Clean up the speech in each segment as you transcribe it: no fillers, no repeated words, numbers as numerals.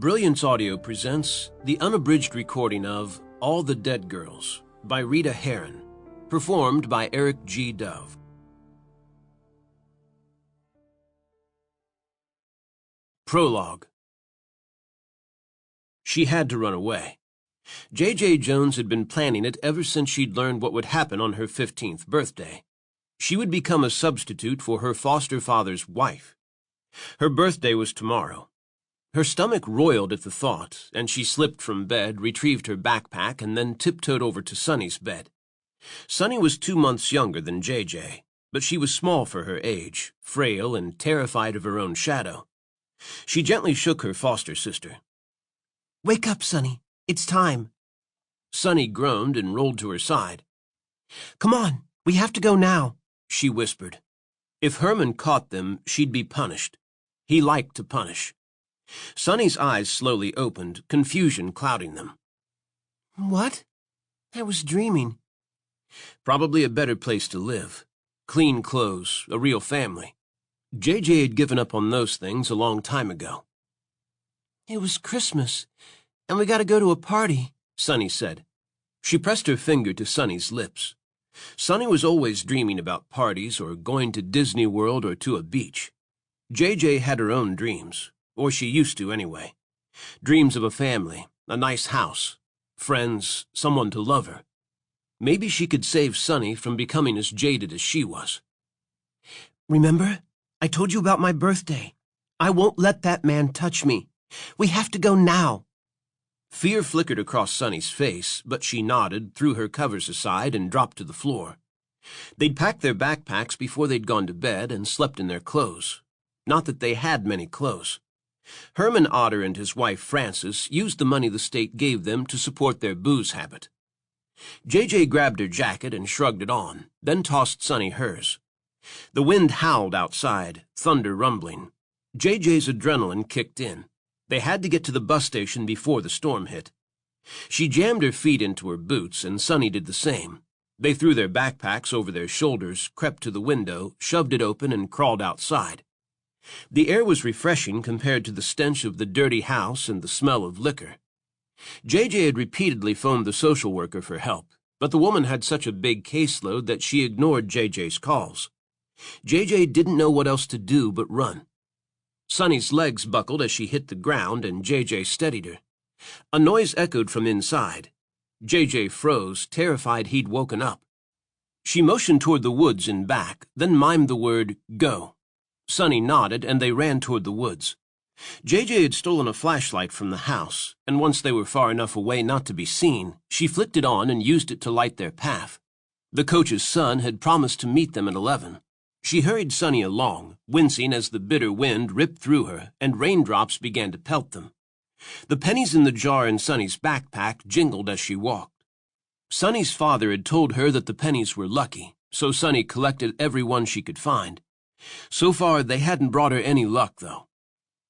Brilliance Audio presents the unabridged recording of All the Dead Girls by Rita Herron, performed by Eric G. Dove. Prologue. She had to run away. J.J. Jones had been planning it ever since she'd learned what would happen on her 15th birthday. She would become a substitute for her foster father's wife. Her birthday was tomorrow. Her stomach roiled at the thought, and she slipped from bed, retrieved her backpack, and then tiptoed over to Sunny's bed. Sunny was 2 months younger than J.J., but she was small for her age, frail and terrified of her own shadow. She gently shook her foster sister. "Wake up, Sunny. It's time." Sunny groaned and rolled to her side. "Come on, we have to go now," she whispered. If Herman caught them, she'd be punished. He liked to punish. Sunny's eyes slowly opened, confusion clouding them. "What? I was dreaming." Probably a better place to live. Clean clothes, a real family. J.J. had given up on those things a long time ago. "It was Christmas, and we got to go to a party," Sunny said. She pressed her finger to Sunny's lips. Sunny was always dreaming about parties or going to Disney World or to a beach. J.J. had her own dreams, or she used to anyway. Dreams of a family, a nice house, friends, someone to love her. Maybe she could save Sunny from becoming as jaded as she was. "Remember? I told you about my birthday. I won't let that man touch me. We have to go now." Fear flickered across Sunny's face, but she nodded, threw her covers aside, and dropped to the floor. They'd packed their backpacks before they'd gone to bed and slept in their clothes. Not that they had many clothes. Herman Otter and his wife Frances used the money the state gave them to support their booze habit. J.J. grabbed her jacket and shrugged it on, then tossed Sunny hers. The wind howled outside, thunder rumbling. J.J.'s adrenaline kicked in. They had to get to the bus station before the storm hit. She jammed her feet into her boots, and Sunny did the same. They threw their backpacks over their shoulders, crept to the window, shoved it open, and crawled outside. The air was refreshing compared to the stench of the dirty house and the smell of liquor. J.J. had repeatedly phoned the social worker for help, but the woman had such a big caseload that she ignored J.J.'s calls. J.J. didn't know what else to do but run. Sunny's legs buckled as she hit the ground, and J.J. steadied her. A noise echoed from inside. J.J. froze, terrified he'd woken up. She motioned toward the woods in back, then mimed the word, "Go." Sunny nodded, and they ran toward the woods. J.J. had stolen a flashlight from the house, and once they were far enough away not to be seen, she flicked it on and used it to light their path. The coach's son had promised to meet them at 11. She hurried Sunny along, wincing as the bitter wind ripped through her and raindrops began to pelt them. The pennies in the jar in Sunny's backpack jingled as she walked. Sunny's father had told her that the pennies were lucky, so Sunny collected every one she could find. So far, they hadn't brought her any luck, though.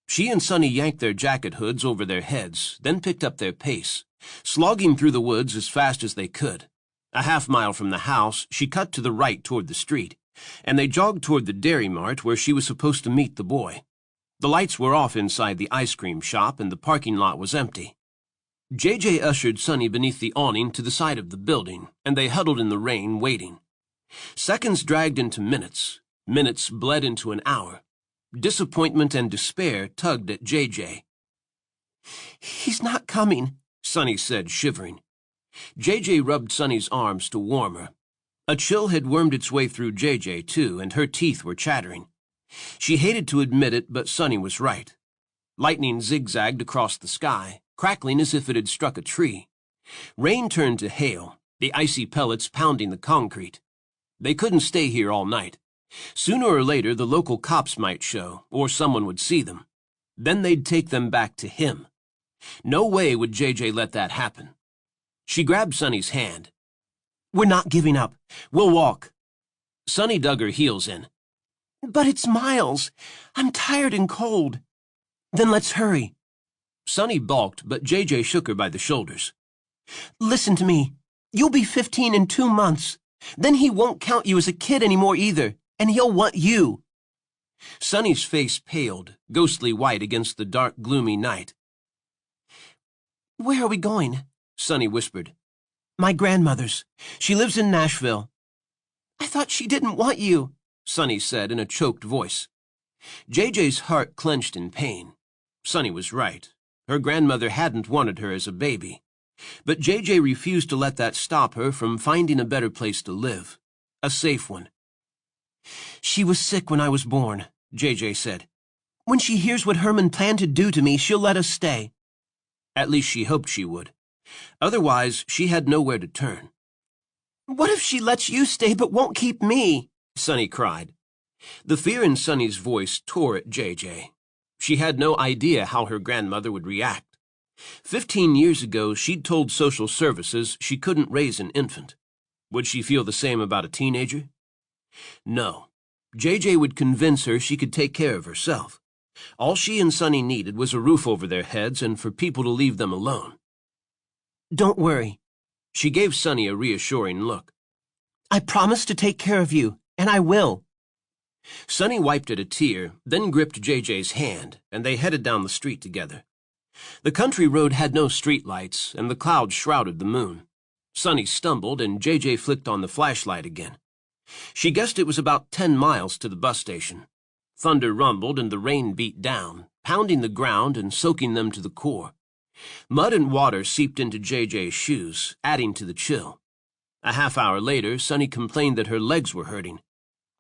She and Sunny yanked their jacket hoods over their heads, then picked up their pace, slogging through the woods as fast as they could. A half-mile from the house, she cut to the right toward the street, and they jogged toward the Dairy Mart where she was supposed to meet the boy. The lights were off inside the ice cream shop, and the parking lot was empty. J.J. ushered Sunny beneath the awning to the side of the building, and they huddled in the rain, waiting. Seconds dragged into minutes. Minutes bled into an hour. Disappointment and despair tugged at J.J. "He's not coming," Sunny said, shivering. J.J. rubbed Sunny's arms to warm her. A chill had wormed its way through J.J., too, and her teeth were chattering. She hated to admit it, but Sunny was right. Lightning zigzagged across the sky, crackling as if it had struck a tree. Rain turned to hail, the icy pellets pounding the concrete. They couldn't stay here all night. Sooner or later, the local cops might show, or someone would see them. Then they'd take them back to him. No way would J.J. let that happen. She grabbed Sunny's hand. "We're not giving up. We'll walk." Sunny dug her heels in. "But it's miles. I'm tired and cold." "Then let's hurry." Sunny balked, but J.J. shook her by the shoulders. "Listen to me. You'll be 15 in 2 months. Then he won't count you as a kid anymore either, and he'll want you." Sunny's face paled, ghostly white against the dark, gloomy night. Where are we going? Sonny whispered. My grandmother's. She lives in Nashville. I thought she didn't want you, Sonny said in a choked voice. JJ's heart clenched in pain. Sonny was right. Her grandmother hadn't wanted her as a baby. But JJ refused to let that stop her from finding a better place to live. A safe one. She was sick when I was born, JJ said. When she hears what Herman planned to do to me, she'll let us stay. At least she hoped she would. Otherwise, she had nowhere to turn. What if she lets you stay but won't keep me? Sonny cried. The fear in Sonny's voice tore at JJ. She had no idea how her grandmother would react. 15 years ago, she'd told social services she couldn't raise an infant. Would she feel the same about a teenager? No. JJ would convince her she could take care of herself. All she and Sonny needed was a roof over their heads and for people to leave them alone. Don't worry. She gave Sonny a reassuring look. I promise to take care of you, and I will. Sonny wiped at a tear, then gripped JJ's hand, and they headed down the street together. The country road had no streetlights, and the clouds shrouded the moon. Sonny stumbled, and JJ flicked on the flashlight again. She guessed it was about 10 miles to the bus station. Thunder rumbled, and the rain beat down, pounding the ground and soaking them to the core. Mud and water seeped into JJ's shoes, adding to the chill. A half hour later, Sonny complained that her legs were hurting.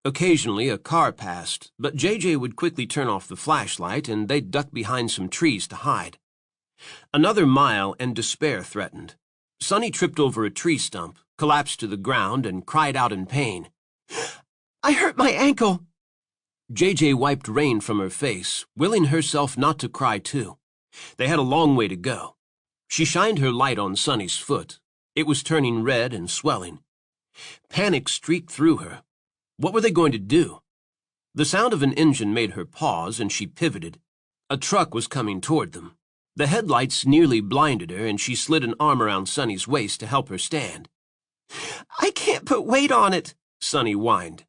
Occasionally, a car passed, but JJ would quickly turn off the flashlight, and they'd duck behind some trees to hide. Another mile, and despair threatened. Sonny tripped over a tree stump, collapsed to the ground, and cried out in pain. I hurt my ankle! JJ wiped rain from her face, willing herself not to cry too. They had a long way to go. She shined her light on Sonny's foot. It was turning red and swelling. Panic streaked through her. What were they going to do? The sound of an engine made her pause, and she pivoted. A truck was coming toward them. The headlights nearly blinded her, and she slid an arm around Sonny's waist to help her stand. I can't put weight on it, Sonny whined.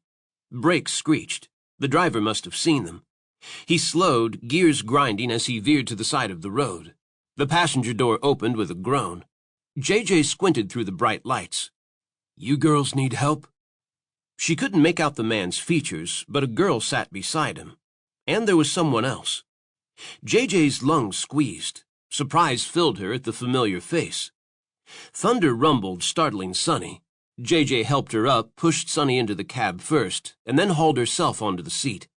Brakes screeched. The driver must have seen them. He slowed, gears grinding as he veered to the side of the road. The passenger door opened with a groan. JJ squinted through the bright lights. You girls need help? She couldn't make out the man's features, but a girl sat beside him. And there was someone else. JJ's lungs squeezed. Surprise filled her at the familiar face. Thunder rumbled, startling Sonny. JJ helped her up, pushed Sonny into the cab first, and then hauled herself onto the seat.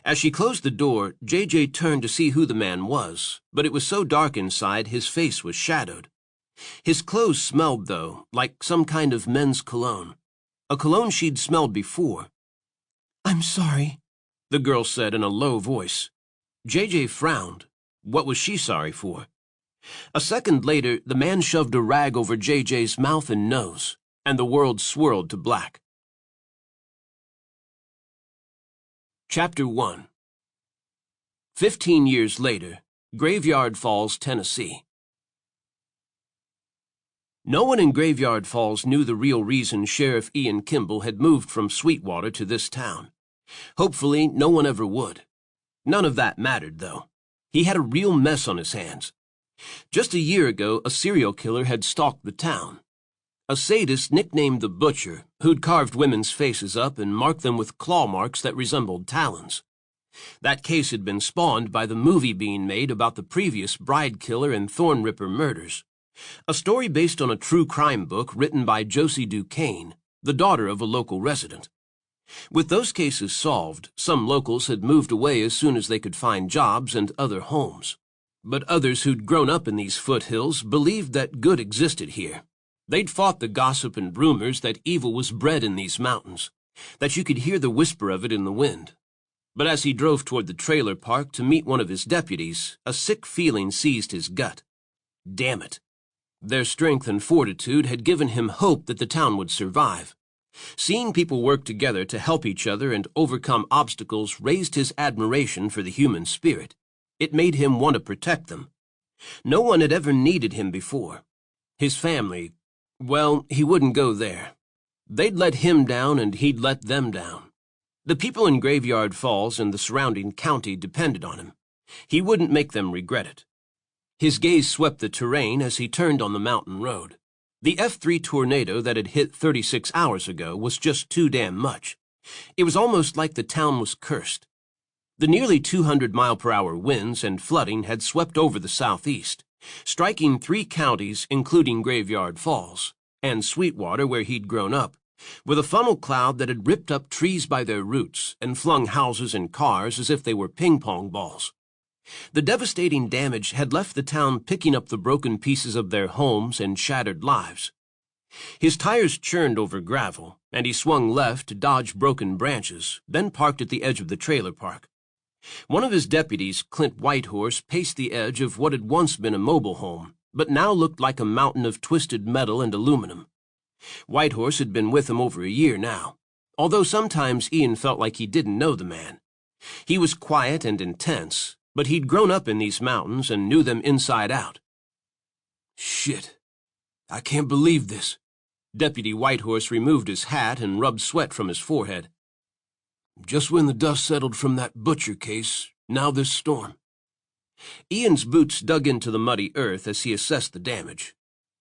As she closed the door, JJ turned to see who the man was, but it was so dark inside his face was shadowed. His clothes smelled, though, like some kind of men's cologne. A cologne she'd smelled before. I'm sorry, the girl said in a low voice. JJ frowned. What was she sorry for? A second later, the man shoved a rag over JJ's mouth and nose, and the world swirled to black. Chapter 1. 15 years later, Graveyard Falls, Tennessee. No one in Graveyard Falls knew the real reason Sheriff Ian Kimball had moved from Sweetwater to this town. Hopefully, no one ever would. None of that mattered, though. He had a real mess on his hands. Just a year ago, a serial killer had stalked the town. A sadist nicknamed the Butcher, who'd carved women's faces up and marked them with claw marks that resembled talons. That case had been spawned by the movie being made about the previous Bride Killer and Thorn Ripper murders. A story based on a true crime book written by Josie Duquesne, the daughter of a local resident. With those cases solved, some locals had moved away as soon as they could find jobs and other homes. But others who'd grown up in these foothills believed that good existed here. They'd fought the gossip and rumors that evil was bred in these mountains, that you could hear the whisper of it in the wind. But as he drove toward the trailer park to meet one of his deputies, a sick feeling seized his gut. Damn it. Their strength and fortitude had given him hope that the town would survive. Seeing people work together to help each other and overcome obstacles raised his admiration for the human spirit. It made him want to protect them. No one had ever needed him before. His family, well, he wouldn't go there. They'd let him down and he'd let them down. The people in Graveyard Falls and the surrounding county depended on him. He wouldn't make them regret it. His gaze swept the terrain as he turned on the mountain road. The F3 tornado that had hit 36 hours ago was just too damn much. It was almost like the town was cursed. The nearly 200-mile-per-hour winds and flooding had swept over the southeast, striking 3 counties including Graveyard Falls, and Sweetwater where he'd grown up, with a funnel cloud that had ripped up trees by their roots and flung houses and cars as if they were ping-pong balls. The devastating damage had left the town picking up the broken pieces of their homes and shattered lives. His tires churned over gravel, and he swung left to dodge broken branches, then parked at the edge of the trailer park. One of his deputies, Clint Whitehorse, paced the edge of what had once been a mobile home, but now looked like a mountain of twisted metal and aluminum. Whitehorse had been with him over a year now, although sometimes Ian felt like he didn't know the man. He was quiet and intense, but he'd grown up in these mountains and knew them inside out. Shit. I can't believe this. Deputy Whitehorse removed his hat and rubbed sweat from his forehead. Just when the dust settled from that butcher case, now this storm. Ian's boots dug into the muddy earth as he assessed the damage.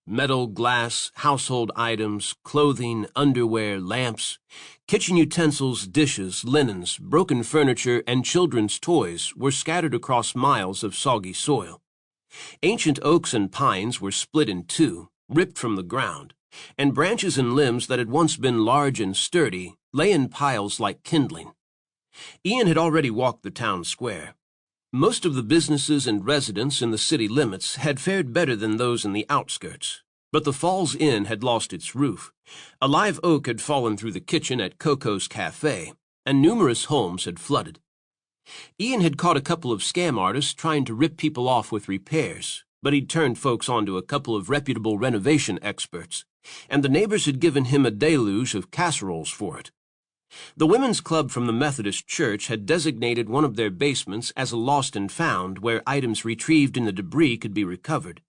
Metal, glass, household items, clothing, underwear, lamps, kitchen utensils, dishes, linens, broken furniture, and children's toys were scattered across miles of soggy soil. Ancient oaks and pines were split in two, ripped from the ground, and branches and limbs that had once been large and sturdy lay in piles like kindling. Ian had already walked the town square. Most of the businesses and residents in the city limits had fared better than those in the outskirts, but the Falls Inn had lost its roof. A live oak had fallen through the kitchen at Coco's Cafe, and numerous homes had flooded. Ian had caught a couple of scam artists trying to rip people off with repairs, but he'd turned folks onto a couple of reputable renovation experts, and the neighbors had given him a deluge of casseroles for it. The women's club from the Methodist Church had designated one of their basements as a lost and found where items retrieved in the debris could be recovered.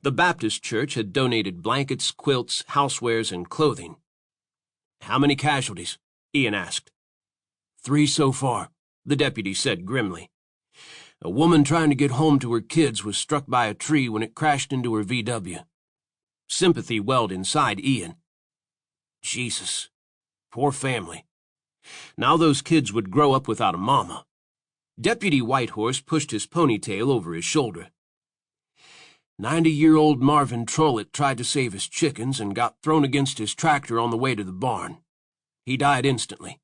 The Baptist Church had donated blankets, quilts, housewares, and clothing. How many casualties? Ian asked. 3 so far, the deputy said grimly. A woman trying to get home to her kids was struck by a tree when it crashed into her VW. Sympathy welled inside Ian. Jesus. Poor family. Now those kids would grow up without a mama. Deputy Whitehorse pushed his ponytail over his shoulder. 90-year-old Marvin Trollitt tried to save his chickens and got thrown against his tractor on the way to the barn. He died instantly.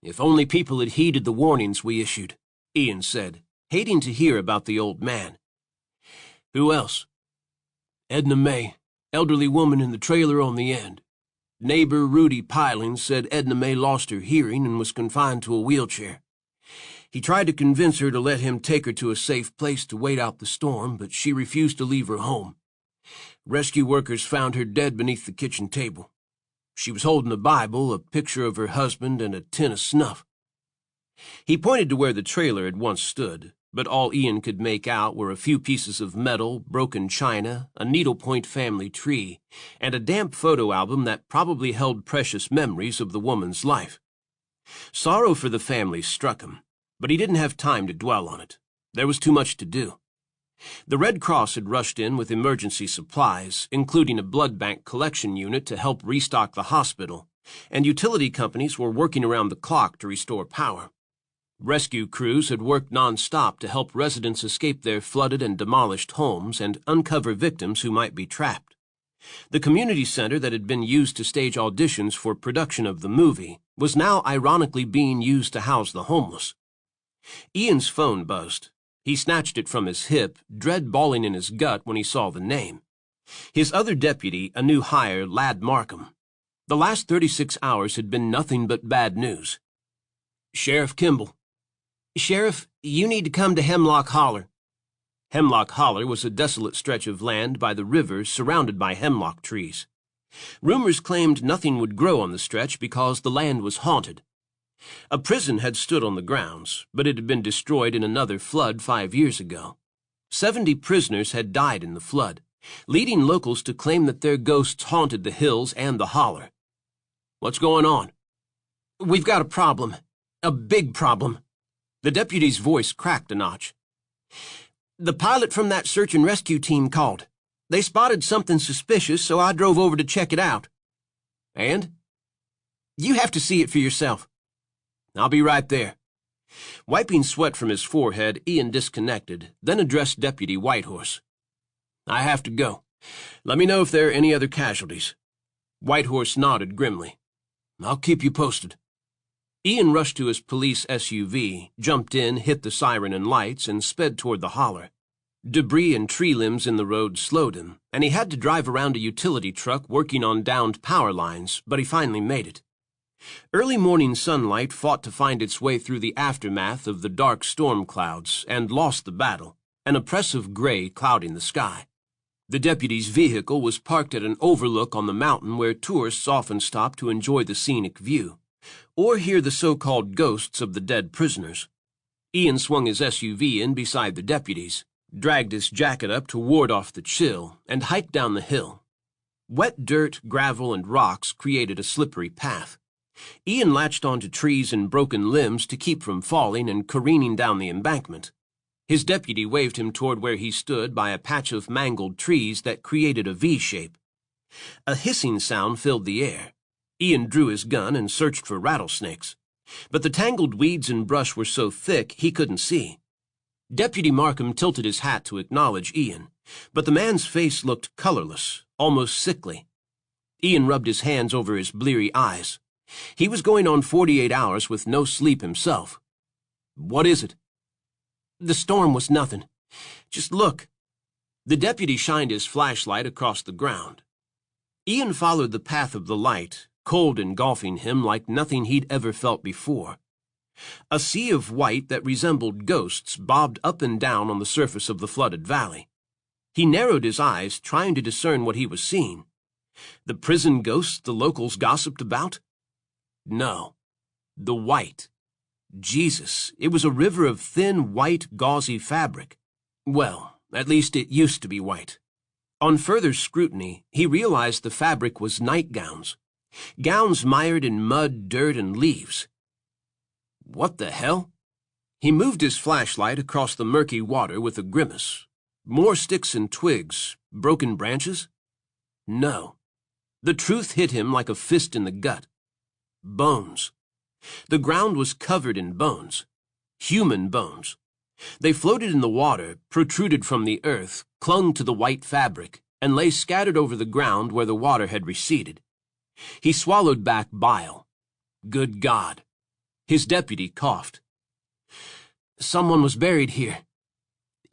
If only people had heeded the warnings we issued, Ian said, hating to hear about the old man. Who else? Edna May, elderly woman in the trailer on the end. Neighbor Rudy Piling said Edna May lost her hearing and was confined to a wheelchair. He tried to convince her to let him take her to a safe place to wait out the storm, but she refused to leave her home. Rescue workers found her dead beneath the kitchen table. She was holding a Bible, a picture of her husband, and a tin of snuff. He pointed to where the trailer had once stood, but all Ian could make out were a few pieces of metal, broken china, a needlepoint family tree, and a damp photo album that probably held precious memories of the woman's life. Sorrow for the family struck him, but he didn't have time to dwell on it. There was too much to do. The Red Cross had rushed in with emergency supplies, including a blood bank collection unit to help restock the hospital, and utility companies were working around the clock to restore power. Rescue crews had worked non-stop to help residents escape their flooded and demolished homes and uncover victims who might be trapped. The community center that had been used to stage auditions for production of the movie was now ironically being used to house the homeless. Ian's phone buzzed. He snatched it from his hip, dread balling in his gut when he saw the name. His other deputy, a new hire, Lad Markham. The last 36 hours had been nothing but bad news. Sheriff Kimball. Sheriff, you need to come to Hemlock Holler. Hemlock Holler was a desolate stretch of land by the river surrounded by hemlock trees. Rumors claimed nothing would grow on the stretch because the land was haunted. A prison had stood on the grounds, but it had been destroyed in another flood 5 years ago. 70 prisoners had died in the flood, leading locals to claim that their ghosts haunted the hills and the holler. What's going on? We've got a problem. A big problem. The deputy's voice cracked a notch. The pilot from that search and rescue team called. They spotted something suspicious, so I drove over to check it out. And? You have to see it for yourself. I'll be right there. Wiping sweat from his forehead, Ian disconnected, then addressed Deputy Whitehorse. I have to go. Let me know if there are any other casualties. Whitehorse nodded grimly. I'll keep you posted. Ian rushed to his police SUV, jumped in, hit the siren and lights, and sped toward the holler. Debris and tree limbs in the road slowed him, and he had to drive around a utility truck working on downed power lines, but he finally made it. Early morning sunlight fought to find its way through the aftermath of the dark storm clouds and lost the battle, an oppressive gray clouding the sky. The deputy's vehicle was parked at an overlook on the mountain where tourists often stop to enjoy the scenic view, or hear the so-called ghosts of the dead prisoners. Ian swung his SUV in beside the deputy's, dragged his jacket up to ward off the chill, and hiked down the hill. Wet dirt, gravel, and rocks created a slippery path. Ian latched onto trees and broken limbs to keep from falling and careening down the embankment. His deputy waved him toward where he stood by a patch of mangled trees that created a V shape. A hissing sound filled the air. Ian drew his gun and searched for rattlesnakes, but the tangled weeds and brush were so thick he couldn't see. Deputy Markham tilted his hat to acknowledge Ian, but the man's face looked colorless, almost sickly. Ian rubbed his hands over his bleary eyes. He was going on 48 hours with no sleep himself. What is it? The storm was nothing. Just look. The deputy shined his flashlight across the ground. Ian followed the path of the light, cold engulfing him like nothing he'd ever felt before. A sea of white that resembled ghosts bobbed up and down on the surface of the flooded valley. He narrowed his eyes, trying to discern what he was seeing. The prison ghosts the locals gossiped about? No. The white. Jesus, it was a river of thin, white, gauzy fabric. Well, at least it used to be white. On further scrutiny, he realized the fabric was nightgowns. Gowns mired in mud, dirt, and leaves. What the hell? He moved his flashlight across the murky water with a grimace. More sticks and twigs, broken branches? No. The truth hit him like a fist in the gut. Bones. The ground was covered in bones. Human bones. They floated in the water, protruded from the earth, clung to the white fabric, and lay scattered over the ground where the water had receded. He swallowed back bile. Good God. His deputy coughed. Someone was buried here.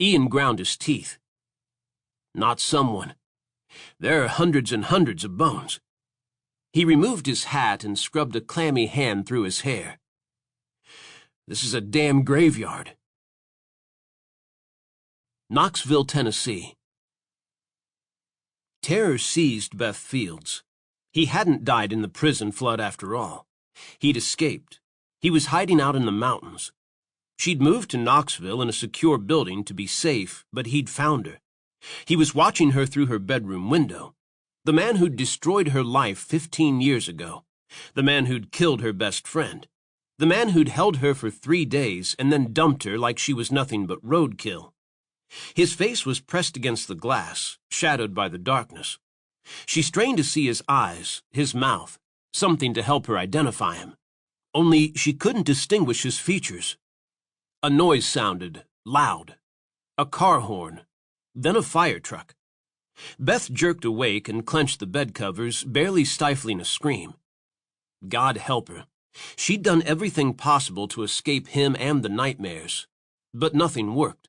Ian ground his teeth. Not someone. There are hundreds and hundreds of bones. He removed his hat and scrubbed a clammy hand through his hair. This is a damn graveyard. Knoxville, Tennessee. Terror seized Beth Fields. He hadn't died in the prison flood after all. He'd escaped. He was hiding out in the mountains. She'd moved to Knoxville in a secure building to be safe, but he'd found her. He was watching her through her bedroom window. The man who'd destroyed her life 15 years ago. The man who'd killed her best friend. The man who'd held her for 3 days and then dumped her like she was nothing but roadkill. His face was pressed against the glass, shadowed by the darkness. She strained to see his eyes, his mouth, something to help her identify him. Only she couldn't distinguish his features. A noise sounded, loud. A car horn, then a fire truck. Beth jerked awake and clenched the bed covers, barely stifling a scream. God help her. She'd done everything possible to escape him and the nightmares, but nothing worked.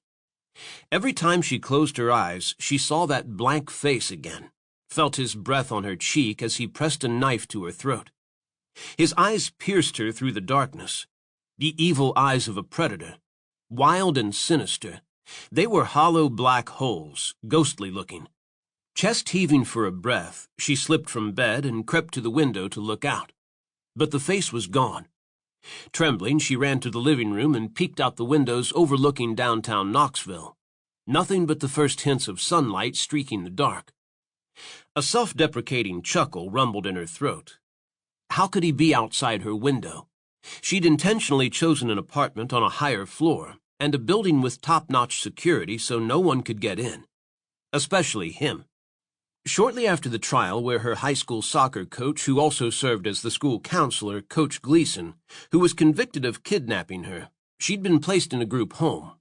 Every time she closed her eyes, she saw that blank face again, felt his breath on her cheek as he pressed a knife to her throat. His eyes pierced her through the darkness, the evil eyes of a predator, wild and sinister. They were hollow black holes, ghostly looking. Chest heaving for a breath, she slipped from bed and crept to the window to look out. But the face was gone. Trembling, she ran to the living room and peeked out the windows overlooking downtown Knoxville. Nothing but the first hints of sunlight streaking the dark. A self-deprecating chuckle rumbled in her throat. How could he be outside her window? She'd intentionally chosen an apartment on a higher floor, and a building with top-notch security so no one could get in. Especially him. Shortly after the trial where her high school soccer coach, who also served as the school counselor, Coach Gleason, who was convicted of kidnapping her, she'd been placed in a group home.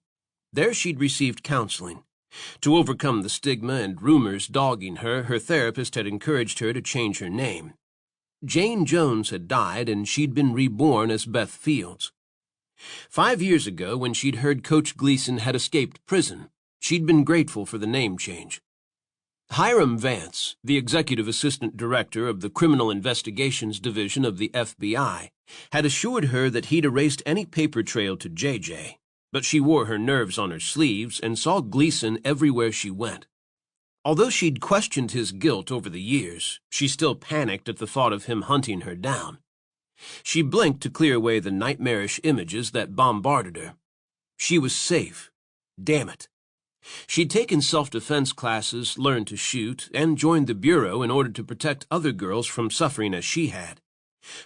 There she'd received counseling. To overcome the stigma and rumors dogging her, her therapist had encouraged her to change her name. Jane Jones had died, and she'd been reborn as Beth Fields. 5 years ago, when she'd heard Coach Gleason had escaped prison, she'd been grateful for the name change. Hiram Vance, the executive assistant director of the Criminal Investigations Division of the FBI, had assured her that he'd erased any paper trail to JJ, but she wore her nerves on her sleeves and saw Gleason everywhere she went. Although she'd questioned his guilt over the years, she still panicked at the thought of him hunting her down. She blinked to clear away the nightmarish images that bombarded her. She was safe. Damn it. She'd taken self-defense classes, learned to shoot, and joined the Bureau in order to protect other girls from suffering as she had.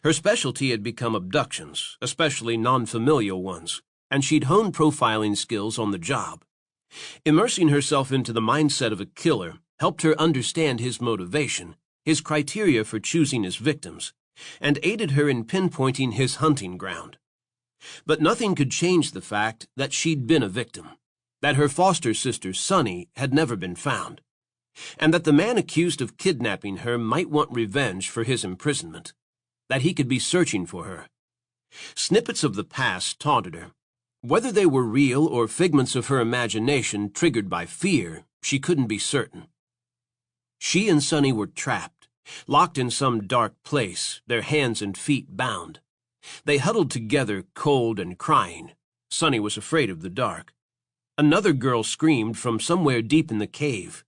Her specialty had become abductions, especially non-familial ones, and she'd honed profiling skills on the job. Immersing herself into the mindset of a killer helped her understand his motivation, his criteria for choosing his victims, and aided her in pinpointing his hunting ground. But nothing could change the fact that she'd been a victim, that her foster sister, Sunny, had never been found, and that the man accused of kidnapping her might want revenge for his imprisonment, that he could be searching for her. Snippets of the past taunted her. Whether they were real or figments of her imagination triggered by fear, she couldn't be certain. She and Sunny were trapped, locked in some dark place, their hands and feet bound. They huddled together, cold and crying. Sunny was afraid of the dark. Another girl screamed from somewhere deep in the cave.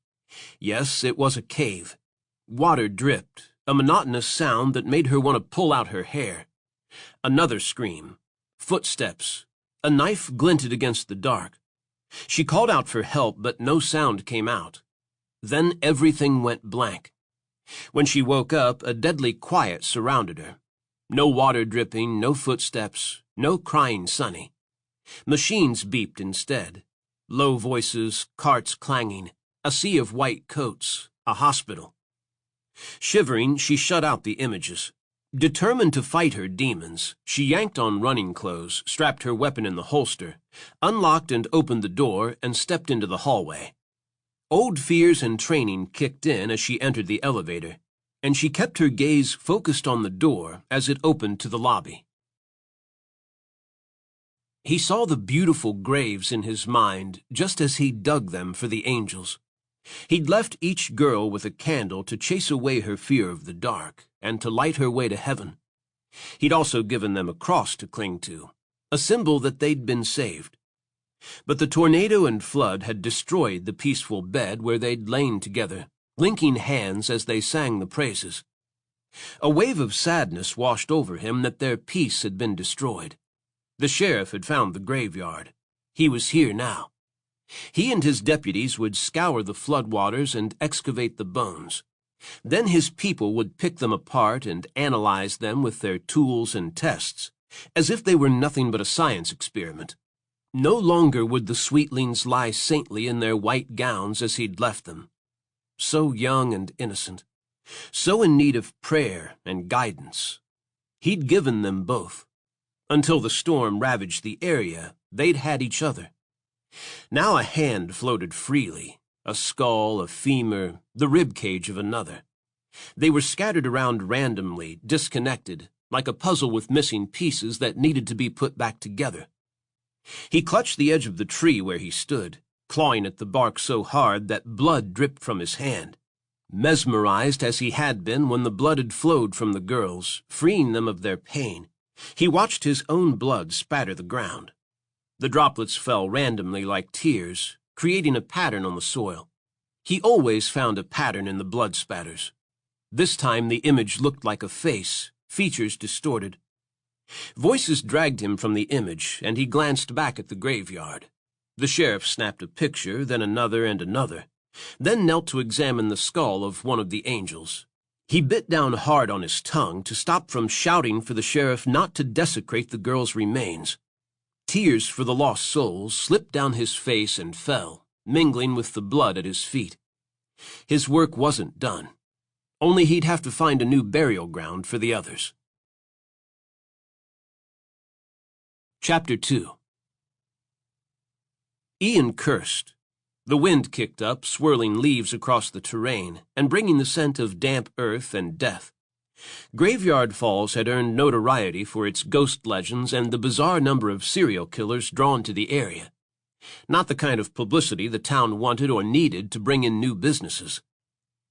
Yes, it was a cave. Water dripped, a monotonous sound that made her want to pull out her hair. Another scream. Footsteps. A knife glinted against the dark. She called out for help, but no sound came out. Then everything went blank. When she woke up, a deadly quiet surrounded her. No water dripping, no footsteps, no crying Sunny. Machines beeped instead. Low voices, carts clanging, a sea of white coats, a hospital. Shivering, she shut out the images. Determined to fight her demons, she yanked on running clothes, strapped her weapon in the holster, unlocked and opened the door, and stepped into the hallway. Old fears and training kicked in as she entered the elevator, and she kept her gaze focused on the door as it opened to the lobby. He saw the beautiful graves in his mind just as he dug them for the angels. He'd left each girl with a candle to chase away her fear of the dark and to light her way to heaven. He'd also given them a cross to cling to, a symbol that they'd been saved. But the tornado and flood had destroyed the peaceful bed where they'd lain together, linking hands as they sang the praises. A wave of sadness washed over him that their peace had been destroyed. The sheriff had found the graveyard. He was here now. He and his deputies would scour the floodwaters and excavate the bones. Then his people would pick them apart and analyze them with their tools and tests, as if they were nothing but a science experiment. No longer would the sweetlings lie saintly in their white gowns as he'd left them. So young and innocent, so in need of prayer and guidance. He'd given them both. Until the storm ravaged the area, they'd had each other. Now a hand floated freely, a skull, a femur, the rib cage of another. They were scattered around randomly, disconnected, like a puzzle with missing pieces that needed to be put back together. He clutched the edge of the tree where he stood, clawing at the bark so hard that blood dripped from his hand. Mesmerized as he had been when the blood had flowed from the girls, freeing them of their pain, he watched his own blood spatter the ground. The droplets fell randomly like tears, creating a pattern on the soil. He always found a pattern in the blood spatters. This time the image looked like a face, features distorted. Voices dragged him from the image, and he glanced back at the graveyard. The sheriff snapped a picture, then another and another, then knelt to examine the skull of one of the angels. He bit down hard on his tongue to stop from shouting for the sheriff not to desecrate the girl's remains. Tears for the lost souls slipped down his face and fell, mingling with the blood at his feet. His work wasn't done. Only he'd have to find a new burial ground for the others. Chapter 2. Ian cursed. The wind kicked up, swirling leaves across the terrain and bringing the scent of damp earth and death. Graveyard Falls had earned notoriety for its ghost legends and the bizarre number of serial killers drawn to the area. Not the kind of publicity the town wanted or needed to bring in new businesses.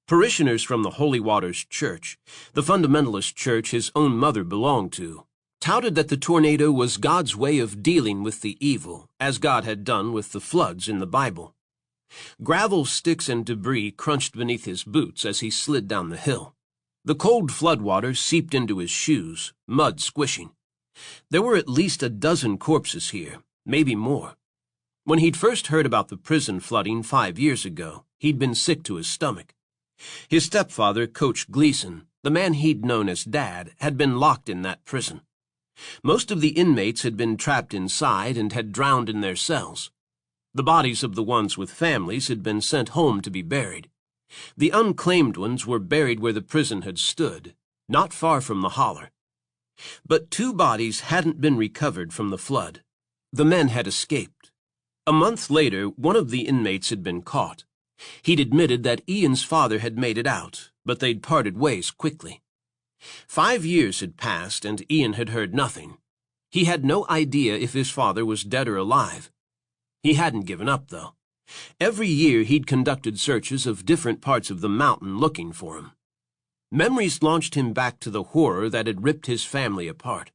Parishioners from the Holy Waters Church, the fundamentalist church his own mother belonged to, touted that the tornado was God's way of dealing with the evil, as God had done with the floods in the Bible. Gravel, sticks, and debris crunched beneath his boots as he slid down the hill. The cold floodwater seeped into his shoes, mud squishing. There were at least a dozen corpses here, maybe more. When he'd first heard about the prison flooding 5 years ago, he'd been sick to his stomach. His stepfather, Coach Gleason, the man he'd known as Dad, had been locked in that prison. Most of the inmates had been trapped inside and had drowned in their cells. The bodies of the ones with families had been sent home to be buried. The unclaimed ones were buried where the prison had stood, not far from the holler. But 2 bodies hadn't been recovered from the flood. The men had escaped. A month later, one of the inmates had been caught. He'd admitted that Ian's father had made it out, but they'd parted ways quickly. 5 years had passed, and Ian had heard nothing. He had no idea if his father was dead or alive. He hadn't given up, though. Every year he'd conducted searches of different parts of the mountain looking for him. Memories launched him back to the horror that had ripped his family apart.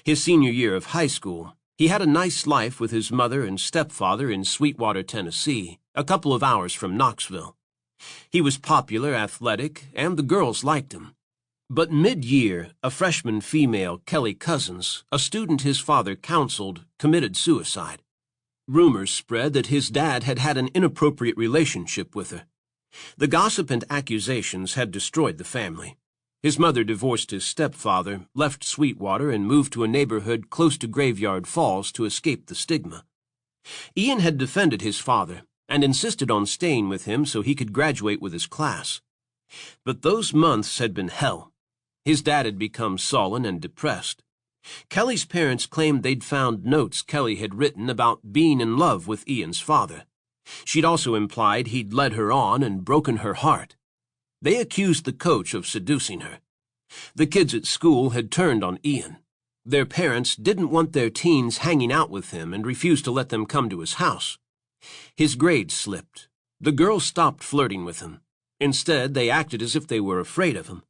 His senior year of high school, he had a nice life with his mother and stepfather in Sweetwater, Tennessee, a couple of hours from Knoxville. He was popular, athletic, and the girls liked him. But mid-year, a freshman female, Kelly Cousins, a student his father counseled, committed suicide. Rumors spread that his dad had had an inappropriate relationship with her. The gossip and accusations had destroyed the family. His mother divorced his stepfather, left Sweetwater, and moved to a neighborhood close to Graveyard Falls to escape the stigma. Ian had defended his father and insisted on staying with him so he could graduate with his class. But those months had been hell. His dad had become sullen and depressed. Kelly's parents claimed they'd found notes Kelly had written about being in love with Ian's father. She'd also implied he'd led her on and broken her heart. They accused the coach of seducing her. The kids at school had turned on Ian. Their parents didn't want their teens hanging out with him and refused to let them come to his house. His grades slipped. The girls stopped flirting with him. Instead, they acted as if they were afraid of him.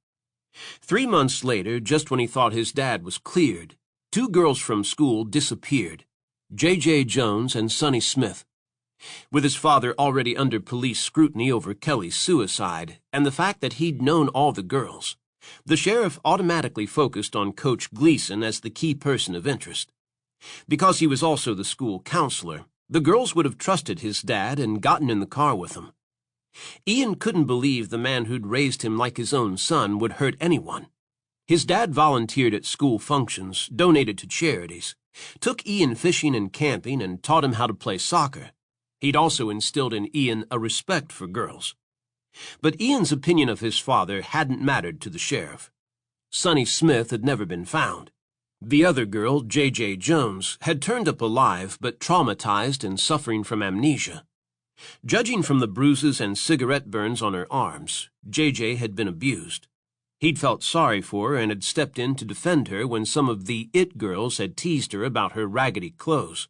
3 months later, just when he thought his dad was cleared, 2 girls from school disappeared, J.J. Jones and Sonny Smith. With his father already under police scrutiny over Kelly's suicide and the fact that he'd known all the girls, the sheriff automatically focused on Coach Gleason as the key person of interest. Because he was also the school counselor, the girls would have trusted his dad and gotten in the car with him. Ian couldn't believe the man who'd raised him like his own son would hurt anyone. His dad volunteered at school functions, donated to charities, took Ian fishing and camping, and taught him how to play soccer. He'd also instilled in Ian a respect for girls. But Ian's opinion of his father hadn't mattered to the sheriff. Sonny Smith had never been found. The other girl, J.J. Jones, had turned up alive but traumatized and suffering from amnesia. Judging from the bruises and cigarette burns on her arms, J.J. had been abused. He'd felt sorry for her and had stepped in to defend her when some of the it girls had teased her about her raggedy clothes.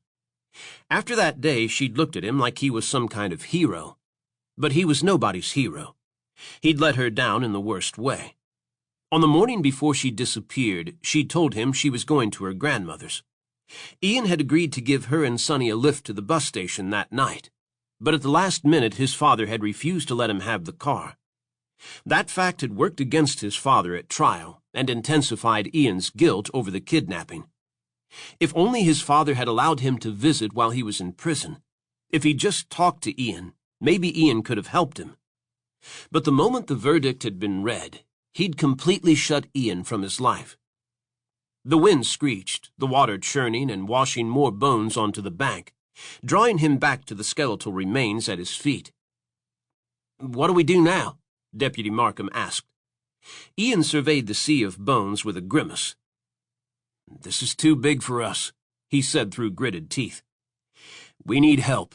After that day, she'd looked at him like he was some kind of hero. But he was nobody's hero. He'd let her down in the worst way. On the morning before she disappeared, she'd told him she was going to her grandmother's. Ian had agreed to give her and Sonny a lift to the bus station that night. But at the last minute his father had refused to let him have the car. That fact had worked against his father at trial and intensified Ian's guilt over the kidnapping. If only his father had allowed him to visit while he was in prison. If he'd just talked to Ian, maybe Ian could have helped him. But the moment the verdict had been read, he'd completely shut Ian from his life. The wind screeched, the water churning and washing more bones onto the bank, drawing him back to the skeletal remains at his feet. "What do we do now?" Deputy Markham asked. Ian surveyed the sea of bones with a grimace. "This is too big for us," he said through gritted teeth. "We need help."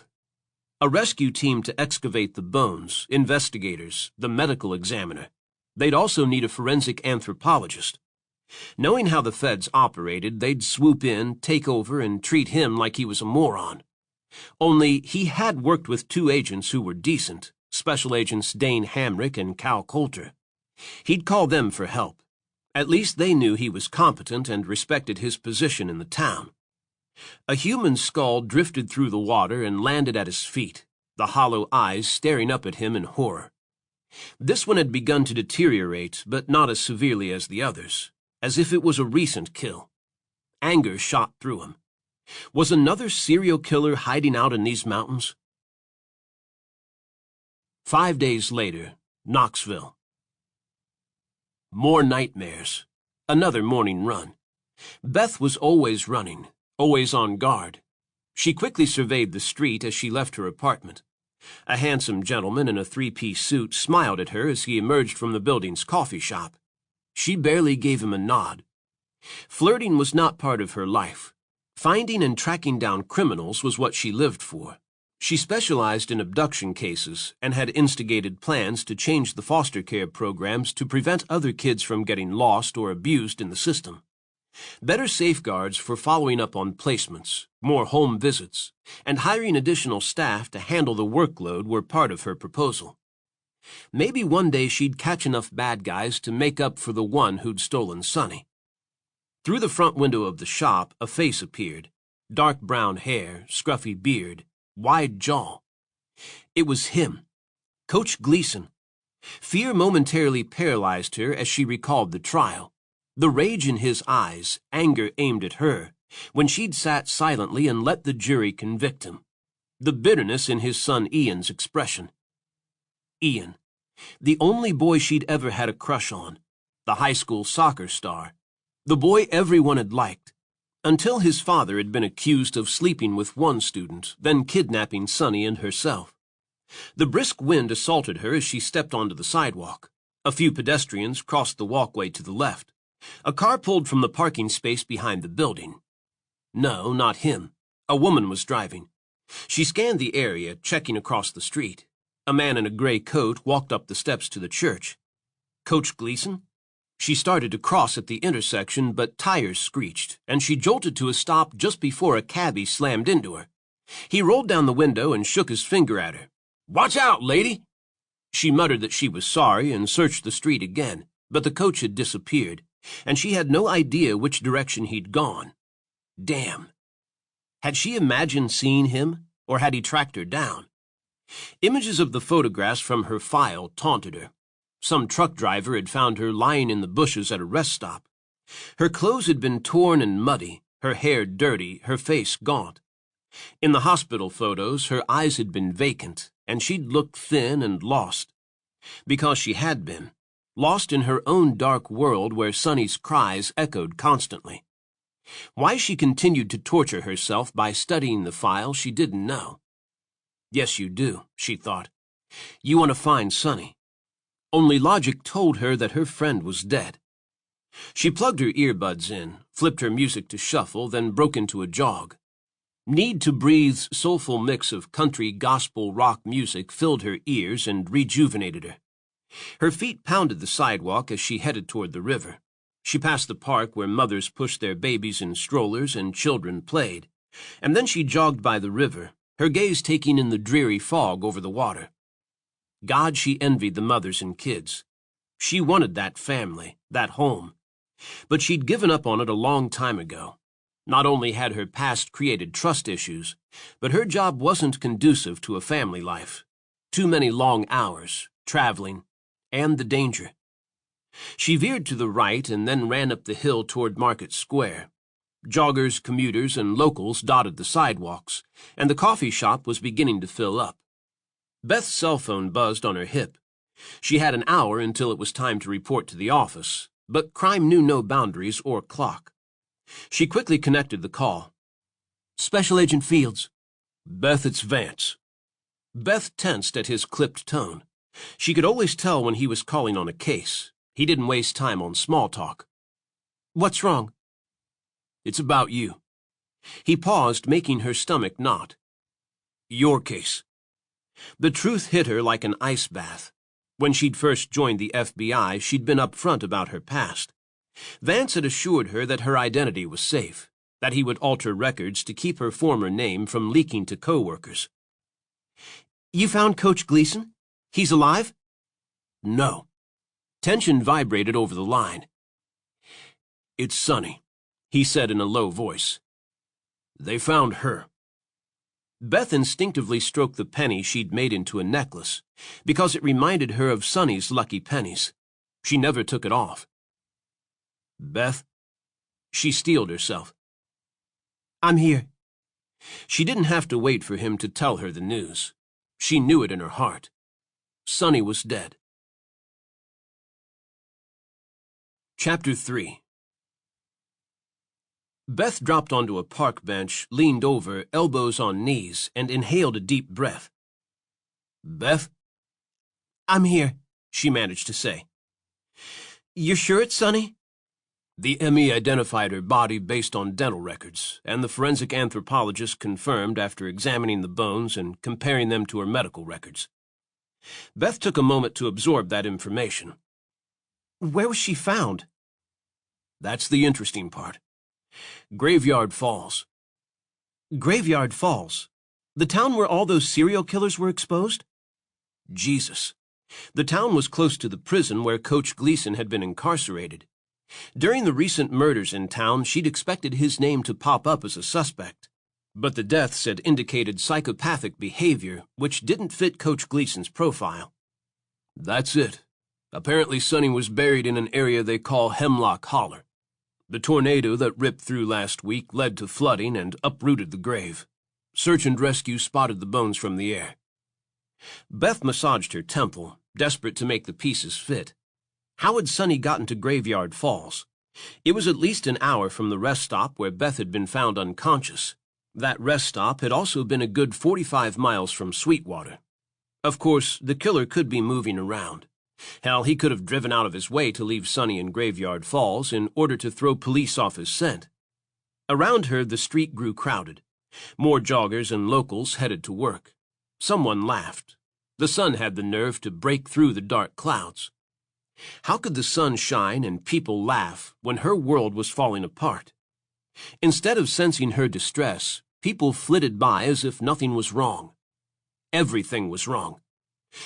A rescue team to excavate the bones, investigators, the medical examiner. They'd also need a forensic anthropologist. Knowing how the feds operated, they'd swoop in, take over, and treat him like he was a moron. Only he had worked with two agents who were decent, Special Agents Dane Hamrick and Cal Coulter. He'd call them for help. At least they knew he was competent and respected his position in the town. A human skull drifted through the water and landed at his feet, the hollow eyes staring up at him in horror. This one had begun to deteriorate, but not as severely as the others, as if it was a recent kill. Anger shot through him. Was another serial killer hiding out in these mountains? 5 days later, Knoxville. More nightmares. Another morning run. Beth was always running, always on guard. She quickly surveyed the street as she left her apartment. A handsome gentleman in a three-piece suit smiled at her as he emerged from the building's coffee shop. She barely gave him a nod. Flirting was not part of her life. Finding and tracking down criminals was what she lived for. She specialized in abduction cases and had instigated plans to change the foster care programs to prevent other kids from getting lost or abused in the system. Better safeguards for following up on placements, more home visits, and hiring additional staff to handle the workload were part of her proposal. Maybe one day she'd catch enough bad guys to make up for the one who'd stolen Sonny. Through the front window of the shop, a face appeared. Dark brown hair, scruffy beard, wide jaw. It was him, Coach Gleason. Fear momentarily paralyzed her as she recalled the trial. The rage in his eyes, anger aimed at her, when she'd sat silently and let the jury convict him. The bitterness in his son Ian's expression. Ian, the only boy she'd ever had a crush on, the high school soccer star, the boy everyone had liked, until his father had been accused of sleeping with one student, then kidnapping Sonny and herself. The brisk wind assaulted her as she stepped onto the sidewalk. A few pedestrians crossed the walkway to the left. A car pulled from the parking space behind the building. No, not him. A woman was driving. She scanned the area, checking across the street. A man in a gray coat walked up the steps to the church. Coach Gleason? She started to cross at the intersection, but tires screeched, and she jolted to a stop just before a cabbie slammed into her. He rolled down the window and shook his finger at her. "Watch out, lady!" She muttered that she was sorry and searched the street again, but the coach had disappeared, and she had no idea which direction he'd gone. Damn. Had she imagined seeing him, or had he tracked her down? Images of the photographs from her file taunted her. Some truck driver had found her lying in the bushes at a rest stop. Her clothes had been torn and muddy, her hair dirty, her face gaunt. In the hospital photos, her eyes had been vacant, and she'd looked thin and lost. Because she had been. Lost in her own dark world where Sonny's cries echoed constantly. Why she continued to torture herself by studying the file she didn't know. Yes, you do, she thought. You want to find Sonny. Only logic told her that her friend was dead. She plugged her earbuds in, flipped her music to shuffle, then broke into a jog. Need to Breathe's soulful mix of country gospel rock music filled her ears and rejuvenated her. Her feet pounded the sidewalk as she headed toward the river. She passed the park where mothers pushed their babies in strollers and children played, and then she jogged by the river, her gaze taking in the dreary fog over the water. God, she envied the mothers and kids. She wanted that family, that home. But she'd given up on it a long time ago. Not only had her past created trust issues, but her job wasn't conducive to a family life. Too many long hours, traveling, and the danger. She veered to the right and then ran up the hill toward Market Square. Joggers, commuters, and locals dotted the sidewalks, and the coffee shop was beginning to fill up. Beth's cell phone buzzed on her hip. She had an hour until it was time to report to the office, but crime knew no boundaries or clock. She quickly connected the call. Special Agent Fields. Beth, it's Vance. Beth tensed at his clipped tone. She could always tell when he was calling on a case. He didn't waste time on small talk. What's wrong? It's about you. He paused, making her stomach knot. Your case. The truth hit her like an ice bath. When she'd first joined the FBI, she'd been upfront about her past. Vance had assured her that her identity was safe, that he would alter records to keep her former name from leaking to co-workers. You found Coach Gleason? He's alive? No. Tension vibrated over the line. It's Sonny, he said in a low voice. They found her. Beth instinctively stroked the penny she'd made into a necklace, because it reminded her of Sonny's lucky pennies. She never took it off. Beth? She steeled herself. I'm here. She didn't have to wait for him to tell her the news. She knew it in her heart. Sonny was dead. Chapter 3. Beth dropped onto a park bench, leaned over, elbows on knees, and inhaled a deep breath. Beth? I'm here, she managed to say. You're sure it's Sonny? The ME identified her body based on dental records, and the forensic anthropologist confirmed after examining the bones and comparing them to her medical records. Beth took a moment to absorb that information. Where was she found? That's the interesting part. Graveyard Falls. Graveyard Falls? The town where all those serial killers were exposed? Jesus. The town was close to the prison where Coach Gleason had been incarcerated. During the recent murders in town, she'd expected his name to pop up as a suspect. But the deaths had indicated psychopathic behavior, which didn't fit Coach Gleason's profile. That's it. Apparently Sonny was buried in an area they call Hemlock Holler. The tornado that ripped through last week led to flooding and uprooted the grave. Search and rescue spotted the bones from the air. Beth massaged her temple, desperate to make the pieces fit. How had Sonny gotten to Graveyard Falls? It was at least an hour from the rest stop where Beth had been found unconscious. That rest stop had also been a good 45 miles from Sweetwater. Of course, the killer could be moving around. Hell, he could have driven out of his way to leave Sonny in Graveyard Falls in order to throw police off his scent. Around her, the street grew crowded. More joggers and locals headed to work. Someone laughed. The sun had the nerve to break through the dark clouds. How could the sun shine and people laugh when her world was falling apart? Instead of sensing her distress, people flitted by as if nothing was wrong. Everything was wrong.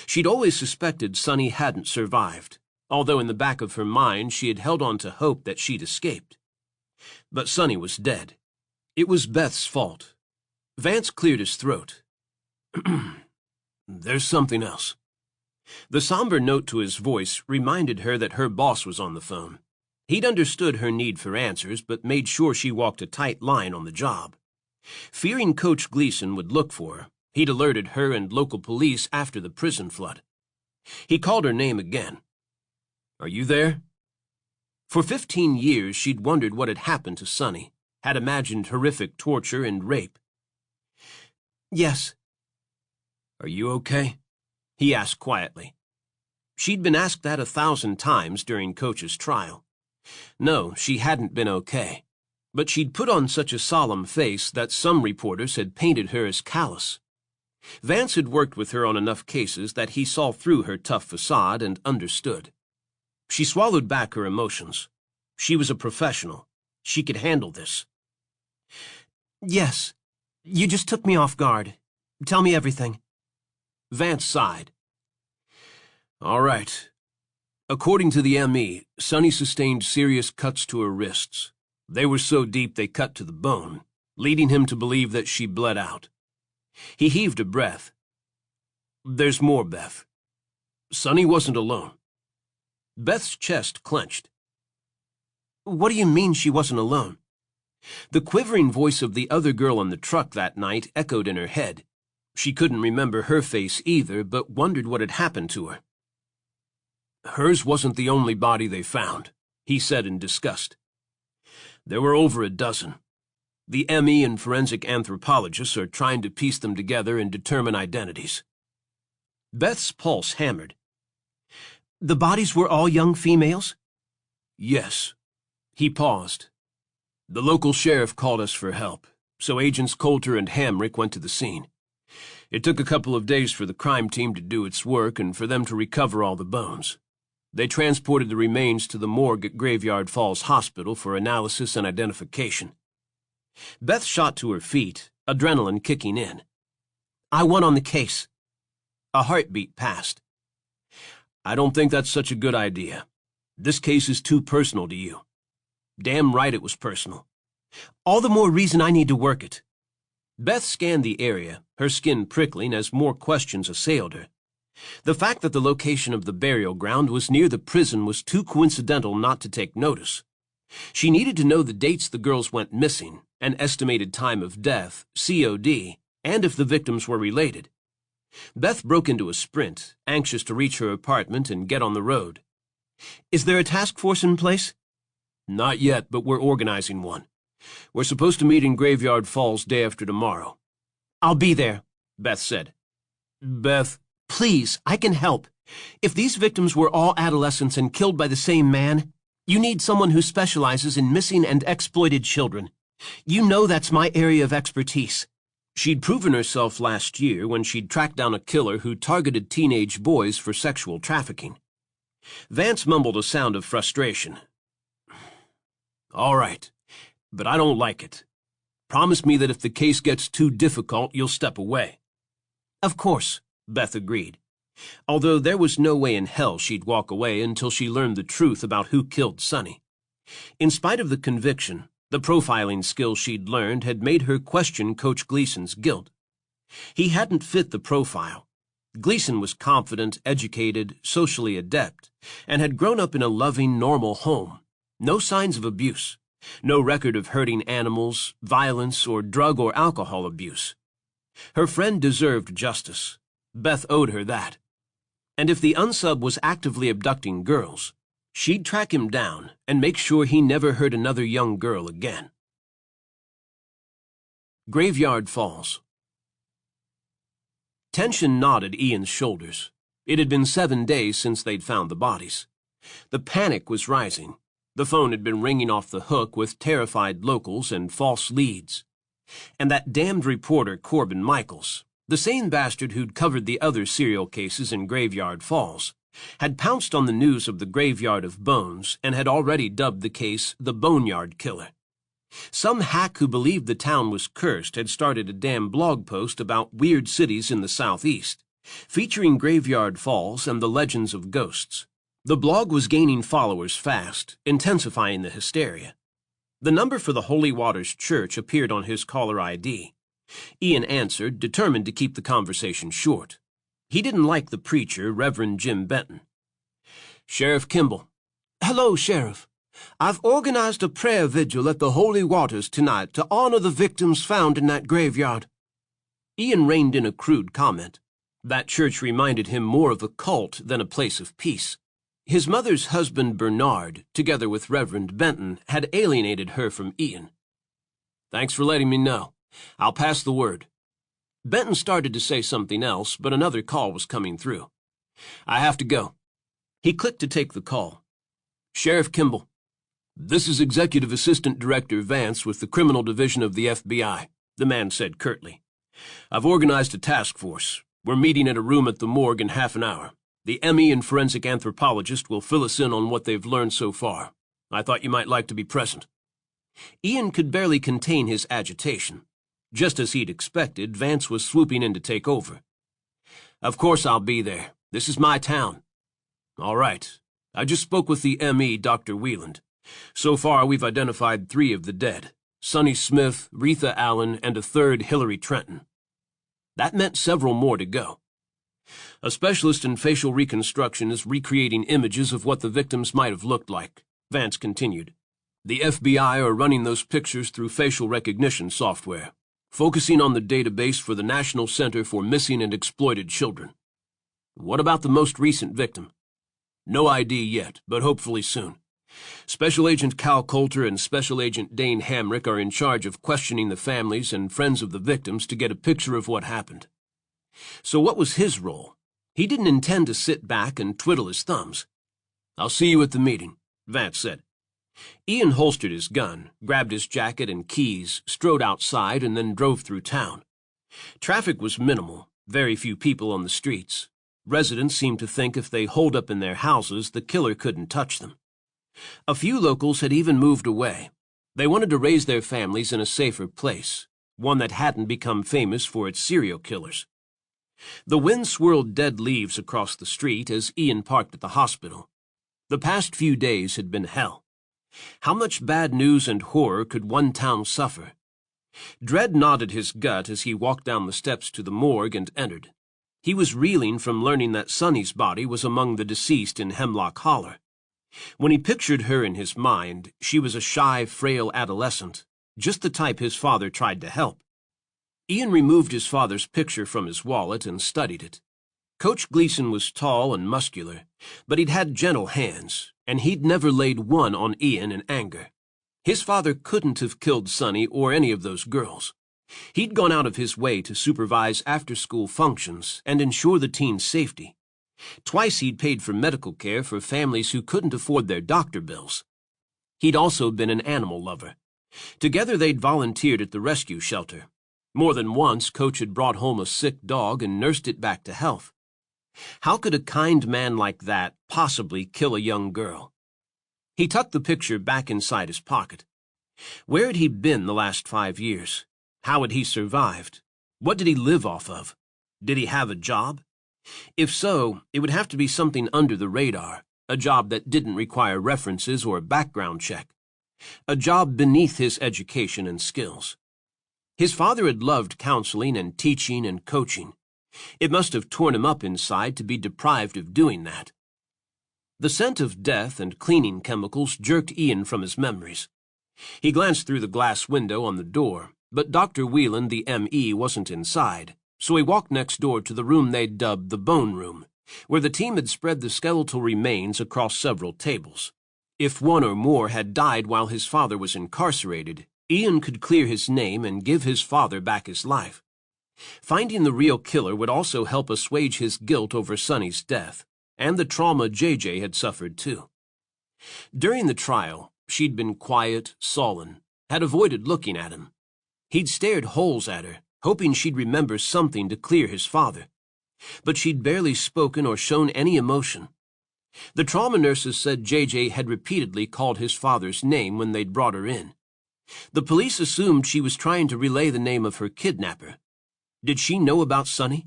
She'd always suspected Sonny hadn't survived, although in the back of her mind she had held on to hope that she'd escaped. But Sonny was dead. It was Beth's fault. Vance cleared his throat. There's something else. The somber note to his voice reminded her that her boss was on the phone. He'd understood her need for answers, but made sure she walked a tight line on the job. Fearing Coach Gleason would look for her, he'd alerted her and local police after the prison flood. He called her name again. Are you there? For 15 years, she'd wondered what had happened to Sonny, had imagined horrific torture and rape. Yes. Are you okay? He asked quietly. She'd been asked that 1,000 times during Coach's trial. No, she hadn't been okay, but she'd put on such a solemn face that some reporters had painted her as callous. Vance had worked with her on enough cases that he saw through her tough facade and understood. She swallowed back her emotions. She was a professional. She could handle this. Yes. You just took me off guard. Tell me everything. Vance sighed. All right. According to the ME, Sonny sustained serious cuts to her wrists. They were so deep they cut to the bone, leading him to believe that she bled out. He heaved a breath. There's more, Beth. Sonny wasn't alone. Beth's chest clenched. What do you mean she wasn't alone? The quivering voice of the other girl in the truck that night echoed in her head. She couldn't remember her face either, but wondered what had happened to her. Hers wasn't the only body they found, he said in disgust. There were over a dozen. The ME and forensic anthropologists are trying to piece them together and determine identities. Beth's pulse hammered. The bodies were all young females? Yes. He paused. The local sheriff called us for help, so Agents Coulter and Hamrick went to the scene. It took a couple of days for the crime team to do its work and for them to recover all the bones. They transported the remains to the morgue at Graveyard Falls Hospital for analysis and identification. Beth shot to her feet, adrenaline kicking in. I won on the case. A heartbeat passed. I don't think that's such a good idea. This case is too personal to you. Damn right it was personal. All the more reason I need to work it. Beth scanned the area, her skin prickling as more questions assailed her. The fact that the location of the burial ground was near the prison was too coincidental not to take notice. She needed to know the dates the girls went missing, an estimated time of death, COD, and if the victims were related. Beth broke into a sprint, anxious to reach her apartment and get on the road. Is there a task force in place? Not yet, but we're organizing one. We're supposed to meet in Graveyard Falls day after tomorrow. I'll be there, Beth said. Beth, please, I can help. If these victims were all adolescents and killed by the same man, you need someone who specializes in missing and exploited children. You know that's my area of expertise. She'd proven herself last year when she'd tracked down a killer who targeted teenage boys for sexual trafficking. Vance mumbled a sound of frustration. All right, but I don't like it. Promise me that if the case gets too difficult, you'll step away. Of course, Beth agreed, although there was no way in hell she'd walk away until she learned the truth about who killed Sonny. In spite of the conviction, the profiling skills she'd learned had made her question Coach Gleason's guilt. He hadn't fit the profile. Gleason was confident, educated, socially adept, and had grown up in a loving, normal home. No signs of abuse. No record of hurting animals, violence, or drug or alcohol abuse. Her friend deserved justice. Beth owed her that. And if the unsub was actively abducting girls, she'd track him down and make sure he never hurt another young girl again. Graveyard Falls. Tension knotted Ian's shoulders. It had been 7 days since they'd found the bodies. The panic was rising. The phone had been ringing off the hook with terrified locals and false leads. And that damned reporter Corbin Michaels, the same bastard who'd covered the other serial cases in Graveyard Falls, had pounced on the news of the Graveyard of Bones and had already dubbed the case the Boneyard Killer. Some hack who believed the town was cursed had started a damn blog post about weird cities in the southeast, featuring Graveyard Falls and the legends of ghosts. The blog was gaining followers fast, intensifying the hysteria. The number for the Holy Waters Church appeared on his caller ID. Ian answered, determined to keep the conversation short. He didn't like the preacher, Reverend Jim Benton. Sheriff Kimball. Hello, Sheriff. I've organized a prayer vigil at the Holy Waters tonight to honor the victims found in that graveyard. Ian reined in a crude comment. That church reminded him more of a cult than a place of peace. His mother's husband, Bernard, together with Reverend Benton, had alienated her from Ian. Thanks for letting me know. I'll pass the word. Benton started to say something else, but another call was coming through. I have to go. He clicked to take the call. Sheriff Kimball. This is Executive Assistant Director Vance with the Criminal Division of the FBI, the man said curtly. I've organized a task force. We're meeting at a room at the morgue in half an hour. The ME and forensic anthropologist will fill us in on what they've learned so far. I thought you might like to be present. Ian could barely contain his agitation. Just as he'd expected, Vance was swooping in to take over. Of course I'll be there. This is my town. All right. I just spoke with the ME, Dr. Wieland. So far, we've identified 3 of the dead. Sonny Smith, Retha Allen, and a third, Hillary Trenton. That meant several more to go. A specialist in facial reconstruction is recreating images of what the victims might have looked like, Vance continued. The FBI are running those pictures through facial recognition software, focusing on the database for the National Center for Missing and Exploited Children. What about the most recent victim? No ID yet, but hopefully soon. Special Agent Cal Coulter and Special Agent Dane Hamrick are in charge of questioning the families and friends of the victims to get a picture of what happened. So what was his role? He didn't intend to sit back and twiddle his thumbs. "I'll see you at the meeting," Vance said. Ian holstered his gun, grabbed his jacket and keys, strode outside, and then drove through town. Traffic was minimal, very few people on the streets. Residents seemed to think if they holed up in their houses, the killer couldn't touch them. A few locals had even moved away. They wanted to raise their families in a safer place, one that hadn't become famous for its serial killers. The wind swirled dead leaves across the street as Ian parked at the hospital. The past few days had been hell. How much bad news and horror could one town suffer? Dread nodded his gut as he walked down the steps to the morgue and entered. He was reeling from learning that Sonny's body was among the deceased in Hemlock Holler. When he pictured her in his mind, she was a shy, frail adolescent, just the type his father tried to help. Ian removed his father's picture from his wallet and studied it. Coach Gleason was tall and muscular, but he'd had gentle hands, and he'd never laid one on Ian in anger. His father couldn't have killed Sonny or any of those girls. He'd gone out of his way to supervise after-school functions and ensure the teens' safety. Twice he'd paid for medical care for families who couldn't afford their doctor bills. He'd also been an animal lover. Together they'd volunteered at the rescue shelter. More than once, Coach had brought home a sick dog and nursed it back to health. How could a kind man like that possibly kill a young girl? He tucked the picture back inside his pocket. Where had he been the last 5 years? How had he survived? What did he live off of? Did he have a job? If so, it would have to be something under the radar, a job that didn't require references or a background check. A job beneath his education and skills. His father had loved counseling and teaching and coaching. It must have torn him up inside to be deprived of doing that. The scent of death and cleaning chemicals jerked Ian from his memories. He glanced through the glass window on the door, but Dr. Whelan, the M.E., wasn't inside, so he walked next door to the room they'd dubbed the bone room, where the team had spread the skeletal remains across several tables. If one or more had died while his father was incarcerated, Ian could clear his name and give his father back his life. Finding the real killer would also help assuage his guilt over Sonny's death, and the trauma JJ had suffered too. During the trial, she'd been quiet, sullen, had avoided looking at him. He'd stared holes at her, hoping she'd remember something to clear his father. But she'd barely spoken or shown any emotion. The trauma nurses said JJ had repeatedly called his father's name when they'd brought her in. The police assumed she was trying to relay the name of her kidnapper. Did she know about Sonny?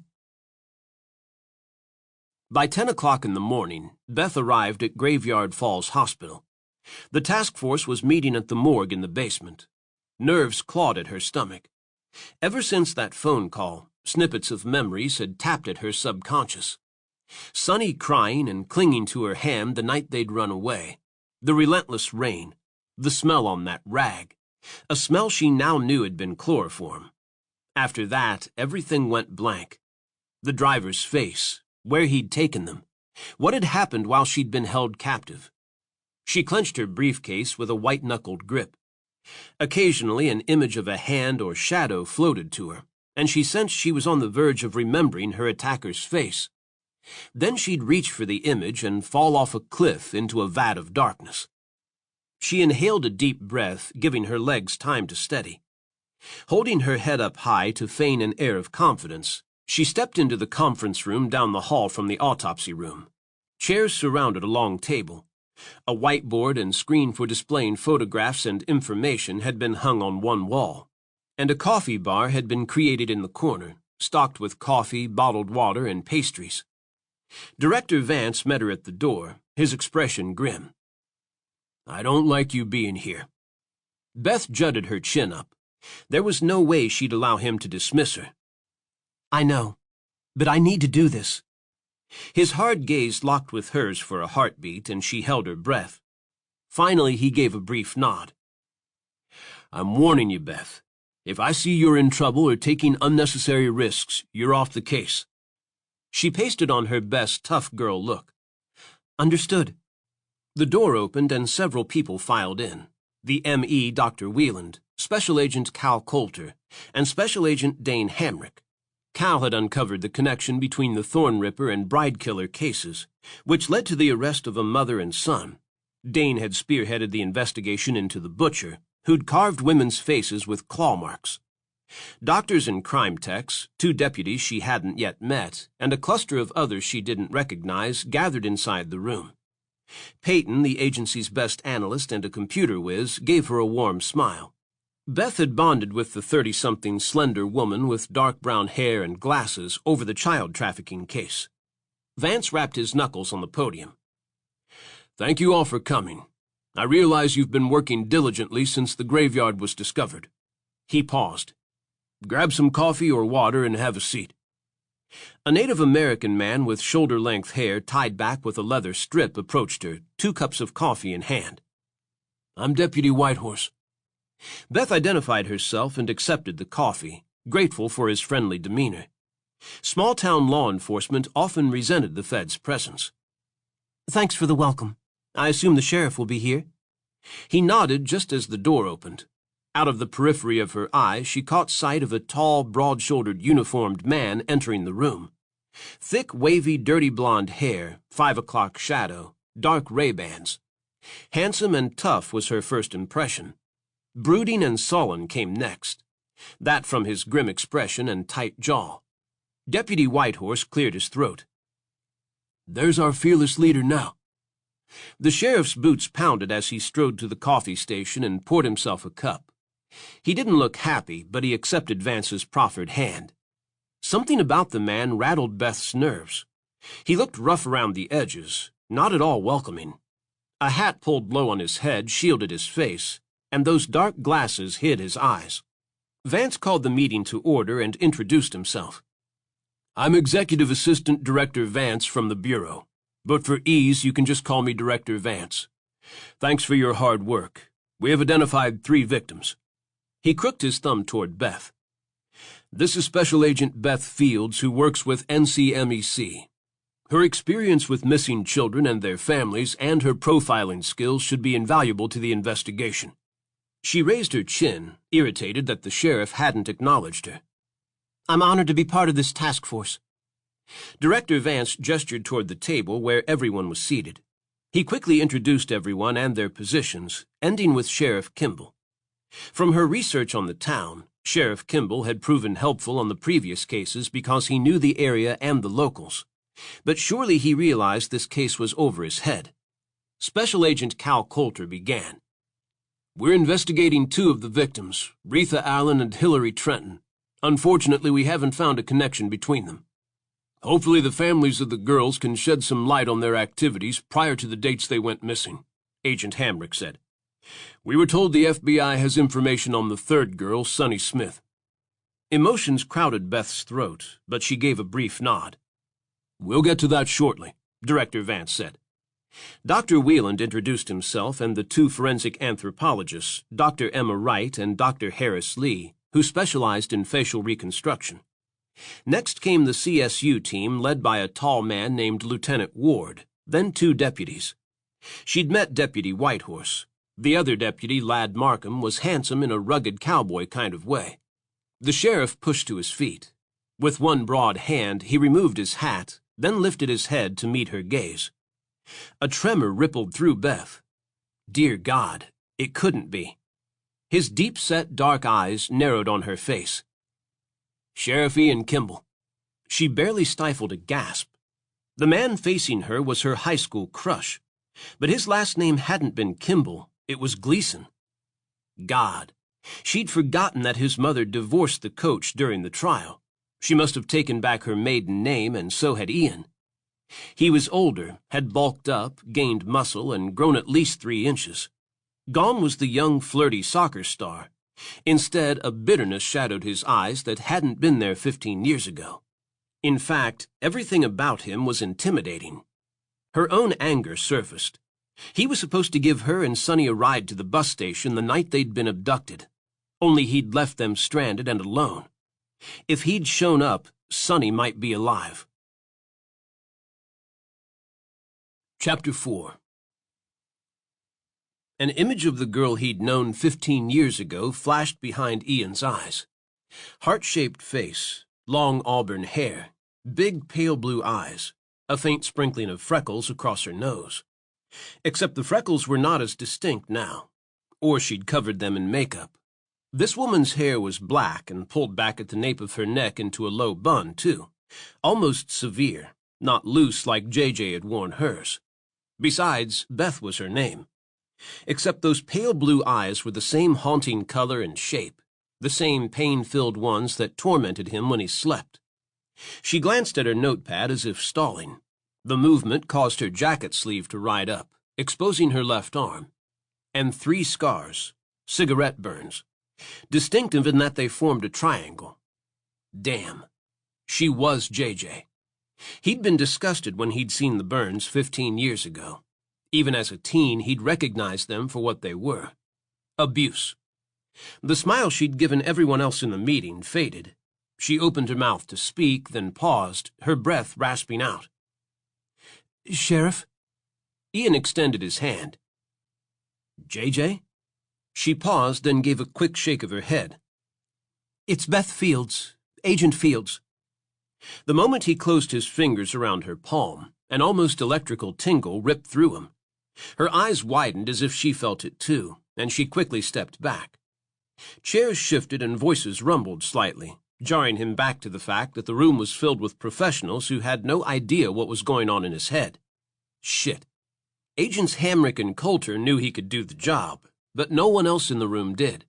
By 10 o'clock in the morning, Beth arrived at Graveyard Falls Hospital. The task force was meeting at the morgue in the basement. Nerves clawed at her stomach. Ever since that phone call, snippets of memories had tapped at her subconscious. Sonny crying and clinging to her hand the night they'd run away. The relentless rain. The smell on that rag. A smell she now knew had been chloroform. After that, everything went blank. The driver's face, where he'd taken them, what had happened while she'd been held captive. She clenched her briefcase with a white-knuckled grip. Occasionally, an image of a hand or shadow floated to her, and she sensed she was on the verge of remembering her attacker's face. Then she'd reach for the image and fall off a cliff into a vat of darkness. She inhaled a deep breath, giving her legs time to steady. Holding her head up high to feign an air of confidence, she stepped into the conference room down the hall from the autopsy room. Chairs surrounded a long table. A whiteboard and screen for displaying photographs and information had been hung on one wall, and a coffee bar had been created in the corner, stocked with coffee, bottled water, and pastries. Director Vance met her at the door, his expression grim. "I don't like you being here." Beth jutted her chin up. There was no way she'd allow him to dismiss her. "I know, but I need to do this." His hard gaze locked with hers for a heartbeat, and she held her breath. Finally, he gave a brief nod. "I'm warning you, Beth. If I see you're in trouble or taking unnecessary risks, you're off the case." She pasted on her best tough girl look. "Understood." The door opened and several people filed in. The M.E. Dr. Wieland, Special Agent Cal Coulter, and Special Agent Dane Hamrick. Cal had uncovered the connection between the Thorn Ripper and Bride Killer cases, which led to the arrest of a mother and son. Dane had spearheaded the investigation into the butcher, who'd carved women's faces with claw marks. Doctors and crime techs, 2 deputies she hadn't yet met, and a cluster of others she didn't recognize gathered inside the room. Peyton, the agency's best analyst and a computer whiz, gave her a warm smile. Beth had bonded with the 30-something slender woman with dark brown hair and glasses over the child trafficking case. Vance rapped his knuckles on the podium. "Thank you all for coming. I realize you've been working diligently since the graveyard was discovered." He paused. "Grab some coffee or water and have a seat." A Native American man with shoulder-length hair tied back with a leather strip approached her, 2 cups of coffee in hand. "I'm Deputy Whitehorse." Beth identified herself and accepted the coffee, grateful for his friendly demeanor. Small-town law enforcement often resented the Fed's presence. "Thanks for the welcome. I assume the sheriff will be here?" He nodded just as the door opened. Out of the periphery of her eye, she caught sight of a tall, broad-shouldered, uniformed man entering the room. Thick, wavy, dirty blonde hair, 5 o'clock shadow, dark Ray-Bans. Handsome and tough was her first impression. Brooding and sullen came next. That from his grim expression and tight jaw. Deputy Whitehorse cleared his throat. "There's our fearless leader now." The sheriff's boots pounded as he strode to the coffee station and poured himself a cup. He didn't look happy, but he accepted Vance's proffered hand. Something about the man rattled Beth's nerves. He looked rough around the edges, not at all welcoming. A hat pulled low on his head shielded his face, and those dark glasses hid his eyes. Vance called the meeting to order and introduced himself. "I'm Executive Assistant Director Vance from the Bureau, but for ease you can just call me Director Vance. Thanks for your hard work. We have identified 3 victims. He crooked his thumb toward Beth. "This is Special Agent Beth Fields, who works with NCMEC. Her experience with missing children and their families and her profiling skills should be invaluable to the investigation." She raised her chin, irritated that the sheriff hadn't acknowledged her. "I'm honored to be part of this task force." Director Vance gestured toward the table where everyone was seated. He quickly introduced everyone and their positions, ending with Sheriff Kimball. From her research on the town, Sheriff Kimball had proven helpful on the previous cases because he knew the area and the locals. But surely he realized this case was over his head. Special Agent Cal Coulter began. "We're investigating 2 of the victims, Retha Allen and Hillary Trenton. Unfortunately, we haven't found a connection between them. Hopefully the families of the girls can shed some light on their activities prior to the dates they went missing," Agent Hamrick said. "We were told the FBI has information on the 3rd girl, Sunny Smith." Emotions crowded Beth's throat, but she gave a brief nod. "We'll get to that shortly," Director Vance said. Dr. Wieland introduced himself and the 2 forensic anthropologists, Dr. Emma Wright and Dr. Harris Lee, who specialized in facial reconstruction. Next came the CSU team led by a tall man named Lieutenant Ward, then 2 deputies. She'd met Deputy Whitehorse. The other deputy, Lad Markham, was handsome in a rugged cowboy kind of way. The sheriff pushed to his feet. With one broad hand, he removed his hat, then lifted his head to meet her gaze. A tremor rippled through Beth. Dear God, it couldn't be. His deep-set dark eyes narrowed on her face. "Sheriff Ian Kimball." She barely stifled a gasp. The man facing her was her high school crush, but his last name hadn't been Kimball, it was Gleason. God, she'd forgotten that his mother divorced the coach during the trial. She must have taken back her maiden name, and so had Ian. He was older, had bulked up, gained muscle, and grown at least 3 inches. Gone was the young, flirty soccer star. Instead, a bitterness shadowed his eyes that hadn't been there 15 years ago. In fact, everything about him was intimidating. Her own anger surfaced. He was supposed to give her and Sonny a ride to the bus station the night they'd been abducted. Only he'd left them stranded and alone. If he'd shown up, Sonny might be alive. Chapter 4. An image of the girl he'd known 15 years ago flashed behind Ian's eyes. Heart-shaped face, long auburn hair, big pale blue eyes, a faint sprinkling of freckles across her nose. Except the freckles were not as distinct now, or she'd covered them in makeup. This woman's hair was black and pulled back at the nape of her neck into a low bun, too, almost severe, not loose like JJ had worn hers. Besides, Beth was her name. Except those pale blue eyes were the same haunting color and shape, the same pain-filled ones that tormented him when he slept. She glanced at her notepad as if stalling. The movement caused her jacket sleeve to ride up, exposing her left arm. And 3 scars, cigarette burns, distinctive in that they formed a triangle. Damn. She was JJ. He'd been disgusted when he'd seen the burns 15 years ago. Even as a teen, he'd recognized them for what they were. Abuse. The smile she'd given everyone else in the meeting faded. She opened her mouth to speak, then paused, her breath rasping out. "Sheriff?" Ian extended his hand. "JJ?" She paused, then gave a quick shake of her head. "It's Beth Fields, Agent Fields." The moment he closed his fingers around her palm, an almost electrical tingle ripped through him. Her eyes widened as if she felt it too, and she quickly stepped back. Chairs shifted and voices rumbled slightly, jarring him back to the fact that the room was filled with professionals who had no idea what was going on in his head. Shit. Agents Hamrick and Coulter knew he could do the job, but no one else in the room did.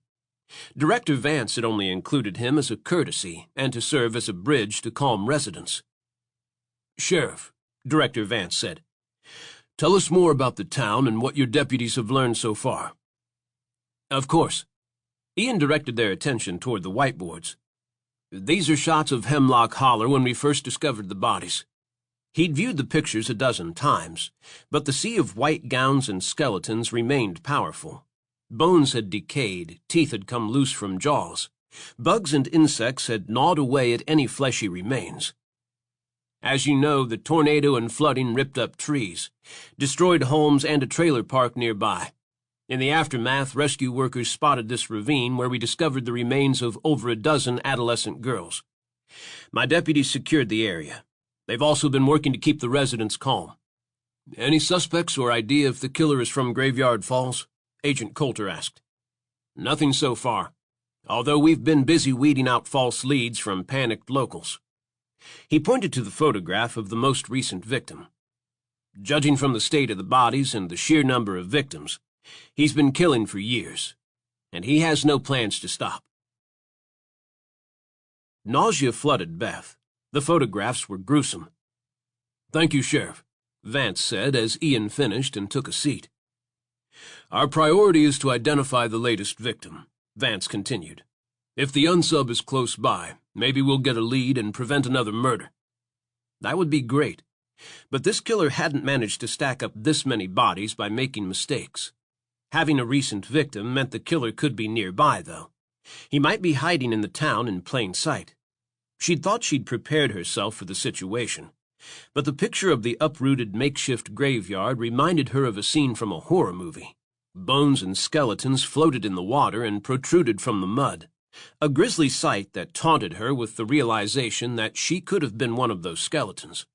Director Vance had only included him as a courtesy and to serve as a bridge to calm residents. "Sheriff," Director Vance said, "tell us more about the town and what your deputies have learned so far." "Of course." Ian directed their attention toward the whiteboards. "These are shots of Hemlock Holler when we first discovered the bodies." He'd viewed the pictures a dozen times, but the sea of white gowns and skeletons remained powerful. Bones had decayed, teeth had come loose from jaws. Bugs and insects had gnawed away at any fleshy remains. As you know, the tornado and flooding ripped up trees, destroyed homes and a trailer park nearby. In the aftermath, rescue workers spotted this ravine where we discovered the remains of over a dozen adolescent girls. My deputies secured the area. They've also been working to keep the residents calm. "Any suspects or idea if the killer is from Graveyard Falls?" Agent Coulter asked. "Nothing so far, although we've been busy weeding out false leads from panicked locals." He pointed to the photograph of the most recent victim. "Judging from the state of the bodies and the sheer number of victims, he's been killing for years, and he has no plans to stop." Nausea flooded Beth. The photographs were gruesome. "Thank you, Sheriff," Vance said as Ian finished and took a seat. "Our priority is to identify the latest victim," Vance continued. "If the unsub is close by, maybe we'll get a lead and prevent another murder." That would be great, but this killer hadn't managed to stack up this many bodies by making mistakes. Having a recent victim meant the killer could be nearby, though. He might be hiding in the town in plain sight. She'd thought she'd prepared herself for the situation, but the picture of the uprooted makeshift graveyard reminded her of a scene from a horror movie. Bones and skeletons floated in the water and protruded from the mud, a grisly sight that taunted her with the realization that she could have been one of those skeletons.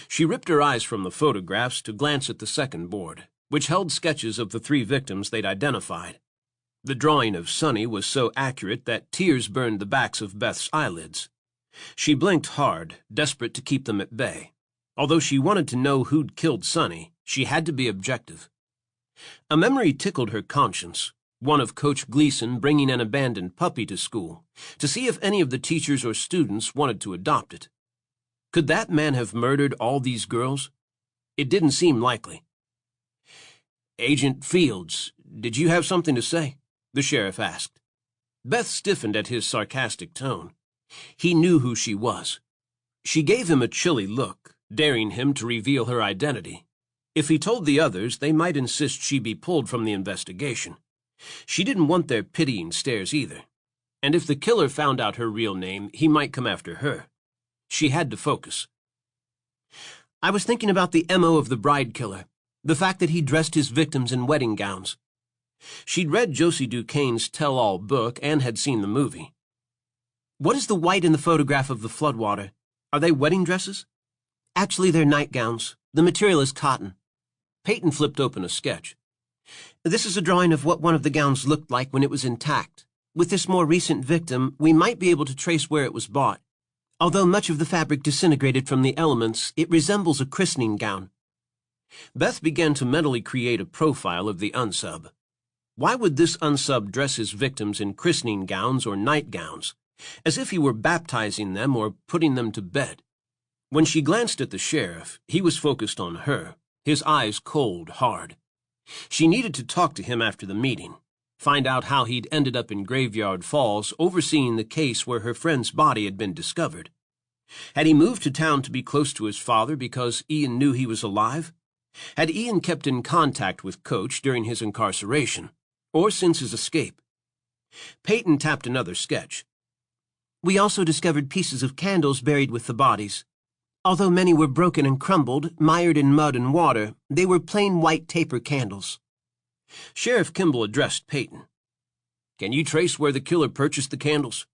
She ripped her eyes from the photographs to glance at the second board, which held sketches of the 3 victims they'd identified. The drawing of Sonny was so accurate that tears burned the backs of Beth's eyelids. She blinked hard, desperate to keep them at bay. Although she wanted to know who'd killed Sonny, she had to be objective. A memory tickled her conscience, one of Coach Gleason bringing an abandoned puppy to school, to see if any of the teachers or students wanted to adopt it. Could that man have murdered all these girls? It didn't seem likely. "Agent Fields, did you have something to say?" the sheriff asked. Beth stiffened at his sarcastic tone. He knew who she was. She gave him a chilly look, daring him to reveal her identity. If he told the others, they might insist she be pulled from the investigation. She didn't want their pitying stares either. And if the killer found out her real name, he might come after her. She had to focus. "I was thinking about the MO of the bride killer, the fact that he dressed his victims in wedding gowns. She'd read Josie Duquesne's tell-all book and had seen the movie. What is the white in the photograph of the floodwater? Are they wedding dresses? Actually, they're nightgowns. The material is cotton. Peyton flipped open a sketch. This is a drawing of what one of the gowns looked like when it was intact. With this more recent victim, we might be able to trace where it was bought. Although much of the fabric disintegrated from the elements, it resembles a christening gown. Beth began to mentally create a profile of the unsub. Why would this unsub dress his victims in christening gowns or nightgowns, as if he were baptizing them or putting them to bed? When she glanced at the sheriff, he was focused on her, his eyes cold, hard. She needed to talk to him after the meeting, find out how he'd ended up in Graveyard Falls overseeing the case where her friend's body had been discovered. Had he moved to town to be close to his father because Ian knew he was alive? Had Ian kept in contact with Coach during his incarceration, or since his escape? Peyton tapped another sketch. We also discovered pieces of candles buried with the bodies. Although many were broken and crumbled, mired in mud and water, they were plain white taper candles. Sheriff Kimball addressed Peyton. Can you trace where the killer purchased the candles?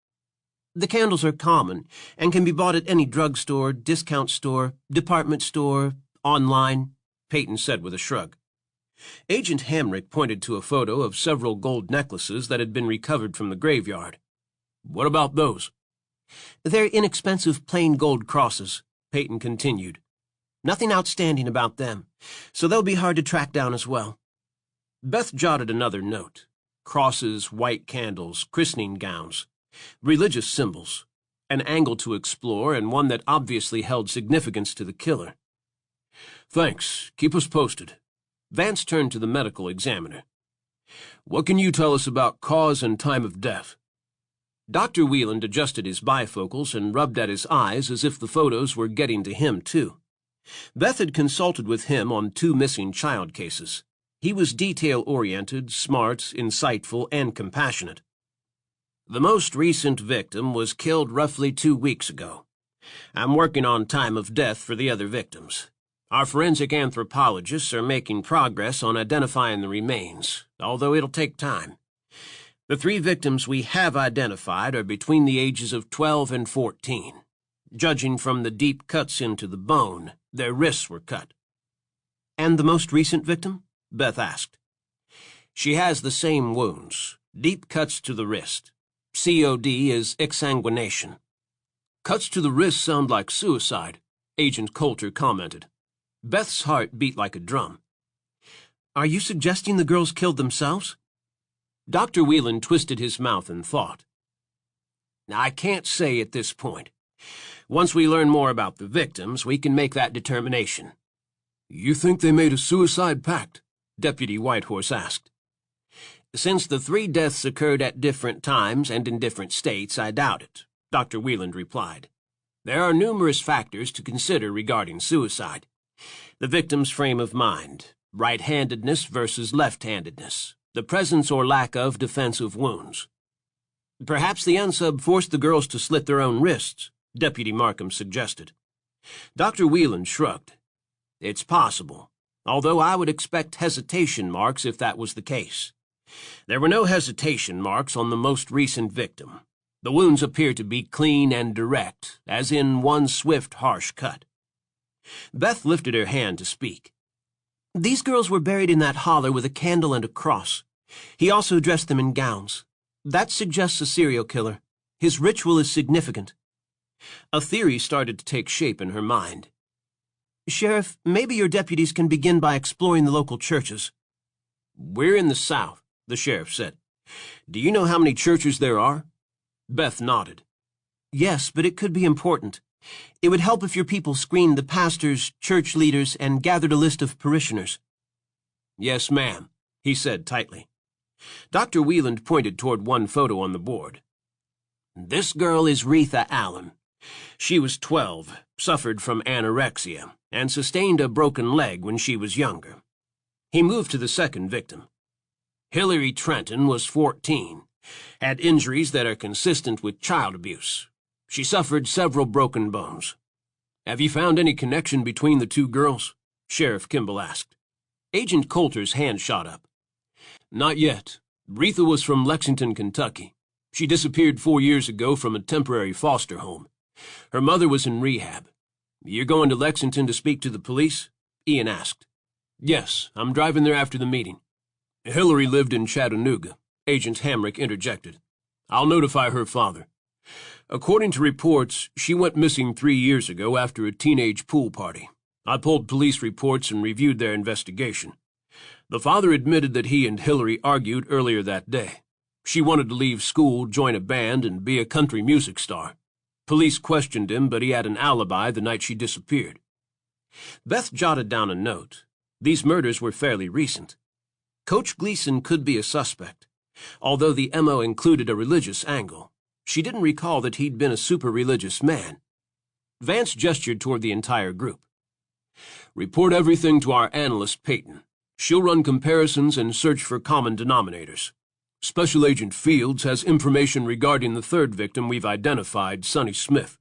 The candles are common and can be bought at any drugstore, discount store, department store, online, Peyton said with a shrug. Agent Hamrick pointed to a photo of several gold necklaces that had been recovered from the graveyard. What about those? They're inexpensive plain gold crosses, Peyton continued. Nothing outstanding about them, so they'll be hard to track down as well. Beth jotted another note. Crosses, white candles, christening gowns, religious symbols, an angle to explore and one that obviously held significance to the killer. Thanks. Keep us posted. Vance turned to the medical examiner. What can you tell us about cause and time of death? Dr. Wieland adjusted his bifocals and rubbed at his eyes as if the photos were getting to him, too. Beth had consulted with him on 2 missing child cases. He was detail-oriented, smart, insightful, and compassionate. The most recent victim was killed roughly 2 weeks ago. I'm working on time of death for the other victims. Our forensic anthropologists are making progress on identifying the remains, although it'll take time. The 3 victims we have identified are between the ages of 12 and 14. Judging from the deep cuts into the bone, their wrists were cut. And the most recent victim? Beth asked. She has the same wounds, deep cuts to the wrist. COD is exsanguination. Cuts to the wrist sound like suicide, Agent Coulter commented. Beth's heart beat like a drum. Are you suggesting the girls killed themselves? Dr. Whelan twisted his mouth in thought. I can't say at this point. Once we learn more about the victims, we can make that determination. You think they made a suicide pact? Deputy Whitehorse asked. Since the 3 deaths occurred at different times and in different states, I doubt it, Dr. Wieland replied. There are numerous factors to consider regarding suicide. The victim's frame of mind, right-handedness versus left-handedness, the presence or lack of defensive wounds. Perhaps the unsub forced the girls to slit their own wrists, Deputy Markham suggested. Dr. Wieland shrugged. It's possible, although I would expect hesitation marks if that was the case. There were no hesitation marks on the most recent victim. The wounds appear to be clean and direct, as in one swift, harsh cut. Beth lifted her hand to speak. These girls were buried in that holler with a candle and a cross. He also dressed them in gowns. That suggests a serial killer. His ritual is significant. A theory started to take shape in her mind. Sheriff, maybe your deputies can begin by exploring the local churches. We're in the South, the sheriff said. Do you know how many churches there are? Beth nodded. Yes, but it could be important. It would help if your people screened the pastors, church leaders, and gathered a list of parishioners. Yes, ma'am, he said tightly. Dr. Wieland pointed toward one photo on the board. This girl is Retha Allen. She was 12, suffered from anorexia, and sustained a broken leg when she was younger. He moved to the second victim. Hillary Trenton was 14, had injuries that are consistent with child abuse. She suffered several broken bones. Have you found any connection between the 2 girls? Sheriff Kimball asked. Agent Coulter's hand shot up. Not yet. Retha was from Lexington, Kentucky. She disappeared 4 years ago from a temporary foster home. Her mother was in rehab. You're going to Lexington to speak to the police? Ian asked. Yes, I'm driving there after the meeting. Hillary lived in Chattanooga, Agent Hamrick interjected. I'll notify her father. According to reports, she went missing 3 years ago after a teenage pool party. I pulled police reports and reviewed their investigation. The father admitted that he and Hillary argued earlier that day. She wanted to leave school, join a band, and be a country music star. Police questioned him, but he had an alibi the night she disappeared. Beth jotted down a note. These murders were fairly recent. Coach Gleason could be a suspect. Although the MO included a religious angle, she didn't recall that he'd been a super-religious man. Vance gestured toward the entire group. Report everything to our analyst, Peyton. She'll run comparisons and search for common denominators. Special Agent Fields has information regarding the third victim we've identified, Sonny Smith.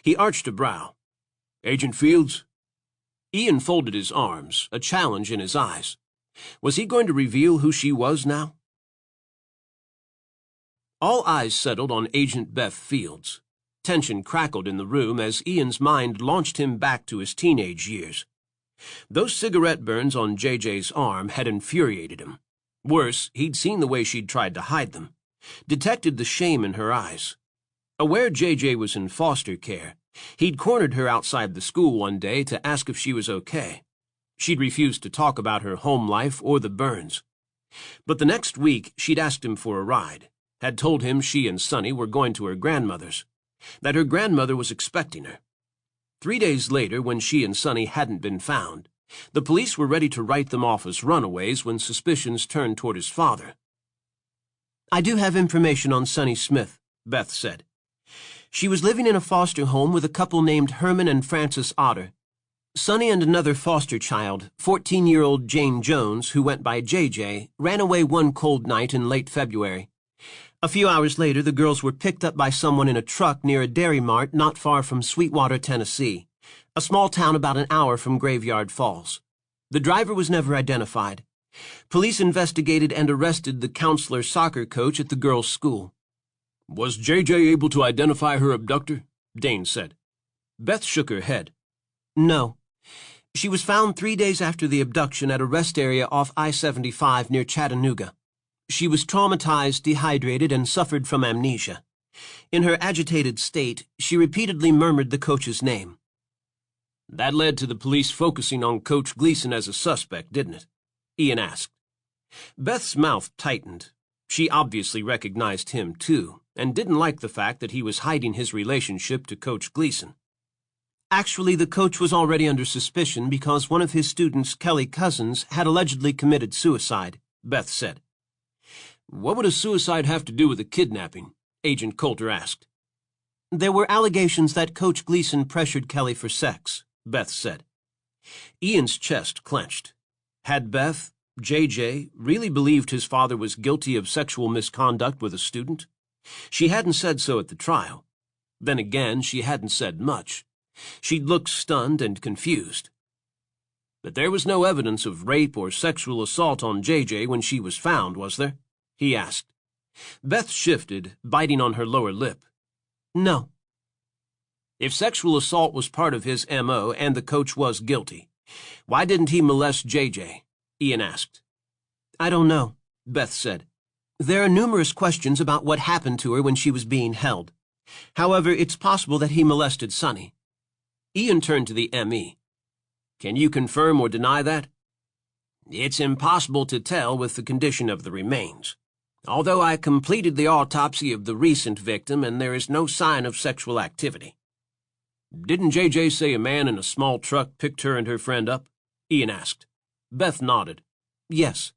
He arched a brow. Agent Fields? Ian folded his arms, a challenge in his eyes. Was he going to reveal who she was now? All eyes settled on Agent Beth Fields. Tension crackled in the room as Ian's mind launched him back to his teenage years. Those cigarette burns on JJ's arm had infuriated him. Worse, he'd seen the way she'd tried to hide them, detected the shame in her eyes. Aware JJ was in foster care, he'd cornered her outside the school one day to ask if she was okay. She'd refused to talk about her home life or the burns. But the next week, she'd asked him for a ride, had told him she and Sonny were going to her grandmother's, that her grandmother was expecting her. 3 days later, when she and Sonny hadn't been found, the police were ready to write them off as runaways when suspicions turned toward his father. I do have information on Sonny Smith, Beth said. She was living in a foster home with a couple named Herman and Frances Otter. Sonny and another foster child, 14-year-old Jane Jones, who went by JJ, ran away one cold night in late February. A few hours later, the girls were picked up by someone in a truck near a dairy mart not far from Sweetwater, Tennessee, a small town about an hour from Graveyard Falls. The driver was never identified. Police investigated and arrested the counselor soccer coach at the girls' school. Was JJ able to identify her abductor? Dane said. Beth shook her head. No. She was found 3 days after the abduction at a rest area off I-75 near Chattanooga. She was traumatized, dehydrated, and suffered from amnesia. In her agitated state, she repeatedly murmured the coach's name. That led to the police focusing on Coach Gleason as a suspect, didn't it? Ian asked. Beth's mouth tightened. She obviously recognized him, too, and didn't like the fact that he was hiding his relationship to Coach Gleason. Actually, the coach was already under suspicion because one of his students, Kelly Cousins, had allegedly committed suicide, Beth said. What would a suicide have to do with a kidnapping? Agent Coulter asked. There were allegations that Coach Gleason pressured Kelly for sex, Beth said. Ian's chest clenched. Had Beth, JJ, really believed his father was guilty of sexual misconduct with a student? She hadn't said so at the trial. Then again, she hadn't said much. She'd looked stunned and confused. But there was no evidence of rape or sexual assault on JJ when she was found, was there? He asked. Beth shifted, biting on her lower lip. No. If sexual assault was part of his MO and the coach was guilty, why didn't he molest JJ? Ian asked. I don't know, Beth said. There are numerous questions about what happened to her when she was being held. However, it's possible that he molested Sonny. Ian turned to the ME. Can you confirm or deny that? It's impossible to tell with the condition of the remains. Although I completed the autopsy of the recent victim and there is no sign of sexual activity. Didn't JJ say a man in a small truck picked her and her friend up? Ian asked. Beth nodded. Yes.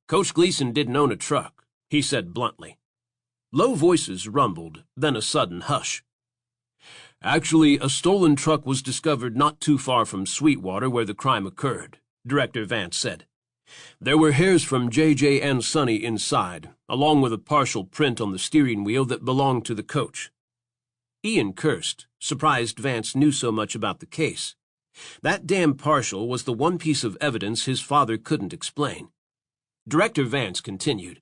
Coach Gleason didn't own a truck, he said bluntly. Low voices rumbled, then a sudden hush. Actually, a stolen truck was discovered not too far from Sweetwater where the crime occurred, Director Vance said. There were hairs from JJ and Sonny inside, along with a partial print on the steering wheel that belonged to the coach. Ian cursed, surprised Vance knew so much about the case. That damn partial was the one piece of evidence his father couldn't explain. Director Vance continued.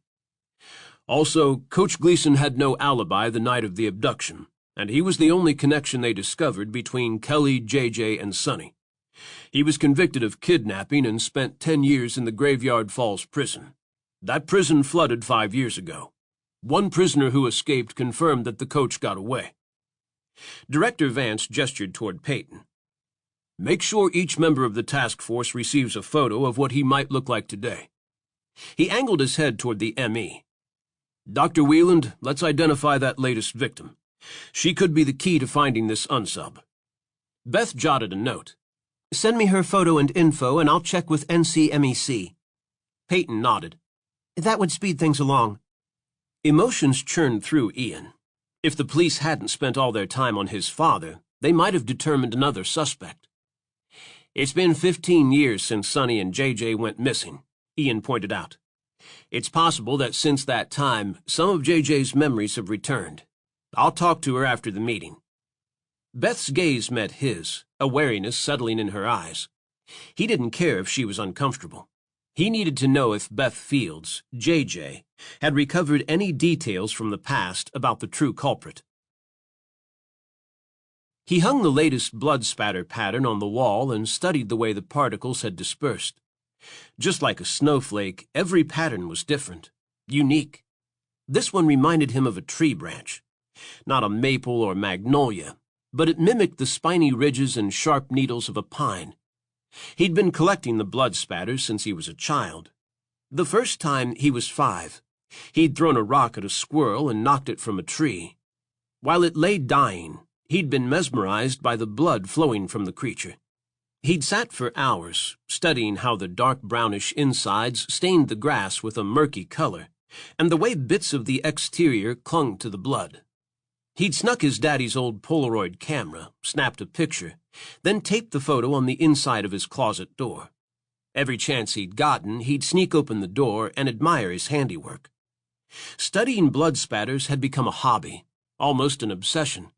Also, Coach Gleason had no alibi the night of the abduction, and he was the only connection they discovered between Kelly, JJ, and Sonny. He was convicted of kidnapping and spent 10 years in the Graveyard Falls prison. That prison flooded 5 years ago. One prisoner who escaped confirmed that the coach got away. Director Vance gestured toward Peyton. Make sure each member of the task force receives a photo of what he might look like today. He angled his head toward the ME. Dr. Wieland, let's identify that latest victim. She could be the key to finding this unsub. Beth jotted a note. Send me her photo and info, and I'll check with NCMEC. Peyton nodded. That would speed things along. Emotions churned through Ian. If the police hadn't spent all their time on his father, they might have determined another suspect. It's been 15 years since Sonny and JJ went missing, Ian pointed out. It's possible that since that time, some of JJ's memories have returned. I'll talk to her after the meeting. Beth's gaze met his, a wariness settling in her eyes. He didn't care if she was uncomfortable. He needed to know if Beth Fields, JJ, had recovered any details from the past about the true culprit. He hung the latest blood spatter pattern on the wall and studied the way the particles had dispersed. Just like a snowflake, every pattern was different, unique. This one reminded him of a tree branch. Not a maple or magnolia, but it mimicked the spiny ridges and sharp needles of a pine. He'd been collecting the blood spatters since he was a child. The first time he was 5. He'd thrown a rock at a squirrel and knocked it from a tree. While it lay dying, he'd been mesmerized by the blood flowing from the creature. He'd sat for hours, studying how the dark brownish insides stained the grass with a murky color, and the way bits of the exterior clung to the blood. He'd snuck his daddy's old Polaroid camera, snapped a picture, then taped the photo on the inside of his closet door. Every chance he'd gotten, he'd sneak open the door and admire his handiwork. Studying blood spatters had become a hobby, almost an obsession.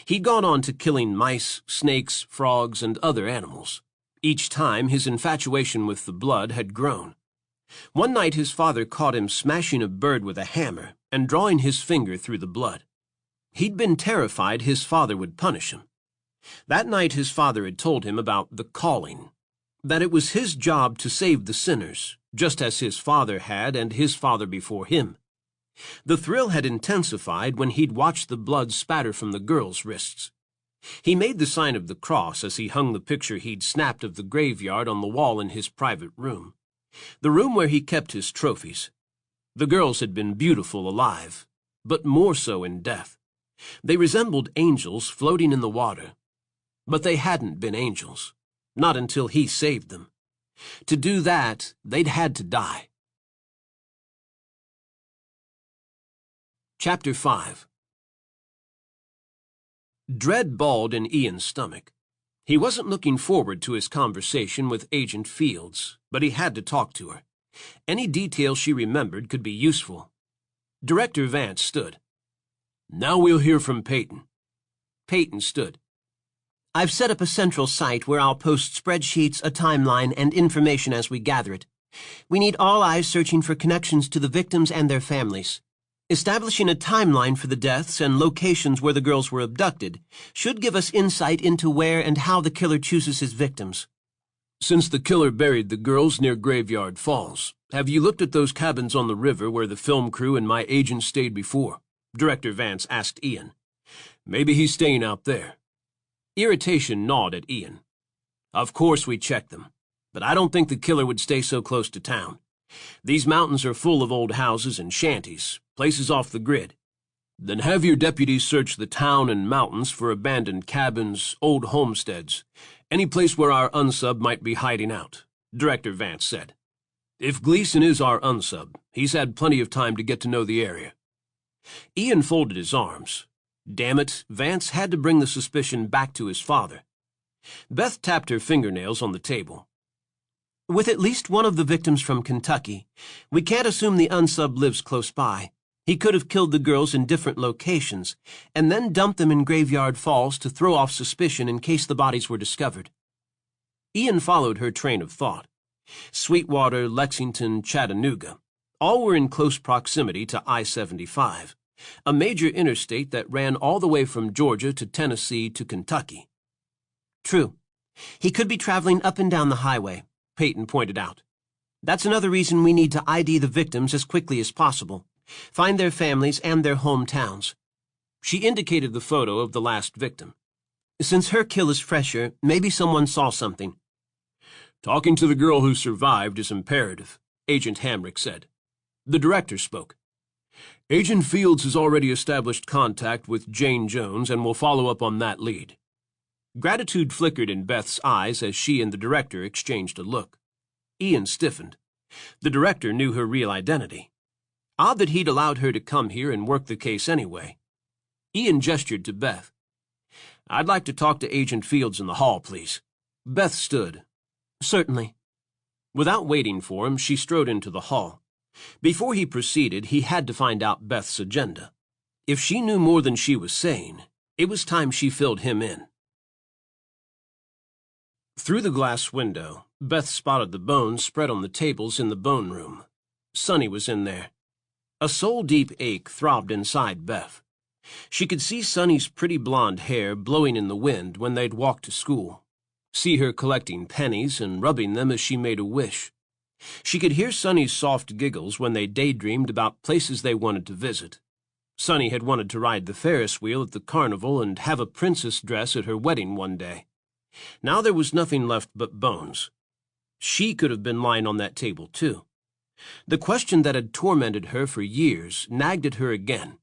He'd gone on to killing mice, snakes, frogs, and other animals. Each time, his infatuation with the blood had grown. One night his father caught him smashing a bird with a hammer and drawing his finger through the blood. He'd been terrified his father would punish him. That night his father had told him about the calling, that it was his job to save the sinners, just as his father had and his father before him. The thrill had intensified when he'd watched the blood spatter from the girl's wrists. He made the sign of the cross as he hung the picture he'd snapped of the graveyard on the wall in his private room, the room where he kept his trophies. The girls had been beautiful alive, but more so in death. They resembled angels floating in the water. But they hadn't been angels, not until he saved them. To do that, they'd had to die. Chapter 5. Dread balled in Ian's stomach. He wasn't looking forward to his conversation with Agent Fields, but he had to talk to her. Any detail she remembered could be useful. Director Vance stood. Now we'll hear from Peyton. Peyton stood. I've set up a central site where I'll post spreadsheets, a timeline, and information as we gather it. We need all eyes searching for connections to the victims and their families. Establishing a timeline for the deaths and locations where the girls were abducted should give us insight into where and how the killer chooses his victims. Since the killer buried the girls near Graveyard Falls, have you looked at those cabins on the river where the film crew and my agent stayed before? Director Vance asked Ian. Maybe he's staying out there. Irritation gnawed at Ian. Of course we checked them, but I don't think the killer would stay so close to town. These mountains are full of old houses and shanties, places off the grid. Then have your deputies search the town and mountains for abandoned cabins, old homesteads, any place where our unsub might be hiding out, Director Vance said. If Gleason is our unsub, he's had plenty of time to get to know the area. Ian folded his arms. Damn it, Vance had to bring the suspicion back to his father. Beth tapped her fingernails on the table. With at least one of the victims from Kentucky, we can't assume the unsub lives close by. He could have killed the girls in different locations, and then dumped them in Graveyard Falls to throw off suspicion in case the bodies were discovered. Ian followed her train of thought. Sweetwater, Lexington, Chattanooga. All were in close proximity to I-75, a major interstate that ran all the way from Georgia to Tennessee to Kentucky. True. He could be traveling up and down the highway, Peyton pointed out. That's another reason we need to ID the victims as quickly as possible. Find their families and their hometowns. She indicated the photo of the last victim. Since her kill is fresher, maybe someone saw something. Talking to the girl who survived is imperative, Agent Hamrick said. The director spoke. Agent Fields has already established contact with Jane Jones and will follow up on that lead. Gratitude flickered in Beth's eyes as she and the director exchanged a look. Ian stiffened. The director knew her real identity. Odd that he'd allowed her to come here and work the case anyway. Ian gestured to Beth. I'd like to talk to Agent Fields in the hall, please. Beth stood. Certainly. Without waiting for him, she strode into the hall. Before he proceeded, he had to find out Beth's agenda. If she knew more than she was saying, it was time she filled him in. Through the glass window, Beth spotted the bones spread on the tables in the bone room. Sonny was in there. A soul-deep ache throbbed inside Beth. She could see Sonny's pretty blonde hair blowing in the wind when they'd walked to school, see her collecting pennies and rubbing them as she made a wish. She could hear Sonny's soft giggles when they daydreamed about places they wanted to visit. Sonny had wanted to ride the Ferris wheel at the carnival and have a princess dress at her wedding one day. Now there was nothing left but bones. She could have been lying on that table, too. The question that had tormented her for years nagged at her again.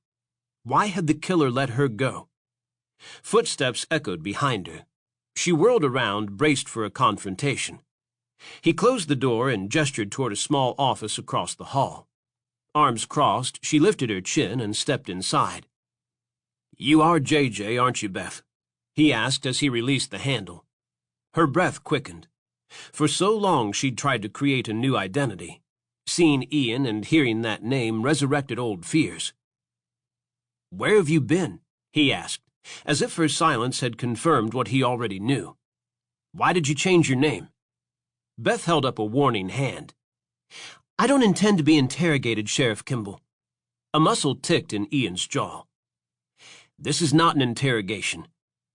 Why had the killer let her go? Footsteps echoed behind her. She whirled around, braced for a confrontation. He closed the door and gestured toward a small office across the hall. Arms crossed, she lifted her chin and stepped inside. "You are JJ, aren't you, Beth?" he asked as he released the handle. Her breath quickened. For so long she'd tried to create a new identity. Seeing Ian and hearing that name resurrected old fears. "Where have you been?" he asked, as if her silence had confirmed what he already knew. "Why did you change your name?" Beth held up a warning hand. I don't intend to be interrogated, Sheriff Kimball. A muscle ticked in Ian's jaw. "This is not an interrogation.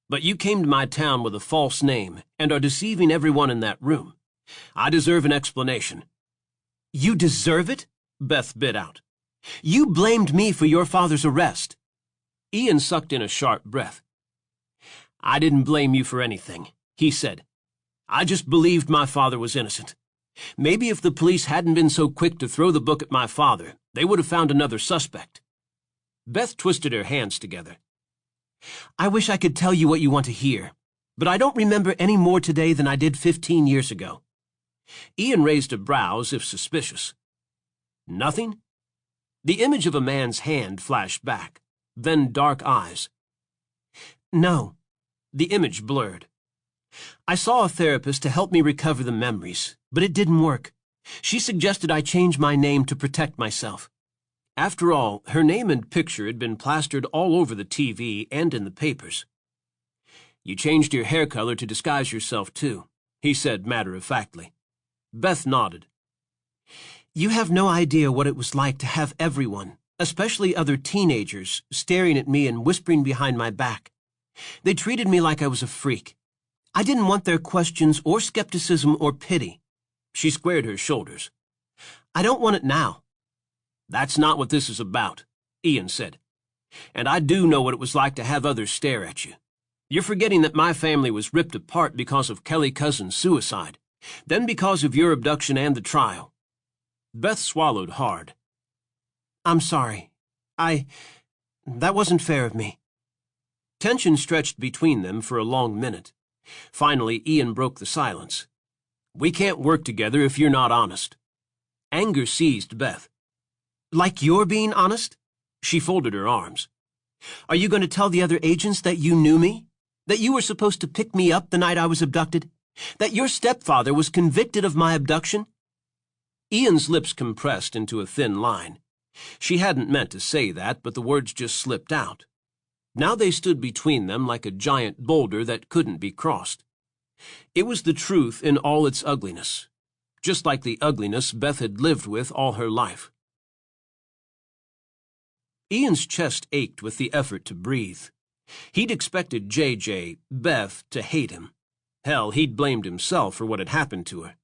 But you came to my town with a false name and are deceiving everyone in that room. I deserve an explanation." You deserve it? Beth bit out. You blamed me for your father's arrest. Ian sucked in a sharp breath. "I didn't blame you for anything," he said. "I just believed my father was innocent. Maybe if the police hadn't been so quick to throw the book at my father, they would have found another suspect." Beth twisted her hands together. I wish I could tell you what you want to hear, but I don't remember any more today than I did 15 years ago. Ian raised a brow as if suspicious. "Nothing?" The image of a man's hand flashed back, then dark eyes. No. The image blurred. I saw a therapist to help me recover the memories, but it didn't work. She suggested I change my name to protect myself. After all, her name and picture had been plastered all over the TV and in the papers. "You changed your hair color to disguise yourself, too," he said matter-of-factly. Beth nodded. You have no idea what it was like to have everyone, especially other teenagers, staring at me and whispering behind my back. They treated me like I was a freak. I didn't want their questions or skepticism or pity. She squared her shoulders. I don't want it now. "That's not what this is about," Ian said. "And I do know what it was like to have others stare at you. You're forgetting that my family was ripped apart because of Kelly Cousin's suicide, then because of your abduction and the trial." Beth swallowed hard. I'm sorry. That wasn't fair of me. Tension stretched between them for a long minute. Finally, Ian broke the silence. "We can't work together if you're not honest." Anger seized Beth. Like you're being honest? She folded her arms. Are you going to tell the other agents that you knew me? That you were supposed to pick me up the night I was abducted? That your stepfather was convicted of my abduction? Ian's lips compressed into a thin line. She hadn't meant to say that, but the words just slipped out. Now they stood between them like a giant boulder that couldn't be crossed. It was the truth in all its ugliness. just like the ugliness Beth had lived with all her life. Ian's chest ached with the effort to breathe. He'd expected JJ, Beth, to hate him. Hell, he'd blamed himself for what had happened to her.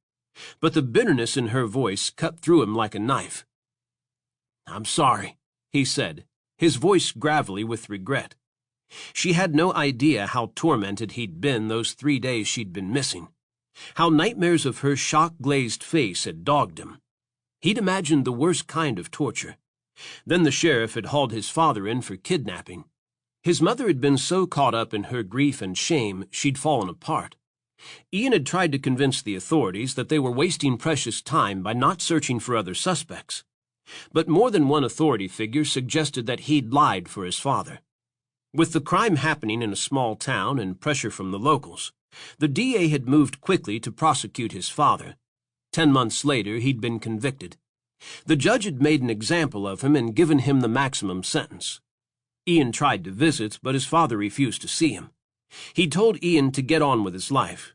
But the bitterness in her voice cut through him like a knife. "I'm sorry," he said, his voice gravelly with regret. She had no idea how tormented he'd been those 3 days she'd been missing, how nightmares of her shock-glazed face had dogged him. He'd imagined the worst kind of torture. Then the sheriff had hauled his father in for kidnapping. His mother had been so caught up in her grief and shame she'd fallen apart. Ian had tried to convince the authorities that they were wasting precious time by not searching for other suspects. But more than one authority figure suggested that he'd lied for his father. With the crime happening in a small town and pressure from the locals, the DA had moved quickly to prosecute his father. 10 months later, he'd been convicted. The judge had made an example of him and given him the maximum sentence. Ian tried to visit, but his father refused to see him. He told Ian to get on with his life.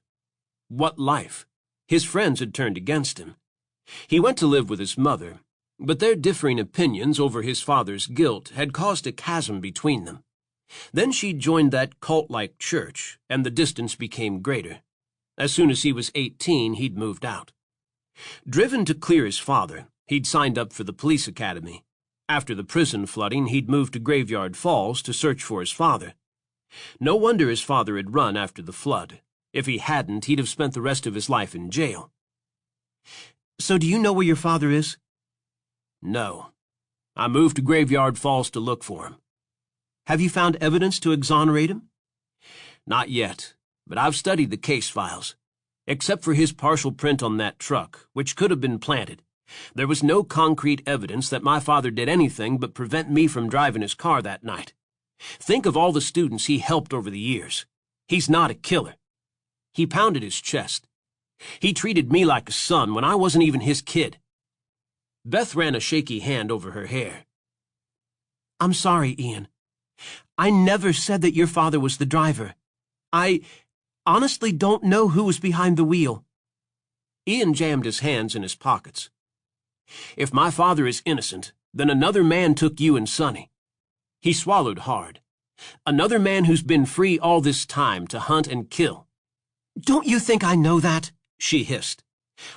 What life? His friends had turned against him. He went to live with his mother, but their differing opinions over his father's guilt had caused a chasm between them. Then she joined that cult-like church, and the distance became greater. As soon as he was 18, he'd moved out. Driven to clear his father, he'd signed up for the police academy. After the prison flooding, he'd moved to Graveyard Falls to search for his father. No wonder his father had run after the flood. If he hadn't, he'd have spent the rest of his life in jail. "So do you know where your father is?" "No. I moved to Graveyard Falls to look for him." "Have you found evidence to exonerate him?" "Not yet, but I've studied the case files. Except for his partial print on that truck, which could have been planted, there was no concrete evidence that my father did anything but prevent me from driving his car that night. Think of all the students he helped over the years. He's not a killer." He pounded his chest. "He treated me like a son when I wasn't even his kid." Beth ran a shaky hand over her hair. "I'm sorry, Ian. I never said that your father was the driver. I honestly don't know who was behind the wheel." Ian jammed his hands in his pockets. "If my father is innocent, then another man took you and Sonny." He swallowed hard. "Another man who's been free all this time to hunt and kill." "Don't you think I know that?" she hissed.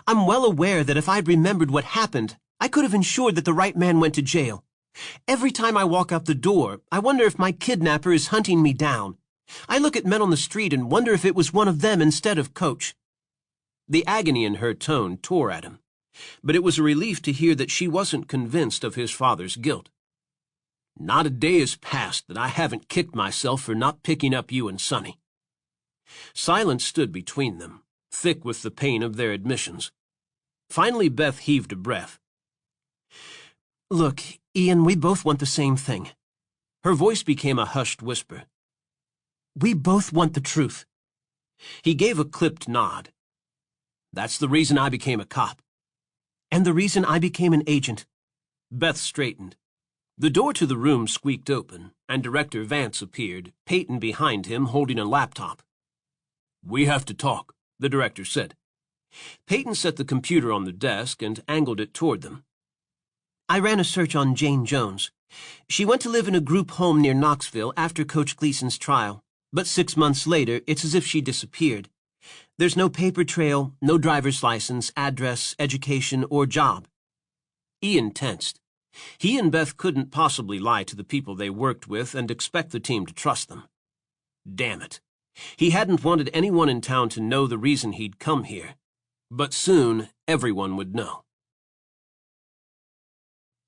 "I'm well aware that if I'd remembered what happened, I could have ensured that the right man went to jail. Every time I walk out the door, I wonder if my kidnapper is hunting me down. I look at men on the street and wonder if it was one of them instead of Coach." The agony in her tone tore at him, but it was a relief to hear that she wasn't convinced of his father's guilt. "Not a day has passed that I haven't kicked myself for not picking up you and Sonny." Silence stood between them, thick with the pain of their admissions. Finally, Beth heaved a breath. "Look, Ian, we both want the same thing." Her voice became a hushed whisper. "We both want the truth." He gave a clipped nod. "That's the reason I became a cop." "And the reason I became an agent." Beth straightened. The door to the room squeaked open, and Director Vance appeared, Peyton behind him holding a laptop. "We have to talk," the director said. Peyton set the computer on the desk and angled it toward them. "I ran a search on Jane Jones. She went to live in a group home near Knoxville after Coach Gleason's trial, but 6 months later, it's as if she disappeared. There's no paper trail, no driver's license, address, education, or job." Ian tensed. He and Beth couldn't possibly lie to the people they worked with and expect the team to trust them. Damn it. He hadn't wanted anyone in town to know the reason he'd come here. But soon, everyone would know.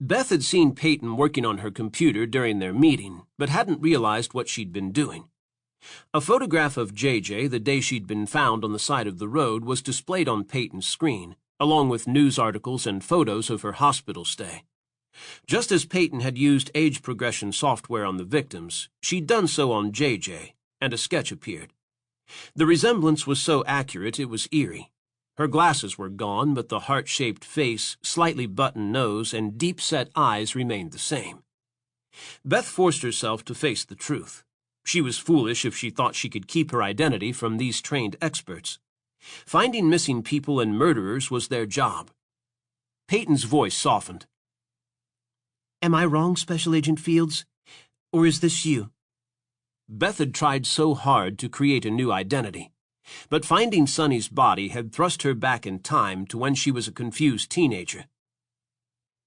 Beth had seen Peyton working on her computer during their meeting, but hadn't realized what she'd been doing. A photograph of JJ the day she'd been found on the side of the road was displayed on Peyton's screen, along with news articles and photos of her hospital stay. Just as Peyton had used age progression software on the victims, she'd done so on JJ, and a sketch appeared. The resemblance was so accurate it was eerie. Her glasses were gone, but the heart-shaped face, slightly buttoned nose, and deep-set eyes remained the same. Beth forced herself to face the truth. She was foolish if she thought she could keep her identity from these trained experts. Finding missing people and murderers was their job. Peyton's voice softened. Am I wrong, Special Agent Fields? Or is this you? Beth had tried so hard to create a new identity, but finding Sonny's body had thrust her back in time to when she was a confused teenager.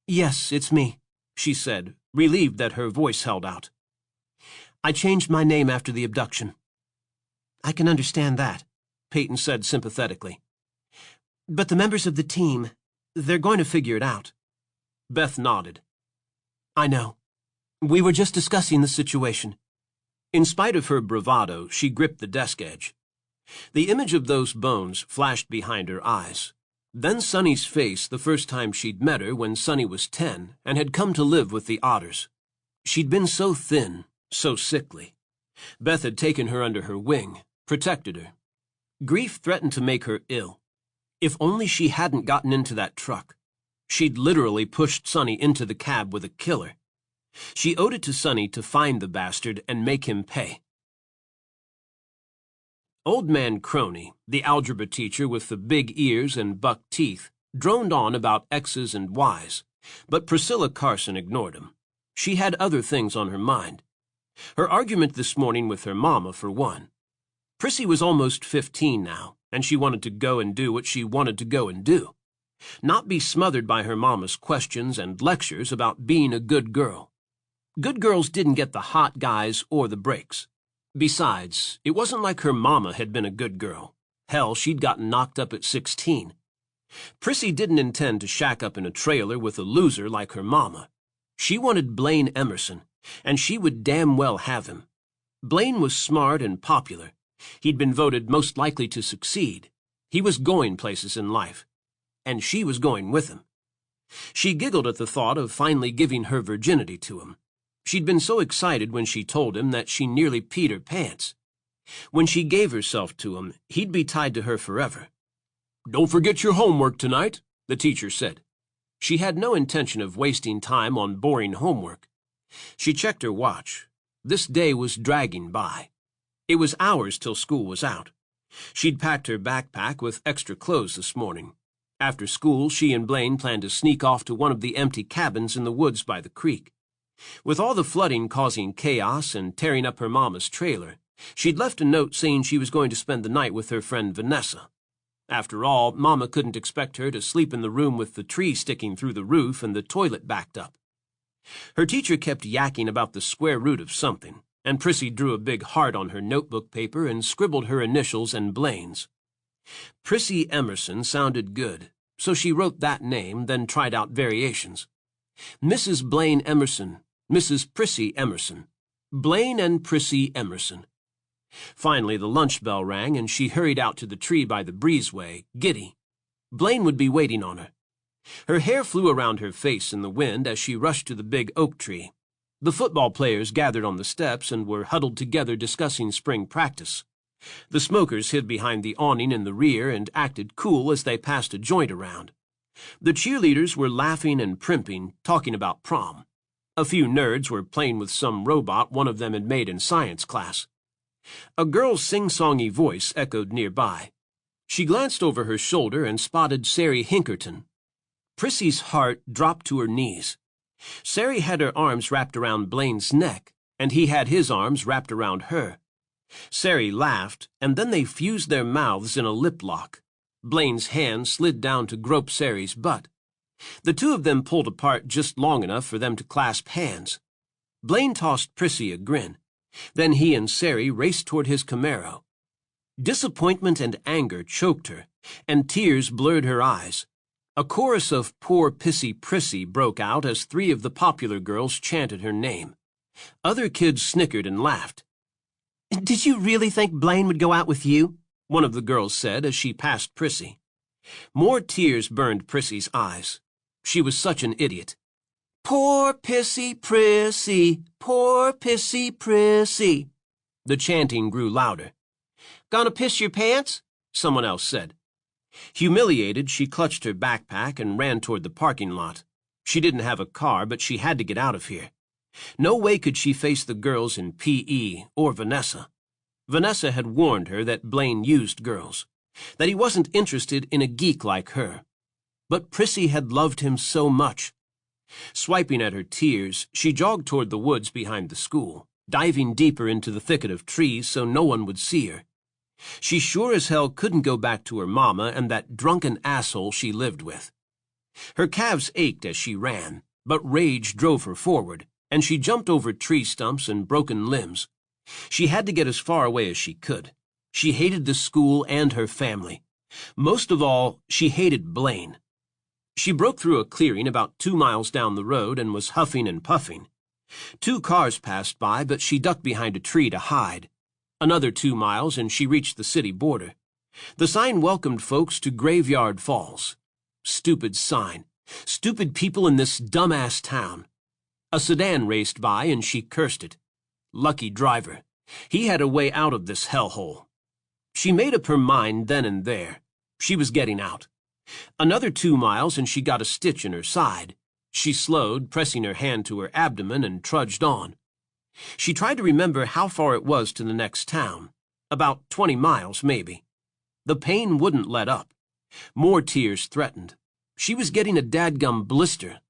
Yes, it's me, she said, relieved that her voice held out. I changed my name after the abduction. I can understand that, Peyton said sympathetically. But the members of the team, they're going to figure it out. Beth nodded. I know. We were just discussing the situation. In spite of her bravado, she gripped the desk edge. The image of those bones flashed behind her eyes. Then Sonny's face the first time she'd met her when Sonny was 10 and had come to live with the Otters. She'd been so thin, so sickly. Beth had taken her under her wing, protected her. Grief threatened to make her ill. If only she hadn't gotten into that truck. She'd literally pushed Sonny into the cab with a killer. She owed it to Sonny to find the bastard and make him pay. Old Man Crony, the algebra teacher with the big ears and buck teeth, droned on about X's and Y's, but Priscilla Carson ignored him. She had other things on her mind. Her argument this morning with her mama, for one. Prissy was almost 15 now, and she wanted to go and do what she wanted to go and do. Not be smothered by her mama's questions and lectures about being a good girl. Good girls didn't get the hot guys or the breaks. Besides, it wasn't like her mama had been a good girl. Hell, she'd gotten knocked up at 16. Prissy didn't intend to shack up in a trailer with a loser like her mama. She wanted Blaine Emerson, and she would damn well have him. Blaine was smart and popular. He'd been voted most likely to succeed. He was going places in life. And she was going with him. She giggled at the thought of finally giving her virginity to him. She'd been so excited when she told him that she nearly peed her pants. When she gave herself to him, he'd be tied to her forever. "Don't forget your homework tonight," the teacher said. She had no intention of wasting time on boring homework. She checked her watch. This day was dragging by. It was hours till school was out. She'd packed her backpack with extra clothes this morning. After school, she and Blaine planned to sneak off to one of the empty cabins in the woods by the creek. With all the flooding causing chaos and tearing up her mama's trailer, she'd left a note saying she was going to spend the night with her friend Vanessa. After all, Mama couldn't expect her to sleep in the room with the tree sticking through the roof and the toilet backed up. Her teacher kept yakking about the square root of something, and Prissy drew a big heart on her notebook paper and scribbled her initials and Blaine's. Prissy Emerson sounded good, so she wrote that name, then tried out variations. Mrs. Blaine Emerson, Mrs. Prissy Emerson, Blaine and Prissy Emerson. Finally, the lunch bell rang, and she hurried out to the tree by the breezeway, giddy. Blaine would be waiting on her. Her hair flew around her face in the wind as she rushed to the big oak tree. The football players gathered on the steps and were huddled together discussing spring practice. The smokers hid behind the awning in the rear and acted cool as they passed a joint around. The cheerleaders were laughing and primping, talking about prom. A few nerds were playing with some robot one of them had made in science class. A girl's sing-songy voice echoed nearby. She glanced over her shoulder and spotted Sari Hinkerton. Prissy's heart dropped to her knees. Sari had her arms wrapped around Blaine's neck, and he had his arms wrapped around her. Sari laughed, and then they fused their mouths in a lip lock. Blaine's hand slid down to grope Sari's butt. The two of them pulled apart just long enough for them to clasp hands. Blaine tossed Prissy a grin. Then he and Sari raced toward his Camaro. Disappointment and anger choked her, and tears blurred her eyes. A chorus of "Poor Pissy Prissy" broke out as three of the popular girls chanted her name. Other kids snickered and laughed. "Did you really think Blaine would go out with you?" one of the girls said as she passed Prissy. More tears burned Prissy's eyes. She was such an idiot. "Poor Pissy Prissy, poor Pissy Prissy." The chanting grew louder. "Gonna piss your pants?" someone else said. Humiliated, she clutched her backpack and ran toward the parking lot. She didn't have a car, but she had to get out of here. No way could she face the girls in P.E. or Vanessa. Vanessa had warned her that Blaine used girls. that he wasn't interested in a geek like her. But Prissy had loved him so much. Swiping at her tears, she jogged toward the woods behind the school, diving deeper into the thicket of trees so no one would see her. She sure as hell couldn't go back to her mama and that drunken asshole she lived with. Her calves ached as she ran, but rage drove her forward, and she jumped over tree stumps and broken limbs. She had to get as far away as she could. She hated the school and her family. Most of all, she hated Blaine. She broke through a clearing about 2 miles down the road and was huffing and puffing. 2 cars passed by, but she ducked behind a tree to hide. Another 2 miles and she reached the city border. The sign welcomed folks to Graveyard Falls. Stupid sign. Stupid people in this dumbass town. A sedan raced by and she cursed it. Lucky driver. He had a way out of this hellhole. She made up her mind then and there. She was getting out. Another 2 miles and she got a stitch in her side. She slowed, pressing her hand to her abdomen, and trudged on. She tried to remember how far it was to the next town. About 20 miles, maybe. The pain wouldn't let up. More tears threatened. She was getting a dadgum blister.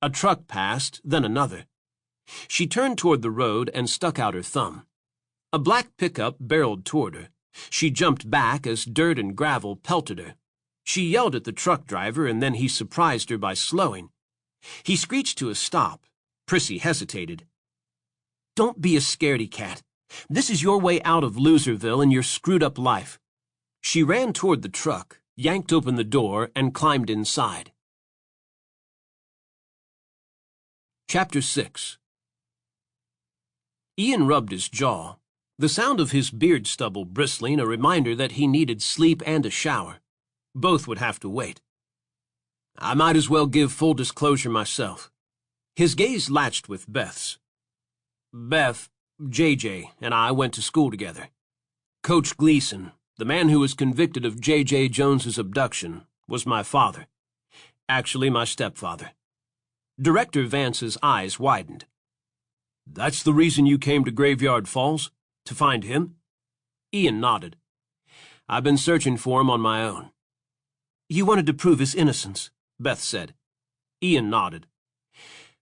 A truck passed, then another. She turned toward the road and stuck out her thumb. A black pickup barreled toward her. She jumped back as dirt and gravel pelted her. She yelled at the truck driver, and then he surprised her by slowing. He screeched to a stop. Prissy hesitated. "Don't be a scaredy cat. This is your way out of Loserville and your screwed-up life." She ran toward the truck, yanked open the door, and climbed inside. Chapter 6. Ian rubbed his jaw. The sound of his beard stubble bristling a reminder that he needed sleep and a shower. Both would have to wait. I might as well give full disclosure myself. His gaze latched with Beth's. Beth, JJ, and I went to school together. Coach Gleason, the man who was convicted of J.J. Jones's abduction, was my father. Actually, my stepfather. Director Vance's eyes widened. That's the reason you came to Graveyard Falls? To find him? Ian nodded. I've been searching for him on my own. You wanted to prove his innocence, Beth said. Ian nodded.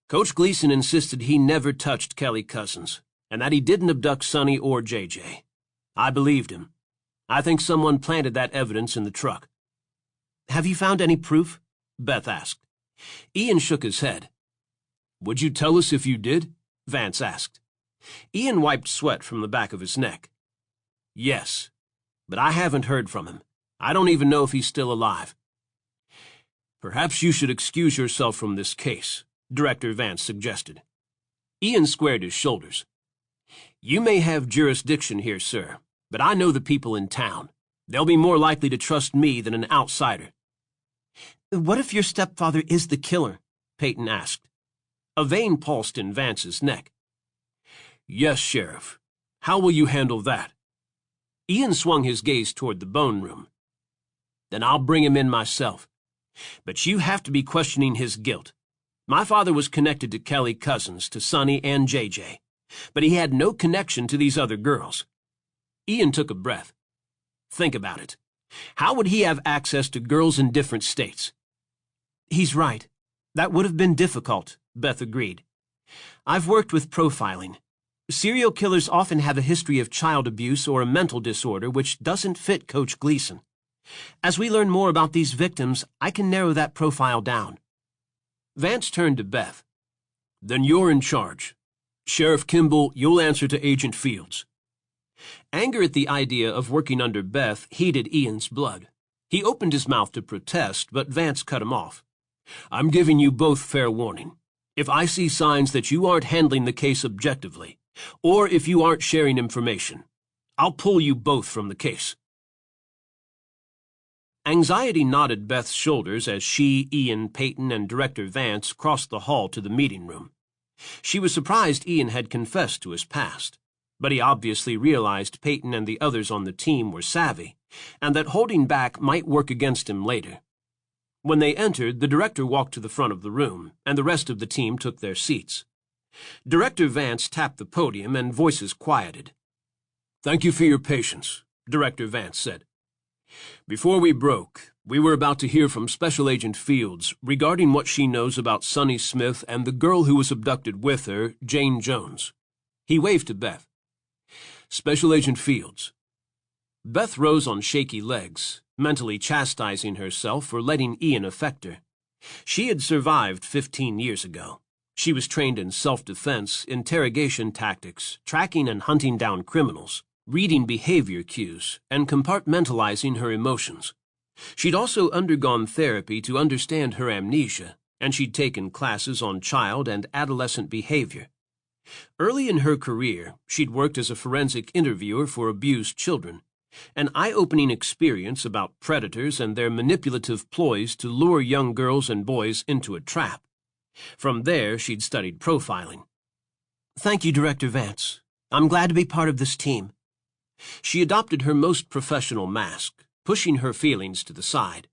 Coach Gleason insisted he never touched Kelly Cousins, and that he didn't abduct Sonny or JJ. I believed him. I think someone planted that evidence in the truck. Have you found any proof? Beth asked. Ian shook his head. Would you tell us if you did? Vance asked. Ian wiped sweat from the back of his neck. Yes, but I haven't heard from him. I don't even know if he's still alive. Perhaps you should excuse yourself from this case, Director Vance suggested. Ian squared his shoulders. You may have jurisdiction here, sir, but I know the people in town. They'll be more likely to trust me than an outsider. What if your stepfather is the killer? Peyton asked. A vein pulsed in Vance's neck. Yes, Sheriff. How will you handle that? Ian swung his gaze toward the bone room. Then I'll bring him in myself. But you have to be questioning his guilt. My father was connected to Kelly Cousins, to Sonny and JJ, but he had no connection to these other girls. Ian took a breath. Think about it. How would he have access to girls in different states? He's right. That would have been difficult, Beth agreed. I've worked with profiling. Serial killers often have a history of child abuse or a mental disorder which doesn't fit Coach Gleason. As we learn more about these victims, I can narrow that profile down. Vance turned to Beth. Then you're in charge. Sheriff Kimball, you'll answer to Agent Fields. Anger at the idea of working under Beth heated Ian's blood. He opened his mouth to protest, but Vance cut him off. I'm giving you both fair warning. If I see signs that you aren't handling the case objectively, or if you aren't sharing information, I'll pull you both from the case. Anxiety knotted Beth's shoulders as she, Ian, Peyton, and Director Vance crossed the hall to the meeting room. She was surprised Ian had confessed to his past, but he obviously realized Peyton and the others on the team were savvy, and that holding back might work against him later. When they entered, the director walked to the front of the room, and the rest of the team took their seats. Director Vance tapped the podium, and voices quieted. Thank you for your patience, Director Vance said. Before we broke, we were about to hear from Special Agent Fields regarding what she knows about Sonny Smith and the girl who was abducted with her, Jane Jones. He waved to Beth. Special Agent Fields. Beth rose on shaky legs, mentally chastising herself for letting Ian affect her. She had survived 15 years ago. She was trained in self-defense, interrogation tactics, tracking and hunting down criminals, reading behavior cues, and compartmentalizing her emotions. She'd also undergone therapy to understand her amnesia, and she'd taken classes on child and adolescent behavior. Early in her career, she'd worked as a forensic interviewer for abused children, an eye-opening experience about predators and their manipulative ploys to lure young girls and boys into a trap. From there, she'd studied profiling. Thank you, Director Vance. I'm glad to be part of this team. She adopted her most professional mask, pushing her feelings to the side.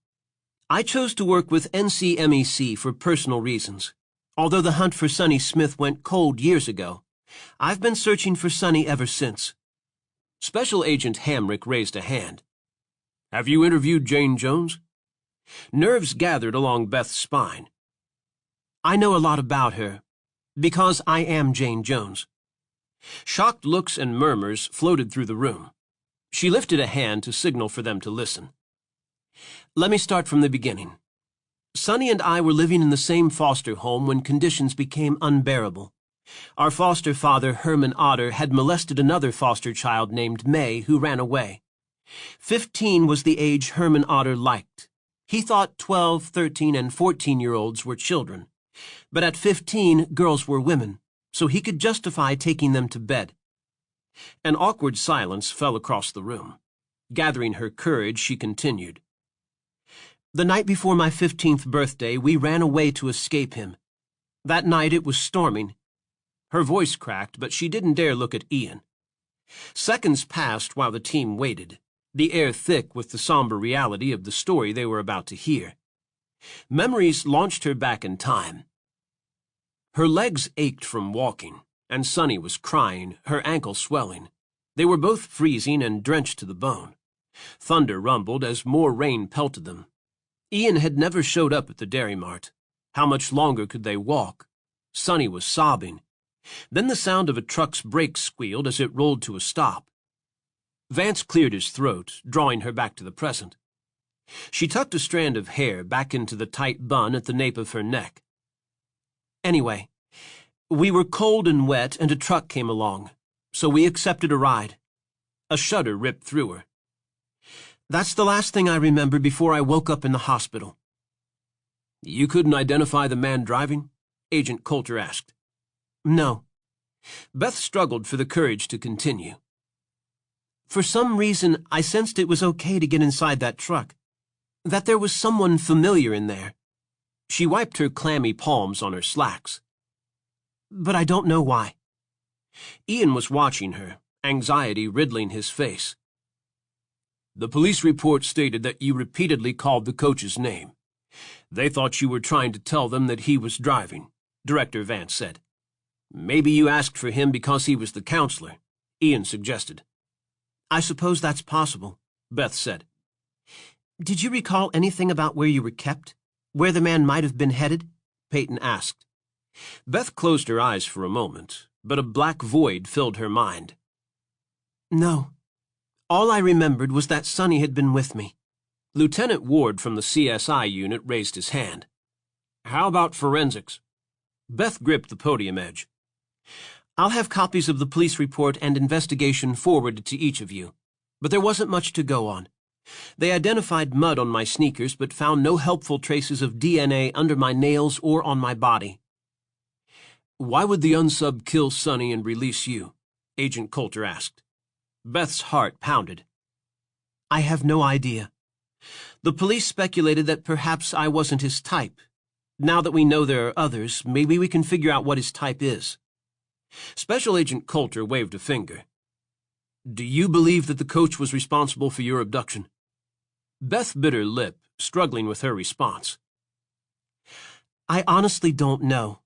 I chose to work with NCMEC for personal reasons. Although the hunt for Sonny Smith went cold years ago, I've been searching for Sonny ever since. Special Agent Hamrick raised a hand. Have you interviewed Jane Jones? Nerves gathered along Beth's spine. I know a lot about her, because I am Jane Jones. Shocked looks and murmurs floated through the room. She lifted a hand to signal for them to listen. Let me start from the beginning. Sonny and I were living in the same foster home when conditions became unbearable. Our foster father, Herman Otter, had molested another foster child named May, who ran away. 15 was the age Herman Otter liked. He thought 12, 13, and 14-year-olds were children. But at 15, girls were women, so he could justify taking them to bed. An awkward silence fell across the room. Gathering her courage, she continued. The night before my 15th birthday, we ran away to escape him. That night it was storming. Her voice cracked, but she didn't dare look at Ian. Seconds passed while the team waited, the air thick with the somber reality of the story they were about to hear. Memories launched her back in time. Her legs ached from walking, and Sonny was crying, her ankle swelling. They were both freezing and drenched to the bone. Thunder rumbled as more rain pelted them. Ian had never showed up at the Dairy Mart. How much longer could they walk? Sonny was sobbing. Then the sound of a truck's brakes squealed as it rolled to a stop. Vance cleared his throat, drawing her back to the present. She tucked a strand of hair back into the tight bun at the nape of her neck. Anyway, we were cold and wet, and a truck came along, so we accepted a ride. A shudder ripped through her. That's the last thing I remember before I woke up in the hospital. You couldn't identify the man driving? Agent Coulter asked. No. Beth struggled for the courage to continue. For some reason, I sensed it was okay to get inside that truck, that there was someone familiar in there. She wiped her clammy palms on her slacks. But I don't know why. Ian was watching her, anxiety riddling his face. The police report stated that you repeatedly called the coach's name. They thought you were trying to tell them that he was driving, Director Vance said. Maybe you asked for him because he was the counselor, Ian suggested. I suppose that's possible, Beth said. Did you recall anything about where you were kept? Where the man might have been headed? Peyton asked. Beth closed her eyes for a moment, but a black void filled her mind. No. All I remembered was that Sonny had been with me. Lieutenant Ward from the CSI unit raised his hand. How about forensics? Beth gripped the podium edge. I'll have copies of the police report and investigation forwarded to each of you, but there wasn't much to go on. They identified mud on my sneakers but found no helpful traces of DNA under my nails or on my body. Why would the unsub kill Sonny and release you? Agent Coulter asked. Beth's heart pounded. I have no idea. The police speculated that perhaps I wasn't his type. Now that we know there are others, maybe we can figure out what his type is. Special Agent Coulter waved a finger. Do you believe that the coach was responsible for your abduction? Beth bit her lip, struggling with her response. I honestly don't know.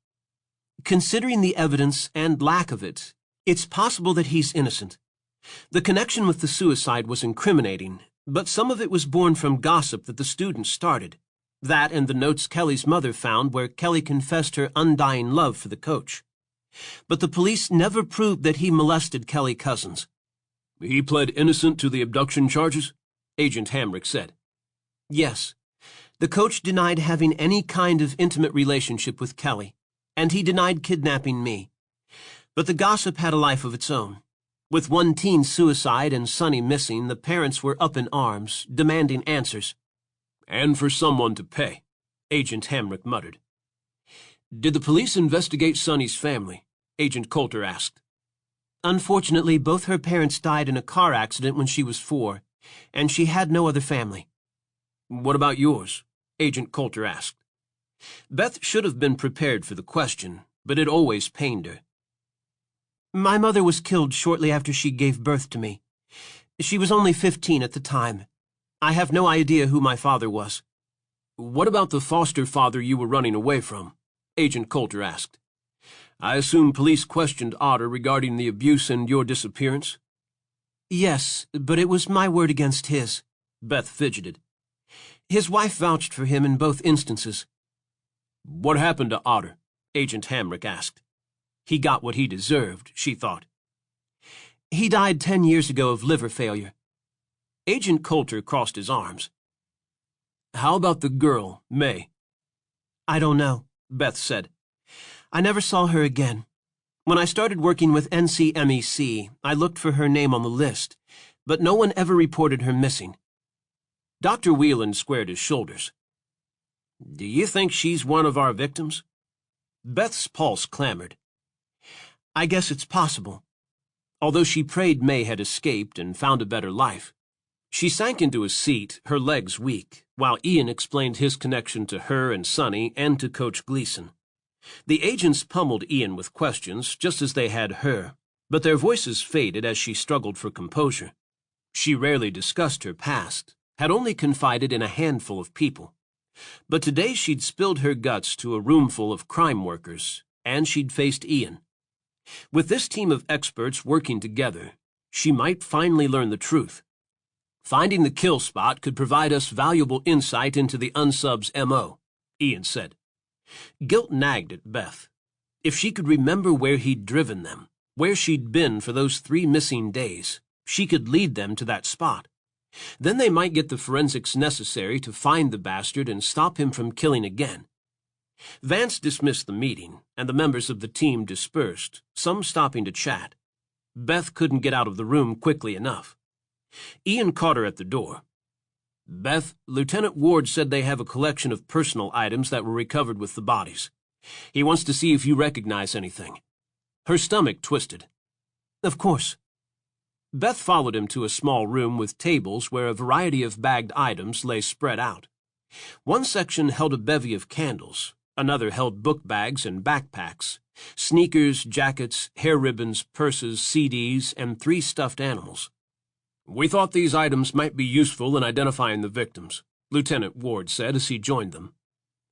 Considering the evidence and lack of it, it's possible that he's innocent. The connection with the suicide was incriminating, But some of it was born from gossip that the students started. That and the notes Kelly's mother found where Kelly confessed her undying love for the coach. But the police never proved that he molested Kelly Cousins. He pled innocent to the abduction charges? Agent Hamrick said. Yes. The coach denied having any kind of intimate relationship with Kelly, and he denied kidnapping me. But the gossip had a life of its own. With one teen suicide and Sonny missing, the parents were up in arms, demanding answers. And for someone to pay, Agent Hamrick muttered. Did the police investigate Sonny's family? Agent Coulter asked. Unfortunately, both her parents died in a car accident when she was 4, and she had no other family. What about yours? Agent Coulter asked. Beth should have been prepared for the question, but it always pained her. My mother was killed shortly after she gave birth to me. She was only 15 at the time. I have no idea who my father was. What about the foster father you were running away from? Agent Coulter asked. I assume police questioned Otter regarding the abuse and your disappearance? Yes, but it was my word against his. Beth fidgeted. His wife vouched for him in both instances. What happened to Otter? Agent Hamrick asked. He got what he deserved, she thought. He died 10 years ago of liver failure. Agent Coulter crossed his arms. How about the girl, May? I don't know, Beth said. I never saw her again. When I started working with NCMEC, I looked for her name on the list, but no one ever reported her missing. Dr. Whelan squared his shoulders. Do you think she's one of our victims? Beth's pulse clamored. I guess it's possible. Although she prayed May had escaped and found a better life. She sank into a seat, her legs weak, while Ian explained his connection to her and Sonny and to Coach Gleason. The agents pummeled Ian with questions, just as they had her, but their voices faded as she struggled for composure. She rarely discussed her past, had only confided in a handful of people. But today she'd spilled her guts to a roomful of crime workers, and she'd faced Ian. With this team of experts working together, she might finally learn the truth. Finding the kill spot could provide us valuable insight into the unsub's M.O., Ian said. Guilt nagged at Beth. If she could remember where he'd driven them, where she'd been for those 3 missing days, she could lead them to that spot. Then they might get the forensics necessary to find the bastard and stop him from killing again. Vance dismissed the meeting, and the members of the team dispersed, some stopping to chat. Beth couldn't get out of the room quickly enough. Ian caught her at the door. Beth, Lieutenant Ward said they have a collection of personal items that were recovered with the bodies. He wants to see if you recognize anything. Her stomach twisted. Of course. Beth followed him to a small room with tables where a variety of bagged items lay spread out. One section held a bevy of candles, another held book bags and backpacks, sneakers, jackets, hair ribbons, purses, CDs, and 3 stuffed animals. We thought these items might be useful in identifying the victims, Lieutenant Ward said as he joined them.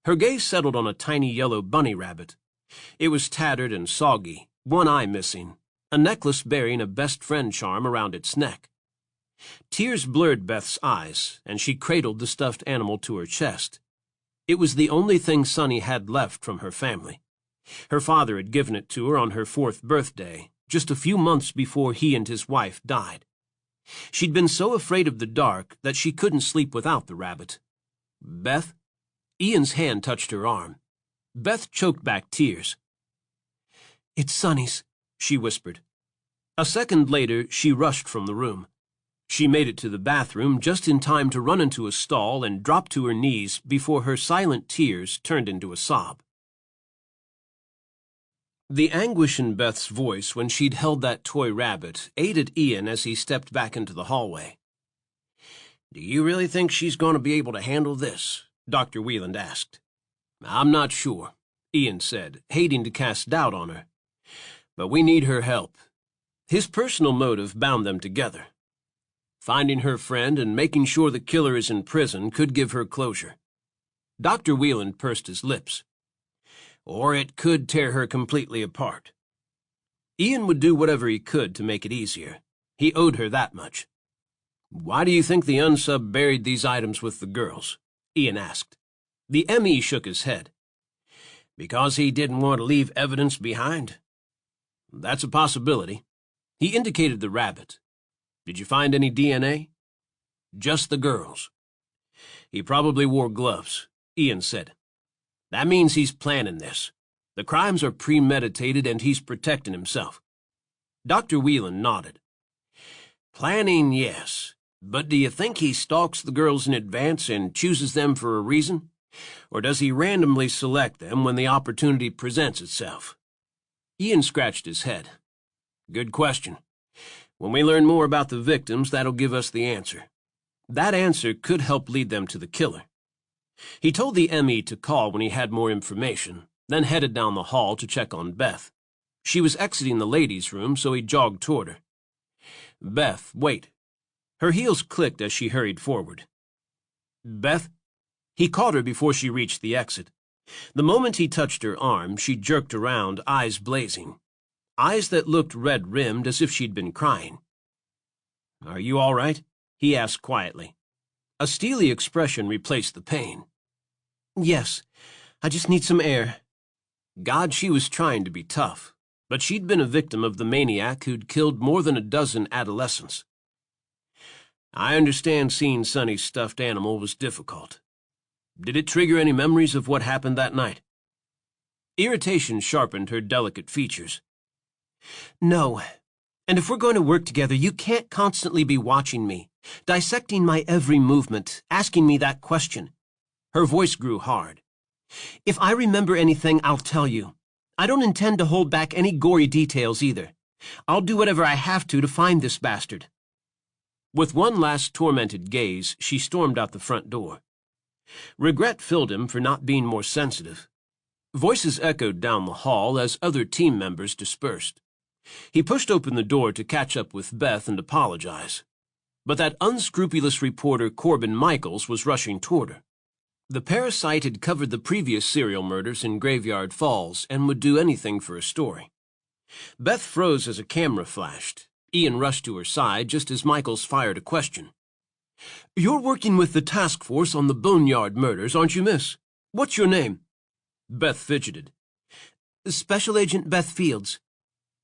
Her gaze settled on a tiny yellow bunny rabbit. It was tattered and soggy, one eye missing, a necklace bearing a best friend charm around its neck. Tears blurred Beth's eyes, and she cradled the stuffed animal to her chest. It was the only thing Sonny had left from her family. Her father had given it to her on her 4th birthday, just a few months before he and his wife died. She'd been so afraid of the dark that she couldn't sleep without the rabbit. Beth? Ian's hand touched her arm. Beth choked back tears. It's Sonny's, she whispered. A second later, she rushed from the room. She made it to the bathroom just in time to run into a stall and drop to her knees before her silent tears turned into a sob. The anguish in Beth's voice when she'd held that toy rabbit aided Ian as he stepped back into the hallway. Do you really think she's going to be able to handle this? Dr. Whelan asked. I'm not sure, Ian said, hating to cast doubt on her. But we need her help. His personal motive bound them together. Finding her friend and making sure the killer is in prison could give her closure. Dr. Whelan pursed his lips. Or it could tear her completely apart. Ian would do whatever he could to make it easier. He owed her that much. Why do you think the unsub buried these items with the girls? Ian asked. The ME shook his head. Because he didn't want to leave evidence behind? That's a possibility. He indicated the rabbit. Did you find any DNA? Just the girls. He probably wore gloves, Ian said. That means he's planning this. The crimes are premeditated and he's protecting himself. Dr. Whelan nodded. Planning, yes. But do you think he stalks the girls in advance and chooses them for a reason? Or does he randomly select them when the opportunity presents itself? Ian scratched his head. Good question. When we learn more about the victims, that'll give us the answer. That answer could help lead them to the killer. He told the ME to call when he had more information, then headed down the hall to check on Beth. She was exiting the ladies' room, so he jogged toward her. Beth, wait. Her heels clicked as she hurried forward. Beth? He caught her before she reached the exit. The moment he touched her arm, she jerked around, eyes blazing. Eyes that looked red-rimmed as if she'd been crying. Are you all right? He asked quietly. A steely expression replaced the pain. Yes, I just need some air. God, she was trying to be tough, but she'd been a victim of the maniac who'd killed more than a dozen adolescents. I understand seeing Sonny's stuffed animal was difficult. Did it trigger any memories of what happened that night? Irritation sharpened her delicate features. No, and if we're going to work together, you can't constantly be watching me, dissecting my every movement, asking me that question. Her voice grew hard. If I remember anything, I'll tell you. I don't intend to hold back any gory details either. I'll do whatever I have to find this bastard. With one last tormented gaze, she stormed out the front door. Regret filled him for not being more sensitive. Voices echoed down the hall as other team members dispersed. He pushed open the door to catch up with Beth and apologize. But that unscrupulous reporter Corbin Michaels was rushing toward her. The parasite had covered the previous serial murders in Graveyard Falls and would do anything for a story. Beth froze as a camera flashed. Ian rushed to her side just as Michaels fired a question. You're working with the task force on the Boneyard murders, aren't you, miss? What's your name? Beth fidgeted. Special Agent Beth Fields.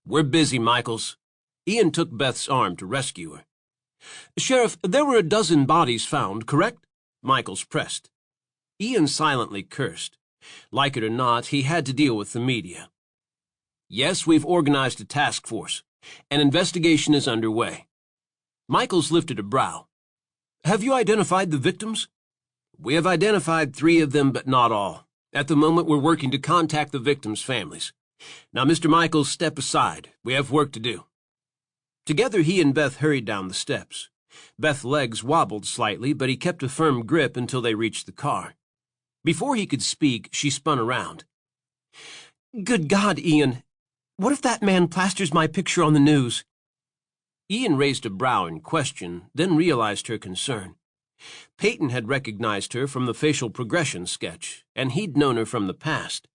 We're busy, Michaels. Ian took Beth's arm to rescue her. Sheriff, there were a dozen bodies found, correct? Michaels pressed. Ian silently cursed. Like it or not, he had to deal with the media. Yes, we've organized a task force. An investigation is underway. Michaels lifted a brow. Have you identified the victims? We have identified 3 of them, but not all. At the moment, we're working to contact the victims' families. Now, Mr. Michaels, step aside. We have work to do. Together, he and Beth hurried down the steps. Beth's legs wobbled slightly, but he kept a firm grip until they reached the car. Before he could speak, she spun around. Good God, Ian. What if that man plasters my picture on the news? Ian raised a brow in question, then realized her concern. Peyton had recognized her from the facial progression sketch, and he'd known her from the past.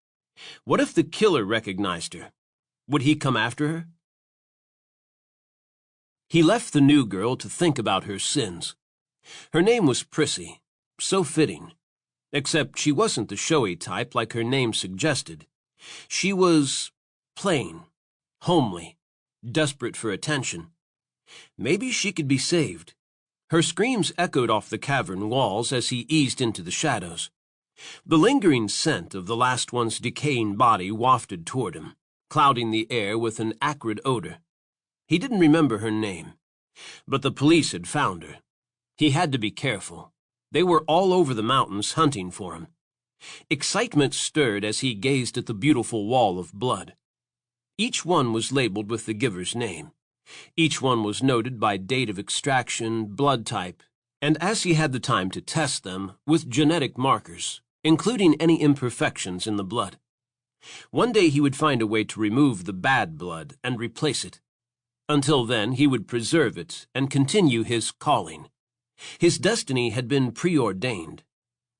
What if the killer recognized her? Would he come after her? He left the new girl to think about her sins. Her name was Prissy, so fitting. Except she wasn't the showy type like her name suggested. She was plain, homely, desperate for attention. Maybe she could be saved. Her screams echoed off the cavern walls as he eased into the shadows. The lingering scent of the last one's decaying body wafted toward him, clouding the air with an acrid odor. He didn't remember her name, but the police had found her. He had to be careful. They were all over the mountains hunting for him. Excitement stirred as he gazed at the beautiful wall of blood. Each one was labeled with the giver's name. Each one was noted by date of extraction, blood type, and as he had the time to test them, with genetic markers, including any imperfections in the blood. One day he would find a way to remove the bad blood and replace it. Until then, he would preserve it and continue his calling. His destiny had been preordained.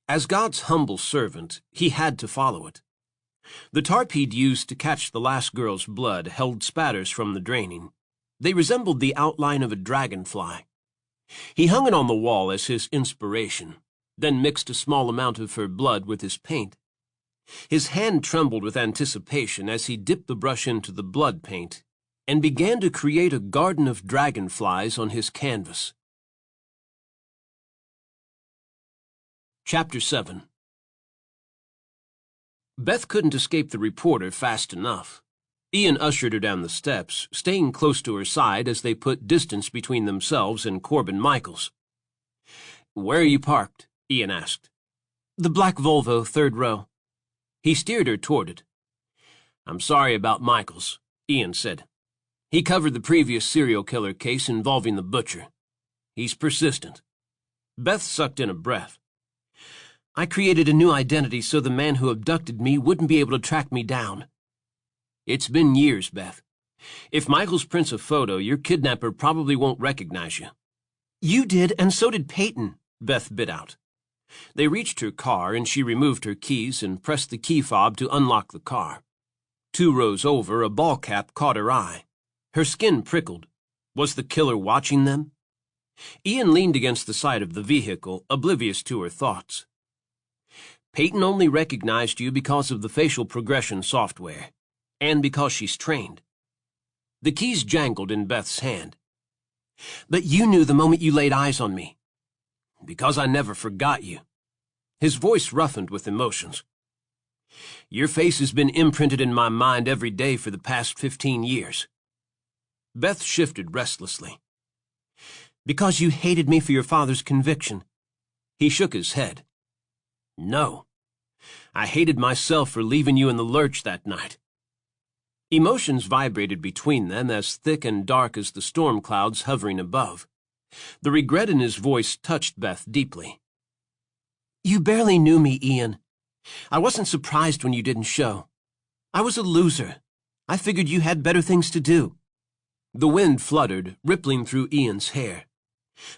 As God's humble servant, he had to follow it. The tarp he'd used to catch the last girl's blood held spatters from the draining. They resembled the outline of a dragonfly. He hung it on the wall as his inspiration, then mixed a small amount of her blood with his paint. His hand trembled with anticipation as he dipped the brush into the blood paint and began to create a garden of dragonflies on his canvas. Chapter 7. Beth couldn't escape the reporter fast enough. Ian ushered her down the steps, staying close to her side as they put distance between themselves and Corbin Michaels. "Where are you parked?" Ian asked. "The black Volvo, third row." He steered her toward it. "I'm sorry about Michaels," Ian said. "He covered the previous serial killer case involving the butcher. He's persistent." Beth sucked in a breath. "I created a new identity so the man who abducted me wouldn't be able to track me down." "It's been years, Beth. If Michaels prints a photo, your kidnapper probably won't recognize you." "You did, and so did Peyton," Beth bit out. They reached her car, and she removed her keys and pressed the key fob to unlock the car. 2 rows over, a ball cap caught her eye. Her skin prickled. Was the killer watching them? Ian leaned against the side of the vehicle, oblivious to her thoughts. "Peyton only recognized you because of the facial progression software, and because she's trained." The keys jangled in Beth's hand. "But you knew the moment you laid eyes on me." "Because I never forgot you." His voice roughened with emotions. "Your face has been imprinted in my mind every day for the past 15 years. Beth shifted restlessly. "Because you hated me for your father's conviction." He shook his head. "No. I hated myself for leaving you in the lurch that night." Emotions vibrated between them, as thick and dark as the storm clouds hovering above. The regret in his voice touched Beth deeply. "You barely knew me, Ian. I wasn't surprised when you didn't show. I was a loser. I figured you had better things to do." The wind fluttered, rippling through Ian's hair.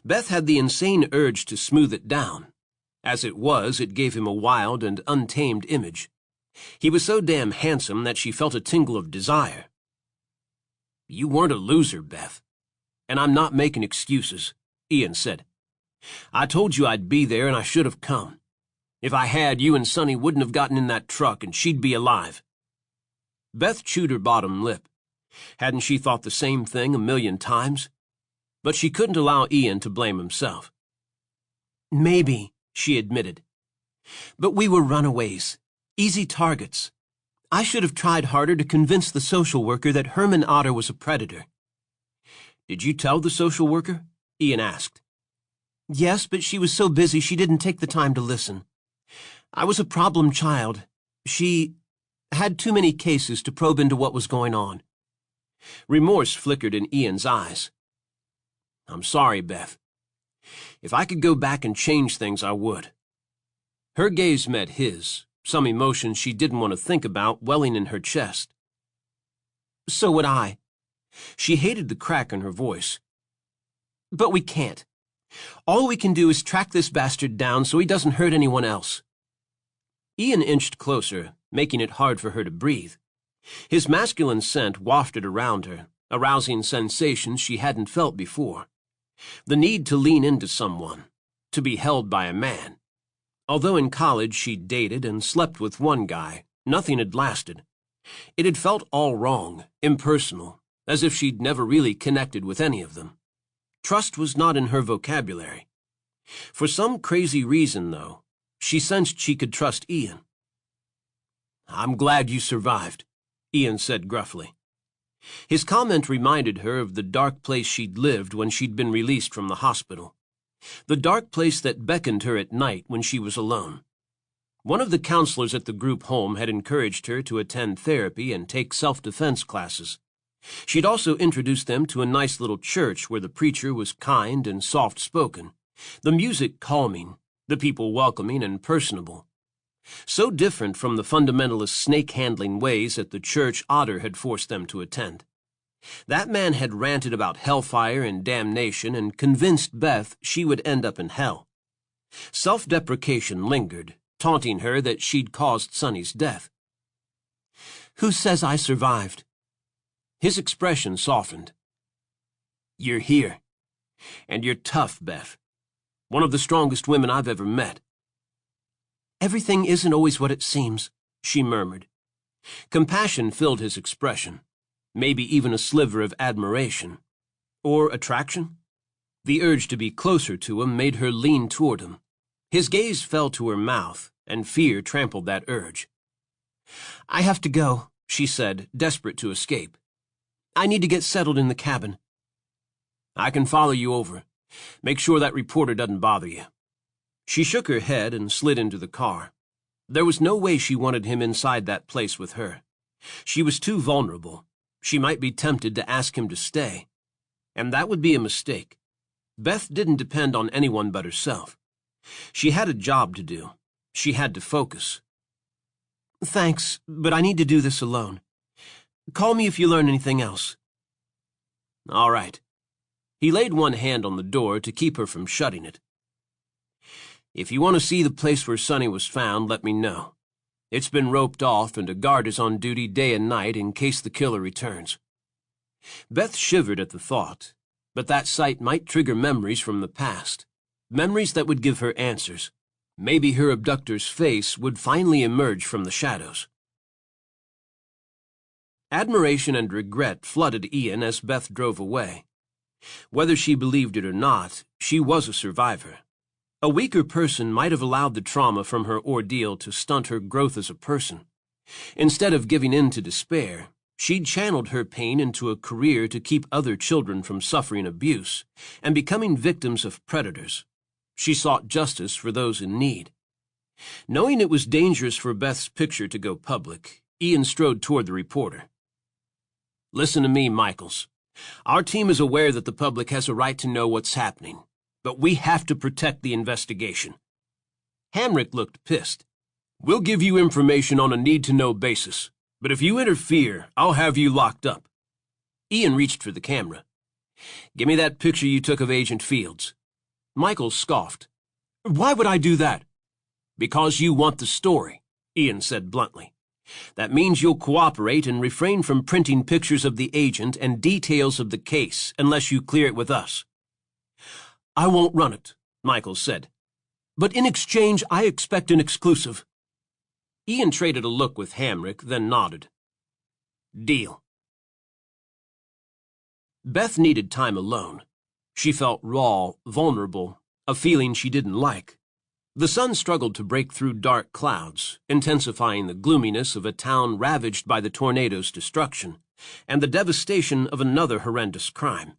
Beth had the insane urge to smooth it down. As it was, it gave him a wild and untamed image. He was so damn handsome that she felt a tingle of desire. "You weren't a loser, Beth. And I'm not making excuses," Ian said. "I told you I'd be there, and I should have come. If I had, you and Sonny wouldn't have gotten in that truck, and she'd be alive." Beth chewed her bottom lip. Hadn't she thought the same thing a million times? But she couldn't allow Ian to blame himself. "Maybe," she admitted. "But we were runaways. Easy targets. I should have tried harder to convince the social worker that Herman Otter was a predator." "Did you tell the social worker?" Ian asked. "Yes, but she was so busy she didn't take the time to listen. I was a problem child. She had too many cases to probe into what was going on." Remorse flickered in Ian's eyes. "I'm sorry, Beth. If I could go back and change things, I would." Her gaze met his, some emotion she didn't want to think about welling in her chest. "So would I." She hated the crack in her voice. "But we can't. All we can do is track this bastard down so he doesn't hurt anyone else." Ian inched closer, making it hard for her to breathe. His masculine scent wafted around her, arousing sensations she hadn't felt before. The need to lean into someone, to be held by a man. Although in college she'd dated and slept with one guy, nothing had lasted. It had felt all wrong, impersonal, as if she'd never really connected with any of them. Trust was not in her vocabulary. For some crazy reason, though, she sensed she could trust Ian. "I'm glad you survived," Ian said gruffly. His comment reminded her of the dark place she'd lived when she'd been released from the hospital. The dark place that beckoned her at night when she was alone. One of the counselors at the group home had encouraged her to attend therapy and take self-defense classes. She'd also introduced them to a nice little church where the preacher was kind and soft-spoken, the music calming, the people welcoming and personable. So different from the fundamentalist snake-handling ways at the church Otter had forced them to attend. That man had ranted about hellfire and damnation and convinced Beth she would end up in hell. Self-deprecation lingered, taunting her that she'd caused Sonny's death. "Who says I survived?" His expression softened. "You're here. And you're tough, Beth. One of the strongest women I've ever met. Everything isn't always what it seems, she murmured. Compassion filled his expression, maybe even a sliver of admiration. Or attraction? The urge to be closer to him made her lean toward him. His gaze fell to her mouth, and fear trampled that urge. I have to go, she said, desperate to escape. I need to get settled in the cabin. I can follow you over. Make sure that reporter doesn't bother you. She shook her head and slid into the car. There was no way she wanted him inside that place with her. She was too vulnerable. She might be tempted to ask him to stay. And that would be a mistake. Beth didn't depend on anyone but herself. She had a job to do. She had to focus. Thanks, but I need to do this alone. Call me if you learn anything else. All right. He laid one hand on the door to keep her from shutting it. If you want to see the place where Sonny was found, let me know. It's been roped off and a guard is on duty day and night in case the killer returns. Beth shivered at the thought, but that sight might trigger memories from the past. Memories that would give her answers. Maybe her abductor's face would finally emerge from the shadows. Admiration and regret flooded Ian as Beth drove away. Whether she believed it or not, she was a survivor. A weaker person might have allowed the trauma from her ordeal to stunt her growth as a person. Instead of giving in to despair, she'd channeled her pain into a career to keep other children from suffering abuse and becoming victims of predators. She sought justice for those in need. Knowing it was dangerous for Beth's picture to go public, Ian strode toward the reporter. Listen to me, Michaels. Our team is aware that the public has a right to know what's happening, but we have to protect the investigation. Hamrick looked pissed. We'll give you information on a need-to-know basis, but if you interfere, I'll have you locked up. Ian reached for the camera. Give me that picture you took of Agent Fields. Michael scoffed. Why would I do that? Because you want the story, Ian said bluntly. That means you'll cooperate and refrain from printing pictures of the agent and details of the case unless you clear it with us. I won't run it, Michael said. But in exchange, I expect an exclusive. Ian traded a look with Hamrick, then nodded. Deal. Beth needed time alone. She felt raw, vulnerable, a feeling she didn't like. The sun struggled to break through dark clouds, intensifying the gloominess of a town ravaged by the tornado's destruction and the devastation of another horrendous crime.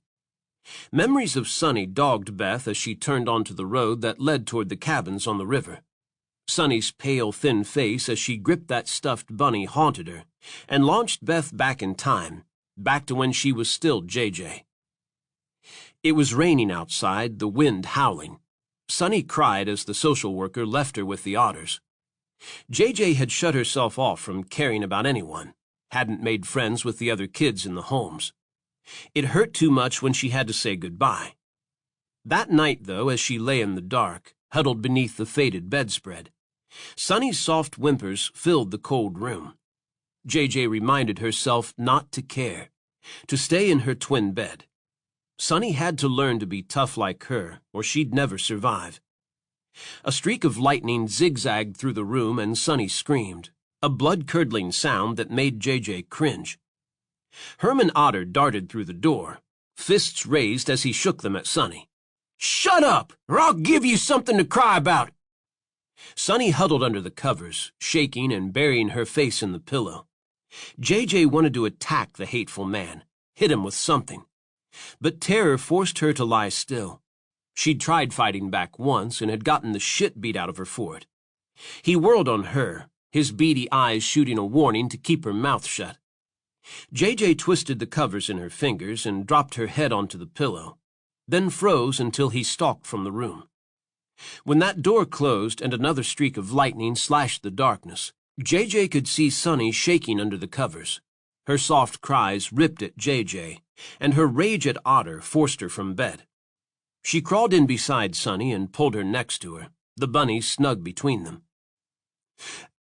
Memories of Sonny dogged Beth as she turned onto the road that led toward the cabins on the river. Sonny's pale, thin face as she gripped that stuffed bunny haunted her and launched Beth back in time, back to when she was still JJ. It was raining outside, the wind howling. Sonny cried as the social worker left her with the otters. JJ had shut herself off from caring about anyone, hadn't made friends with the other kids in the homes. It hurt too much when she had to say goodbye. That night, though, as she lay in the dark, huddled beneath the faded bedspread, Sonny's soft whimpers filled the cold room. JJ reminded herself not to care, to stay in her twin bed. Sonny had to learn to be tough like her, or she'd never survive. A streak of lightning zigzagged through the room and Sonny screamed, a blood-curdling sound that made JJ cringe. Herman Otter darted through the door, fists raised as he shook them at Sonny. Shut up, or I'll give you something to cry about! Sonny huddled under the covers, shaking and burying her face in the pillow. JJ wanted to attack the hateful man, hit him with something. But terror forced her to lie still. She'd tried fighting back once and had gotten the shit beat out of her for it. He whirled on her, his beady eyes shooting a warning to keep her mouth shut. JJ twisted the covers in her fingers and dropped her head onto the pillow, then froze until he stalked from the room. When that door closed and another streak of lightning slashed the darkness, JJ could see Sonny shaking under the covers. Her soft cries ripped at JJ, and her rage at Otter forced her from bed. She crawled in beside Sonny and pulled her next to her, the bunny snug between them.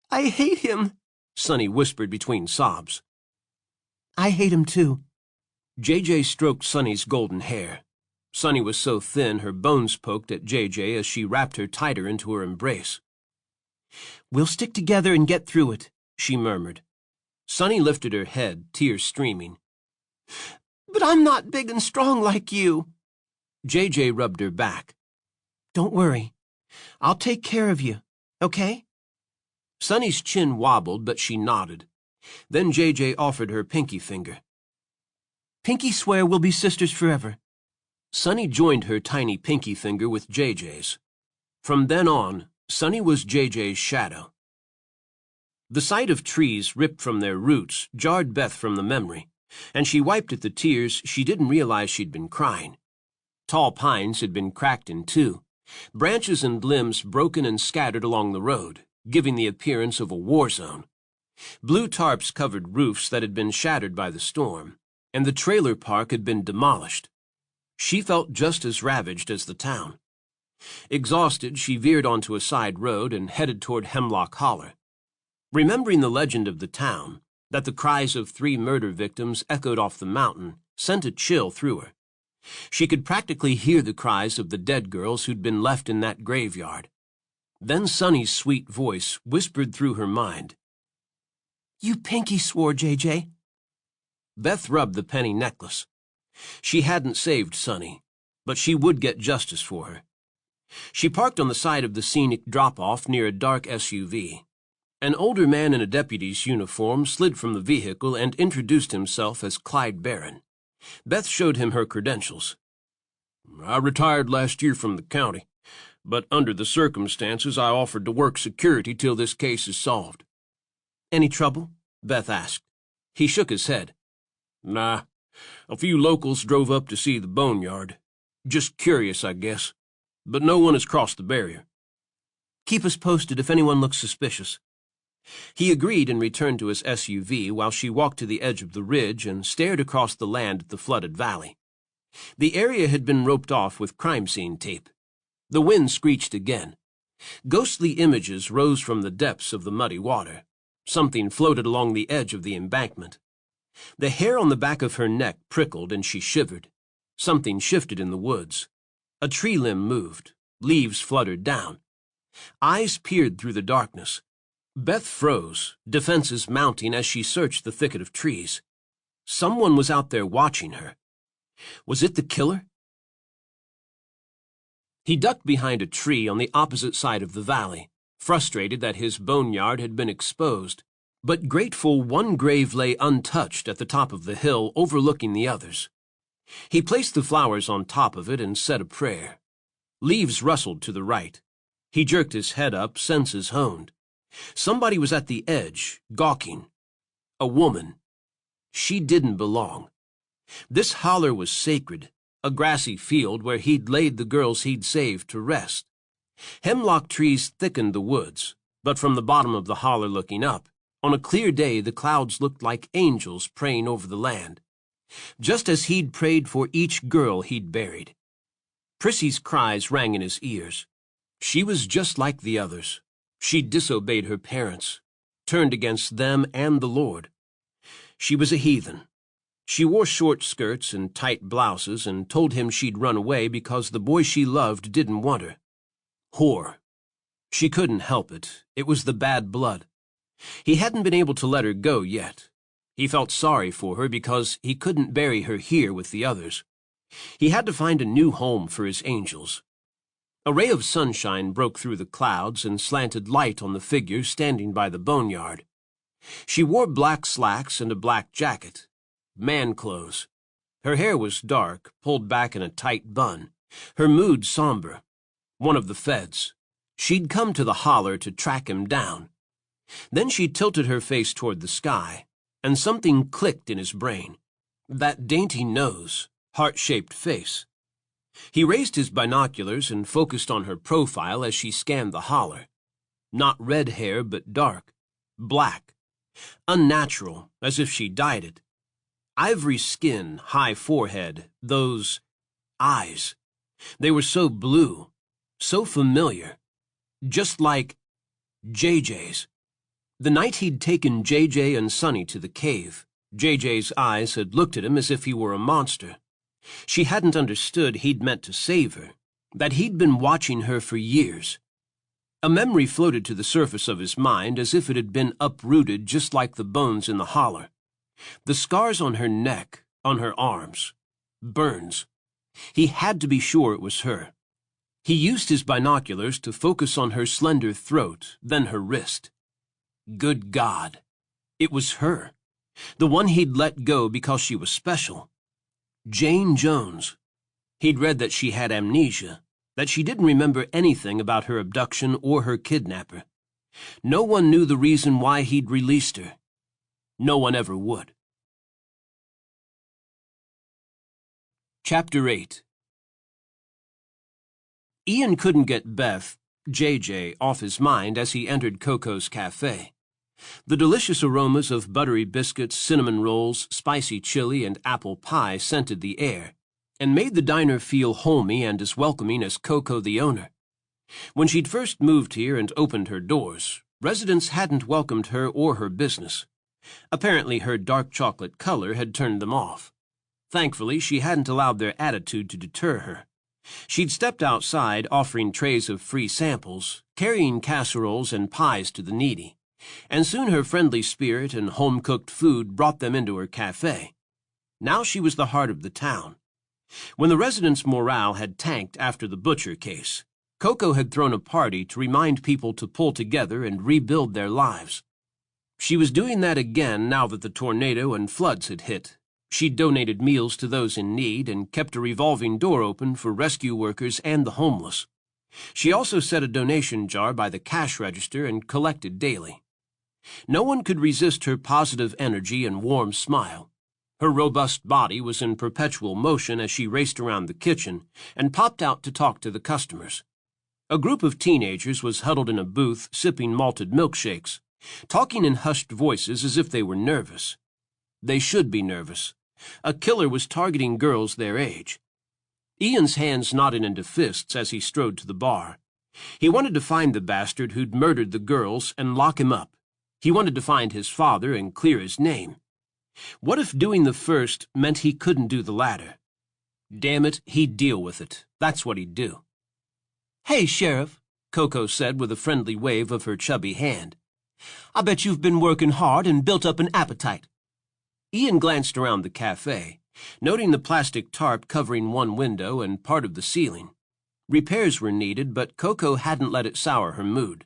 I hate him, Sonny whispered between sobs. I hate him too. JJ stroked Sonny's golden hair. Sonny was so thin her bones poked at JJ as she wrapped her tighter into her embrace. "We'll stick together and get through it," she murmured. Sonny lifted her head, tears streaming. "But I'm not big and strong like you." JJ rubbed her back. "Don't worry. I'll take care of you, okay?" Sonny's chin wobbled, but she nodded. Then JJ offered her pinky finger. "Pinky swear we'll be sisters forever." Sonny joined her tiny pinky finger with JJ's. From then on, Sonny was JJ's shadow. The sight of trees ripped from their roots jarred Beth from the memory, and she wiped at the tears she didn't realize she'd been crying. Tall pines had been cracked in two, branches and limbs broken and scattered along the road, giving the appearance of a war zone. Blue tarps covered roofs that had been shattered by the storm, and the trailer park had been demolished. She felt just as ravaged as the town. Exhausted, she veered onto a side road and headed toward Hemlock Holler. Remembering the legend of the town, that the cries of 3 murder victims echoed off the mountain, sent a chill through her. She could practically hear the cries of the dead girls who'd been left in that graveyard. Then Sonny's sweet voice whispered through her mind. "You pinky swore, JJ." Beth rubbed the penny necklace. She hadn't saved Sonny, but she would get justice for her. She parked on the side of the scenic drop-off near a dark SUV. An older man in a deputy's uniform slid from the vehicle and introduced himself as Clyde Barron. Beth showed him her credentials. "I retired last year from the county, but under the circumstances I offered to work security till this case is solved." "Any trouble?" Beth asked. He shook his head. "Nah, a few locals drove up to see the boneyard. Just curious, I guess. But no one has crossed the barrier." "Keep us posted if anyone looks suspicious." He agreed and returned to his SUV while she walked to the edge of the ridge and stared across the land at the flooded valley. The area had been roped off with crime scene tape. The wind screeched again. Ghostly images rose from the depths of the muddy water. Something floated along the edge of the embankment. The hair on the back of her neck prickled and she shivered. Something shifted in the woods. A tree limb moved. Leaves fluttered down. Eyes peered through the darkness. Beth froze, defenses mounting as she searched the thicket of trees. Someone was out there watching her. Was it the killer? He ducked behind a tree on the opposite side of the valley, frustrated that his boneyard had been exposed, but grateful one grave lay untouched at the top of the hill overlooking the others. He placed the flowers on top of it and said a prayer. Leaves rustled to the right. He jerked his head up, senses honed. Somebody was at the edge, gawking. A woman. She didn't belong. This holler was sacred, a grassy field where he'd laid the girls he'd saved to rest. Hemlock trees thickened the woods, but from the bottom of the holler looking up, on a clear day the clouds looked like angels praying over the land, just as he'd prayed for each girl he'd buried. Prissy's cries rang in his ears. She was just like the others. She'd disobeyed her parents, turned against them and the Lord. She was a heathen. She wore short skirts and tight blouses and told him she'd run away because the boy she loved didn't want her. Whore. She couldn't help it. It was the bad blood. He hadn't been able to let her go yet. He felt sorry for her because he couldn't bury her here with the others. He had to find a new home for his angels. A ray of sunshine broke through the clouds and slanted light on the figure standing by the boneyard. She wore black slacks and a black jacket. Man clothes. Her hair was dark, pulled back in a tight bun. Her mood somber. One of the feds. She'd come to the holler to track him down. Then she tilted her face toward the sky, and something clicked in his brain. That dainty nose, heart-shaped face. He raised his binoculars and focused on her profile as she scanned the holler. Not red hair, but dark. Black. Unnatural, as if she dyed it. Ivory skin, high forehead, those eyes. They were so blue, so familiar. Just like JJ's. The night he'd taken JJ and Sonny to the cave, JJ's eyes had looked at him as if he were a monster. She hadn't understood he'd meant to save her, that he'd been watching her for years. A memory floated to the surface of his mind as if it had been uprooted just like the bones in the holler. The scars on her neck, on her arms. Burns. He had to be sure it was her. He used his binoculars to focus on her slender throat, then her wrist. Good God. It was her. The one he'd let go because she was special. Jane Jones. He'd read that she had amnesia, that she didn't remember anything about her abduction or her kidnapper. No one knew the reason why he'd released her. No one ever would. Chapter 8. Ian couldn't get Beth, JJ, off his mind as he entered Coco's cafe. The delicious aromas of buttery biscuits, cinnamon rolls, spicy chili, and apple pie scented the air, and made the diner feel homey and as welcoming as Coco the owner. When she'd first moved here and opened her doors, residents hadn't welcomed her or her business. Apparently her dark chocolate color had turned them off. Thankfully, she hadn't allowed their attitude to deter her. She'd stepped outside offering trays of free samples, carrying casseroles and pies to the needy, and soon her friendly spirit and home-cooked food brought them into her cafe. Now she was the heart of the town. When the residents' morale had tanked after the butcher case, Coco had thrown a party to remind people to pull together and rebuild their lives. She was doing that again now that the tornado and floods had hit. She'd donated meals to those in need and kept a revolving door open for rescue workers and the homeless. She also set a donation jar by the cash register and collected daily. No one could resist her positive energy and warm smile. Her robust body was in perpetual motion as she raced around the kitchen and popped out to talk to the customers. A group of teenagers was huddled in a booth sipping malted milkshakes, talking in hushed voices as if they were nervous. They should be nervous. A killer was targeting girls their age. Ian's hands knotted into fists as he strode to the bar. He wanted to find the bastard who'd murdered the girls and lock him up. He wanted to find his father and clear his name. What if doing the first meant he couldn't do the latter? Damn it, he'd deal with it. That's what he'd do. "Hey, Sheriff," Coco said with a friendly wave of her chubby hand. "I bet you've been working hard and built up an appetite." Ian glanced around the cafe, noting the plastic tarp covering one window and part of the ceiling. Repairs were needed, but Coco hadn't let it sour her mood.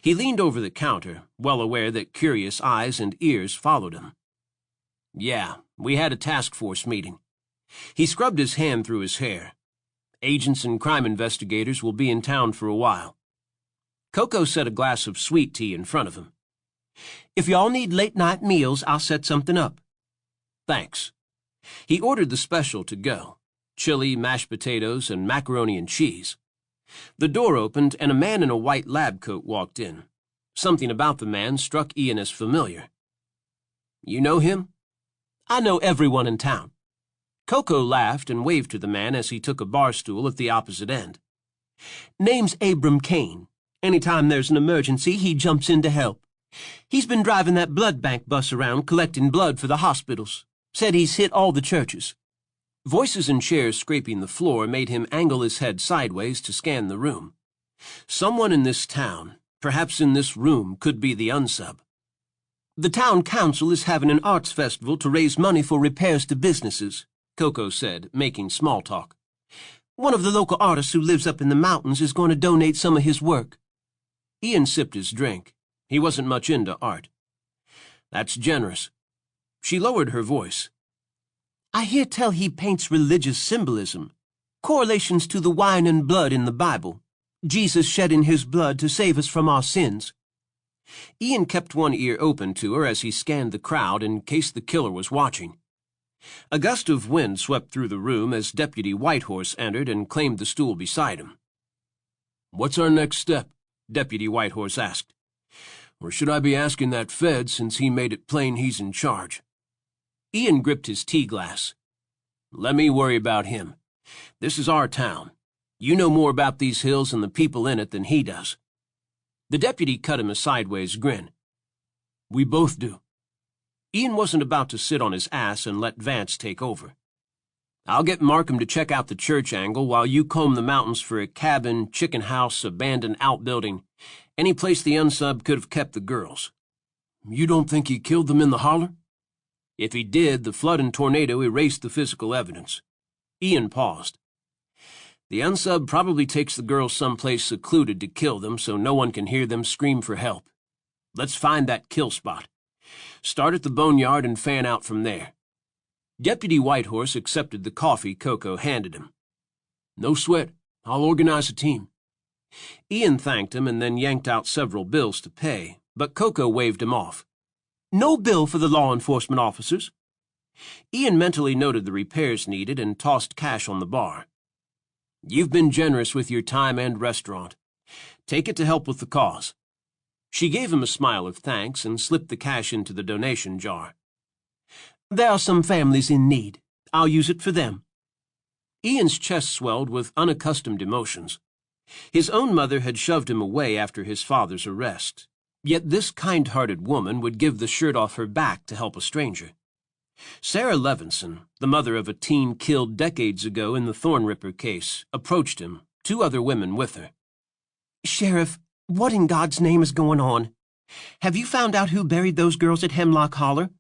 He leaned over the counter, well aware that curious eyes and ears followed him. "Yeah, we had a task force meeting." He scrubbed his hand through his hair. "Agents and crime investigators will be in town for a while." Coco set a glass of sweet tea in front of him. "If y'all need late-night meals, I'll set something up." "Thanks." He ordered the special to go: chili, mashed potatoes, and macaroni and cheese. The door opened and a man in a white lab coat walked in. Something about the man struck Ian as familiar. "You know him?" "I know everyone in town." Coco laughed and waved to the man as he took a bar stool at the opposite end. "Name's Abram Kane. Anytime there's an emergency, he jumps in to help. He's been driving that blood bank bus around collecting blood for the hospitals. Said he's hit all the churches." Voices and chairs scraping the floor made him angle his head sideways to scan the room. Someone in this town, perhaps in this room, could be the unsub. "The town council is having an arts festival to raise money for repairs to businesses," Coco said, making small talk. "One of the local artists who lives up in the mountains is going to donate some of his work." Ian sipped his drink. He wasn't much into art. "That's generous." She lowered her voice. "I hear tell he paints religious symbolism, correlations to the wine and blood in the Bible, Jesus shedding his blood to save us from our sins." Ian kept one ear open to her as he scanned the crowd in case the killer was watching. A gust of wind swept through the room as Deputy Whitehorse entered and claimed the stool beside him. "What's our next step?" Deputy Whitehorse asked. "Or should I be asking that Fed since he made it plain he's in charge?" Ian gripped his tea glass. "Let me worry about him. This is our town. You know more about these hills and the people in it than he does." The deputy cut him a sideways grin. "We both do." Ian wasn't about to sit on his ass and let Vance take over. I'll get Markham to check out the church angle while you comb the mountains for a cabin, chicken house, abandoned outbuilding, any place the unsub could have kept the girls. You don't think he killed them in the holler? If he did, the flood and tornado erased the physical evidence. Ian paused. The unsub probably takes the girls someplace secluded to kill them so no one can hear them scream for help. Let's find that kill spot. Start at the boneyard and fan out from there. Deputy Whitehorse accepted the coffee Coco handed him. No sweat. I'll organize a team. Ian thanked him and then yanked out several bills to pay, but Coco waved him off. No bill for the law enforcement officers. Ian mentally noted the repairs needed and tossed cash on the bar. You've been generous with your time and restaurant. Take it to help with the cause. She gave him a smile of thanks and slipped the cash into the donation jar. There are some families in need. I'll use it for them. Ian's chest swelled with unaccustomed emotions. His own mother had shoved him away after his father's arrest, yet this kind-hearted woman would give the shirt off her back to help a stranger. Sarah Levinson, the mother of a teen killed decades ago in the Thornripper case, approached him, 2 other women with her. Sheriff, what in God's name is going on? Have you found out who buried those girls at Hemlock Holler?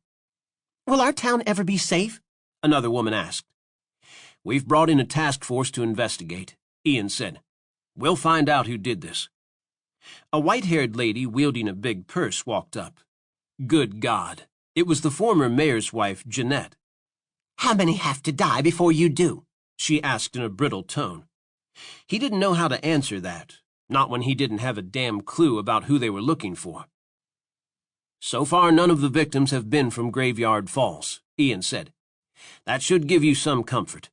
Will our town ever be safe? Another woman asked. We've brought in a task force to investigate, Ian said. We'll find out who did this. A white-haired lady wielding a big purse walked up. Good God, it was the former mayor's wife, Jeanette. How many have to die before you do? She asked in a brittle tone. He didn't know how to answer that, not when he didn't have a damn clue about who they were looking for. So far, none of the victims have been from Graveyard Falls, Ian said. That should give you some comfort.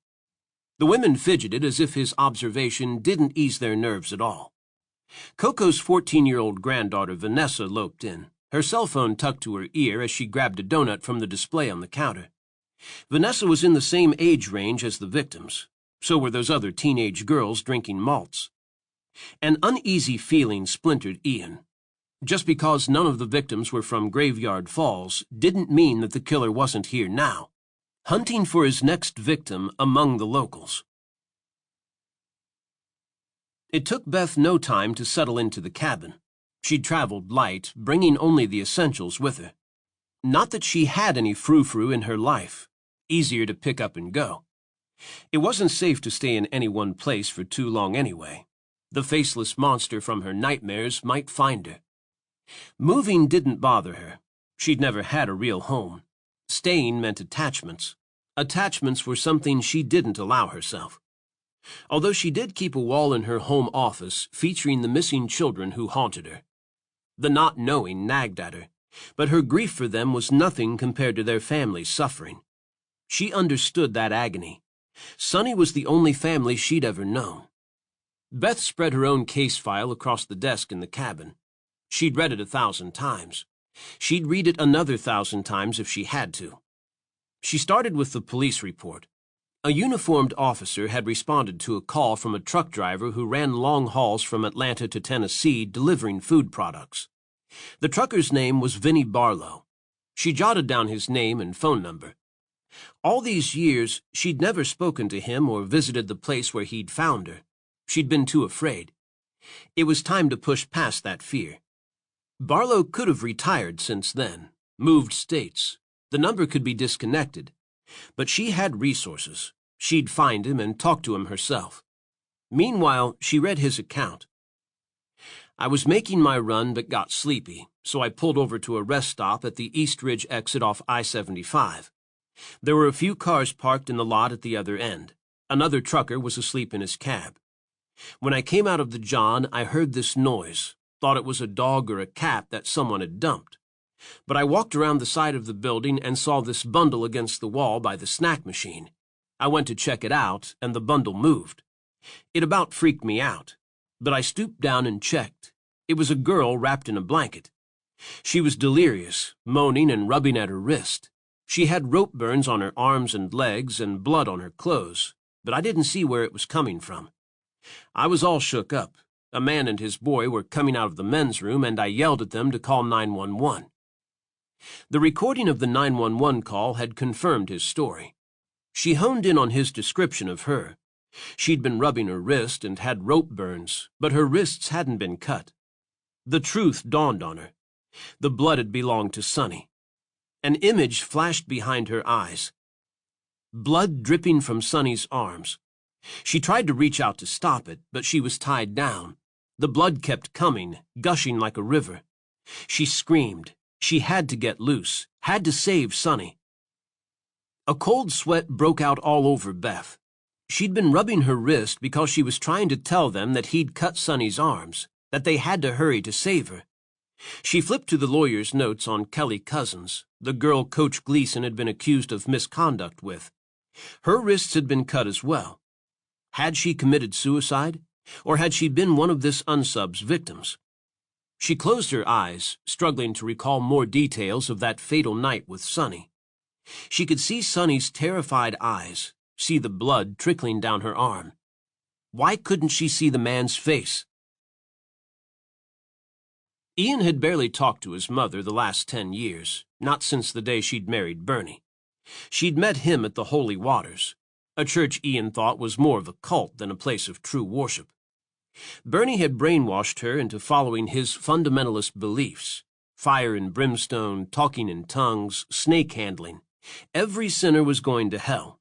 The women fidgeted as if his observation didn't ease their nerves at all. Coco's 14-year-old granddaughter Vanessa loped in, her cell phone tucked to her ear as she grabbed a donut from the display on the counter. Vanessa was in the same age range as the victims. So were those other teenage girls drinking malts. An uneasy feeling splintered Ian. Just because none of the victims were from Graveyard Falls didn't mean that the killer wasn't here now, hunting for his next victim among the locals. It took Beth no time to settle into the cabin. She'd traveled light, bringing only the essentials with her. Not that she had any frou-frou in her life, easier to pick up and go. It wasn't safe to stay in any one place for too long anyway. The faceless monster from her nightmares might find her. Moving didn't bother her. She'd never had a real home. Staying meant attachments. Attachments were something she didn't allow herself. Although she did keep a wall in her home office featuring the missing children who haunted her. The not knowing nagged at her, but her grief for them was nothing compared to their family's suffering. She understood that agony. Sonny was the only family she'd ever known. Beth spread her own case file across the desk in the cabin. She'd read it 1,000 times. She'd read it another 1,000 times if she had to. She started with the police report. A uniformed officer had responded to a call from a truck driver who ran long hauls from Atlanta to Tennessee delivering food products. The trucker's name was Vinnie Barlow. She jotted down his name and phone number. All these years, she'd never spoken to him or visited the place where he'd found her. She'd been too afraid. It was time to push past that fear. Barlow could have retired since then, moved states. The number could be disconnected. But she had resources. She'd find him and talk to him herself. Meanwhile, she read his account. I was making my run but got sleepy, so I pulled over to a rest stop at the East Ridge exit off I-75. There were a few cars parked in the lot at the other end. Another trucker was asleep in his cab. When I came out of the John, I heard this noise, thought it was a dog or a cat that someone had dumped. But I walked around the side of the building and saw this bundle against the wall by the snack machine. I went to check it out, and the bundle moved. It about freaked me out, but I stooped down and checked. It was a girl wrapped in a blanket. She was delirious, moaning and rubbing at her wrist. She had rope burns on her arms and legs and blood on her clothes, but I didn't see where it was coming from. I was all shook up. A man and his boy were coming out of the men's room, and I yelled at them to call 911. The recording of the 911 call had confirmed his story. She honed in on his description of her. She'd been rubbing her wrist and had rope burns, but her wrists hadn't been cut. The truth dawned on her. The blood had belonged to Sonny. An image flashed behind her eyes. Blood dripping from Sonny's arms. She tried to reach out to stop it, but she was tied down. The blood kept coming, gushing like a river. She screamed. She had to get loose, had to save Sonny. A cold sweat broke out all over Beth. She'd been rubbing her wrist because she was trying to tell them that he'd cut Sonny's arms, that they had to hurry to save her. She flipped to the lawyer's notes on Kelly Cousins, the girl Coach Gleason had been accused of misconduct with. Her wrists had been cut as well. Had she committed suicide, or had she been one of this unsub's victims? She closed her eyes, struggling to recall more details of that fatal night with Sonny. She could see Sonny's terrified eyes, see the blood trickling down her arm. Why couldn't she see the man's face? Ian had barely talked to his mother the last 10 years, not since the day she'd married Bernie. She'd met him at the Holy Waters, a church Ian thought was more of a cult than a place of true worship. Bernie had brainwashed her into following his fundamentalist beliefs: fire and brimstone, talking in tongues, snake handling. Every sinner was going to hell.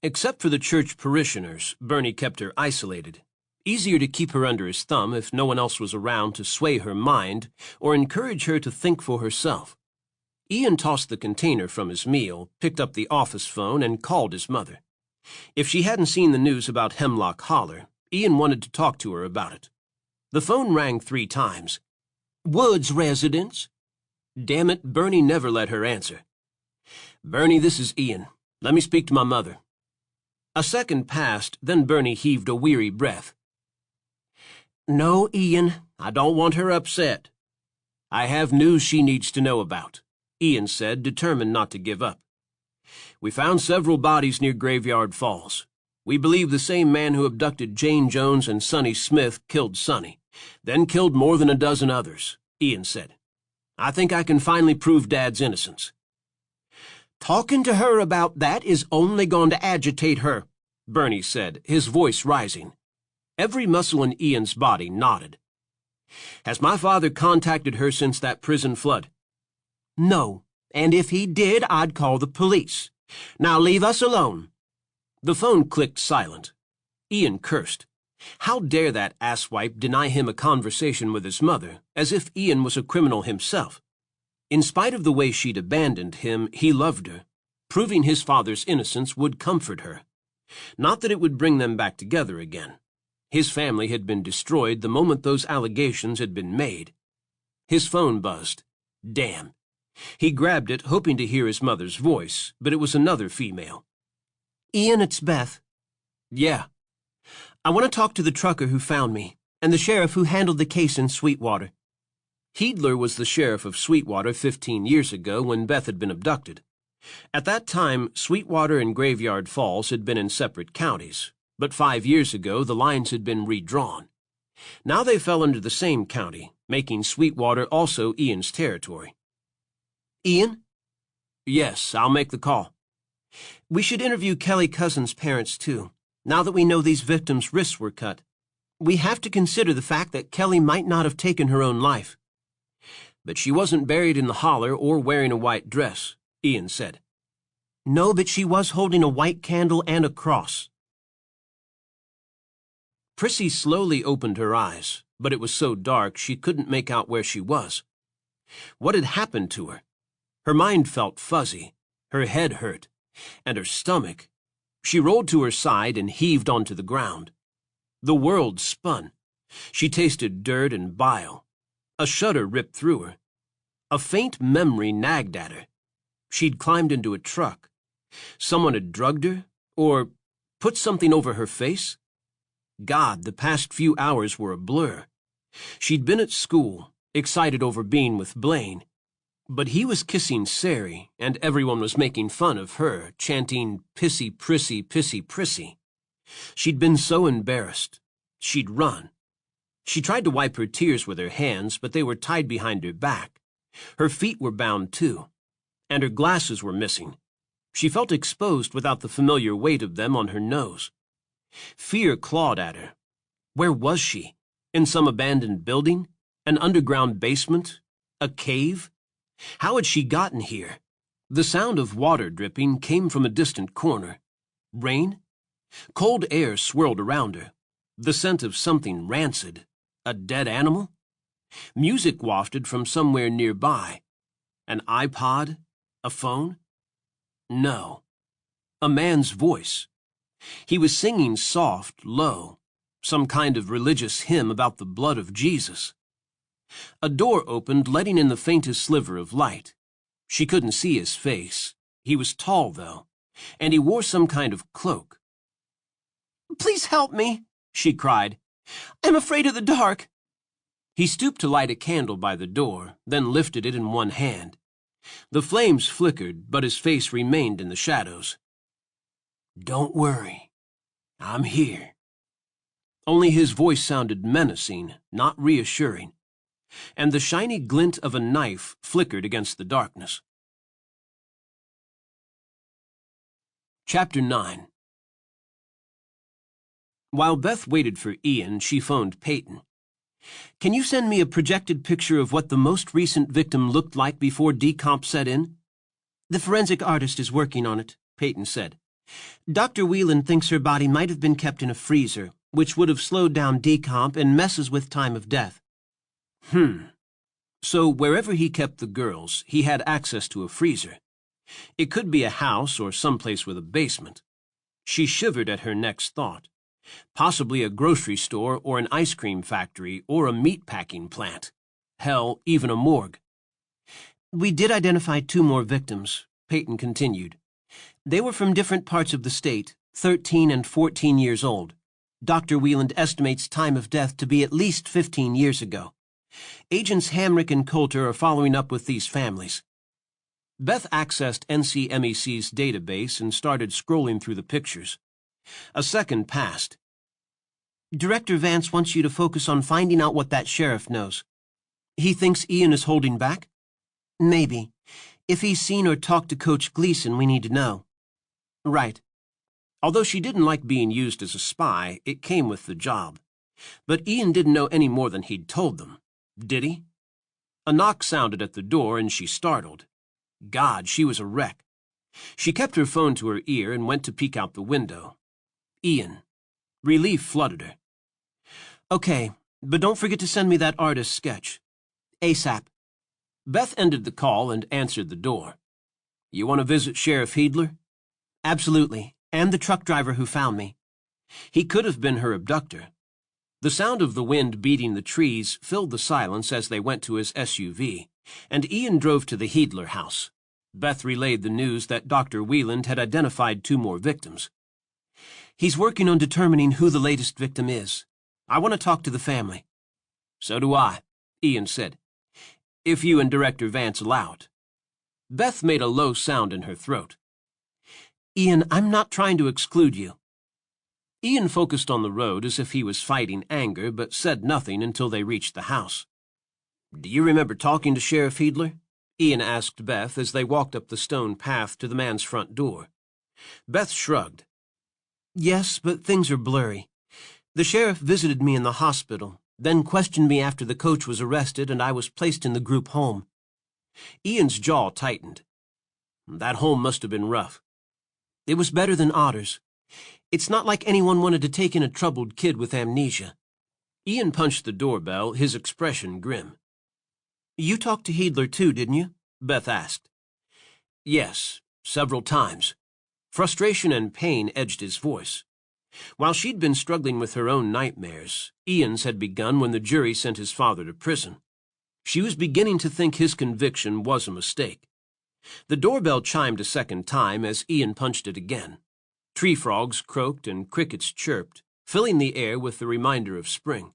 Except for the church parishioners, Bernie kept her isolated. Easier to keep her under his thumb if no one else was around to sway her mind or encourage her to think for herself. Ian tossed the container from his meal, picked up the office phone, and called his mother. If she hadn't seen the news about Hemlock Holler, Ian wanted to talk to her about it. The phone rang 3 times. Woods residence? Damn it, Bernie never let her answer. Bernie, this is Ian. Let me speak to my mother. A second passed, then Bernie heaved a weary breath. No, Ian, I don't want her upset. I have news she needs to know about, Ian said, determined not to give up. We found several bodies near Graveyard Falls. We believe the same man who abducted Jane Jones and Sonny Smith killed Sonny, then killed more than a dozen others, Ian said. I think I can finally prove Dad's innocence. Talking to her about that is only going to agitate her, Bernie said, his voice rising. Every muscle in Ian's body nodded. Has my father contacted her since that prison flood? No, and if he did, I'd call the police. Now leave us alone. The phone clicked silent. Ian cursed. How dare that asswipe deny him a conversation with his mother, as if Ian was a criminal himself. In spite of the way she'd abandoned him, he loved her. Proving his father's innocence would comfort her. Not that it would bring them back together again. His family had been destroyed the moment those allegations had been made. His phone buzzed. Damn. He grabbed it, hoping to hear his mother's voice, but it was another female. Ian, it's Beth. Yeah. I want to talk to the trucker who found me, and the sheriff who handled the case in Sweetwater. Heedler was the sheriff of Sweetwater 15 years ago when Beth had been abducted. At that time, Sweetwater and Graveyard Falls had been in separate counties, but 5 years ago the lines had been redrawn. Now they fell under the same county, making Sweetwater also Ian's territory. Ian? Yes, I'll make the call. We should interview Kelly Cousins' parents, too, now that we know these victims' wrists were cut. We have to consider the fact that Kelly might not have taken her own life. But she wasn't buried in the holler or wearing a white dress, Ian said. No, but she was holding a white candle and a cross. Prissy slowly opened her eyes, but it was so dark she couldn't make out where she was. What had happened to her? Her mind felt fuzzy, her head hurt, and her stomach. She rolled to her side and heaved onto the ground. The world spun. She tasted dirt and bile. A shudder ripped through her. A faint memory nagged at her. She'd climbed into a truck. Someone had drugged her, or put something over her face. God, the past few hours were a blur. She'd been at school, excited over being with Blaine. But he was kissing Sari, and everyone was making fun of her, chanting, "Pissy, prissy, pissy, prissy." She'd been so embarrassed. She'd run. She tried to wipe her tears with her hands, but they were tied behind her back. Her feet were bound, too, and her glasses were missing. She felt exposed without the familiar weight of them on her nose. Fear clawed at her. Where was she? In some abandoned building? An underground basement? A cave? How had she gotten here? The sound of water dripping came from a distant corner. Rain? Cold air swirled around her. The scent of something rancid. A dead animal? Music wafted from somewhere nearby. An iPod? A phone? No. A man's voice. He was singing soft, low, some kind of religious hymn about the blood of Jesus. A door opened, letting in the faintest sliver of light. She couldn't see his face. He was tall, though, and he wore some kind of cloak. "Please help me," she cried. "I'm afraid of the dark." He stooped to light a candle by the door, then lifted it in one hand. The flames flickered, but his face remained in the shadows. "Don't worry. I'm here." Only his voice sounded menacing, not reassuring, and the shiny glint of a knife flickered against the darkness. Chapter 9. While Beth waited for Ian, she phoned Peyton. "Can you send me a projected picture of what the most recent victim looked like before decomp set in?" "The forensic artist is working on it," Peyton said. "Dr. Whelan thinks her body might have been kept in a freezer, which would have slowed down decomp and messes with time of death." So wherever he kept the girls, he had access to a freezer. It could be a house or someplace with a basement. She shivered at her next thought. Possibly a grocery store or an ice cream factory or a meat-packing plant. Hell, even a morgue. "We did identify 2 more victims," Peyton continued. "They were from different parts of the state, 13 and 14 years old. Dr. Whelan estimates time of death to be at least 15 years ago. Agents Hamrick and Coulter are following up with these families." Beth accessed NCMEC's database and started scrolling through the pictures. A second passed. "Director Vance wants you to focus on finding out what that sheriff knows." "He thinks Ian is holding back?" "Maybe. If he's seen or talked to Coach Gleason, we need to know." "Right." Although she didn't like being used as a spy, it came with the job. But Ian didn't know any more than he'd told them. Did he? A knock sounded at the door and she startled. God, she was a wreck. She kept her phone to her ear and went to peek out the window. Ian. Relief flooded her. "Okay, but don't forget to send me that artist's sketch. ASAP." Beth ended the call and answered the door. "You want to visit Sheriff Heedler?" "Absolutely, and the truck driver who found me." He could have been her abductor. The sound of the wind beating the trees filled the silence as they went to his SUV, and Ian drove to the Heedler house. Beth relayed the news that Dr. Whelan had identified 2 more victims. "He's working on determining who the latest victim is. I want to talk to the family." "So do I," Ian said. "If you and Director Vance allow it." Beth made a low sound in her throat. "Ian, I'm not trying to exclude you." Ian focused on the road as if he was fighting anger, but said nothing until they reached the house. "Do you remember talking to Sheriff Heedler?" Ian asked Beth as they walked up the stone path to the man's front door. Beth shrugged. "Yes, but things are blurry. The sheriff visited me in the hospital, then questioned me after the coach was arrested and I was placed in the group home." Ian's jaw tightened. "That home must have been rough." "It was better than Otter's. It's not like anyone wanted to take in a troubled kid with amnesia." Ian punched the doorbell, his expression grim. "You talked to Heedler too, didn't you?" Beth asked. "Yes, several times." Frustration and pain edged his voice. While she'd been struggling with her own nightmares, Ian's had begun when the jury sent his father to prison. She was beginning to think his conviction was a mistake. The doorbell chimed a second time as Ian punched it again. Tree frogs croaked and crickets chirped, filling the air with the reminder of spring.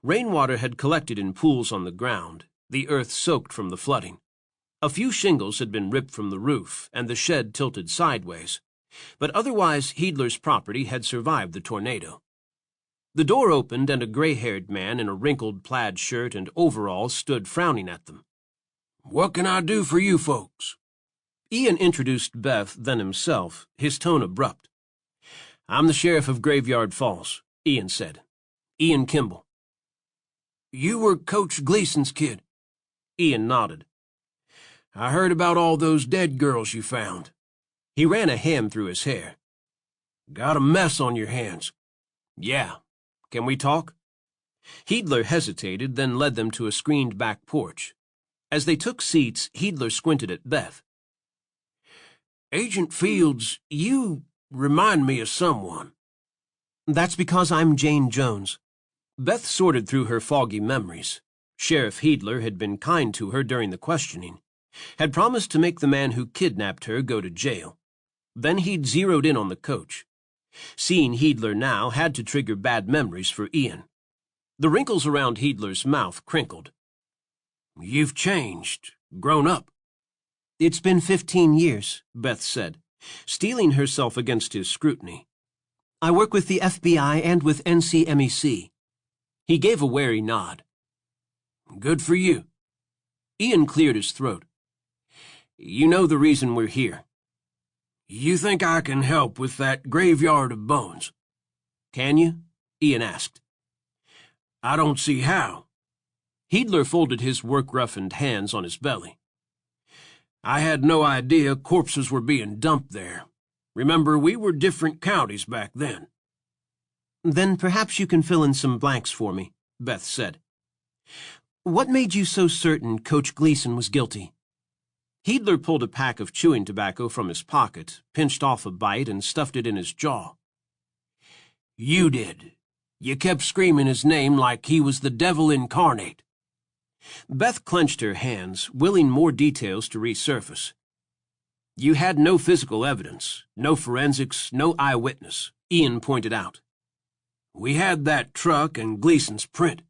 Rainwater had collected in pools on the ground, the earth soaked from the flooding. A few shingles had been ripped from the roof, and the shed tilted sideways, but otherwise Heedler's property had survived the tornado. The door opened and a gray-haired man in a wrinkled plaid shirt and overalls stood frowning at them. "What can I do for you folks?" Ian introduced Beth, then himself, his tone abrupt. "I'm the sheriff of Graveyard Falls," Ian said. "Ian Kimball." "You were Coach Gleason's kid?" Ian nodded. "I heard about all those dead girls you found." He ran a hand through his hair. "Got a mess on your hands." "Yeah. Can we talk?" Heedler hesitated, then led them to a screened back porch. As they took seats, Heedler squinted at Beth. "Agent Fields, you remind me of someone." "That's because I'm Jane Jones." Beth sorted through her foggy memories. Sheriff Heedler had been kind to her during the questioning, had promised to make the man who kidnapped her go to jail. Then he'd zeroed in on the coach. Seeing Heedler now had to trigger bad memories for Ian. The wrinkles around Heedler's mouth crinkled. "You've changed, grown up." "It's been 15 years, Beth said, steeling herself against his scrutiny. "I work with the FBI and with NCMEC. He gave a wary nod. "Good for you." Ian cleared his throat. "You know the reason we're here." "You think I can help with that graveyard of bones?" "Can you?" Ian asked. "I don't see how." Heedler folded his work-roughened hands on his belly. "I had no idea corpses were being dumped there. Remember, we were different counties back then." "Then perhaps you can fill in some blanks for me," Beth said. "What made you so certain Coach Gleason was guilty?" Heedler pulled a pack of chewing tobacco from his pocket, pinched off a bite, and stuffed it in his jaw. "You did. You kept screaming his name like he was the devil incarnate." Beth clenched her hands, willing more details to resurface. "You had no physical evidence, no forensics, no eyewitness," Ian pointed out. "We had that truck and Gleason's print."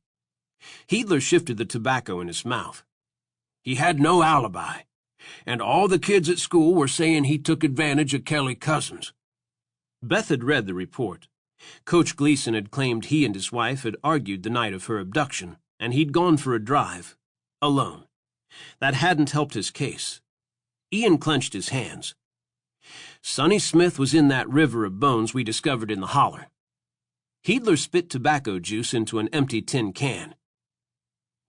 Heedler shifted the tobacco in his mouth. "He had no alibi, and all the kids at school were saying he took advantage of Kelly Cousins." Beth had read the report. Coach Gleason had claimed he and his wife had argued the night of her abduction, and he'd gone for a drive, alone. That hadn't helped his case. Ian clenched his hands. "Sonny Smith was in that river of bones we discovered in the holler." Heedler spit tobacco juice into an empty tin can.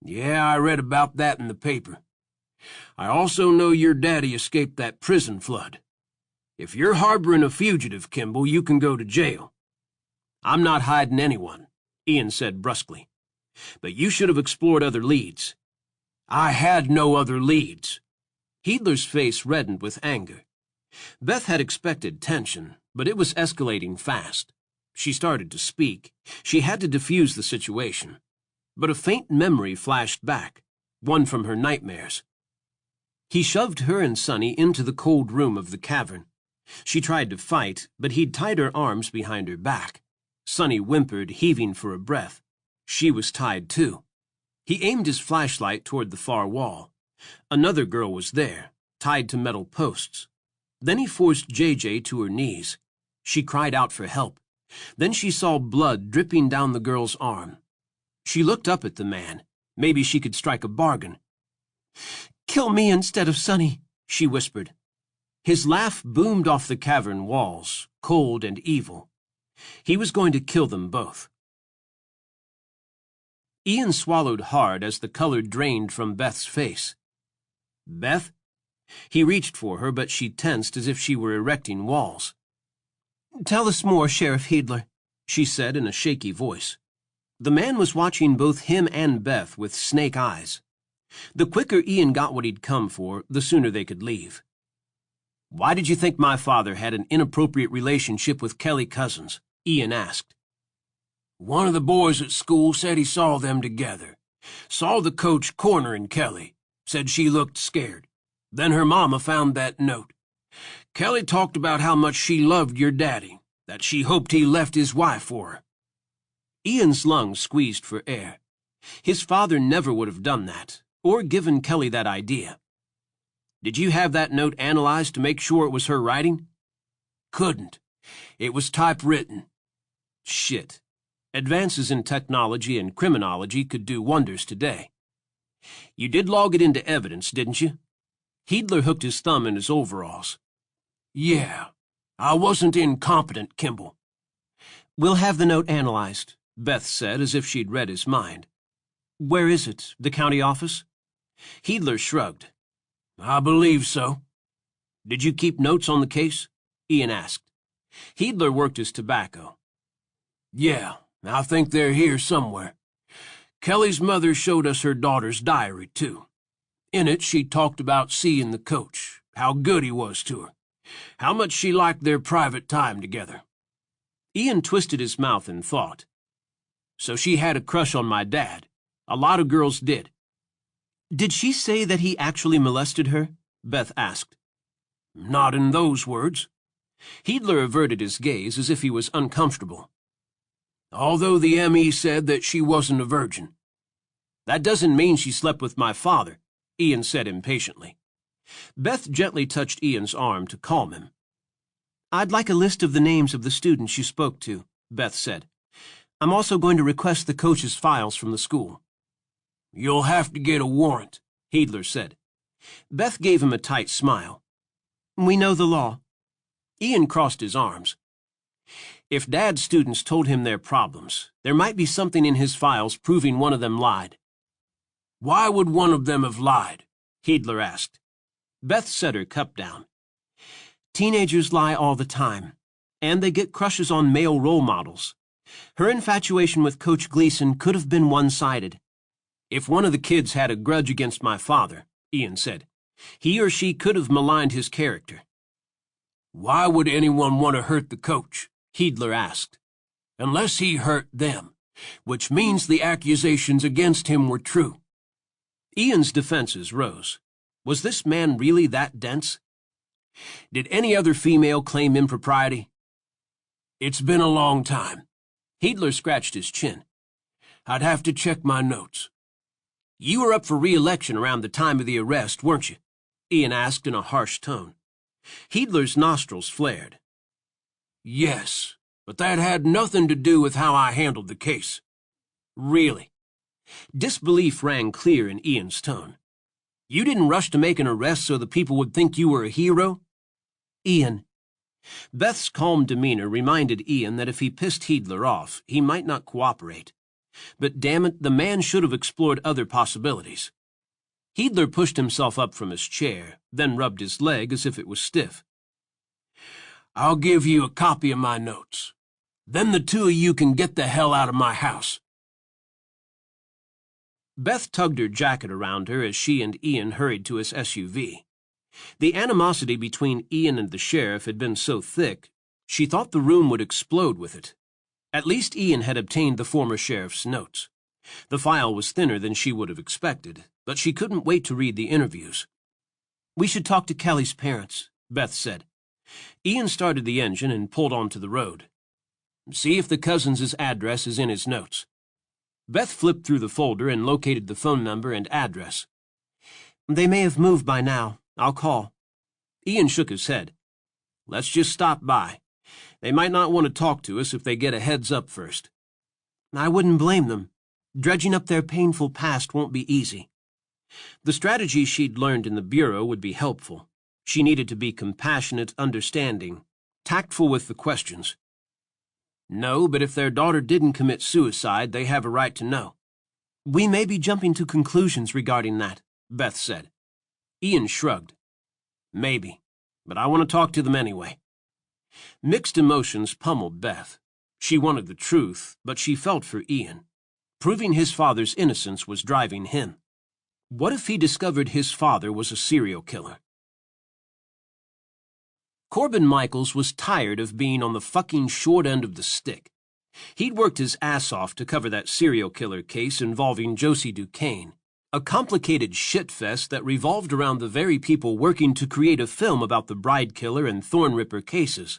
"Yeah, I read about that in the paper. I also know your daddy escaped that prison flood. If you're harboring a fugitive, Kimball, you can go to jail." "I'm not hiding anyone," Ian said brusquely. "But you should have explored other leads." "I had no other leads." Heedler's face reddened with anger. Beth had expected tension, but it was escalating fast. She started to speak. She had to defuse the situation. But a faint memory flashed back, one from her nightmares. He shoved her and Sonny into the cold room of the cavern. She tried to fight, but he'd tied her arms behind her back. Sonny whimpered, heaving for a breath. She was tied too. He aimed his flashlight toward the far wall. Another girl was there, tied to metal posts. Then he forced JJ to her knees. She cried out for help. Then she saw blood dripping down the girl's arm. She looked up at the man. Maybe she could strike a bargain. "Kill me instead of Sonny," she whispered. His laugh boomed off the cavern walls, cold and evil. He was going to kill them both. Ian swallowed hard as the color drained from Beth's face. "Beth?" He reached for her, but she tensed as if she were erecting walls. "Tell us more, Sheriff Heedler," she said in a shaky voice. The man was watching both him and Beth with snake eyes. The quicker Ian got what he'd come for, the sooner they could leave. "Why did you think my father had an inappropriate relationship with Kelly Cousins?" Ian asked. "One of the boys at school said he saw them together. Saw the coach cornering Kelly. Said she looked scared. Then her mama found that note. Kelly talked about how much she loved your daddy, that she hoped he left his wife for her." Ian's lungs squeezed for air. His father never would have done that, or given Kelly that idea. "Did you have that note analyzed to make sure it was her writing?" "Couldn't. It was typewritten." "Shit. Advances in technology and criminology could do wonders today." "You did log it into evidence, didn't you?" Heedler hooked his thumb in his overalls. Yeah, I wasn't incompetent, Kimball. We'll have the note analyzed, Beth said, as if she'd read his mind. Where is it? The county office? Heedler shrugged. I believe so. Did you keep notes on the case? Ian asked. Heedler worked his tobacco. Yeah, I think they're here somewhere. Kelly's mother showed us her daughter's diary, too. In it, she talked about seeing the coach, how good he was to her, how much she liked their private time together. Ian twisted his mouth in thought. So she had a crush on my dad. A lot of girls did. Did she say that he actually molested her? Beth asked. Not in those words. Heedler averted his gaze as if he was uncomfortable. Although the M.E. said that she wasn't a virgin. That doesn't mean she slept with my father, Ian said impatiently. Beth gently touched Ian's arm to calm him. I'd like a list of the names of the students you spoke to, Beth said. I'm also going to request the coach's files from the school. You'll have to get a warrant, Heedler said. Beth gave him a tight smile. We know the law. Ian crossed his arms. If Dad's students told him their problems, there might be something in his files proving one of them lied. Why would one of them have lied? Heedler asked. Beth set her cup down. Teenagers lie all the time, and they get crushes on male role models. Her infatuation with Coach Gleason could have been one-sided. If one of the kids had a grudge against my father, Ian said, he or she could have maligned his character. Why would anyone want to hurt the coach? Heedler asked. Unless he hurt them, which means the accusations against him were true. Ian's defenses rose. Was this man really that dense? Did any other female claim impropriety? It's been a long time. Heedler scratched his chin. I'd have to check my notes. You were up for re-election around the time of the arrest, weren't you? Ian asked in a harsh tone. Heedler's nostrils flared. Yes, but that had nothing to do with how I handled the case. Really? Disbelief rang clear in Ian's tone. You didn't rush to make an arrest so the people would think you were a hero? Ian. Beth's calm demeanor reminded Ian that if he pissed Heedler off, he might not cooperate. But damn it, the man should have explored other possibilities. Heedler pushed himself up from his chair, then rubbed his leg as if it was stiff. I'll give you a copy of my notes. Then the two of you can get the hell out of my house. Beth tugged her jacket around her as she and Ian hurried to his SUV. The animosity between Ian and the sheriff had been so thick, she thought the room would explode with it. At least Ian had obtained the former sheriff's notes. The file was thinner than she would have expected, but she couldn't wait to read the interviews. We should talk to Kelly's parents, Beth said. Ian started the engine and pulled onto the road. See if the cousin's address is in his notes. Beth flipped through the folder and located the phone number and address. They may have moved by now. I'll call. Ian shook his head. Let's just stop by. They might not want to talk to us if they get a heads up first. I wouldn't blame them. Dredging up their painful past won't be easy. The strategy she'd learned in the Bureau would be helpful. She needed to be compassionate, understanding, tactful with the questions. No, but if their daughter didn't commit suicide, they have a right to know. We may be jumping to conclusions regarding that, Beth said. Ian shrugged. Maybe, but I want to talk to them anyway. Mixed emotions pummeled Beth. She wanted the truth, but she felt for Ian. Proving his father's innocence was driving him. What if he discovered his father was a serial killer? Corbin Michaels was tired of being on the fucking short end of the stick. He'd worked his ass off to cover that serial killer case involving Josie Duquesne, a complicated shitfest that revolved around the very people working to create a film about the Bride Killer and Thorn Ripper cases.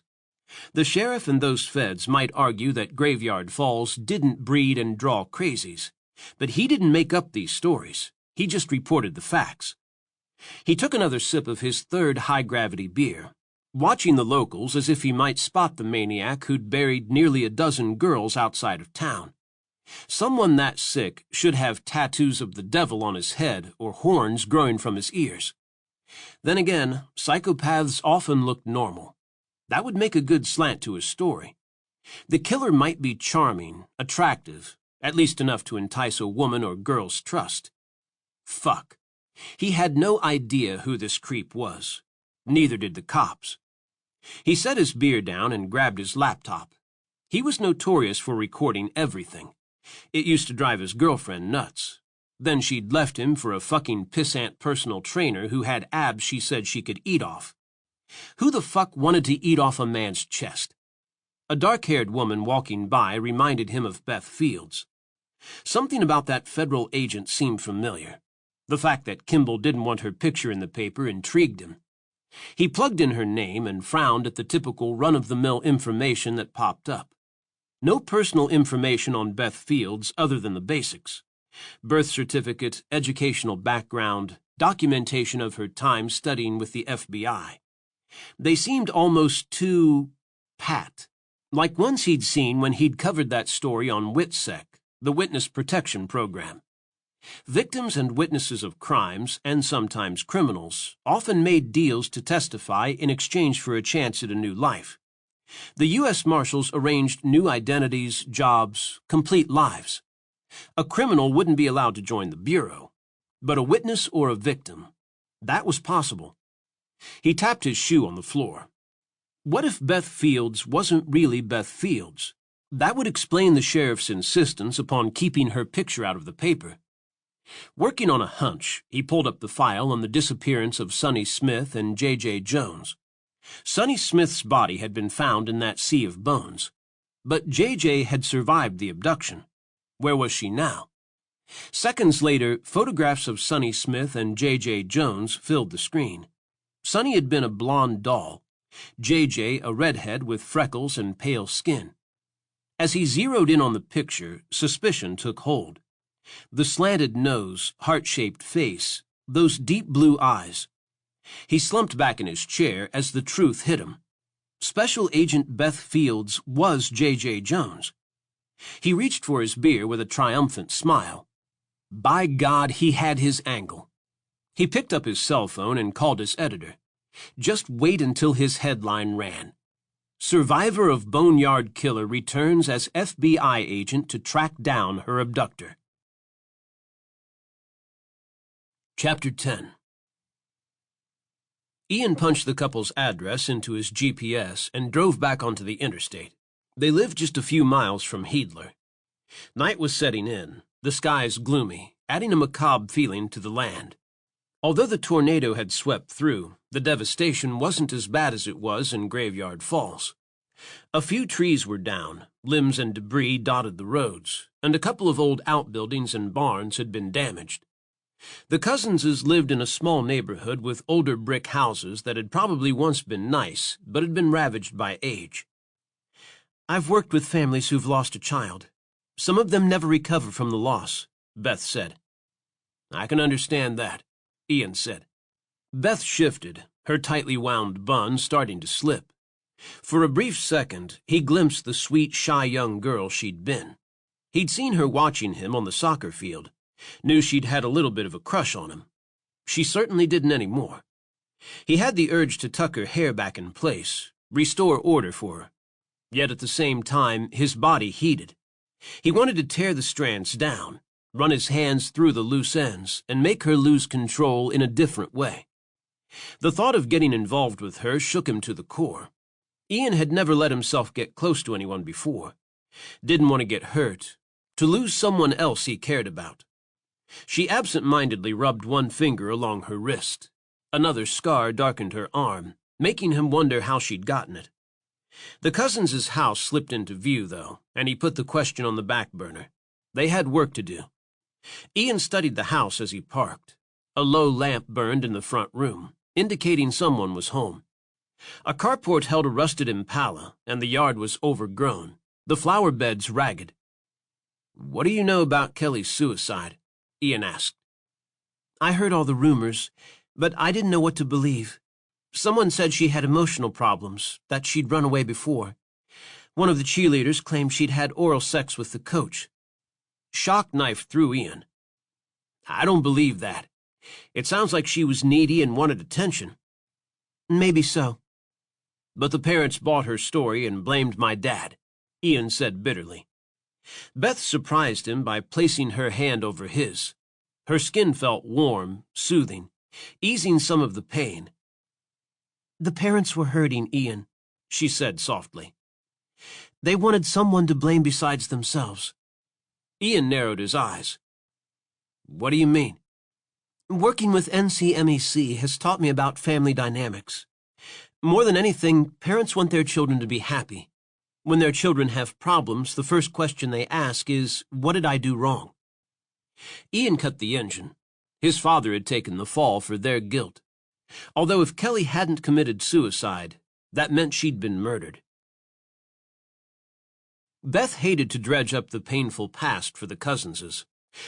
The sheriff and those feds might argue that Graveyard Falls didn't breed and draw crazies, but he didn't make up these stories. He just reported the facts. He took another sip of his third high-gravity beer, watching the locals as if he might spot the maniac who'd buried nearly a dozen girls outside of town. Someone that sick should have tattoos of the devil on his head or horns growing from his ears. Then again, psychopaths often look normal. That would make a good slant to his story. The killer might be charming, attractive, at least enough to entice a woman or girl's trust. Fuck. He had no idea who this creep was. Neither did the cops. He set his beer down and grabbed his laptop. He was notorious for recording everything. It used to drive his girlfriend nuts. Then she'd left him for a fucking pissant personal trainer who had abs she said she could eat off. Who the fuck wanted to eat off a man's chest? A dark-haired woman walking by reminded him of Beth Fields. Something about that federal agent seemed familiar. The fact that Kimball didn't want her picture in the paper intrigued him. He plugged in her name and frowned at the typical run-of-the-mill information that popped up. No personal information on Beth Fields other than the basics. Birth certificate, educational background, documentation of her time studying with the FBI. They seemed almost too pat, like ones he'd seen when he'd covered that story on WITSEC, the Witness Protection Program. Victims and witnesses of crimes, and sometimes criminals, often made deals to testify in exchange for a chance at a new life. The U.S. Marshals arranged new identities, jobs, complete lives. A criminal wouldn't be allowed to join the Bureau, but a witness or a victim, that was possible. He tapped his shoe on the floor. What if Beth Fields wasn't really Beth Fields? That would explain the sheriff's insistence upon keeping her picture out of the paper. Working on a hunch, he pulled up the file on the disappearance of Sonny Smith and J.J. Jones. Sonny Smith's body had been found in that sea of bones, but J.J. had survived the abduction. Where was she now? Seconds later, photographs of Sonny Smith and J.J. Jones filled the screen. Sonny had been a blonde doll, J.J. a redhead with freckles and pale skin. As he zeroed in on the picture, suspicion took hold. The slanted nose, heart-shaped face, those deep blue eyes. He slumped back in his chair as the truth hit him. Special Agent Beth Fields was J.J. Jones. He reached for his beer with a triumphant smile. By God, he had his angle. He picked up his cell phone and called his editor. Just wait until his headline ran. Survivor of Boneyard Killer returns as FBI agent to track down her abductor. Chapter 10. Ian punched the couple's address into his GPS and drove back onto the interstate. They lived just a few miles from Heedler. Night was setting in, the skies gloomy, adding a macabre feeling to the land. Although the tornado had swept through, the devastation wasn't as bad as it was in Graveyard Falls. A few trees were down, limbs and debris dotted the roads, and a couple of old outbuildings and barns had been damaged. The Cousinses lived in a small neighborhood with older brick houses that had probably once been nice, but had been ravaged by age. I've worked with families who've lost a child. Some of them never recover from the loss, Beth said. I can understand that, Ian said. Beth shifted, her tightly wound bun starting to slip. For a brief second, he glimpsed the sweet, shy young girl she'd been. He'd seen her watching him on the soccer field. Knew she'd had a little bit of a crush on him. She certainly didn't anymore. He had the urge to tuck her hair back in place, restore order for her. Yet at the same time, his body heated. He wanted to tear the strands down, run his hands through the loose ends, and make her lose control in a different way. The thought of getting involved with her shook him to the core. Ian had never let himself get close to anyone before. Didn't want to get hurt, to lose someone else he cared about. She absent-mindedly rubbed one finger along her wrist. Another scar darkened her arm, making him wonder how she'd gotten it. The Cousins' house slipped into view, though, and he put the question on the back burner. They had work to do. Ian studied the house as he parked. A low lamp burned in the front room, indicating someone was home. A carport held a rusted Impala, and the yard was overgrown, the flower beds ragged. "What do you know about Kelly's suicide?" Ian asked. I heard all the rumors, but I didn't know what to believe. Someone said she had emotional problems, that she'd run away before. One of the cheerleaders claimed she'd had oral sex with the coach. Shock knifed through Ian. "I don't believe that. It sounds like she was needy and wanted attention. Maybe so. But the parents bought her story and blamed my dad, Ian said bitterly. Beth surprised him by placing her hand over his. Her skin felt warm, soothing, easing some of the pain. The parents were hurting Ian, she said softly. They wanted someone to blame besides themselves. Ian narrowed his eyes. What do you mean? Working with NCMEC has taught me about family dynamics. More than anything, parents want their children to be happy. When their children have problems, the first question they ask is, "What did I do wrong?" Ian cut the engine. His father had taken the fall for their guilt. Although if Kelly hadn't committed suicide, that meant she'd been murdered. Beth hated to dredge up the painful past for the Cousinses,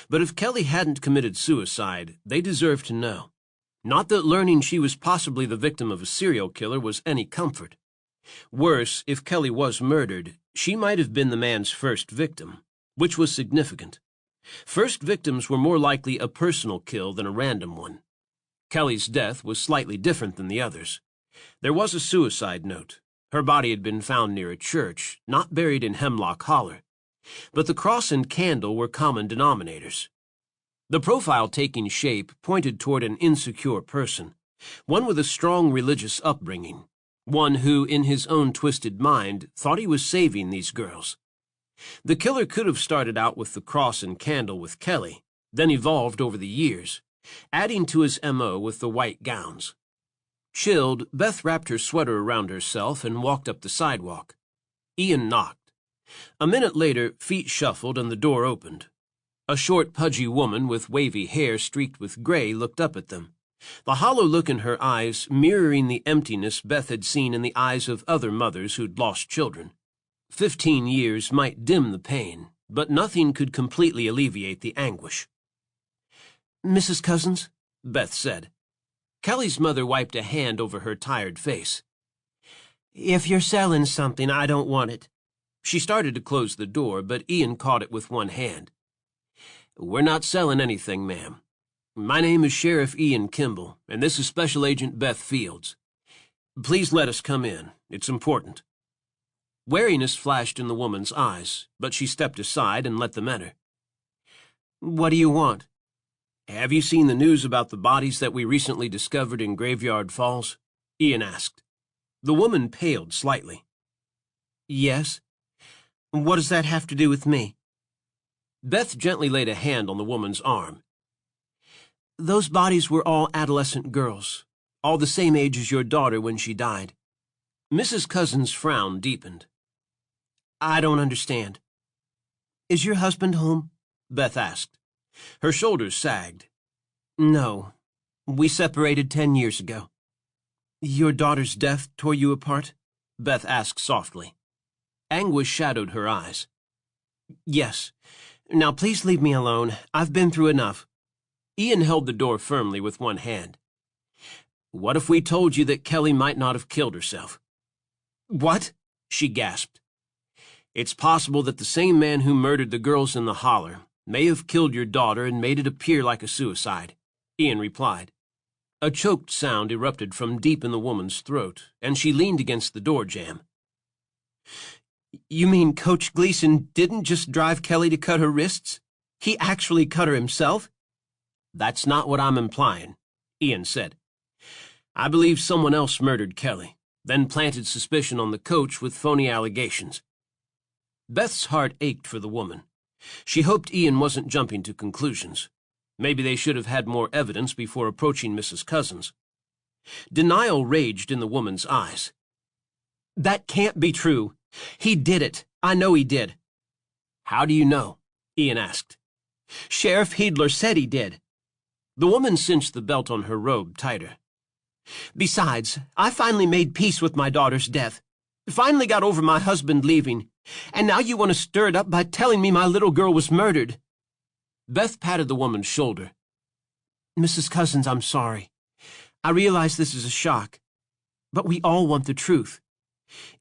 but if Kelly hadn't committed suicide, they deserved to know. Not that learning she was possibly the victim of a serial killer was any comfort. Worse, if Kelly was murdered, she might have been the man's first victim, which was significant. First victims were more likely a personal kill than a random one. Kelly's death was slightly different than the others. There was a suicide note. Her body had been found near a church, not buried in Hemlock Holler. But the cross and candle were common denominators. The profile taking shape pointed toward an insecure person, one with a strong religious upbringing, one who, in his own twisted mind, thought he was saving these girls. The killer could have started out with the cross and candle with Kelly, then evolved over the years, adding to his M.O. with the white gowns. Chilled, Beth wrapped her sweater around herself and walked up the sidewalk. Ian knocked. A minute later, feet shuffled and the door opened. A short, pudgy woman with wavy hair streaked with gray looked up at them, the hollow look in her eyes mirroring the emptiness Beth had seen in the eyes of other mothers who'd lost children. 15 years might dim the pain, but nothing could completely alleviate the anguish. "Mrs. Cousins?" Beth said. Kelly's mother wiped a hand over her tired face. "If you're selling something, I don't want it." She started to close the door, but Ian caught it with one hand. "We're not selling anything, ma'am. My name is Sheriff Ian Kimball, and this is Special Agent Beth Fields. Please let us come in. It's important." Wariness flashed in the woman's eyes, but she stepped aside and let them enter. "What do you want?" "Have you seen the news about the bodies that we recently discovered in Graveyard Falls?" Ian asked. The woman paled slightly. "Yes. What does that have to do with me?" Beth gently laid a hand on the woman's arm. "Those bodies were all adolescent girls, all the same age as your daughter when she died." Mrs. Cousins' frown deepened. "I don't understand. Is your husband home?" Beth asked. Her shoulders sagged. "No. We separated 10 years ago." "Your daughter's death tore you apart?" Beth asked softly. Anguish shadowed her eyes. "Yes. Now please leave me alone. I've been through enough." Ian held the door firmly with one hand. "What if we told you that Kelly might not have killed herself?" "What?" she gasped. "It's possible that the same man who murdered the girls in the holler may have killed your daughter and made it appear like a suicide," Ian replied. A choked sound erupted from deep in the woman's throat, and she leaned against the door jamb. "You mean Coach Gleason didn't just drive Kelly to cut her wrists? He actually cut her himself?" "That's not what I'm implying," Ian said. "I believe someone else murdered Kelly, then planted suspicion on the coach with phony allegations." Beth's heart ached for the woman. She hoped Ian wasn't jumping to conclusions. Maybe they should have had more evidence before approaching Mrs. Cousins. Denial raged in the woman's eyes. "That can't be true. He did it. I know he did." "How do you know?" Ian asked. "Sheriff Heedler said he did." The woman cinched the belt on her robe tighter. "Besides, I finally made peace with my daughter's death. Finally got over my husband leaving. And now you want to stir it up by telling me my little girl was murdered." Beth patted the woman's shoulder. "Mrs. Cousins, I'm sorry. I realize this is a shock. But we all want the truth.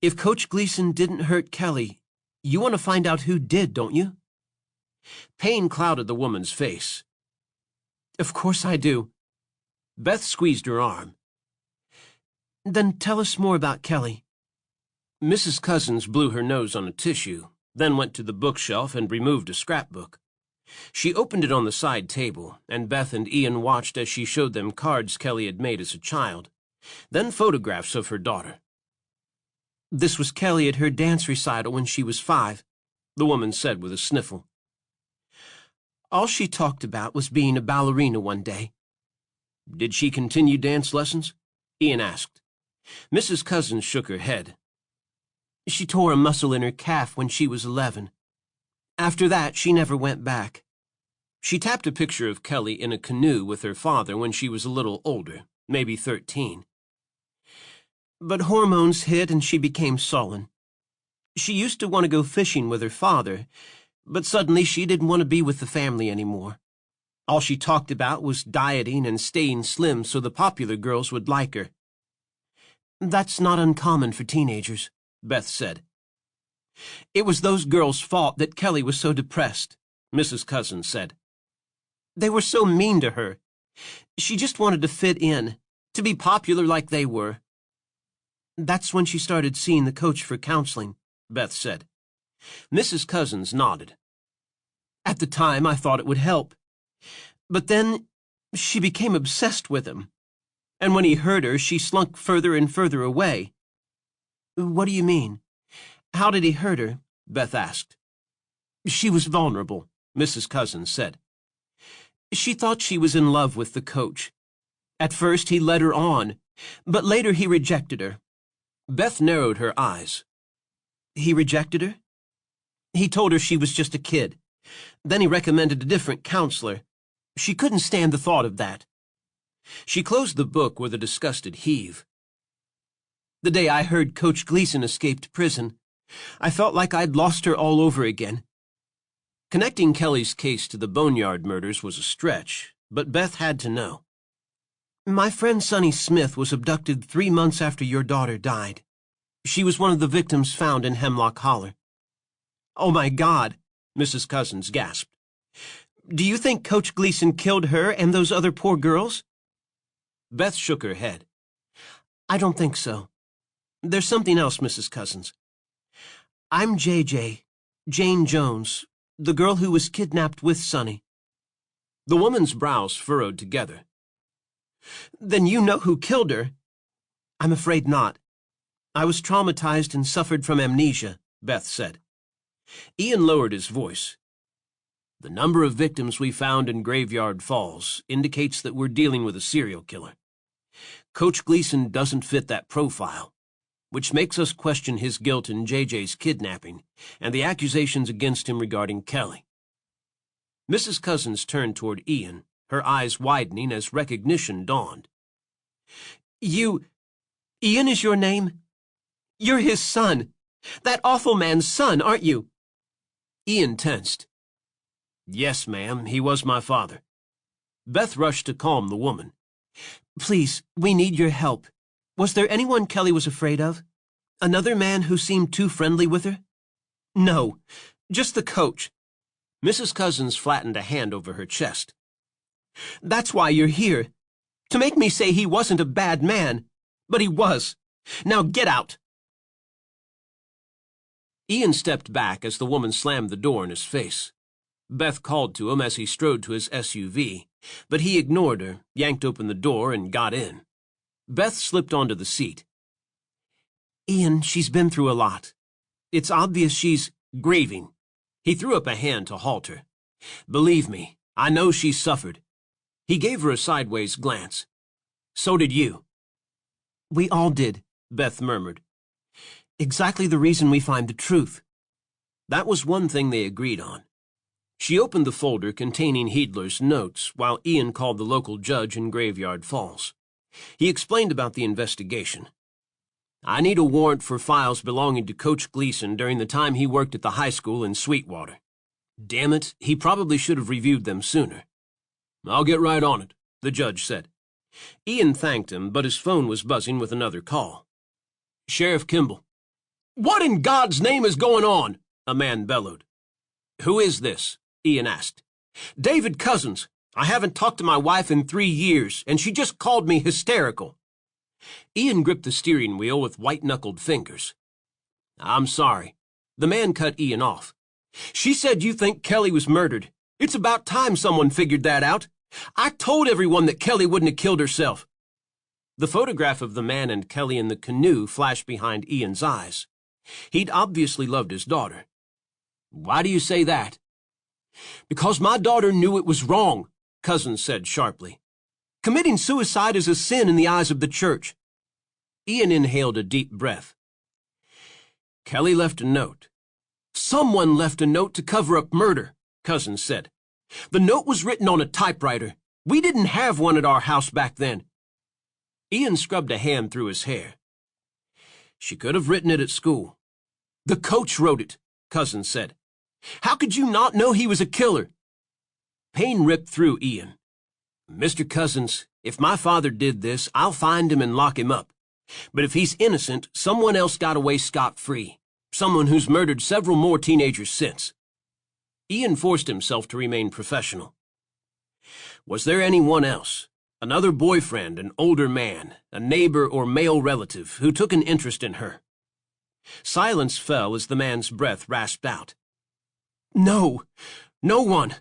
If Coach Gleason didn't hurt Kelly, you want to find out who did, don't you?" Pain clouded the woman's face. "Of course I do. Beth squeezed her arm. Then tell us more about Kelly. Mrs. Cousins blew her nose on a tissue, then went to the bookshelf and removed a scrapbook. She opened it on the side table, and Beth and Ian watched as she showed them cards Kelly had made as a child, then photographs of her daughter. This was Kelly at her dance recital when she was 5, the woman said with a sniffle. All she talked about was being a ballerina one day. Did she continue dance lessons? Ian asked. Mrs. Cousins shook her head. She tore a muscle in her calf when she was 11. After that, she never went back. She tapped a picture of Kelly in a canoe with her father when she was a little older, maybe 13. But hormones hit and she became sullen. She used to want to go fishing with her father, but suddenly she didn't want to be with the family anymore. All she talked about was dieting and staying slim so the popular girls would like her. That's not uncommon for teenagers, Beth said. It was those girls' fault that Kelly was so depressed, Mrs. Cousins said. They were so mean to her. She just wanted to fit in, to be popular like they were. That's when she started seeing the coach for counseling, Beth said. Mrs. Cousins nodded. At the time, I thought it would help. But then she became obsessed with him. And when he hurt her, she slunk further and further away. What do you mean? How did he hurt her? Beth asked. She was vulnerable, Mrs. Cousins said. She thought she was in love with the coach. At first, he led her on, but later he rejected her. Beth narrowed her eyes. He rejected her? He told her she was just a kid. Then he recommended a different counselor. She couldn't stand the thought of that. She closed the book with a disgusted heave. The day I heard Coach Gleason escaped prison, I felt like I'd lost her all over again. Connecting Kelly's case to the Boneyard murders was a stretch, but Beth had to know. My friend Sonny Smith was abducted 3 months after your daughter died. She was one of the victims found in Hemlock Holler. Oh, my God, Mrs. Cousins gasped. Do you think Coach Gleason killed her and those other poor girls? Beth shook her head. I don't think so. There's something else, Mrs. Cousins. I'm JJ, Jane Jones, the girl who was kidnapped with Sonny. The woman's brows furrowed together. Then you know who killed her? I'm afraid not. I was traumatized and suffered from amnesia, Beth said. Ian lowered his voice. The number of victims we found in Graveyard Falls indicates that we're dealing with a serial killer. Coach Gleason doesn't fit that profile, which makes us question his guilt in JJ's kidnapping and the accusations against him regarding Kelly. Mrs. Cousins turned toward Ian, her eyes widening as recognition dawned. Ian is your name? You're his son. That awful man's son, aren't you? Ian tensed. Yes, ma'am, he was my father. Beth rushed to calm the woman. Please, we need your help. Was there anyone Kelly was afraid of? Another man who seemed too friendly with her? No, just the coach. Mrs. Cousins flattened a hand over her chest. That's why you're here. To make me say he wasn't a bad man. But he was. Now get out. Ian stepped back as the woman slammed the door in his face. Beth called to him as he strode to his SUV, but he ignored her, yanked open the door, and got in. Beth slipped onto the seat. Ian, she's been through a lot. It's obvious she's grieving. He threw up a hand to halt her. Believe me, I know she's suffered. He gave her a sideways glance. So did you. We all did, Beth murmured. Exactly the reason we find the truth. That was one thing they agreed on. She opened the folder containing Heedler's notes while Ian called the local judge in Graveyard Falls. He explained about the investigation. I need a warrant for files belonging to Coach Gleason during the time he worked at the high school in Sweetwater. Damn it, he probably should have reviewed them sooner. I'll get right on it, the judge said. Ian thanked him, but his phone was buzzing with another call. Sheriff Kimball. What in God's name is going on? A man bellowed. Who is this? Ian asked. David Cousins. I haven't talked to my wife in 3 years, and she just called me hysterical. Ian gripped the steering wheel with white-knuckled fingers. I'm sorry. The man cut Ian off. She said you think Kelly was murdered. It's about time someone figured that out. I told everyone that Kelly wouldn't have killed herself. The photograph of the man and Kelly in the canoe flashed behind Ian's eyes. He'd obviously loved his daughter. Why do you say that? Because my daughter knew it was wrong, Cousins said sharply. Committing suicide is a sin in the eyes of the church. Ian inhaled a deep breath. Kelly left a note. Someone left a note to cover up murder, Cousins said. The note was written on a typewriter. We didn't have one at our house back then. Ian scrubbed a hand through his hair. She could have written it at school. The coach wrote it, Cousins said. How could you not know he was a killer? Pain ripped through Ian. Mr. Cousins, if my father did this, I'll find him and lock him up. But if he's innocent, someone else got away scot-free. Someone who's murdered several more teenagers since. Ian forced himself to remain professional. Was there anyone else? Another boyfriend, an older man, a neighbor or male relative who took an interest in her? Silence fell as the man's breath rasped out. No, no one.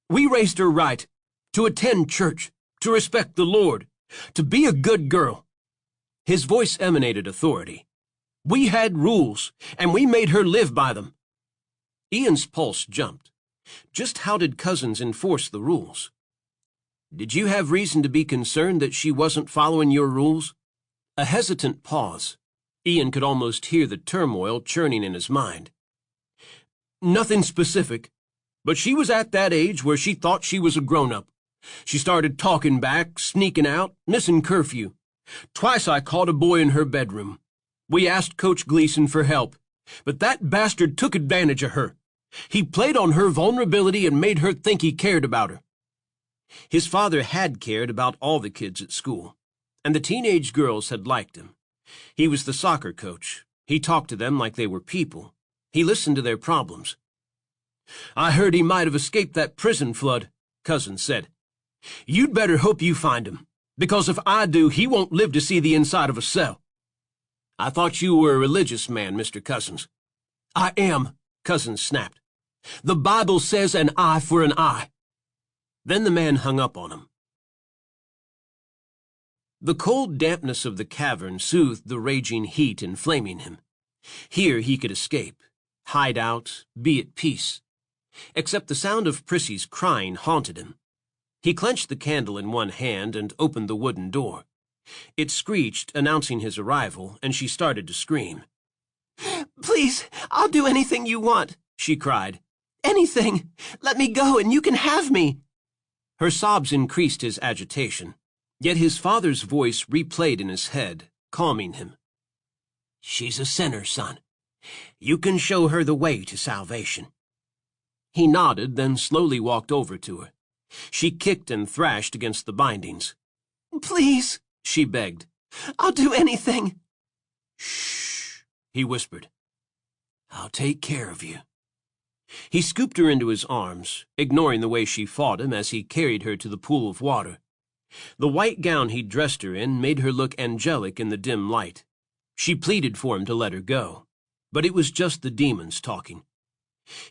We raised her right, to attend church, to respect the Lord, to be a good girl. His voice emanated authority. We had rules, and we made her live by them. Ian's pulse jumped. Just how did Cousins enforce the rules? Did you have reason to be concerned that she wasn't following your rules? A hesitant pause. Ian could almost hear the turmoil churning in his mind. Nothing specific, but she was at that age where she thought she was a grown-up. She started talking back, sneaking out, missing curfew. Twice I caught a boy in her bedroom. We asked Coach Gleason for help, but that bastard took advantage of her. He played on her vulnerability and made her think he cared about her. His father had cared about all the kids at school, and the teenage girls had liked him. He was the soccer coach. He talked to them like they were people. He listened to their problems. I heard he might have escaped that prison flood, Cousins said. You'd better hope you find him, because if I do, he won't live to see the inside of a cell. I thought you were a religious man, Mr. Cousins. I am, Cousins snapped. The Bible says an eye for an eye. Then the man hung up on him. The cold dampness of the cavern soothed the raging heat inflaming him. Here he could escape, hide out, be at peace. Except the sound of Prissy's crying haunted him. He clenched the candle in one hand and opened the wooden door. It screeched, announcing his arrival, and she started to scream. Please, I'll do anything you want, she cried. Anything! Let me go and you can have me! Her sobs increased his agitation, yet his father's voice replayed in his head, calming him. She's a sinner, son. You can show her the way to salvation. He nodded, then slowly walked over to her. She kicked and thrashed against the bindings. Please, she begged. I'll do anything. Shh, he whispered. I'll take care of you. He scooped her into his arms, ignoring the way she fought him as he carried her to the pool of water. The white gown he'd dressed her in made her look angelic in the dim light. She pleaded for him to let her go, but it was just the demons talking.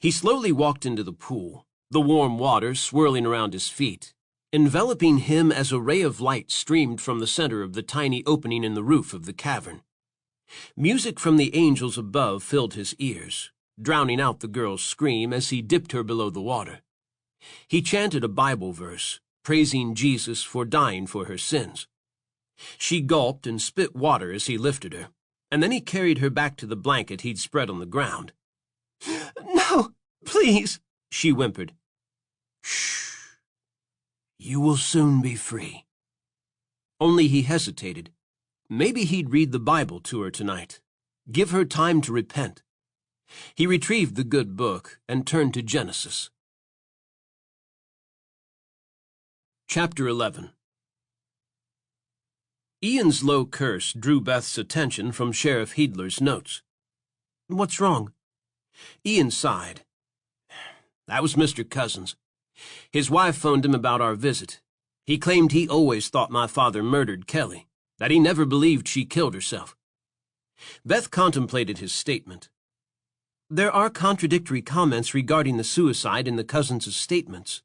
He slowly walked into the pool, the warm water swirling around his feet, enveloping him as a ray of light streamed from the center of the tiny opening in the roof of the cavern. Music from the angels above filled his ears, drowning out the girl's scream as he dipped her below the water. He chanted a Bible verse, praising Jesus for dying for her sins. She gulped and spit water as he lifted her, and then he carried her back to the blanket he'd spread on the ground. No, please, she whimpered. Shh. You will soon be free. Only he hesitated. Maybe he'd read the Bible to her tonight. Give her time to repent. He retrieved the good book and turned to Genesis. Chapter 11. Ian's low curse drew Beth's attention from Sheriff Heedler's notes. What's wrong? Ian sighed. That was Mr. Cousins. His wife phoned him about our visit. He claimed he always thought my father murdered Kelly, that he never believed she killed herself. Beth contemplated his statement. There are contradictory comments regarding the suicide in the Cousins' statements.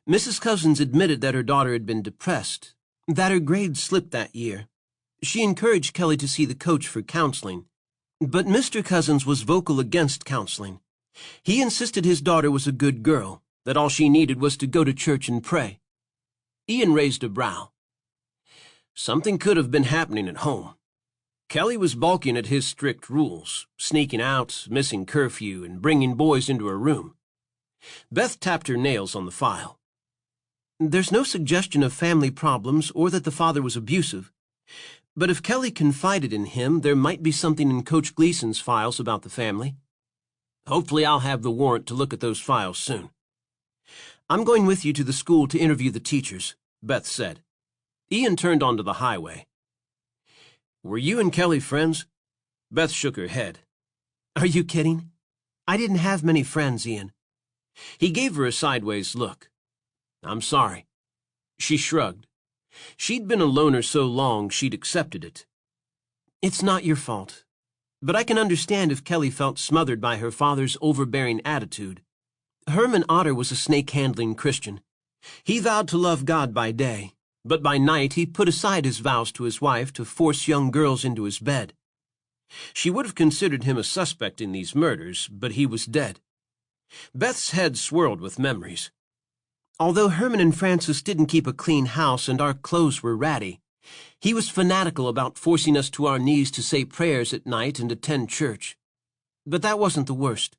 Mrs. Cousins admitted that her daughter had been depressed, that her grades slipped that year. She encouraged Kelly to see the coach for counseling, but Mr. Cousins was vocal against counseling. He insisted his daughter was a good girl, that all she needed was to go to church and pray. Ian raised a brow. Something could have been happening at home. Kelly was balking at his strict rules, sneaking out, missing curfew, and bringing boys into her room. Beth tapped her nails on the file. There's no suggestion of family problems or that the father was abusive. But if Kelly confided in him, there might be something in Coach Gleason's files about the family. Hopefully I'll have the warrant to look at those files soon. I'm going with you to the school to interview the teachers, Beth said. Ian turned onto the highway. Were you and Kelly friends? Beth shook her head. Are you kidding? I didn't have many friends, Ian. He gave her a sideways look. I'm sorry. She shrugged. She'd been a loner so long she'd accepted it. It's not your fault. But I can understand if Kelly felt smothered by her father's overbearing attitude. Herman Otter was a snake-handling Christian. He vowed to love God by day, but by night he put aside his vows to his wife to force young girls into his bed. She would have considered him a suspect in these murders, but he was dead. Beth's head swirled with memories. Although Herman and Francis didn't keep a clean house and our clothes were ratty, he was fanatical about forcing us to our knees to say prayers at night and attend church. But that wasn't the worst.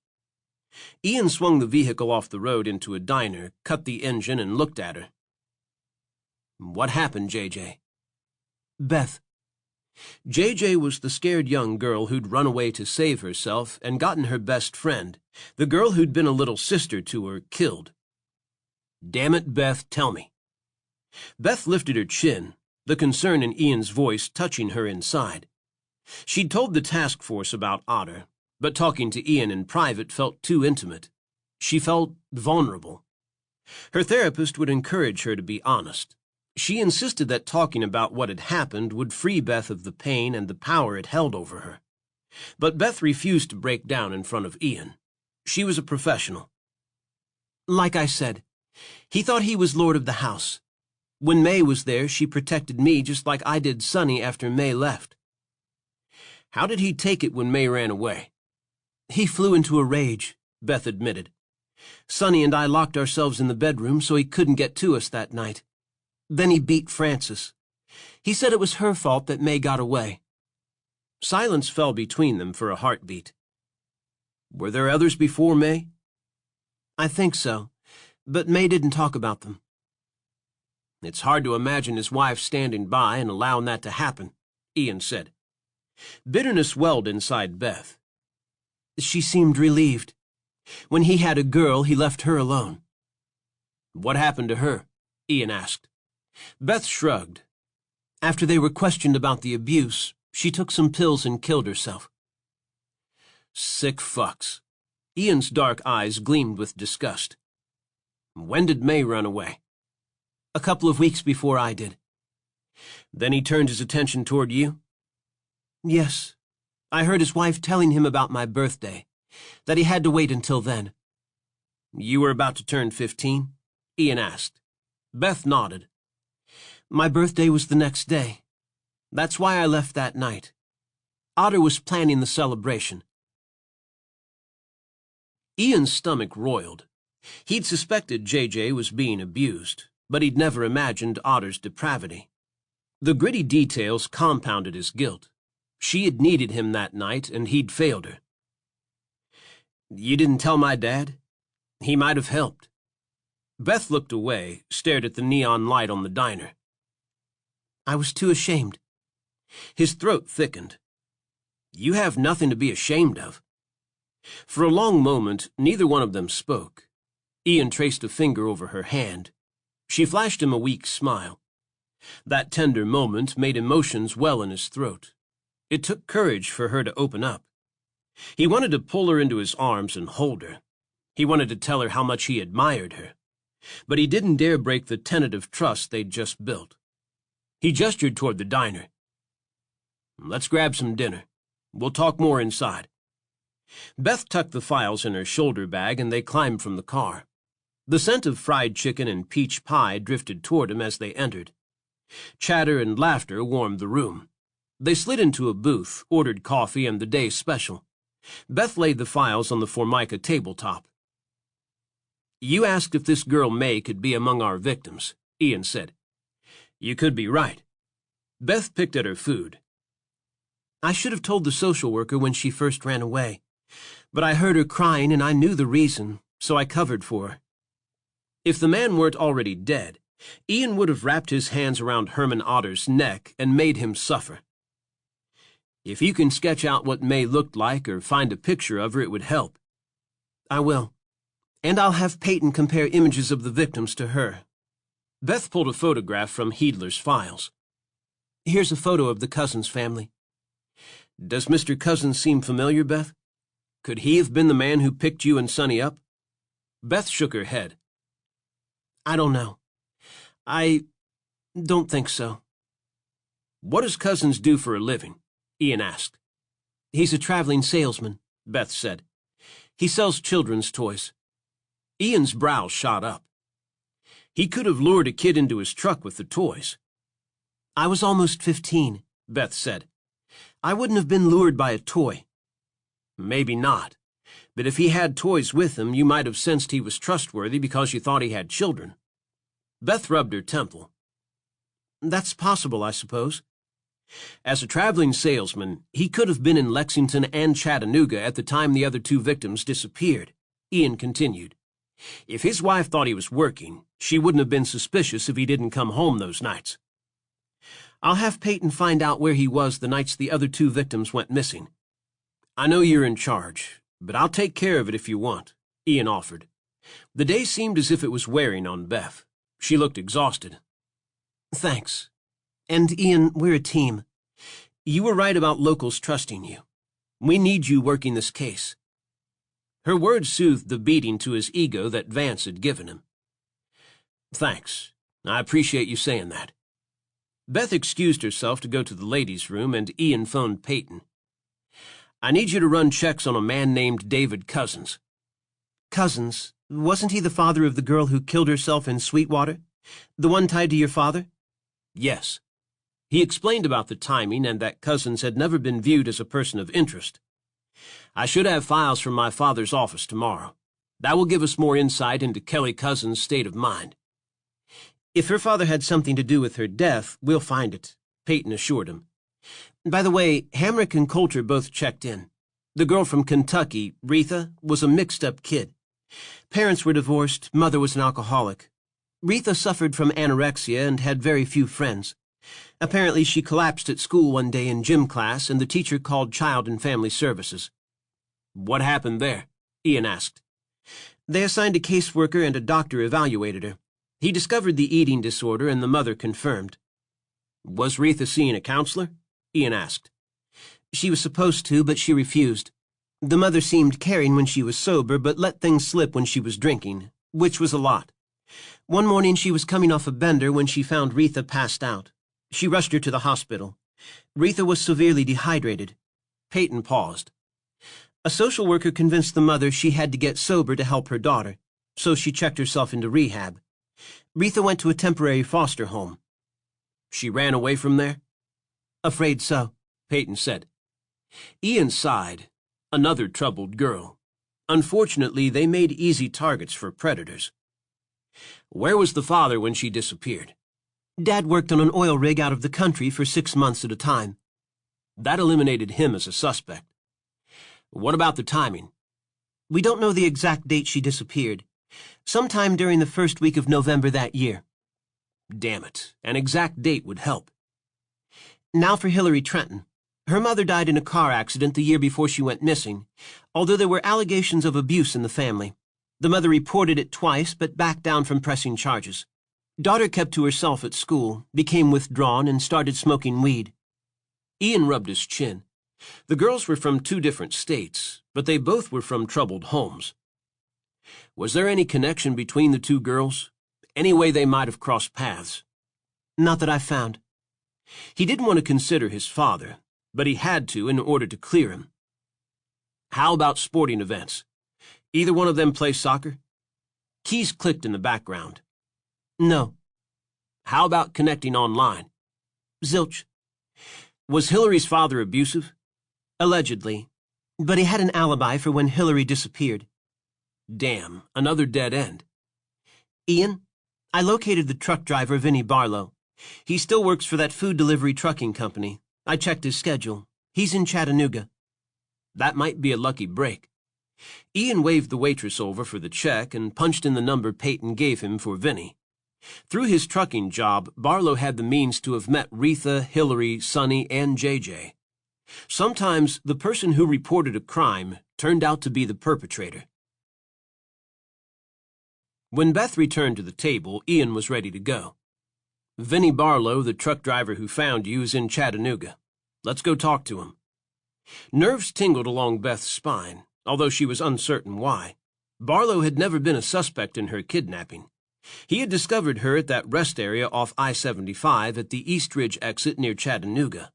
Ian swung the vehicle off the road into a diner, cut the engine, and looked at her. What happened, JJ? Beth. JJ was the scared young girl who'd run away to save herself and gotten her best friend, the girl who'd been a little sister to her, killed. Damn it, Beth, tell me. Beth lifted her chin, the concern in Ian's voice touching her inside. She'd told the task force about Otter, but talking to Ian in private felt too intimate. She felt vulnerable. Her therapist would encourage her to be honest. She insisted that talking about what had happened would free Beth of the pain and the power it held over her. But Beth refused to break down in front of Ian. She was a professional. Like I said, he thought he was lord of the house. When May was there, she protected me just like I did Sonny after May left. How did he take it when May ran away? He flew into a rage, Beth admitted. Sonny and I locked ourselves in the bedroom so he couldn't get to us that night. Then he beat Francis. He said it was her fault that May got away. Silence fell between them for a heartbeat. Were there others before May? I think so, but May didn't talk about them. It's hard to imagine his wife standing by and allowing that to happen, Ian said. Bitterness welled inside Beth. She seemed relieved. When he had a girl, he left her alone. What happened to her? Ian asked. Beth shrugged. After they were questioned about the abuse, she took some pills and killed herself. Sick fucks. Ian's dark eyes gleamed with disgust. When did May run away? A couple of weeks before I did. Then he turned his attention toward you? Yes. I heard his wife telling him about my birthday, that he had to wait until then. You were about to turn 15? Ian asked. Beth nodded. My birthday was the next day. That's why I left that night. Otter was planning the celebration. Ian's stomach roiled. He'd suspected JJ was being abused, but he'd never imagined Otter's depravity. The gritty details compounded his guilt. She had needed him that night, and he'd failed her. You didn't tell my dad? He might have helped. Beth looked away, stared at the neon light on the diner. I was too ashamed. His throat thickened. You have nothing to be ashamed of. For a long moment, neither one of them spoke. Ian traced a finger over her hand. She flashed him a weak smile. That tender moment made emotions well in his throat. It took courage for her to open up. He wanted to pull her into his arms and hold her. He wanted to tell her how much he admired her. but he didn't dare break the tentative trust they'd just built. He gestured toward the diner. "Let's grab some dinner. We'll talk more inside." Beth tucked the files in her shoulder bag and they climbed from the car. The scent of fried chicken and peach pie drifted toward him as they entered. Chatter and laughter warmed the room. They slid into a booth, ordered coffee and the day's special. Beth laid the files on the Formica tabletop. "You asked if this girl May could be among our victims," Ian said. "You could be right." Beth picked at her food. "I should have told the social worker when she first ran away, but I heard her crying and I knew the reason, so I covered for her." If the man weren't already dead, Ian would have wrapped his hands around Herman Otter's neck and made him suffer. "If you can sketch out what May looked like or find a picture of her, it would help." "I will. And I'll have Peyton compare images of the victims to her." Beth pulled a photograph from Heedler's files. "Here's a photo of the Cousins family." "Does Mr. Cousins seem familiar, Beth? Could he have been the man who picked you and Sonny up?" Beth shook her head. "I don't know. I don't think so." "What does Cousins do for a living?" Ian asked. "He's a traveling salesman," Beth said. "He sells children's toys." Ian's brow shot up. He could have lured a kid into his truck with the toys. "I was almost 15, Beth said. "I wouldn't have been lured by a toy." "Maybe not. But if he had toys with him, you might have sensed he was trustworthy because you thought he had children." Beth rubbed her temple. "That's possible, I suppose." "As a traveling salesman, he could have been in Lexington and Chattanooga at the time the other two victims disappeared," Ian continued. "If his wife thought he was working, she wouldn't have been suspicious if he didn't come home those nights." "I'll have Peyton find out where he was the nights the other two victims went missing." "I know you're in charge, but I'll take care of it if you want," Ian offered. The day seemed as if it was wearing on Beth. She looked exhausted. "Thanks. And Ian, we're a team. You were right about locals trusting you. We need you working this case." Her words soothed the beating to his ego that Vance had given him. "Thanks. I appreciate you saying that." Beth excused herself to go to the ladies' room, and Ian phoned Peyton. "I need you to run checks on a man named David Cousins." "Cousins? Wasn't he the father of the girl who killed herself in Sweetwater? The one tied to your father?" "Yes." He explained about the timing and that Cousins had never been viewed as a person of interest. "I should have files from my father's office tomorrow. That will give us more insight into Kelly Cousins' state of mind." "If her father had something to do with her death, we'll find it," Peyton assured him. "By the way, Hamrick and Coulter both checked in. The girl from Kentucky, Retha, was a mixed-up kid. Parents were divorced, mother was an alcoholic. Retha suffered from anorexia and had very few friends. Apparently she collapsed at school one day in gym class and the teacher called Child and Family Services." "What happened there?" Ian asked. "They assigned a caseworker and a doctor evaluated her. He discovered the eating disorder and the mother confirmed." "Was Retha seeing a counselor?" Ian asked. "She was supposed to, but she refused. The mother seemed caring when she was sober, but let things slip when she was drinking, which was a lot. One morning she was coming off a bender when she found Retha passed out. She rushed her to the hospital. Retha was severely dehydrated." Peyton paused. "A social worker convinced the mother she had to get sober to help her daughter, so she checked herself into rehab. Retha went to a temporary foster home." "She ran away from there?" "Afraid so," Peyton said. Ian sighed. Another troubled girl. Unfortunately, they made easy targets for predators. "Where was the father when she disappeared?" "Dad worked on an oil rig out of the country for 6 months at a time." That eliminated him as a suspect. "What about the timing?" "We don't know the exact date she disappeared. Sometime during the first week of November that year." "Damn it, an exact date would help." "Now for Hillary Trenton. Her mother died in a car accident the year before she went missing, although there were allegations of abuse in the family. The mother reported it twice, but backed down from pressing charges. Daughter kept to herself at school, became withdrawn, and started smoking weed." Ian rubbed his chin. The girls were from 2 different states, but they both were from troubled homes. Was there any connection between the two girls? Any way they might have crossed paths? Not that I found. He didn't want to consider his father, but he had to in order to clear him. How about sporting events? Either one of them play soccer? Keys clicked in the background. No. How about connecting online? Zilch. Was Hillary's father abusive? Allegedly. But he had an alibi for when Hillary disappeared. Damn, another dead end. Ian, I located the truck driver, Vinnie Barlow. He still works for that food delivery trucking company. I checked his schedule. He's in Chattanooga. That might be a lucky break. Ian waved the waitress over for the check and punched in the number Peyton gave him for Vinnie. Through his trucking job, Barlow had the means to have met Retha, Hillary, Sonny, and JJ. Sometimes the person who reported a crime turned out to be the perpetrator. When Beth returned to the table, Ian was ready to go. Vinnie Barlow, the truck driver who found you, is in Chattanooga. Let's go talk to him. Nerves tingled along Beth's spine, although she was uncertain why. Barlow had never been a suspect in her kidnapping. He had discovered her at that rest area off I-75 at the East Ridge exit near Chattanooga.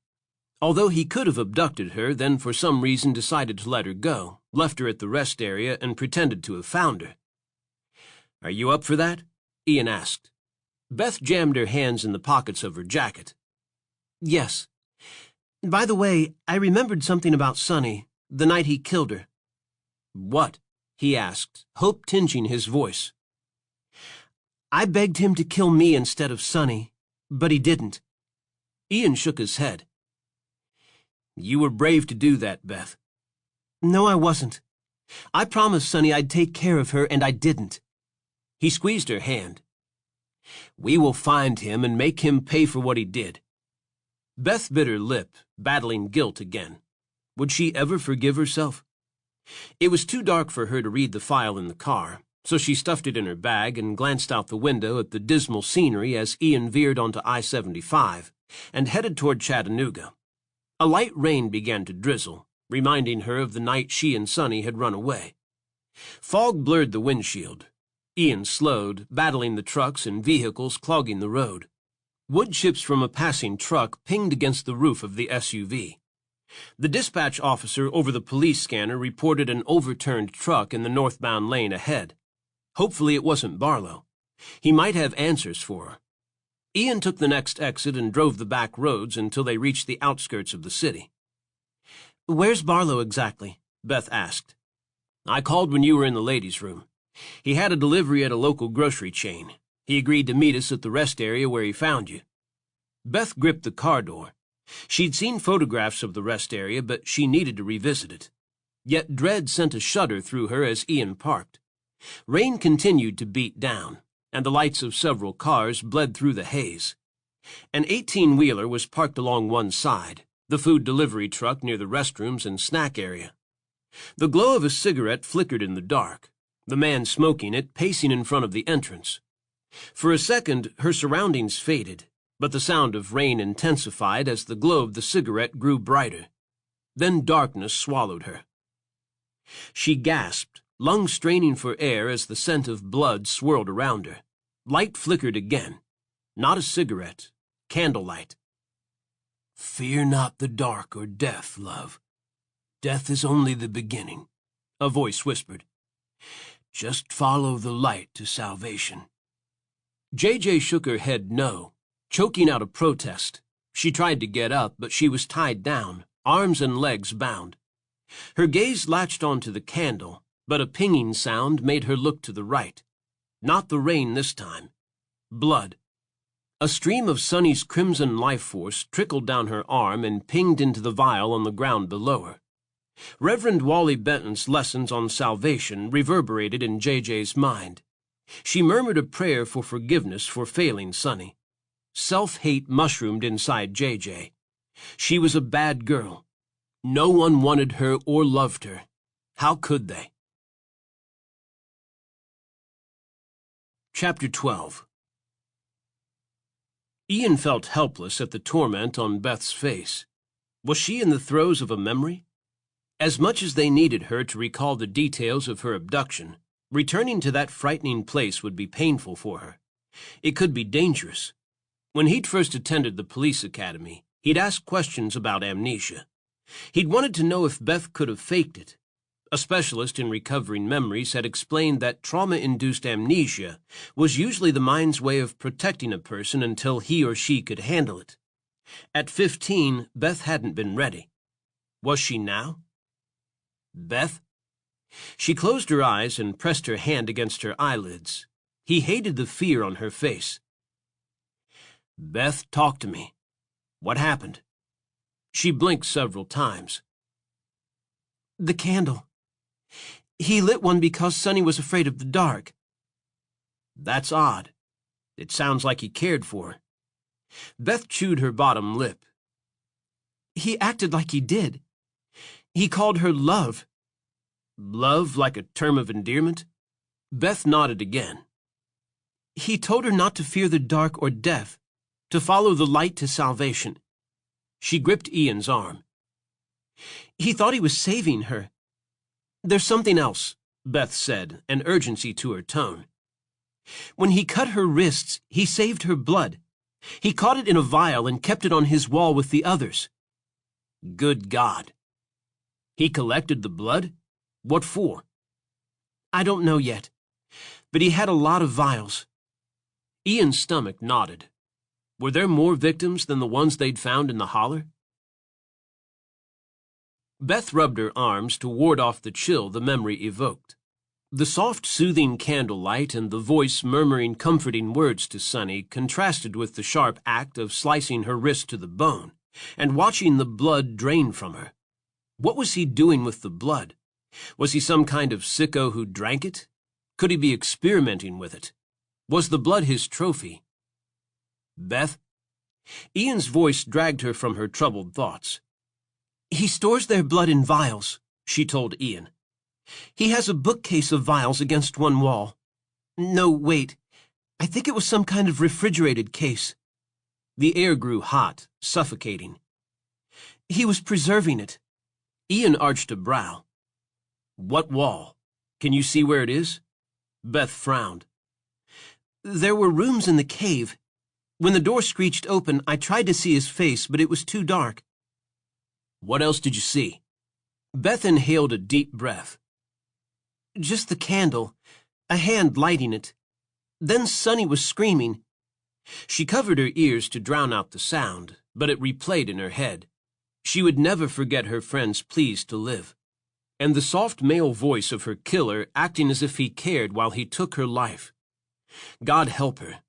Although he could have abducted her, then for some reason decided to let her go, left her at the rest area, and pretended to have found her. Are you up for that? Ian asked. Beth jammed her hands in the pockets of her jacket. Yes. By the way, I remembered something about Sonny, the night he killed her. What? He asked, hope tinging his voice. I begged him to kill me instead of Sonny, but he didn't. Ian shook his head. You were brave to do that, Beth. No, I wasn't. I promised Sonny I'd take care of her, and I didn't. He squeezed her hand. We will find him and make him pay for what he did. Beth bit her lip, battling guilt again. Would she ever forgive herself? It was too dark for her to read the file in the car, so she stuffed it in her bag and glanced out the window at the dismal scenery as Ian veered onto I-75 and headed toward Chattanooga. A light rain began to drizzle, reminding her of the night she and Sonny had run away. Fog blurred the windshield. Ian slowed, battling the trucks and vehicles clogging the road. Wood chips from a passing truck pinged against the roof of the SUV. The dispatch officer over the police scanner reported an overturned truck in the northbound lane ahead. Hopefully it wasn't Barlow. He might have answers for her. Ian took the next exit and drove the back roads until they reached the outskirts of the city. Where's Barlow exactly? Beth asked. I called when you were in the ladies' room. He had a delivery at a local grocery chain. He agreed to meet us at the rest area where he found you. Beth gripped the car door. She'd seen photographs of the rest area, but she needed to revisit it. Yet dread sent a shudder through her as Ian parked. Rain continued to beat down, and the lights of several cars bled through the haze. An 18-wheeler was parked along one side, the food delivery truck near the restrooms and snack area. The glow of a cigarette flickered in the dark, the man smoking it pacing in front of the entrance. For a second, her surroundings faded, but the sound of rain intensified as the glow of the cigarette grew brighter. Then darkness swallowed her. She gasped, lungs straining for air as the scent of blood swirled around her. Light flickered again. Not a cigarette, candlelight. Fear not the dark or death, love. Death is only the beginning, a voice whispered. Just follow the light to salvation. JJ shook her head no, choking out a protest. She tried to get up, but she was tied down, arms and legs bound. Her gaze latched onto the candle, but a pinging sound made her look to the right. Not the rain this time. Blood. A stream of Sonny's crimson life force trickled down her arm and pinged into the vial on the ground below her. Reverend Wally Benton's lessons on salvation reverberated in JJ's mind. She murmured a prayer for forgiveness for failing Sonny. Self-hate mushroomed inside JJ. She was a bad girl. No one wanted her or loved her. How could they? Chapter 12. Ian felt helpless at the torment on Beth's face. Was she in the throes of a memory? As much as they needed her to recall the details of her abduction, Returning to that frightening place would be painful for her. It could be dangerous. When he'd first attended the police academy, he'd asked questions about amnesia. He'd wanted to know if Beth could have faked it. A specialist in recovering memories had explained that trauma-induced amnesia was usually the mind's way of protecting a person until he or she could handle it. At 15, Beth hadn't been ready. Was she now? Beth? She closed her eyes and pressed her hand against her eyelids. He hated the fear on her face. Beth, talk to me. What happened? She blinked several times. The candle. He lit one because Sonny was afraid of the dark. That's odd. It sounds like he cared for her. Beth chewed her bottom lip. He acted like he did. He called her love. Love like a term of endearment? Beth nodded again. He told her not to fear the dark or death, to follow the light to salvation. She gripped Ian's arm. He thought he was saving her. There's something else, Beth said, an urgency to her tone. When he cut her wrists, he saved her blood. He caught it in a vial and kept it on his wall with the others. Good God. He collected the blood? What for? I don't know yet, but he had a lot of vials. Ian's stomach nodded. Were there more victims than the ones they'd found in the holler? Beth rubbed her arms to ward off the chill the memory evoked. The soft, soothing candlelight and the voice murmuring comforting words to Sonny contrasted with the sharp act of slicing her wrist to the bone and watching the blood drain from her. What was he doing with the blood? Was he some kind of sicko who drank it? Could he be experimenting with it? Was the blood his trophy? Beth? Ian's voice dragged her from her troubled thoughts. He stores their blood in vials, she told Ian. He has a bookcase of vials against one wall. No, wait. I think it was some kind of refrigerated case. The air grew hot, suffocating. He was preserving it. Ian arched a brow. What wall? Can you see where it is? Beth frowned. There were rooms in the cave. When the door screeched open, I tried to see his face, but it was too dark. What else did you see? Beth inhaled a deep breath. Just the candle, a hand lighting it. Then Sonny was screaming. She covered her ears to drown out the sound, but it replayed in her head. She would never forget her friend's pleas to live, and the soft male voice of her killer acting as if he cared while he took her life. God help her.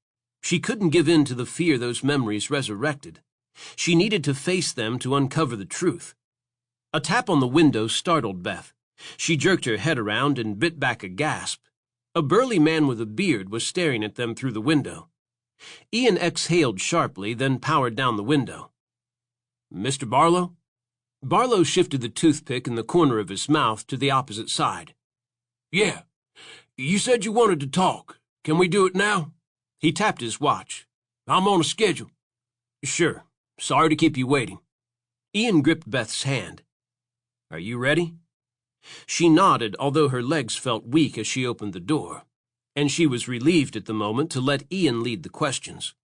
She couldn't give in to the fear those memories resurrected. She needed to face them to uncover the truth. A tap on the window startled Beth. She jerked her head around and bit back a gasp. A burly man with a beard was staring at them through the window. Ian exhaled sharply, then powered down the window. Mr. Barlow? Barlow shifted the toothpick in the corner of his mouth to the opposite side. Yeah. You said you wanted to talk. Can we do it now? He tapped his watch. I'm on a schedule. Sure. Sorry to keep you waiting. Ian gripped Beth's hand. Are you ready? She nodded, although her legs felt weak as she opened the door, and she was relieved at the moment to let Ian lead the questions.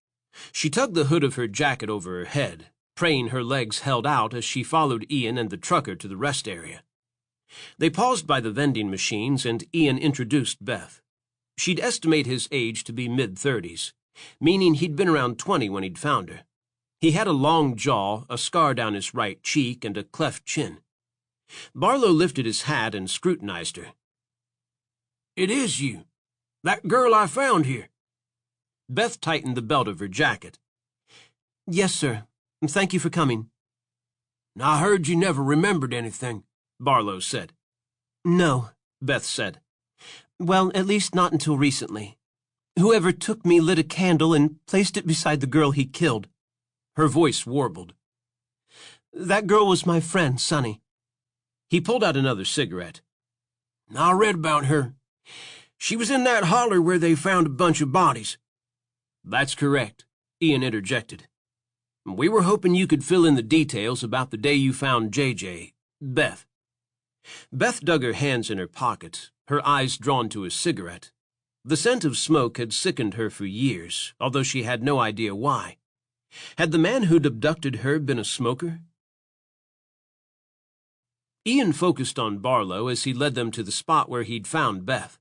She tugged the hood of her jacket over her head, praying her legs held out as she followed Ian and the trucker to the rest area. They paused by the vending machines, and Ian introduced Beth. She'd estimate his age to be mid-30s, meaning he'd been around 20 when he'd found her. He had a long jaw, a scar down his right cheek, and a cleft chin. Barlow lifted his hat and scrutinized her. It is you. That girl I found here. Beth tightened the belt of her jacket. Yes, sir. Thank you for coming. I heard you never remembered anything, Barlow said. No, Beth said. Well, at least not until recently. Whoever took me lit a candle and placed it beside the girl he killed. Her voice warbled. That girl was my friend, Sonny. He pulled out another cigarette. I read about her. She was in that holler where they found a bunch of bodies. That's correct, Ian interjected. We were hoping you could fill in the details about the day you found JJ, Beth. Beth dug her hands in her pockets, her eyes drawn to his cigarette. The scent of smoke had sickened her for years, although she had no idea why. Had the man who'd abducted her been a smoker? Ian focused on Barlow as he led them to the spot where he'd found Beth.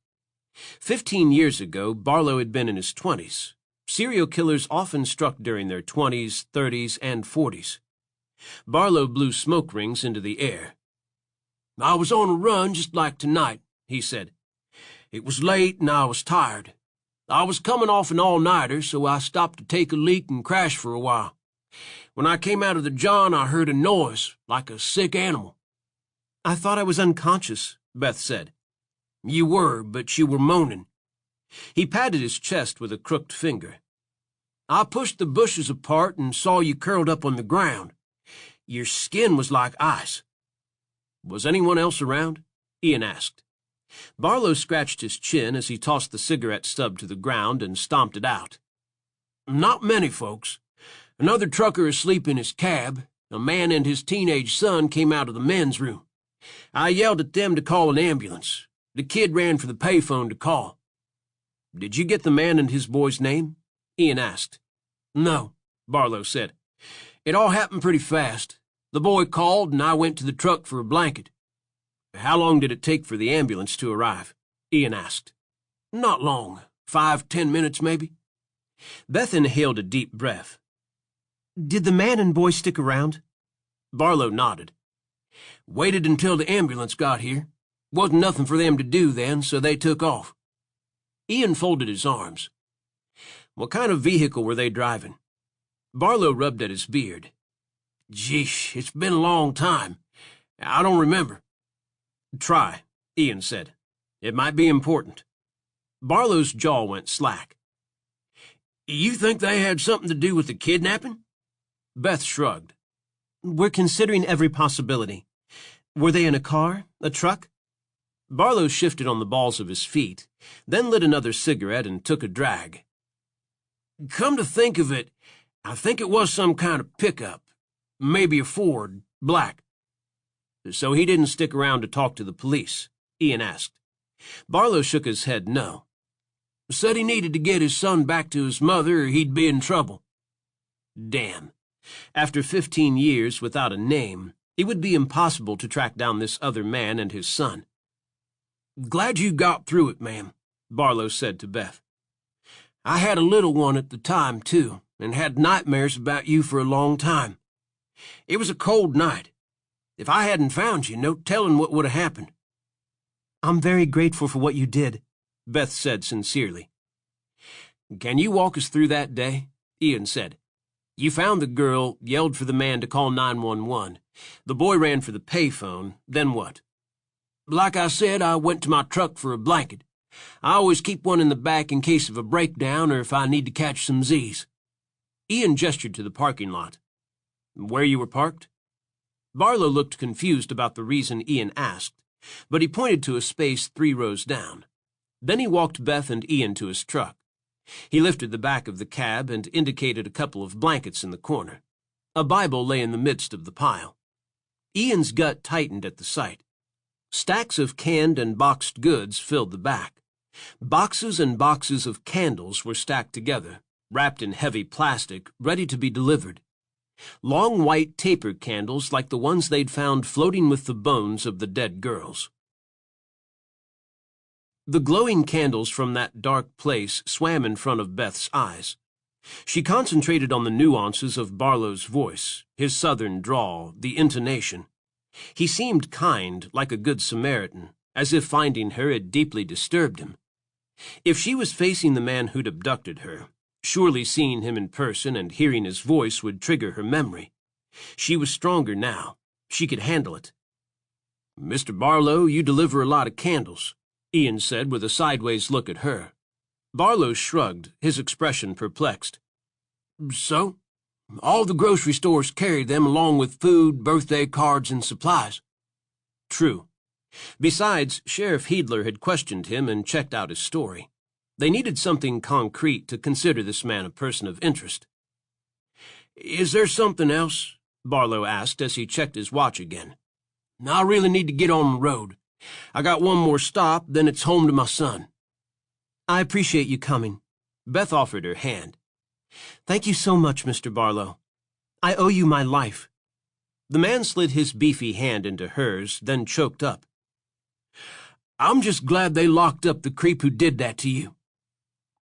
15 years ago, Barlow had been in his 20s. Serial killers often struck during their 20s, 30s, and 40s. Barlow blew smoke rings into the air. "I was on a run just like tonight," he said. "It was late and I was tired. I was coming off an all-nighter, so I stopped to take a leak and crash for a while. When I came out of the john, I heard a noise, like a sick animal." "I thought I was unconscious," Beth said. "You were, but you were moaning." He patted his chest with a crooked finger. "I pushed the bushes apart and saw you curled up on the ground. Your skin was like ice." "Was anyone else around?" Ian asked. Barlow scratched his chin as he tossed the cigarette stub to the ground and stomped it out. "Not many folks. Another trucker asleep in his cab. A man and his teenage son came out of the men's room. I yelled at them to call an ambulance. The kid ran for the payphone to call." "Did you get the man and his boy's name?" Ian asked. "No," Barlow said. "It all happened pretty fast. The boy called and I went to the truck for a blanket." "How long did it take for the ambulance to arrive?" Ian asked. "Not long. 5-10 minutes, maybe." Beth inhaled a deep breath. "Did the man and boy stick around?" Barlow nodded. "Waited until the ambulance got here. Wasn't nothing for them to do then, so they took off." Ian folded his arms. "What kind of vehicle were they driving?" Barlow rubbed at his beard. "Geesh, it's been a long time. I don't remember." "Try," Ian said. "It might be important." Barlow's jaw went slack. "You think they had something to do with the kidnapping?" Beth shrugged. "We're considering every possibility. Were they in a car? A truck?" Barlow shifted on the balls of his feet, then lit another cigarette and took a drag. "Come to think of it, I think it was some kind of pickup. Maybe a Ford, black." "So he didn't stick around to talk to the police?" Ian asked. Barlow shook his head no. "Said he needed to get his son back to his mother or he'd be in trouble." Damn. After 15 years without a name, it would be impossible to track down this other man and his son. "Glad you got through it, ma'am," Barlow said to Beth. "I had a little one at the time, too, and had nightmares about you for a long time. It was a cold night. If I hadn't found you, no telling what would have happened." "I'm very grateful for what you did," Beth said sincerely. "Can you walk us through that day?" Ian said. "You found the girl, yelled for the man to call 911. The boy ran for the payphone. Then what?" "Like I said, I went to my truck for a blanket. I always keep one in the back in case of a breakdown or if I need to catch some Z's." Ian gestured to the parking lot. "Where you were parked?" Barlow looked confused about the reason Ian asked, but he pointed to a space 3 rows down. Then he walked Beth and Ian to his truck. He lifted the back of the cab and indicated a couple of blankets in the corner. A Bible lay in the midst of the pile. Ian's gut tightened at the sight. Stacks of canned and boxed goods filled the back. Boxes and boxes of candles were stacked together, wrapped in heavy plastic, ready to be delivered. Long white taper candles like the ones they'd found floating with the bones of the dead girls. The glowing candles from that dark place swam in front of Beth's eyes. She concentrated on the nuances of Barlow's voice, his southern drawl, the intonation. He seemed kind, like a good Samaritan, as if finding her had deeply disturbed him. If she was facing the man who'd abducted her, surely seeing him in person and hearing his voice would trigger her memory. She was stronger now. She could handle it. "Mr. Barlow, you deliver a lot of candles," Ian said with a sideways look at her. Barlow shrugged, his expression perplexed. "So? All the grocery stores carry them along with food, birthday cards, and supplies." "True. Besides, Sheriff Heedler had questioned him and checked out his story. They needed something concrete to consider this man a person of interest." "Is there something else?" Barlow asked as he checked his watch again. "I really need to get on the road. I got one more stop, then it's home to my son. I appreciate you coming. Beth offered her hand. Thank you so much, Mr. Barlow. I owe you my life. The man slid his beefy hand into hers, then choked up. I'm just glad they locked up the creep who did that to you.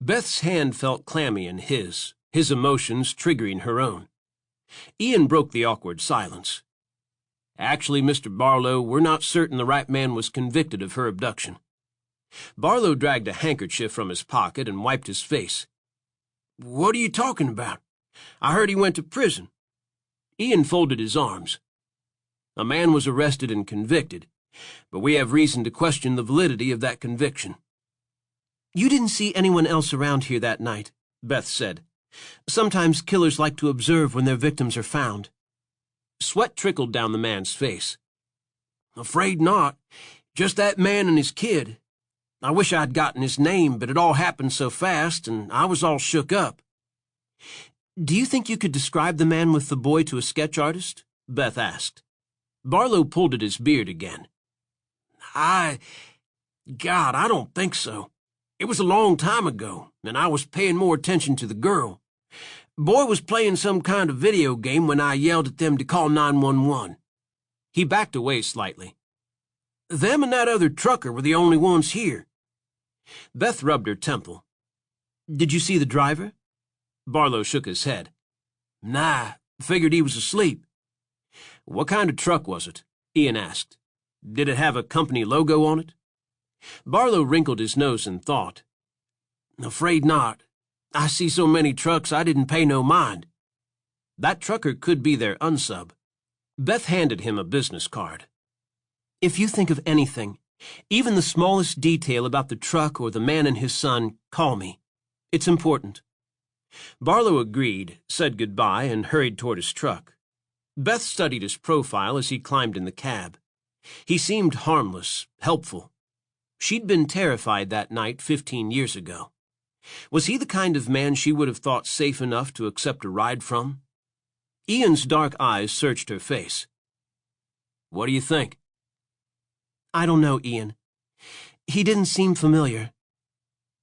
Beth's hand felt clammy in his emotions triggering her own. Ian broke the awkward silence. Actually, Mr. Barlow, we're not certain the right man was convicted of her abduction. Barlow dragged a handkerchief from his pocket and wiped his face. What are you talking about? I heard he went to prison. Ian folded his arms. A man was arrested and convicted, but we have reason to question the validity of that conviction. You didn't see anyone else around here that night, Beth said. Sometimes killers like to observe when their victims are found. Sweat trickled down the man's face. Afraid not. Just that man and his kid. I wish I'd gotten his name, but it all happened so fast, and I was all shook up. Do you think you could describe the man with the boy to a sketch artist? Beth asked. Barlow pulled at his beard again. God, I don't think so. It was a long time ago, and I was paying more attention to the girl. Boy was playing some kind of video game when I yelled at them to call 911. He backed away slightly. Them and that other trucker were the only ones here. Beth rubbed her temple. Did you see the driver? Barlow shook his head. Nah, figured he was asleep. What kind of truck was it? Ian asked. Did it have a company logo on it? Barlow wrinkled his nose in thought. Afraid not. I see so many trucks I didn't pay no mind. That trucker could be their unsub. Beth handed him a business card. If you think of anything, even the smallest detail about the truck or the man and his son, call me. It's important. Barlow agreed, said goodbye, and hurried toward his truck. Beth studied his profile as he climbed in the cab. He seemed harmless, helpful. She'd been terrified that night 15 years ago. Was he the kind of man she would have thought safe enough to accept a ride from? Ian's dark eyes searched her face. What do you think? I don't know, Ian. He didn't seem familiar.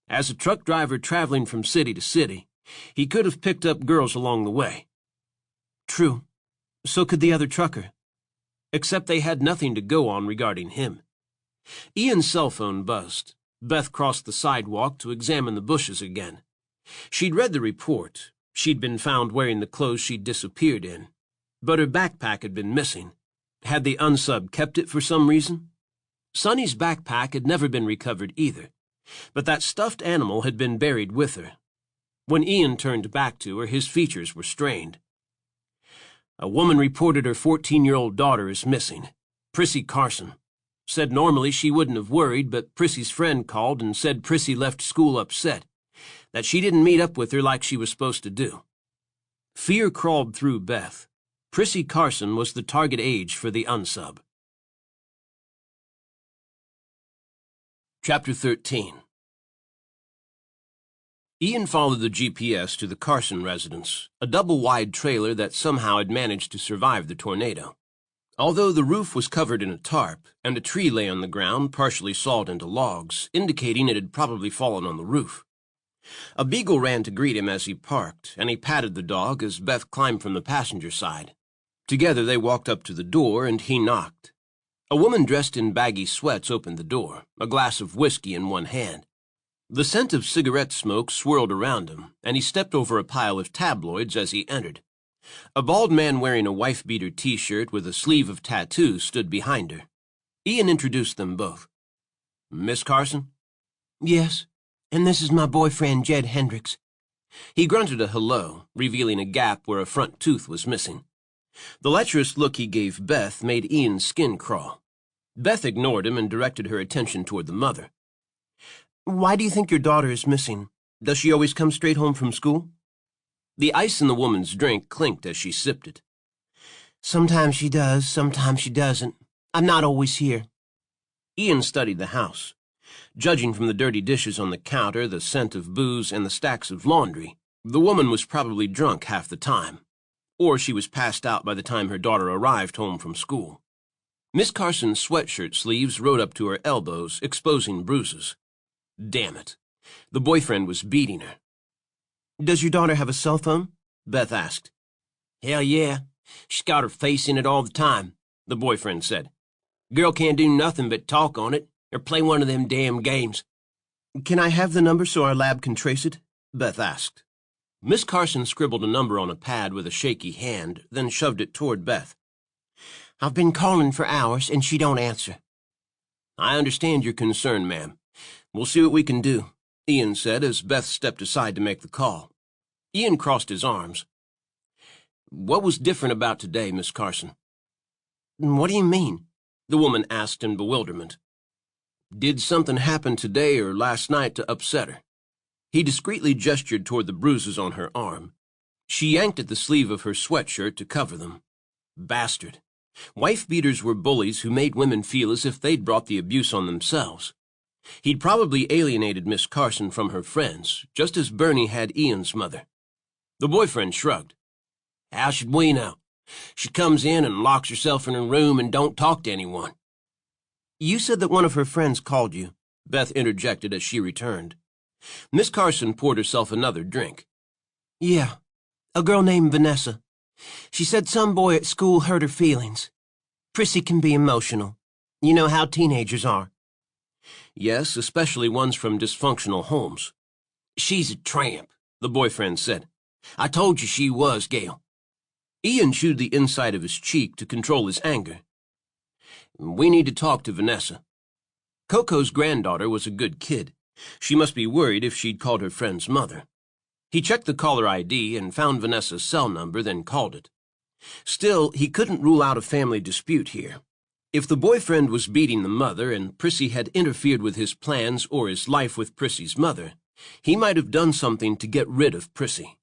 As a truck driver traveling from city to city, he could have picked up girls along the way. True. So could the other trucker. Except they had nothing to go on regarding him. Ian's cell phone buzzed. Beth crossed the sidewalk to examine the bushes again. She'd read the report. She'd been found wearing the clothes she'd disappeared in. But her backpack had been missing. Had the unsub kept it for some reason? Sonny's backpack had never been recovered either, but that stuffed animal had been buried with her. When Ian turned back to her, his features were strained. A woman reported her 14-year-old daughter is missing, Prissy Carson. Said normally she wouldn't have worried, but Prissy's friend called and said Prissy left school upset, that she didn't meet up with her like she was supposed to do. Fear crawled through Beth. Prissy Carson was the target age for the unsub. Chapter 13. Ian followed the GPS to the Carson residence, a double-wide trailer that somehow had managed to survive the tornado. Although the roof was covered in a tarp, and a tree lay on the ground partially sawed into logs, indicating it had probably fallen on the roof. A beagle ran to greet him as he parked, and he patted the dog as Beth climbed from the passenger side. Together they walked up to the door, and he knocked. A woman dressed in baggy sweats opened the door, a glass of whiskey in one hand. The scent of cigarette smoke swirled around him, and he stepped over a pile of tabloids as he entered. A bald man wearing a wife-beater T-shirt with a sleeve of tattoos stood behind her. Ian introduced them both. Miss Carson? Yes, and this is my boyfriend, Jed Hendricks. He grunted a hello, revealing a gap where a front tooth was missing. The lecherous look he gave Beth made Ian's skin crawl. Beth ignored him and directed her attention toward the mother. Why do you think your daughter is missing? Does she always come straight home from school? The ice in the woman's drink clinked as she sipped it. Sometimes she does, sometimes she doesn't. I'm not always here. Ian studied the house. Judging from the dirty dishes on the counter, the scent of booze, and the stacks of laundry, the woman was probably drunk half the time. Or she was passed out by the time her daughter arrived home from school. Miss Carson's sweatshirt sleeves rode up to her elbows, exposing bruises. Damn it. The boyfriend was beating her. Does your daughter have a cell phone? Beth asked. Hell yeah. She's got her face in it all the time, the boyfriend said. Girl can't do nothing but talk on it or play one of them damn games. Can I have the number so our lab can trace it? Beth asked. Miss Carson scribbled a number on a pad with a shaky hand, then shoved it toward Beth. I've been calling for hours, and she don't answer. I understand your concern, ma'am. We'll see what we can do, Ian said as Beth stepped aside to make the call. Ian crossed his arms. What was different about today, Miss Carson? What do you mean? The woman asked in bewilderment. Did something happen today or last night to upset her? He discreetly gestured toward the bruises on her arm. She yanked at the sleeve of her sweatshirt to cover them. Bastard. Wife-beaters were bullies who made women feel as if they'd brought the abuse on themselves. He'd probably alienated Miss Carson from her friends, just as Bernie had Ian's mother. The boyfriend shrugged. How should we know? She comes in and locks herself in her room and don't talk to anyone. You said that one of her friends called you, Beth interjected as she returned. Miss Carson poured herself another drink. Yeah, a girl named Vanessa. She said some boy at school hurt her feelings. Prissy can be emotional. You know how teenagers are. Yes, especially ones from dysfunctional homes. She's a tramp, the boyfriend said. I told you she was, Gail. Ian chewed the inside of his cheek to control his anger. We need to talk to Vanessa. Coco's granddaughter was a good kid. She must be worried if she'd called her friend's mother. He checked the caller ID and found Vanessa's cell number, then called it. Still, he couldn't rule out a family dispute here. If the boyfriend was beating the mother and Prissy had interfered with his plans or his life with Prissy's mother, he might have done something to get rid of Prissy.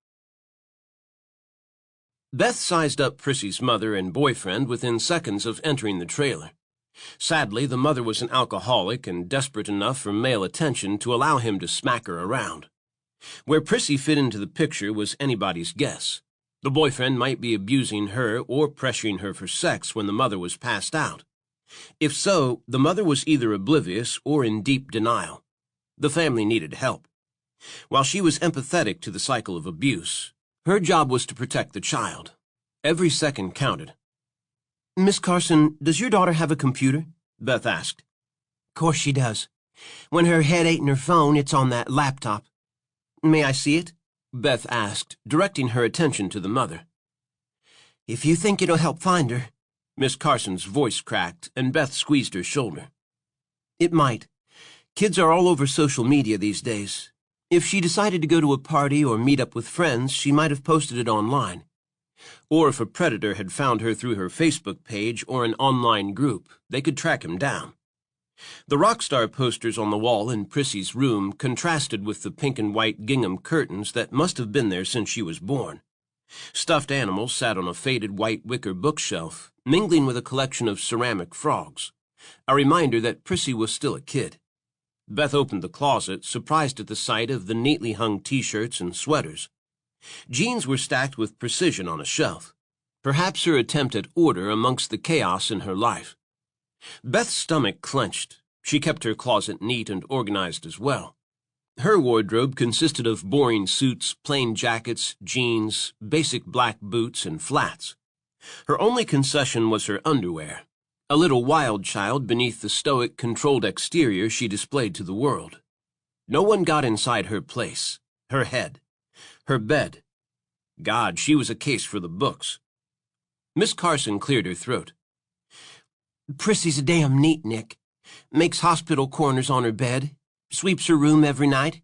Beth sized up Prissy's mother and boyfriend within seconds of entering the trailer. Sadly, the mother was an alcoholic and desperate enough for male attention to allow him to smack her around. Where Prissy fit into the picture was anybody's guess. The boyfriend might be abusing her or pressuring her for sex when the mother was passed out. If so, the mother was either oblivious or in deep denial. The family needed help. While she was empathetic to the cycle of abuse, her job was to protect the child. Every second counted. Miss Carson, does your daughter have a computer? Beth asked. Course she does. When her head ain't in her phone, it's on that laptop. May I see it? Beth asked, directing her attention to the mother. If you think it'll help find her. Miss Carson's voice cracked, and Beth squeezed her shoulder. It might. Kids are all over social media these days. If she decided to go to a party or meet up with friends, she might have posted it online. Or if a predator had found her through her Facebook page or an online group, they could track him down. The Rockstar posters on the wall in Prissy's room contrasted with the pink and white gingham curtains that must have been there since she was born. Stuffed animals sat on a faded white wicker bookshelf, mingling with a collection of ceramic frogs, a reminder that Prissy was still a kid. Beth opened the closet, surprised at the sight of the neatly hung T-shirts and sweaters. Jeans were stacked with precision on a shelf, perhaps her attempt at order amongst the chaos in her life. Beth's stomach clenched. She kept her closet neat and organized as well. Her wardrobe consisted of boring suits, plain jackets, jeans, basic black boots, and flats. Her only concession was her underwear, a little wild child beneath the stoic, controlled exterior she displayed to the world. No one got inside her place, her head, her bed. God, she was a case for the books. Miss Carson cleared her throat. Prissy's a damn neat-nick. Makes hospital corners on her bed. Sweeps her room every night.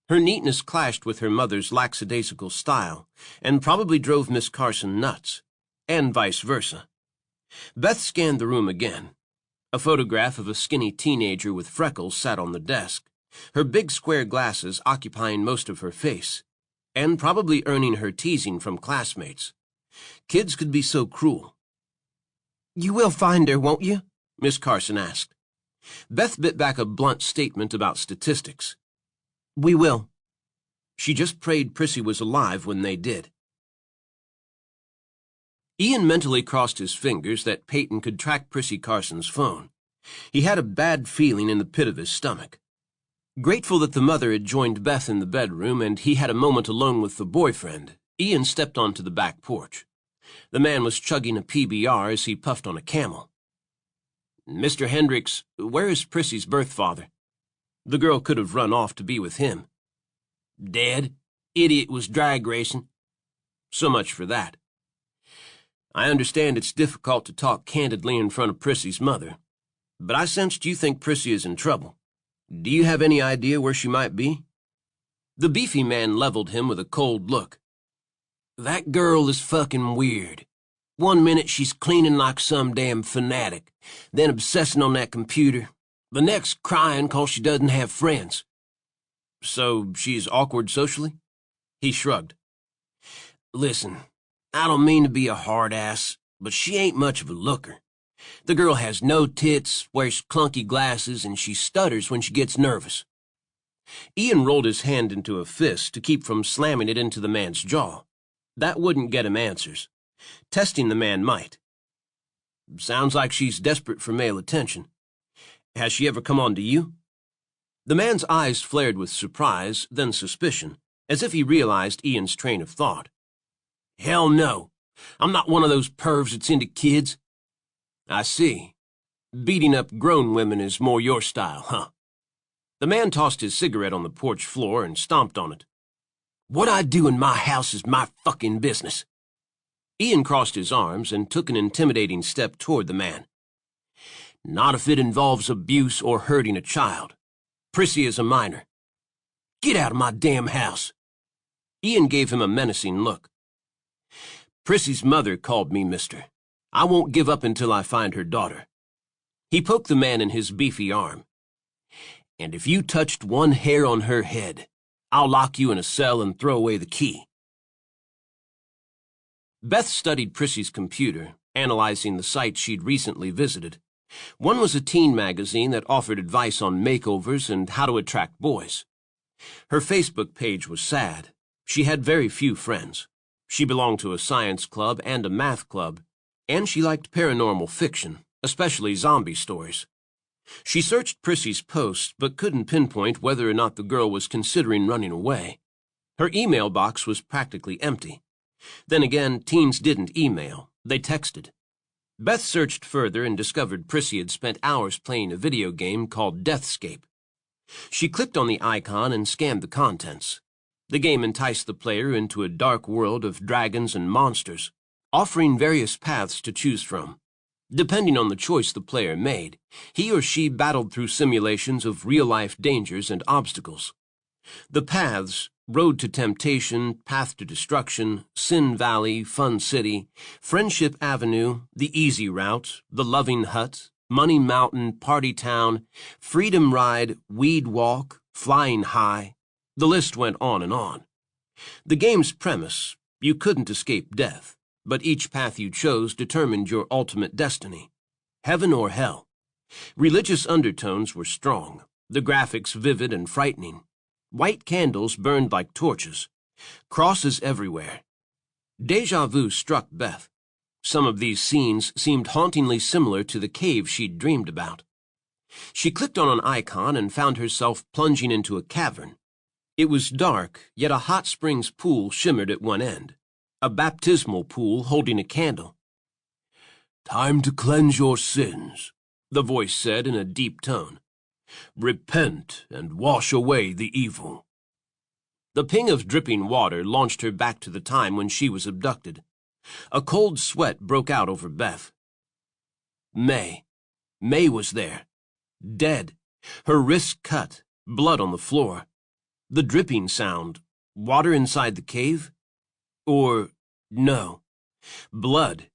Her neatness clashed with her mother's lackadaisical style, and probably drove Miss Carson nuts, and vice versa. Beth scanned the room again. A photograph of a skinny teenager with freckles sat on the desk, her big square glasses occupying most of her face, and probably earning her teasing from classmates. Kids could be so cruel. You will find her, won't you? Miss Carson asked. Beth bit back a blunt statement about statistics. We will. She just prayed Prissy was alive when they did. Ian mentally crossed his fingers that Peyton could track Prissy Carson's phone. He had a bad feeling in the pit of his stomach. Grateful that the mother had joined Beth in the bedroom and he had a moment alone with the boyfriend, Ian stepped onto the back porch. The man was chugging a PBR as he puffed on a Camel. "Mr. Hendricks, where is Prissy's birth father?" The girl could have run off to be with him. "Dead. Idiot was drag racing." So much for that. "I understand it's difficult to talk candidly in front of Prissy's mother, but I sensed you think Prissy is in trouble. Do you have any idea where she might be?" The beefy man leveled him with a cold look. "That girl is fucking weird. One minute she's cleaning like some damn fanatic, then obsessing on that computer. The next crying 'cause she doesn't have friends." "So she's awkward socially?" He shrugged. "Listen, I don't mean to be a hard ass, but she ain't much of a looker. The girl has no tits, wears clunky glasses, and she stutters when she gets nervous." Ian rolled his hand into a fist to keep from slamming it into the man's jaw. That wouldn't get him answers. Testing the man might. "Sounds like she's desperate for male attention. Has she ever come on to you?" The man's eyes flared with surprise, then suspicion, as if he realized Ian's train of thought. "Hell no. I'm not one of those pervs that's into kids." "I see. Beating up grown women is more your style, huh?" The man tossed his cigarette on the porch floor and stomped on it. "What I do in my house is my fucking business." Ian crossed his arms and took an intimidating step toward the man. "Not if it involves abuse or hurting a child. Prissy is a minor. Get out of my damn house." Ian gave him a menacing look. "Prissy's mother called me mister. I won't give up until I find her daughter." He poked the man in his beefy arm. "And if you touched one hair on her head, I'll lock you in a cell and throw away the key." Beth studied Prissy's computer, analyzing the sites she'd recently visited. One was a teen magazine that offered advice on makeovers and how to attract boys. Her Facebook page was sad. She had very few friends. She belonged to a science club and a math club, and she liked paranormal fiction, especially zombie stories. She searched Prissy's posts but couldn't pinpoint whether or not the girl was considering running away. Her email box was practically empty. Then again, teens didn't email, they texted. Beth searched further and discovered Prissy had spent hours playing a video game called Deathscape. She clicked on the icon and scanned the contents. The game enticed the player into a dark world of dragons and monsters, offering various paths to choose from. Depending on the choice the player made, he or she battled through simulations of real-life dangers and obstacles. The paths, Road to Temptation, Path to Destruction, Sin Valley, Fun City, Friendship Avenue, The Easy Route, The Loving Hut, Money Mountain, Party Town, Freedom Ride, Weed Walk, Flying High. The list went on and on. The game's premise, you couldn't escape death, but each path you chose determined your ultimate destiny, heaven or hell. Religious undertones were strong, the graphics vivid and frightening. White candles burned like torches, crosses everywhere. Deja vu struck Beth. Some of these scenes seemed hauntingly similar to the cave she'd dreamed about. She clicked on an icon and found herself plunging into a cavern. It was dark, yet a hot springs pool shimmered at one end, a baptismal pool holding a candle. "Time to cleanse your sins," the voice said in a deep tone. "Repent and wash away the evil." The ping of dripping water launched her back to the time when she was abducted. A cold sweat broke out over Beth. May was there, dead, her wrist cut, blood on the floor. The dripping sound, water inside the cave? Or, no, blood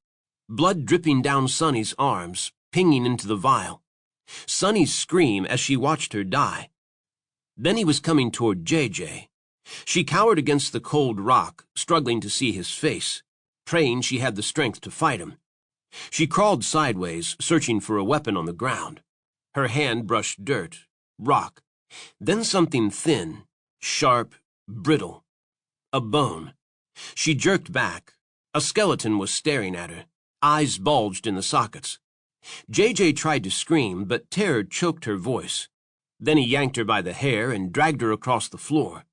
dripping down Sunny's arms, pinging into the vial. Sunny's scream as she watched her die. Then he was coming toward JJ. She cowered against the cold rock, struggling to see his face, praying she had the strength to fight him. She crawled sideways, searching for a weapon on the ground. Her hand brushed dirt, rock, then something thin, sharp, brittle. A bone. She jerked back, A skeleton was staring at her. Eyes bulged in the sockets. JJ tried to scream, but terror choked her voice. Then he yanked her by the hair and dragged her across the floor.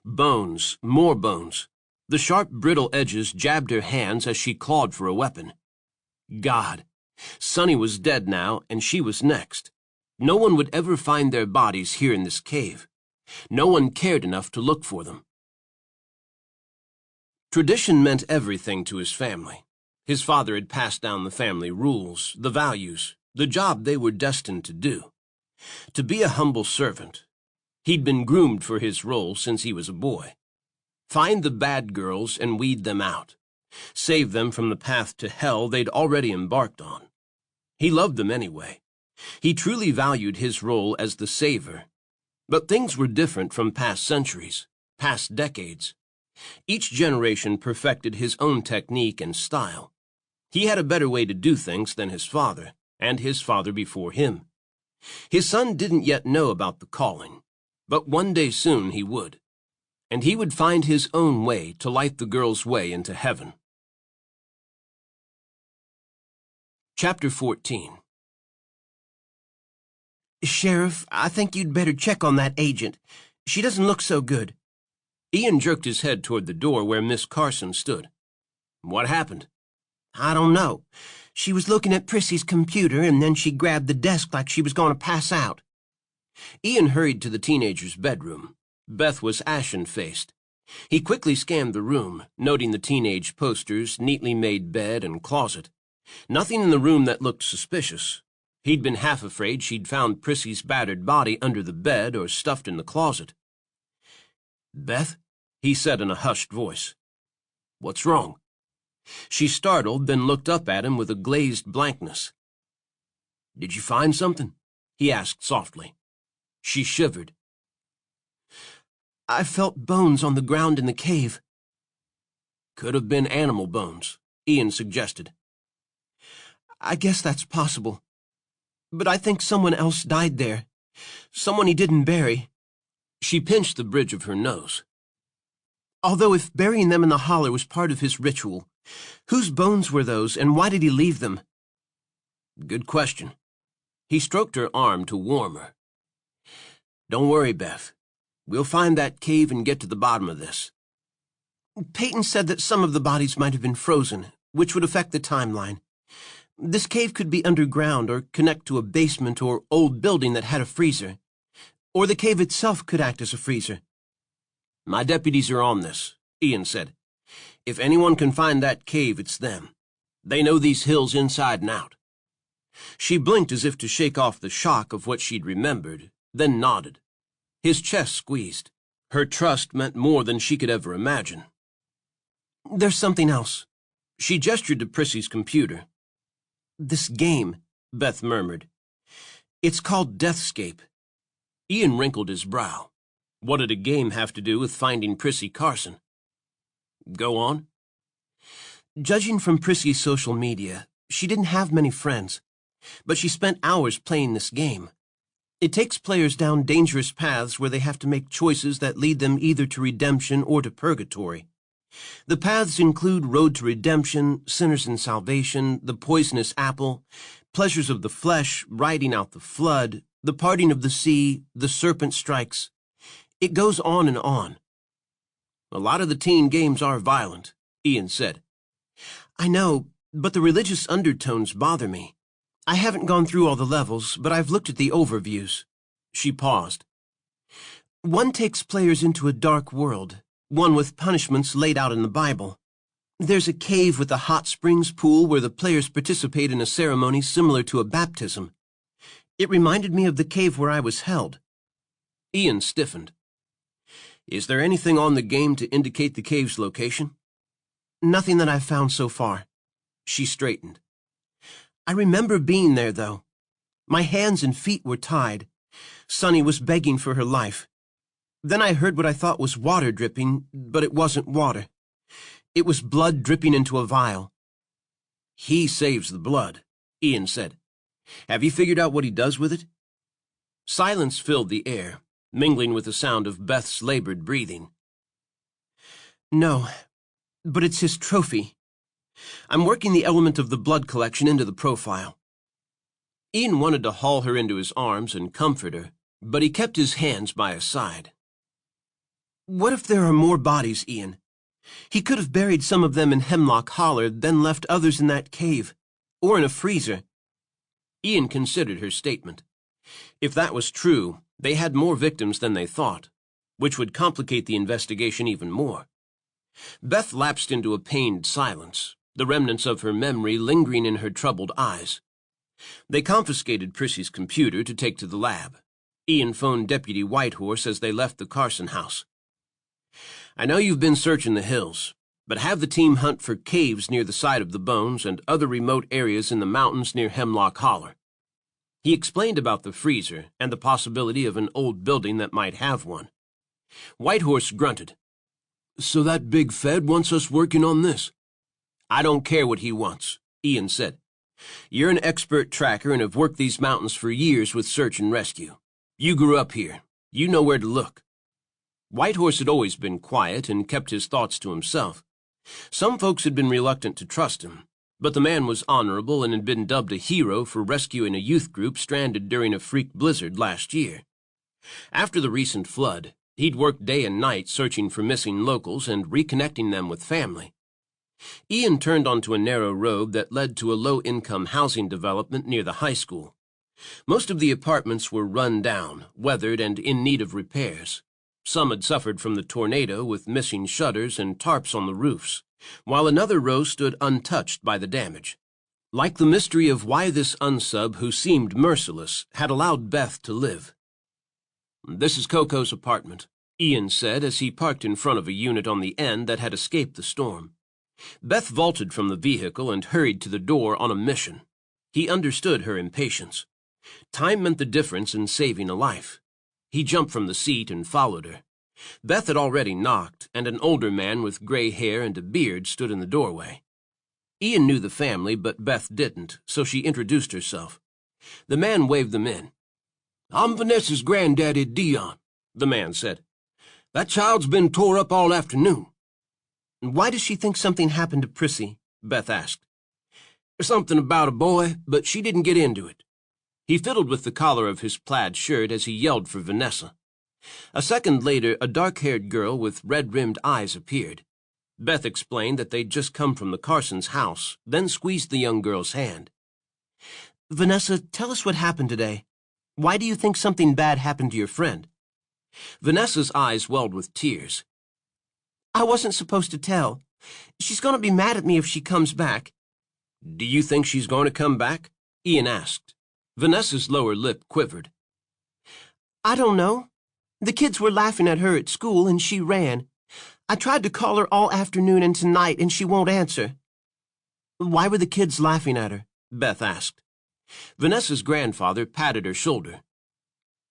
Bones, more bones. The sharp, brittle edges jabbed her hands as she clawed for a weapon. God. Sonny was dead now, and she was next. No one would ever find their bodies here in this cave. No one cared enough to look for them. Tradition meant everything to his family. His father had passed down the family rules, the values, the job they were destined to do. To be a humble servant. He'd been groomed for his role since he was a boy. Find the bad girls and weed them out. Save them from the path to hell they'd already embarked on. He loved them anyway. He truly valued his role as the saver. But things were different from past centuries, past decades. Each generation perfected his own technique and style. He had a better way to do things than his father, and his father before him. His son didn't yet know about the calling, but one day soon he would. And he would find his own way to light the girl's way into heaven. Chapter 14. Sheriff, I think you'd better check on that agent. She doesn't look so good. Ian jerked his head toward the door where Miss Carson stood. What happened? I don't know. She was looking at Prissy's computer, and then she grabbed the desk like she was going to pass out. Ian hurried to the teenager's bedroom. Beth was ashen-faced. He quickly scanned the room, noting the teenage posters, neatly made bed and closet. Nothing in the room that looked suspicious. He'd been half afraid she'd found Prissy's battered body under the bed or stuffed in the closet. Beth, he said in a hushed voice. What's wrong? She startled, then looked up at him with a glazed blankness. Did you find something? He asked softly. She shivered. I felt bones on the ground in the cave. Could have been animal bones, Ian suggested. I guess that's possible. But I think someone else died there. Someone he didn't bury. She pinched the bridge of her nose. Although if burying them in the holler was part of his ritual, whose bones were those, and why did he leave them? Good question. He stroked her arm to warm her. Don't worry, Beth. We'll find that cave and get to the bottom of this. Peyton said that some of the bodies might have been frozen, which would affect the timeline. This cave could be underground or connect to a basement or old building that had a freezer. Or the cave itself could act as a freezer. My deputies are on this, Ian said. If anyone can find that cave, it's them. They know these hills inside and out. She blinked as if to shake off the shock of what she'd remembered, then nodded. His chest squeezed. Her trust meant more than she could ever imagine. There's something else. She gestured to Prissy's computer. This game, Beth murmured. It's called Deathscape. Ian wrinkled his brow. What did a game have to do with finding Prissy Carson? Go on. Judging from Prissy's social media, she didn't have many friends, but she spent hours playing this game. It takes players down dangerous paths where they have to make choices that lead them either to redemption or to purgatory. The paths include Road to Redemption, Sinners in Salvation, The Poisonous Apple, Pleasures of the Flesh, Riding Out the Flood, The Parting of the Sea, The Serpent Strikes. It goes on and on. A lot of the teen games are violent, Ian said. I know, but the religious undertones bother me. I haven't gone through all the levels, but I've looked at the overviews. She paused. One takes players into a dark world, one with punishments laid out in the Bible. There's a cave with a hot springs pool where the players participate in a ceremony similar to a baptism. It reminded me of the cave where I was held. Ian stiffened. Is there anything on the game to indicate the cave's location? Nothing that I've found so far. She straightened. I remember being there, though. My hands and feet were tied. Sonny was begging for her life. Then I heard what I thought was water dripping, but it wasn't water. It was blood dripping into a vial. He saves the blood, Ian said. Have you figured out what he does with it? Silence filled the air, mingling with the sound of Beth's labored breathing. No. but it's his trophy. I'm working the element of the blood collection into the profile. Ian wanted to haul her into his arms and comfort her, but he kept his hands by his side. What if there are more bodies, Ian? He could have buried some of them in Hemlock Holler, then left others in that cave, or in a freezer. Ian considered her statement. If that was true, they had more victims than they thought, which would complicate the investigation even more. Beth lapsed into a pained silence, the remnants of her memory lingering in her troubled eyes. They confiscated Prissy's computer to take to the lab. Ian phoned Deputy Whitehorse as they left the Carson house. I know you've been searching the hills, but have the team hunt for caves near the site of the bones and other remote areas in the mountains near Hemlock Holler. He explained about the freezer and the possibility of an old building that might have one. Whitehorse grunted. So that big Fed wants us working on this? I don't care what he wants, Ian said. You're an expert tracker and have worked these mountains for years with search and rescue. You grew up here. You know where to look. Whitehorse had always been quiet and kept his thoughts to himself. Some folks had been reluctant to trust him, but the man was honorable and had been dubbed a hero for rescuing a youth group stranded during a freak blizzard last year. After the recent flood, he'd worked day and night searching for missing locals and reconnecting them with family. Ian turned onto a narrow road that led to a low-income housing development near the high school. Most of the apartments were run down, weathered, and in need of repairs. Some had suffered from the tornado with missing shutters and tarps on the roofs, while another row stood untouched by the damage. Like the mystery of why this unsub who seemed merciless had allowed Beth to live. This is Coco's apartment, Ian said as he parked in front of a unit on the end that had escaped the storm. Beth vaulted from the vehicle and hurried to the door on a mission. He understood her impatience. Time meant the difference in saving a life. He jumped from the seat and followed her. Beth had already knocked, and an older man with gray hair and a beard stood in the doorway. Ian knew the family, but Beth didn't, so she introduced herself. The man waved them in. I'm Vanessa's granddaddy, Dion, the man said. That child's been tore up all afternoon. Why does she think something happened to Prissy? Beth asked. Something about a boy, but she didn't get into it. He fiddled with the collar of his plaid shirt as he yelled for Vanessa. A second later, a dark-haired girl with red-rimmed eyes appeared. Beth explained that they'd just come from the Carsons' house, then squeezed the young girl's hand. Vanessa, tell us what happened today. Why do you think something bad happened to your friend? Vanessa's eyes welled with tears. I wasn't supposed to tell. She's going to be mad at me if she comes back. Do you think she's going to come back? Ian asked. Vanessa's lower lip quivered. I don't know. The kids were laughing at her at school and she ran. I tried to call her all afternoon and tonight and she won't answer. Why were the kids laughing at her? Beth asked. Vanessa's grandfather patted her shoulder.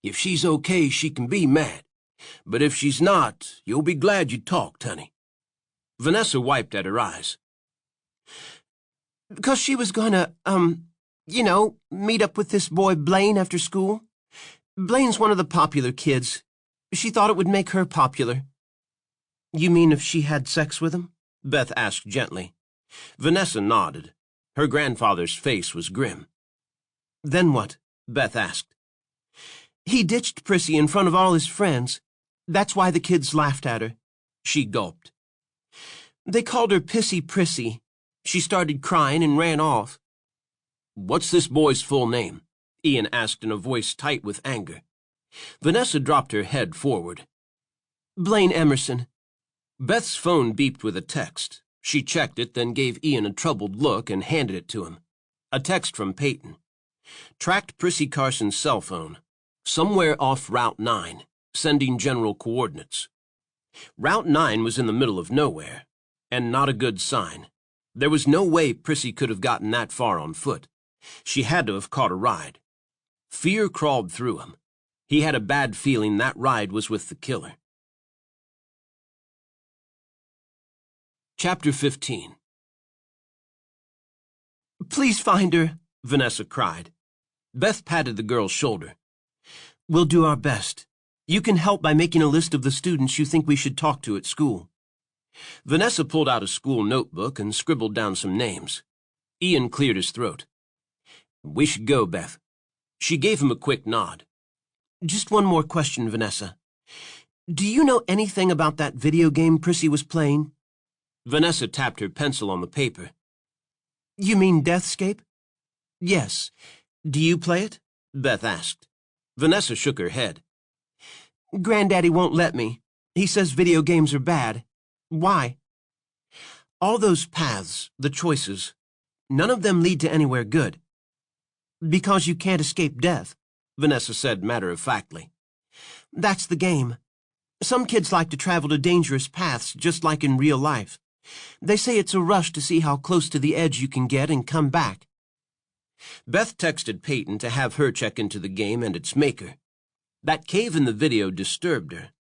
If she's okay, she can be mad. But if she's not, you'll be glad you talked, honey. Vanessa wiped at her eyes. Because she was gonna, meet up with this boy Blaine after school. Blaine's one of the popular kids. She thought it would make her popular. You mean if she had sex with him? Beth asked gently. Vanessa nodded. Her grandfather's face was grim. Then what? Beth asked. He ditched Prissy in front of all his friends. That's why the kids laughed at her. She gulped. They called her Pissy Prissy. She started crying and ran off. What's this boy's full name? Ian asked in a voice tight with anger. Vanessa dropped her head forward. Blaine Emerson. Beth's phone beeped with a text. She checked it, then gave Ian a troubled look and handed it to him. A text from Peyton. Tracked Prissy Carson's cell phone. Somewhere off Route 9, sending general coordinates. Route 9 was in the middle of nowhere, and not a good sign. There was no way Prissy could have gotten that far on foot. She had to have caught a ride. Fear crawled through him. He had a bad feeling that ride was with the killer. Chapter 15. Please find her, Vanessa cried. Beth patted the girl's shoulder. We'll do our best. You can help by making a list of the students you think we should talk to at school. Vanessa pulled out a school notebook and scribbled down some names. Ian cleared his throat. "We should go, Beth." She gave him a quick nod. "Just one more question, Vanessa. Do you know anything about that video game Prissy was playing?" Vanessa tapped her pencil on the paper. "You mean Deathscape?" "Yes. Do you play it?" Beth asked. Vanessa shook her head. "Granddaddy won't let me. He says video games are bad. Why?" "All those paths, the choices, none of them lead to anywhere good." "Because you can't escape death," Vanessa said matter-of-factly. "That's the game. Some kids like to travel to dangerous paths just like in real life. They say it's a rush to see how close to the edge you can get and come back." Beth texted Peyton to have her check into the game and its maker. That cave in the video disturbed her.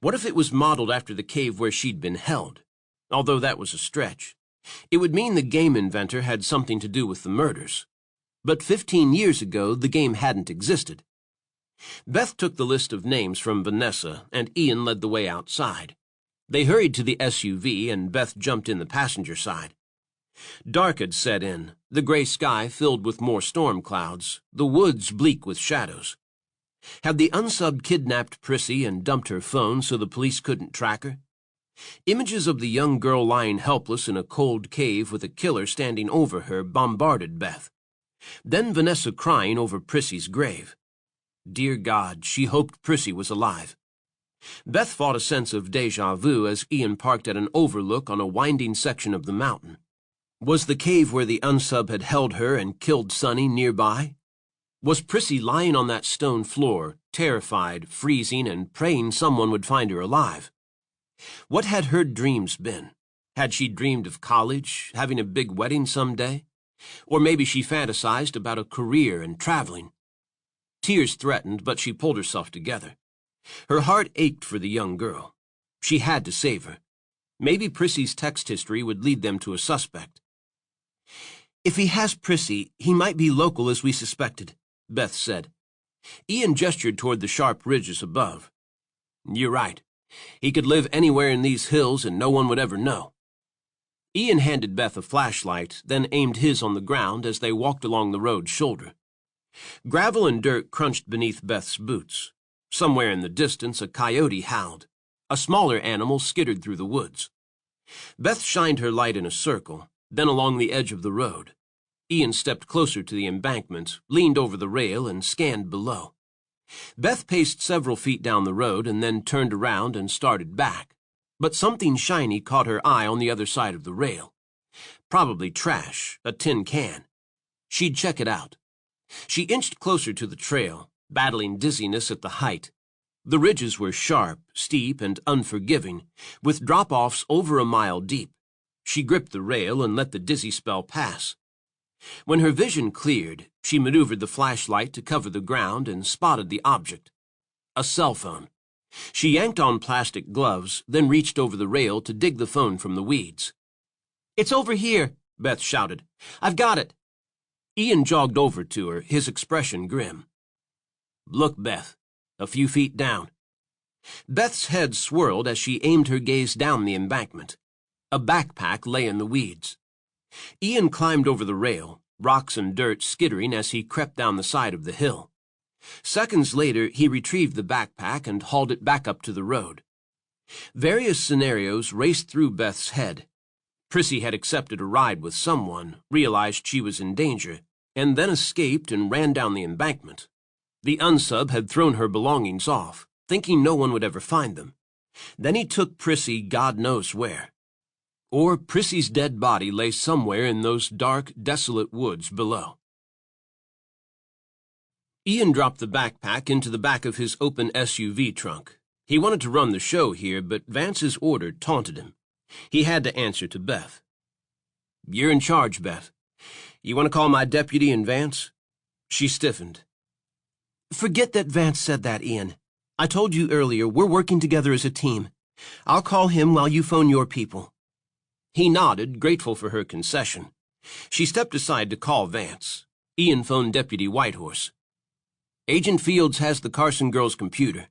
What if it was modeled after the cave where she'd been held? Although that was a stretch. It would mean the game inventor had something to do with the murders. But 15 years ago, the game hadn't existed. Beth took the list of names from Vanessa, and Ian led the way outside. They hurried to the SUV, and Beth jumped in the passenger side. Dark had set in, the gray sky filled with more storm clouds, the woods bleak with shadows. Had the unsubbed kidnapped Prissy and dumped her phone so the police couldn't track her? Images of the young girl lying helpless in a cold cave with a killer standing over her bombarded Beth. Then Vanessa crying over Prissy's grave. Dear God, she hoped Prissy was alive. Beth fought a sense of déjà vu as Ian parked at an overlook on a winding section of the mountain. Was the cave where the unsub had held her and killed Sonny nearby? Was Prissy lying on that stone floor, terrified, freezing, and praying someone would find her alive? What had her dreams been? Had she dreamed of college, having a big wedding someday? Or maybe she fantasized about a career and traveling. Tears threatened, but she pulled herself together. Her heart ached for the young girl. She had to save her. Maybe Prissy's text history would lead them to a suspect. "If he has Prissy, he might be local as we suspected," Beth said. Ian gestured toward the sharp ridges above. "You're right. He could live anywhere in these hills and no one would ever know." Ian handed Beth a flashlight, then aimed his on the ground as they walked along the road's shoulder. Gravel and dirt crunched beneath Beth's boots. Somewhere in the distance, a coyote howled. A smaller animal skittered through the woods. Beth shined her light in a circle, then along the edge of the road. Ian stepped closer to the embankment, leaned over the rail, and scanned below. Beth paced several feet down the road and then turned around and started back. But something shiny caught her eye on the other side of the rail. Probably trash, a tin can. She'd check it out. She inched closer to the trail, battling dizziness at the height. The ridges were sharp, steep, and unforgiving, with drop-offs over a mile deep. She gripped the rail and let the dizzy spell pass. When her vision cleared, she maneuvered the flashlight to cover the ground and spotted the object. A cell phone. She yanked on plastic gloves, then reached over the rail to dig the phone from the weeds. "It's over here," Beth shouted. "I've got it." Ian jogged over to her, his expression grim. "Look, Beth. A few feet down." Beth's head swirled as she aimed her gaze down the embankment. A backpack lay in the weeds. Ian climbed over the rail, rocks and dirt skittering as he crept down the side of the hill. Seconds later, he retrieved the backpack and hauled it back up to the road. Various scenarios raced through Beth's head. Prissy had accepted a ride with someone, realized she was in danger, and then escaped and ran down the embankment. The unsub had thrown her belongings off, thinking no one would ever find them. Then he took Prissy God knows where. Or Prissy's dead body lay somewhere in those dark, desolate woods below. Ian dropped the backpack into the back of his open SUV trunk. He wanted to run the show here, but Vance's order taunted him. He had to answer to Beth. "You're in charge, Beth. You want to call my deputy in Vance?" She stiffened. "Forget that Vance said that, Ian. I told you earlier, we're working together as a team. I'll call him while you phone your people." He nodded, grateful for her concession. She stepped aside to call Vance. Ian phoned Deputy Whitehorse. "Agent Fields has the Carson girl's computer.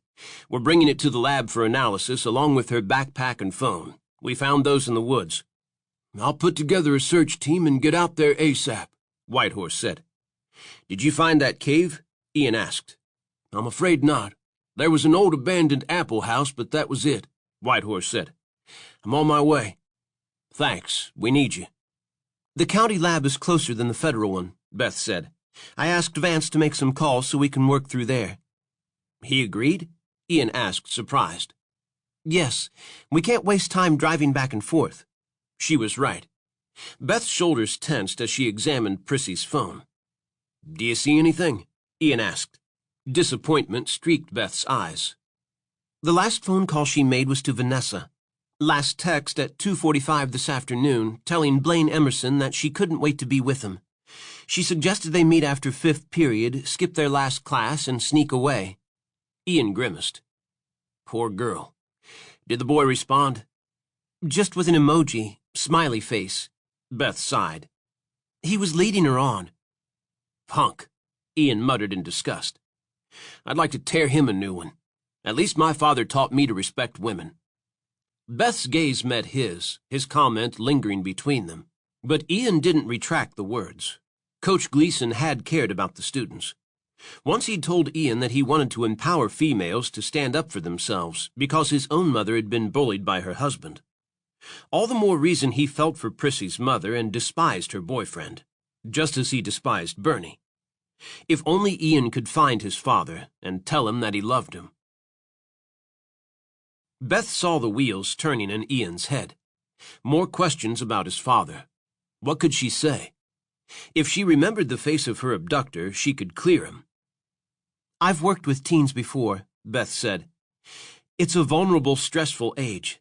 We're bringing it to the lab for analysis along with her backpack and phone. We found those in the woods. I'll put together a search team and get out there ASAP, Whitehorse said. Did you find that cave? Ian asked. I'm afraid not. There was an old abandoned apple house, but that was it, Whitehorse said. I'm on my way. Thanks. We need you. The county lab is closer than the federal one, Beth said. I asked Vance to make some calls so we can work through there. He agreed? Ian asked, surprised. Yes. We can't waste time driving back and forth. She was right. Beth's shoulders tensed as she examined Prissy's phone. Do you see anything? Ian asked. Disappointment streaked Beth's eyes. The last phone call she made was to Vanessa. Last text at 2:45 this afternoon, telling Blaine Emerson that she couldn't wait to be with him. She suggested they meet after 5th period, skip their last class, and sneak away. Ian grimaced. Poor girl. Did the boy respond? Just with an emoji, smiley face. Beth sighed. He was leading her on. Punk, Ian muttered in disgust. I'd like to tear him a new one. At least my father taught me to respect women. Beth's gaze met his comment lingering between them. But Ian didn't retract the words. Coach Gleason had cared about the students. Once he'd told Ian that he wanted to empower females to stand up for themselves because his own mother had been bullied by her husband. All the more reason he felt for Prissy's mother and despised her boyfriend, just as he despised Bernie. If only Ian could find his father and tell him that he loved him. Beth saw the wheels turning in Ian's head. More questions about his father. What could she say? If she remembered the face of her abductor, she could clear him. I've worked with teens before, Beth said. It's a vulnerable, stressful age.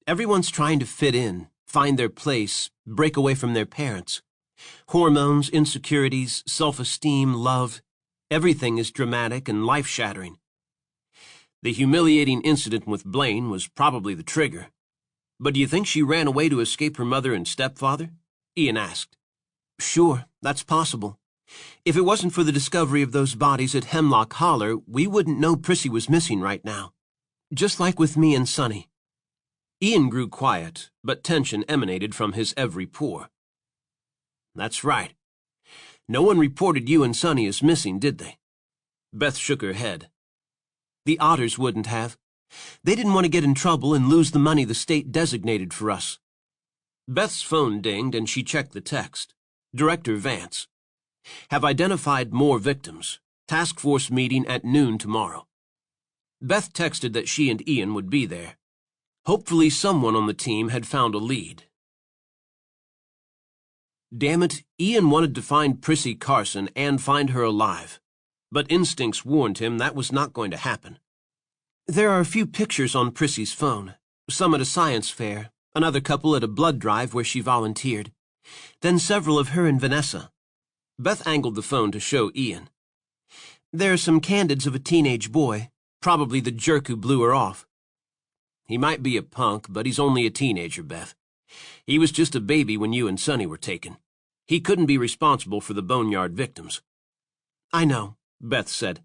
Everyone's trying to fit in, find their place, break away from their parents. Hormones, insecurities, self-esteem, love. Everything is dramatic and life-shattering. The humiliating incident with Blaine was probably the trigger. But do you think she ran away to escape her mother and stepfather? Ian asked. Sure, that's possible. If it wasn't for the discovery of those bodies at Hemlock Holler, we wouldn't know Prissy was missing right now. Just like with me and Sonny. Ian grew quiet, but tension emanated from his every pore. That's right. No one reported you and Sonny as missing, did they? Beth shook her head. The Otters wouldn't have. They didn't want to get in trouble and lose the money the state designated for us. Beth's phone dinged and she checked the text. Director Vance. Have identified more victims. Task force meeting at noon tomorrow. Beth texted that she and Ian would be there. Hopefully someone on the team had found a lead. Damn it, Ian wanted to find Prissy Carson and find her alive. But instincts warned him that was not going to happen. There are a few pictures on Prissy's phone. Some at a science fair, another couple at a blood drive where she volunteered. Then several of her and Vanessa. Beth angled the phone to show Ian. There are some candids of a teenage boy, probably the jerk who blew her off. He might be a punk, but he's only a teenager, Beth. He was just a baby when you and Sonny were taken. He couldn't be responsible for the boneyard victims. I know, Beth said.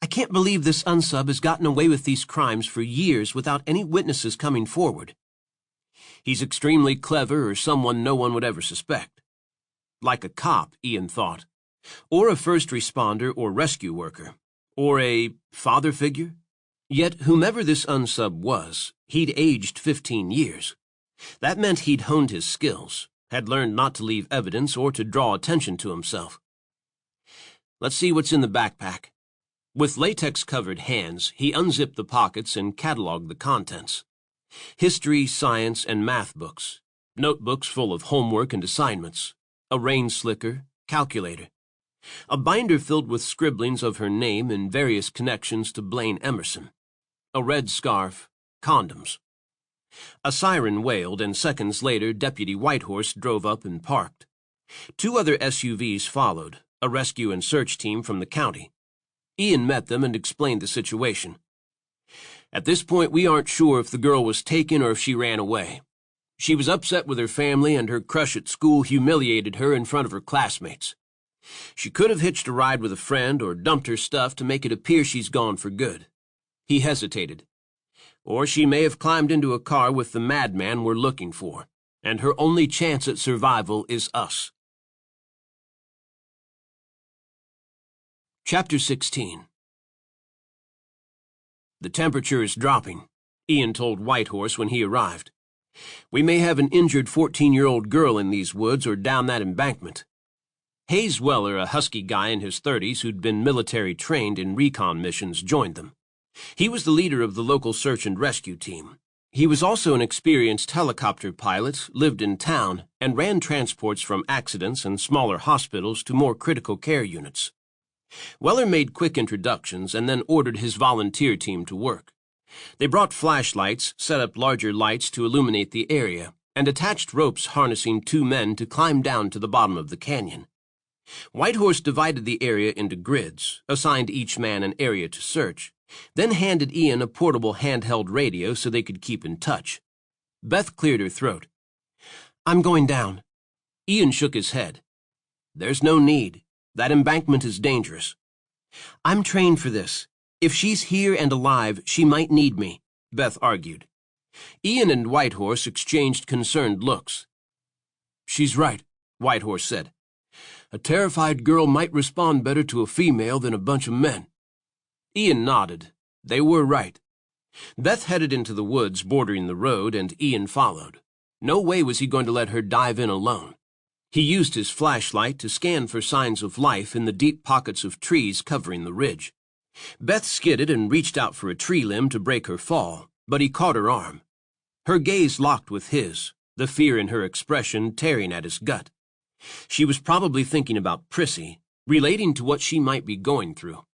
I can't believe this unsub has gotten away with these crimes for years without any witnesses coming forward. He's extremely clever or someone no one would ever suspect. Like a cop, Ian thought. Or a first responder or rescue worker. Or a father figure. Yet whomever this unsub was, he'd aged 15 years. That meant he'd honed his skills, had learned not to leave evidence or to draw attention to himself. Let's see what's in the backpack. With latex-covered hands, he unzipped the pockets and cataloged the contents. History, science, and math books. Notebooks full of homework and assignments. A rain slicker, calculator. A binder filled with scribblings of her name and various connections to Blaine Emerson. A red scarf, condoms. A siren wailed, and seconds later Deputy Whitehorse drove up and parked. 2 other SUVs followed, a rescue and search team from the county. Ian met them and explained the situation. At this point, we aren't sure if the girl was taken or if she ran away. She was upset with her family, and her crush at school humiliated her in front of her classmates. She could have hitched a ride with a friend or dumped her stuff to make it appear she's gone for good. He hesitated. Or she may have climbed into a car with the madman we're looking for, and her only chance at survival is us. Chapter 16. The temperature is dropping, Ian told Whitehorse when he arrived. We may have an injured 14-year-old girl in these woods or down that embankment. Hayes Weller, a husky guy in his 30s who'd been military trained in recon missions, joined them. He was the leader of the local search and rescue team. He was also an experienced helicopter pilot, lived in town, and ran transports from accidents and smaller hospitals to more critical care units. Weller made quick introductions and then ordered his volunteer team to work. They brought flashlights, set up larger lights to illuminate the area, and attached ropes harnessing 2 men to climb down to the bottom of the canyon. Whitehorse divided the area into grids, assigned each man an area to search, then handed Ian a portable handheld radio so they could keep in touch. Beth cleared her throat. "I'm going down." Ian shook his head. "There's no need. That embankment is dangerous." "I'm trained for this. If she's here and alive, she might need me," Beth argued. Ian and Whitehorse exchanged concerned looks. "She's right," Whitehorse said. "A terrified girl might respond better to a female than a bunch of men." Ian nodded. They were right. Beth headed into the woods bordering the road, and Ian followed. No way was he going to let her dive in alone. He used his flashlight to scan for signs of life in the deep pockets of trees covering the ridge. Beth skidded and reached out for a tree limb to break her fall, but he caught her arm. Her gaze locked with his, the fear in her expression tearing at his gut. She was probably thinking about Prissy, relating to what she might be going through.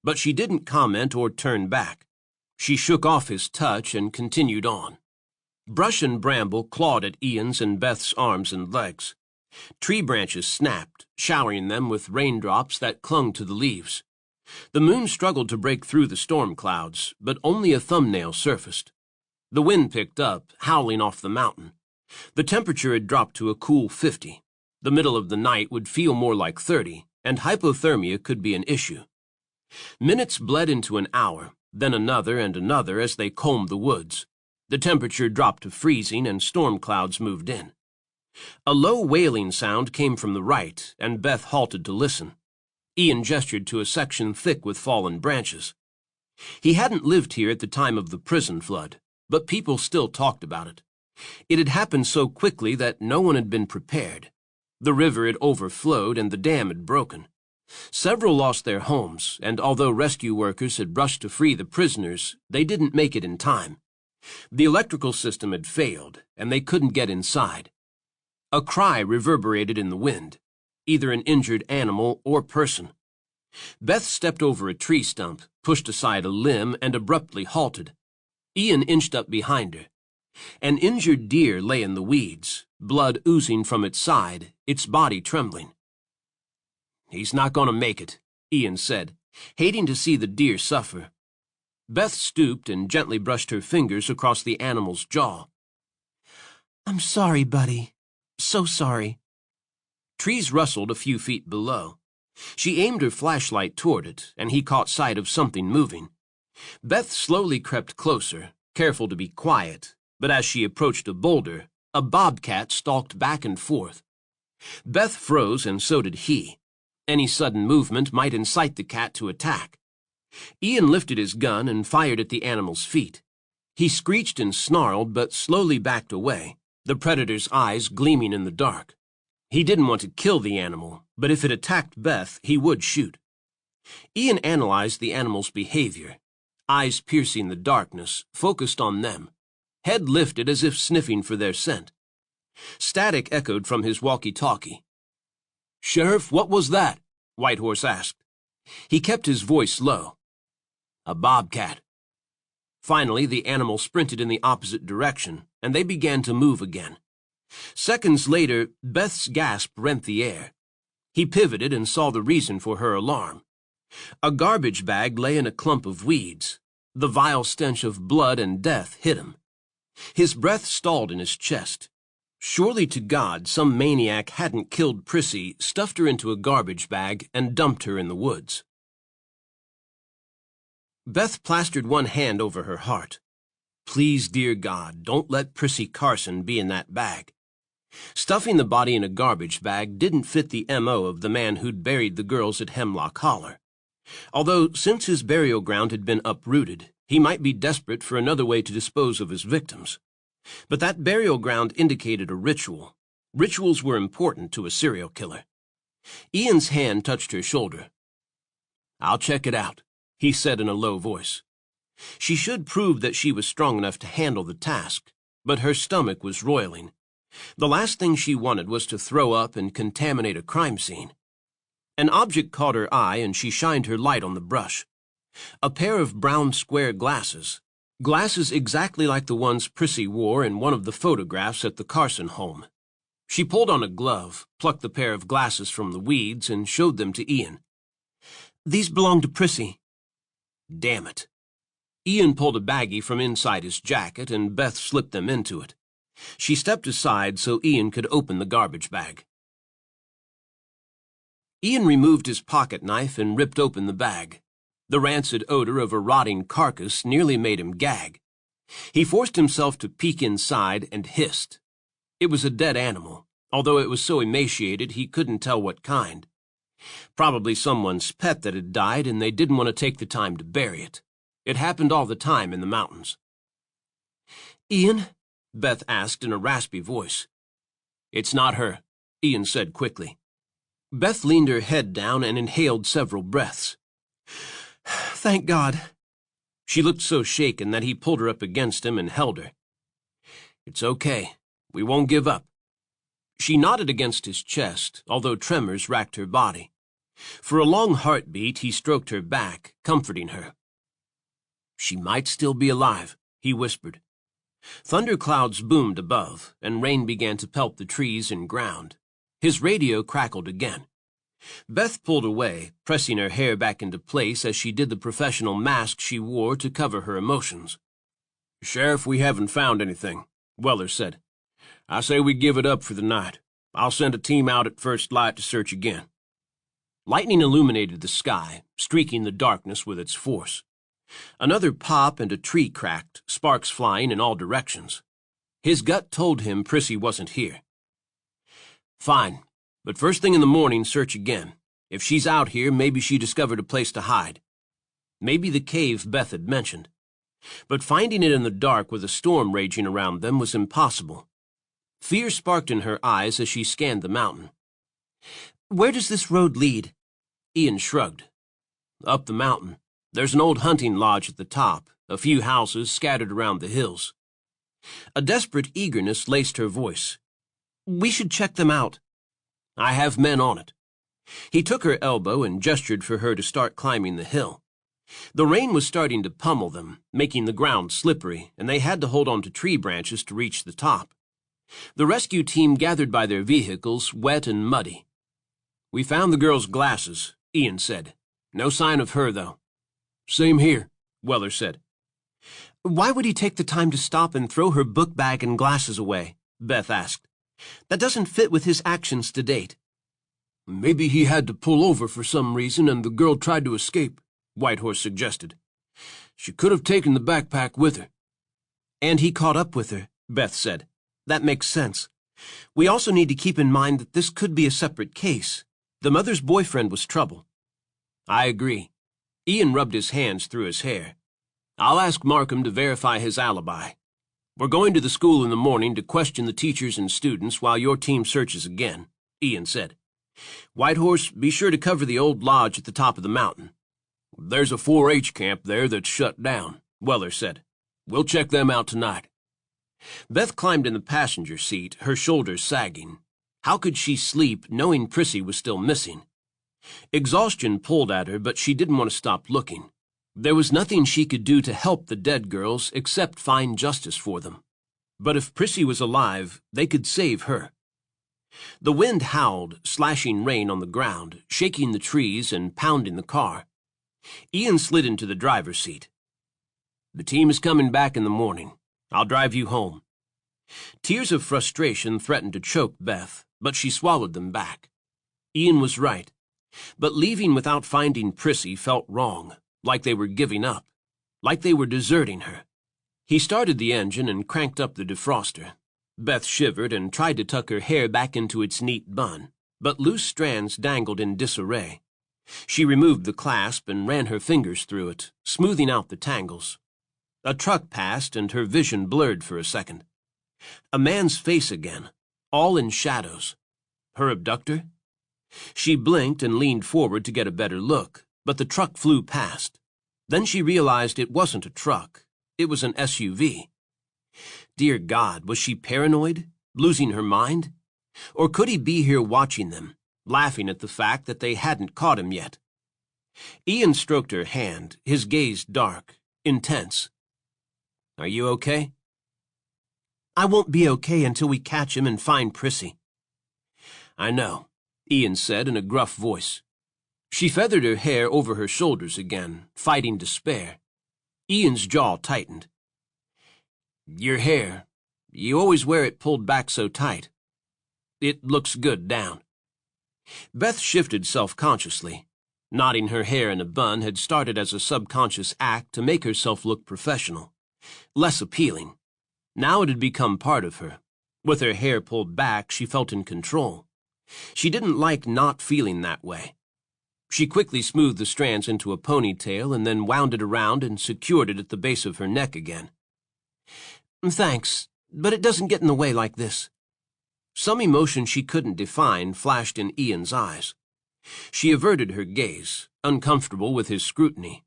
But she didn't comment or turn back. She shook off his touch and continued on. Brush and bramble clawed at Ian's and Beth's arms and legs. Tree branches snapped, showering them with raindrops that clung to the leaves. The moon struggled to break through the storm clouds, but only a thumbnail surfaced. The wind picked up, howling off the mountain. The temperature had dropped to a cool 50. The middle of the night would feel more like 30, and hypothermia could be an issue. Minutes bled into an hour, then another and another as they combed the woods. The temperature dropped to freezing and storm clouds moved in. A low wailing sound came from the right, and Beth halted to listen. Ian gestured to a section thick with fallen branches. He hadn't lived here at the time of the prison flood, but people still talked about it. It had happened so quickly that no one had been prepared. The river had overflowed and the dam had broken. Several lost their homes, and although rescue workers had rushed to free the prisoners, they didn't make it in time. The electrical system had failed, and they couldn't get inside. A cry reverberated in the wind, either an injured animal or person. Beth stepped over a tree stump, pushed aside a limb, and abruptly halted. Ian inched up behind her. An injured deer lay in the weeds, blood oozing from its side, its body trembling. "He's not going to make it," Ian said, hating to see the deer suffer. Beth stooped and gently brushed her fingers across the animal's jaw. "I'm sorry, buddy. So sorry." Trees rustled a few feet below. She aimed her flashlight toward it, and he caught sight of something moving. Beth slowly crept closer, careful to be quiet, but as she approached a boulder, a bobcat stalked back and forth. Beth froze, and so did he. Any sudden movement might incite the cat to attack. Ian lifted his gun and fired at the animal's feet. He screeched and snarled, but slowly backed away, the predator's eyes gleaming in the dark. He didn't want to kill the animal, but if it attacked Beth, he would shoot. Ian analyzed the animal's behavior. Eyes piercing the darkness, focused on them. Head lifted as if sniffing for their scent. Static echoed from his walkie-talkie. "Sheriff, what was that?" Whitehorse asked. He kept his voice low. "A bobcat." Finally, the animal sprinted in the opposite direction, and they began to move again. Seconds later, Beth's gasp rent the air. He pivoted and saw the reason for her alarm. A garbage bag lay in a clump of weeds. The vile stench of blood and death hit him. His breath stalled in his chest. Surely to God some maniac hadn't killed Prissy, stuffed her into a garbage bag, and dumped her in the woods. Beth plastered one hand over her heart. please, dear God, don't let Prissy Carson be in that bag. Stuffing the body in a garbage bag didn't fit the M.O. of the man who'd buried the girls at Hemlock Holler. Although, since his burial ground had been uprooted, he might be desperate for another way to dispose of his victims. But that burial ground indicated a ritual. Rituals were important to a serial killer. Ian's hand touched her shoulder. "I'll check it out," he said in a low voice. She should prove that she was strong enough to handle the task, but her stomach was roiling. The last thing she wanted was to throw up and contaminate a crime scene. An object caught her eye and she shined her light on the brush. A pair of brown square glasses. Glasses exactly like the ones Prissy wore in one of the photographs at the Carson home. She pulled on a glove, plucked the pair of glasses from the weeds, and showed them to Ian. "These belong to Prissy." Damn it. Ian pulled a baggie from inside his jacket, and Beth slipped them into it. She stepped aside so Ian could open the garbage bag. Ian removed his pocket knife and ripped open the bag. The rancid odor of a rotting carcass nearly made him gag. He forced himself to peek inside and hissed. It was a dead animal, although it was so emaciated he couldn't tell what kind. Probably someone's pet that had died and they didn't want to take the time to bury it. It happened all the time in the mountains. "Ian?" Beth asked in a raspy voice. "It's not her," Ian said quickly. Beth leaned her head down and inhaled several breaths. "Thank God." She looked so shaken that he pulled her up against him and held her. "It's okay. We won't give up." She nodded against his chest, although tremors racked her body. For a long heartbeat, he stroked her back, comforting her. "She might still be alive," he whispered. Thunderclouds boomed above, and rain began to pelt the trees and ground. His radio crackled again. Beth pulled away, pressing her hair back into place as she did the professional mask she wore to cover her emotions. "Sheriff, we haven't found anything," Weller said. "I say we give it up for the night. I'll send a team out at first light to search again." Lightning illuminated the sky, streaking the darkness with its force. Another pop and a tree cracked, sparks flying in all directions. His gut told him Prissy wasn't here. "Fine, but first thing in the morning, search again. If she's out here, maybe she discovered a place to hide. Maybe the cave Beth had mentioned. But finding it in the dark with a storm raging around them was impossible. Fear sparked in her eyes as she scanned the mountain. "Where does this road lead?" Ian shrugged. "Up the mountain. There's an old hunting lodge at the top, a few houses scattered around the hills." A desperate eagerness laced her voice. "We should check them out." "I have men on it." He took her elbow and gestured for her to start climbing the hill. The rain was starting to pummel them, making the ground slippery, and they had to hold on to tree branches to reach the top. The rescue team gathered by their vehicles, wet and muddy. "We found the girl's glasses," Ian said. "No sign of her, though." "Same here," Weller said. "Why would he take the time to stop and throw her book bag and glasses away?" Beth asked. "That doesn't fit with his actions to date." "Maybe he had to pull over for some reason and the girl tried to escape," Whitehorse suggested. "She could have taken the backpack with her." "And he caught up with her," Beth said. "That makes sense. We also need to keep in mind that this could be a separate case. The mother's boyfriend was trouble." "I agree." Ian rubbed his hands through his hair. "I'll ask Markham to verify his alibi. We're going to the school in the morning to question the teachers and students while your team searches again," Ian said. "Whitehorse, be sure to cover the old lodge at the top of the mountain." "There's a 4-H camp there that's shut down," Weller said. "We'll check them out tonight." Beth climbed in the passenger seat, her shoulders sagging. How could she sleep knowing Prissy was still missing? Exhaustion pulled at her, but she didn't want to stop looking. There was nothing she could do to help the dead girls except find justice for them. But if Prissy was alive, they could save her. The wind howled, slashing rain on the ground, shaking the trees and pounding the car. Ian slid into the driver's seat. "The team is coming back in the morning. I'll drive you home." Tears of frustration threatened to choke Beth, but she swallowed them back. Ian was right. But leaving without finding Prissy felt wrong, like they were giving up, like they were deserting her. He started the engine and cranked up the defroster. Beth shivered and tried to tuck her hair back into its neat bun, but loose strands dangled in disarray. She removed the clasp and ran her fingers through it, smoothing out the tangles. A truck passed and her vision blurred for a second. A man's face again, all in shadows. Her abductor? She blinked and leaned forward to get a better look, but the truck flew past. Then she realized it wasn't a truck. It was an SUV. Dear God, was she paranoid? Losing her mind? Or could he be here watching them, laughing at the fact that they hadn't caught him yet? Ian stroked her hand, his gaze dark, intense. Are you okay? I won't be okay until we catch him and find Prissy. I know, Ian said in a gruff voice. She feathered her hair over her shoulders again, fighting despair. Ian's jaw tightened. Your hair, you always wear it pulled back so tight. It looks good down. Beth shifted self-consciously. Knotting her hair in a bun had started as a subconscious act to make herself look professional, less appealing. Now it had become part of her. With her hair pulled back, she felt in control. She didn't like not feeling that way. She quickly smoothed the strands into a ponytail and then wound it around and secured it at the base of her neck again. Thanks, but it doesn't get in the way like this. Some emotion she couldn't define flashed in Ian's eyes. She averted her gaze, uncomfortable with his scrutiny.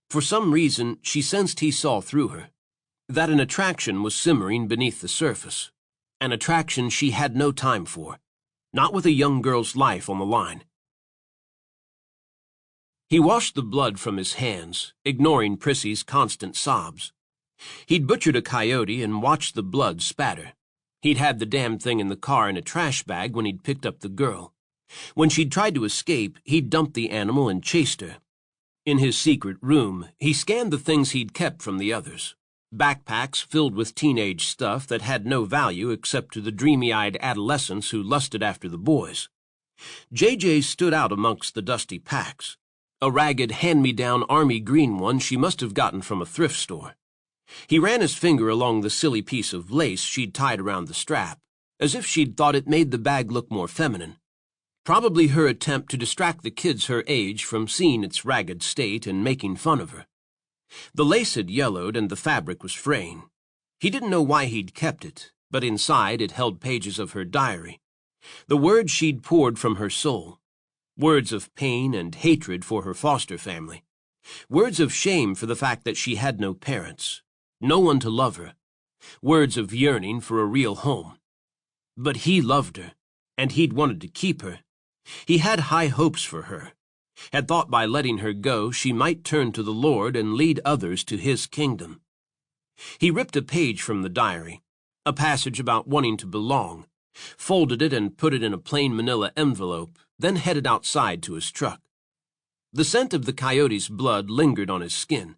For some reason, she sensed he saw through her, that an attraction was simmering beneath the surface, an attraction she had no time for, not with a young girl's life on the line. He washed the blood from his hands, ignoring Prissy's constant sobs. He'd butchered a coyote and watched the blood spatter. He'd had the damn thing in the car in a trash bag when he'd picked up the girl. When she'd tried to escape, he'd dumped the animal and chased her. In his secret room, he scanned the things he'd kept from the others. Backpacks filled with teenage stuff that had no value except to the dreamy-eyed adolescents who lusted after the boys. JJ stood out amongst the dusty packs. A ragged hand-me-down army green one she must have gotten from a thrift store. He ran his finger along the silly piece of lace she'd tied around the strap, as if she'd thought it made the bag look more feminine. Probably her attempt to distract the kids her age from seeing its ragged state and making fun of her. The lace had yellowed and the fabric was fraying. He didn't know why he'd kept it, but inside it held pages of her diary. The words she'd poured from her soul. Words of pain and hatred for her foster family. Words of shame for the fact that she had no parents. No one to love her. Words of yearning for a real home. But he loved her, and he'd wanted to keep her. He had high hopes for her, had thought by letting her go she might turn to the Lord and lead others to his kingdom. He ripped a page from the diary, a passage about wanting to belong, folded it and put it in a plain manila envelope, then headed outside to his truck. The scent of the coyote's blood lingered on his skin,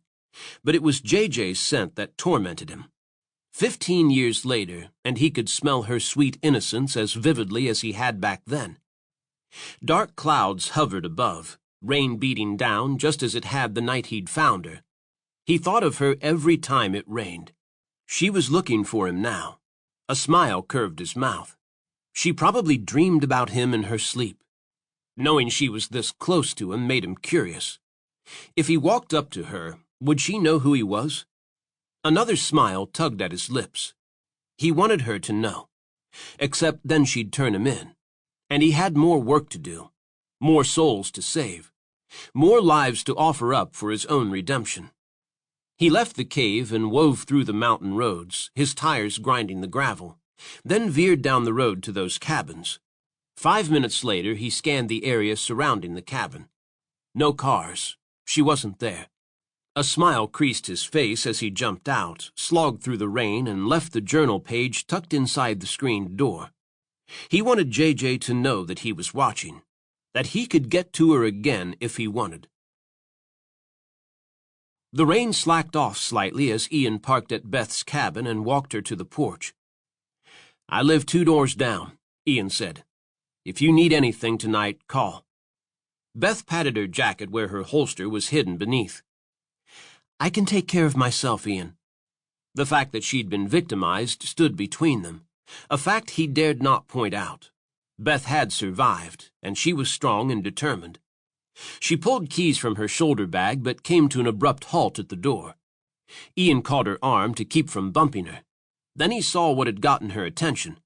but it was JJ's scent that tormented him. 15 years later, and he could smell her sweet innocence as vividly as he had back then. Dark clouds hovered above, rain beating down just as it had the night he'd found her. He thought of her every time it rained. She was looking for him now. A smile curved his mouth. She probably dreamed about him in her sleep. Knowing she was this close to him made him curious. If he walked up to her, would she know who he was? Another smile tugged at his lips. He wanted her to know. Except then she'd turn him in. And he had more work to do. More souls to save. More lives to offer up for his own redemption. He left the cave and wove through the mountain roads, his tires grinding the gravel, then veered down the road to those cabins. 5 minutes later, he scanned the area surrounding the cabin. No cars. She wasn't there. A smile creased his face as he jumped out, slogged through the rain, and left the journal page tucked inside the screened door. He wanted JJ to know that he was watching, that he could get to her again if he wanted. The rain slacked off slightly as Ian parked at Beth's cabin and walked her to the porch. "I live 2 doors down," Ian said. "If you need anything tonight, call." Beth patted her jacket where her holster was hidden beneath. "I can take care of myself, Ian." The fact that she'd been victimized stood between them, a fact he dared not point out. Beth had survived, and she was strong and determined. She pulled keys from her shoulder bag but came to an abrupt halt at the door. Ian caught her arm to keep from bumping her. Then he saw what had gotten her attention.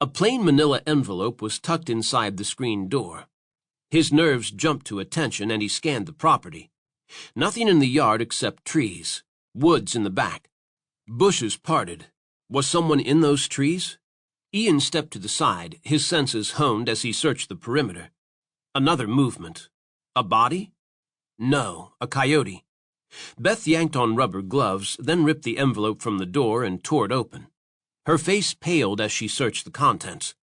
A plain manila envelope was tucked inside the screen door. His nerves jumped to attention and he scanned the property. Nothing in the yard except trees, woods in the back. Bushes parted. Was someone in those trees? Ian stepped to the side, his senses honed as he searched the perimeter. Another movement. A body? No, a coyote. Beth yanked on rubber gloves, then ripped the envelope from the door and tore it open. Her face paled as she searched the contents.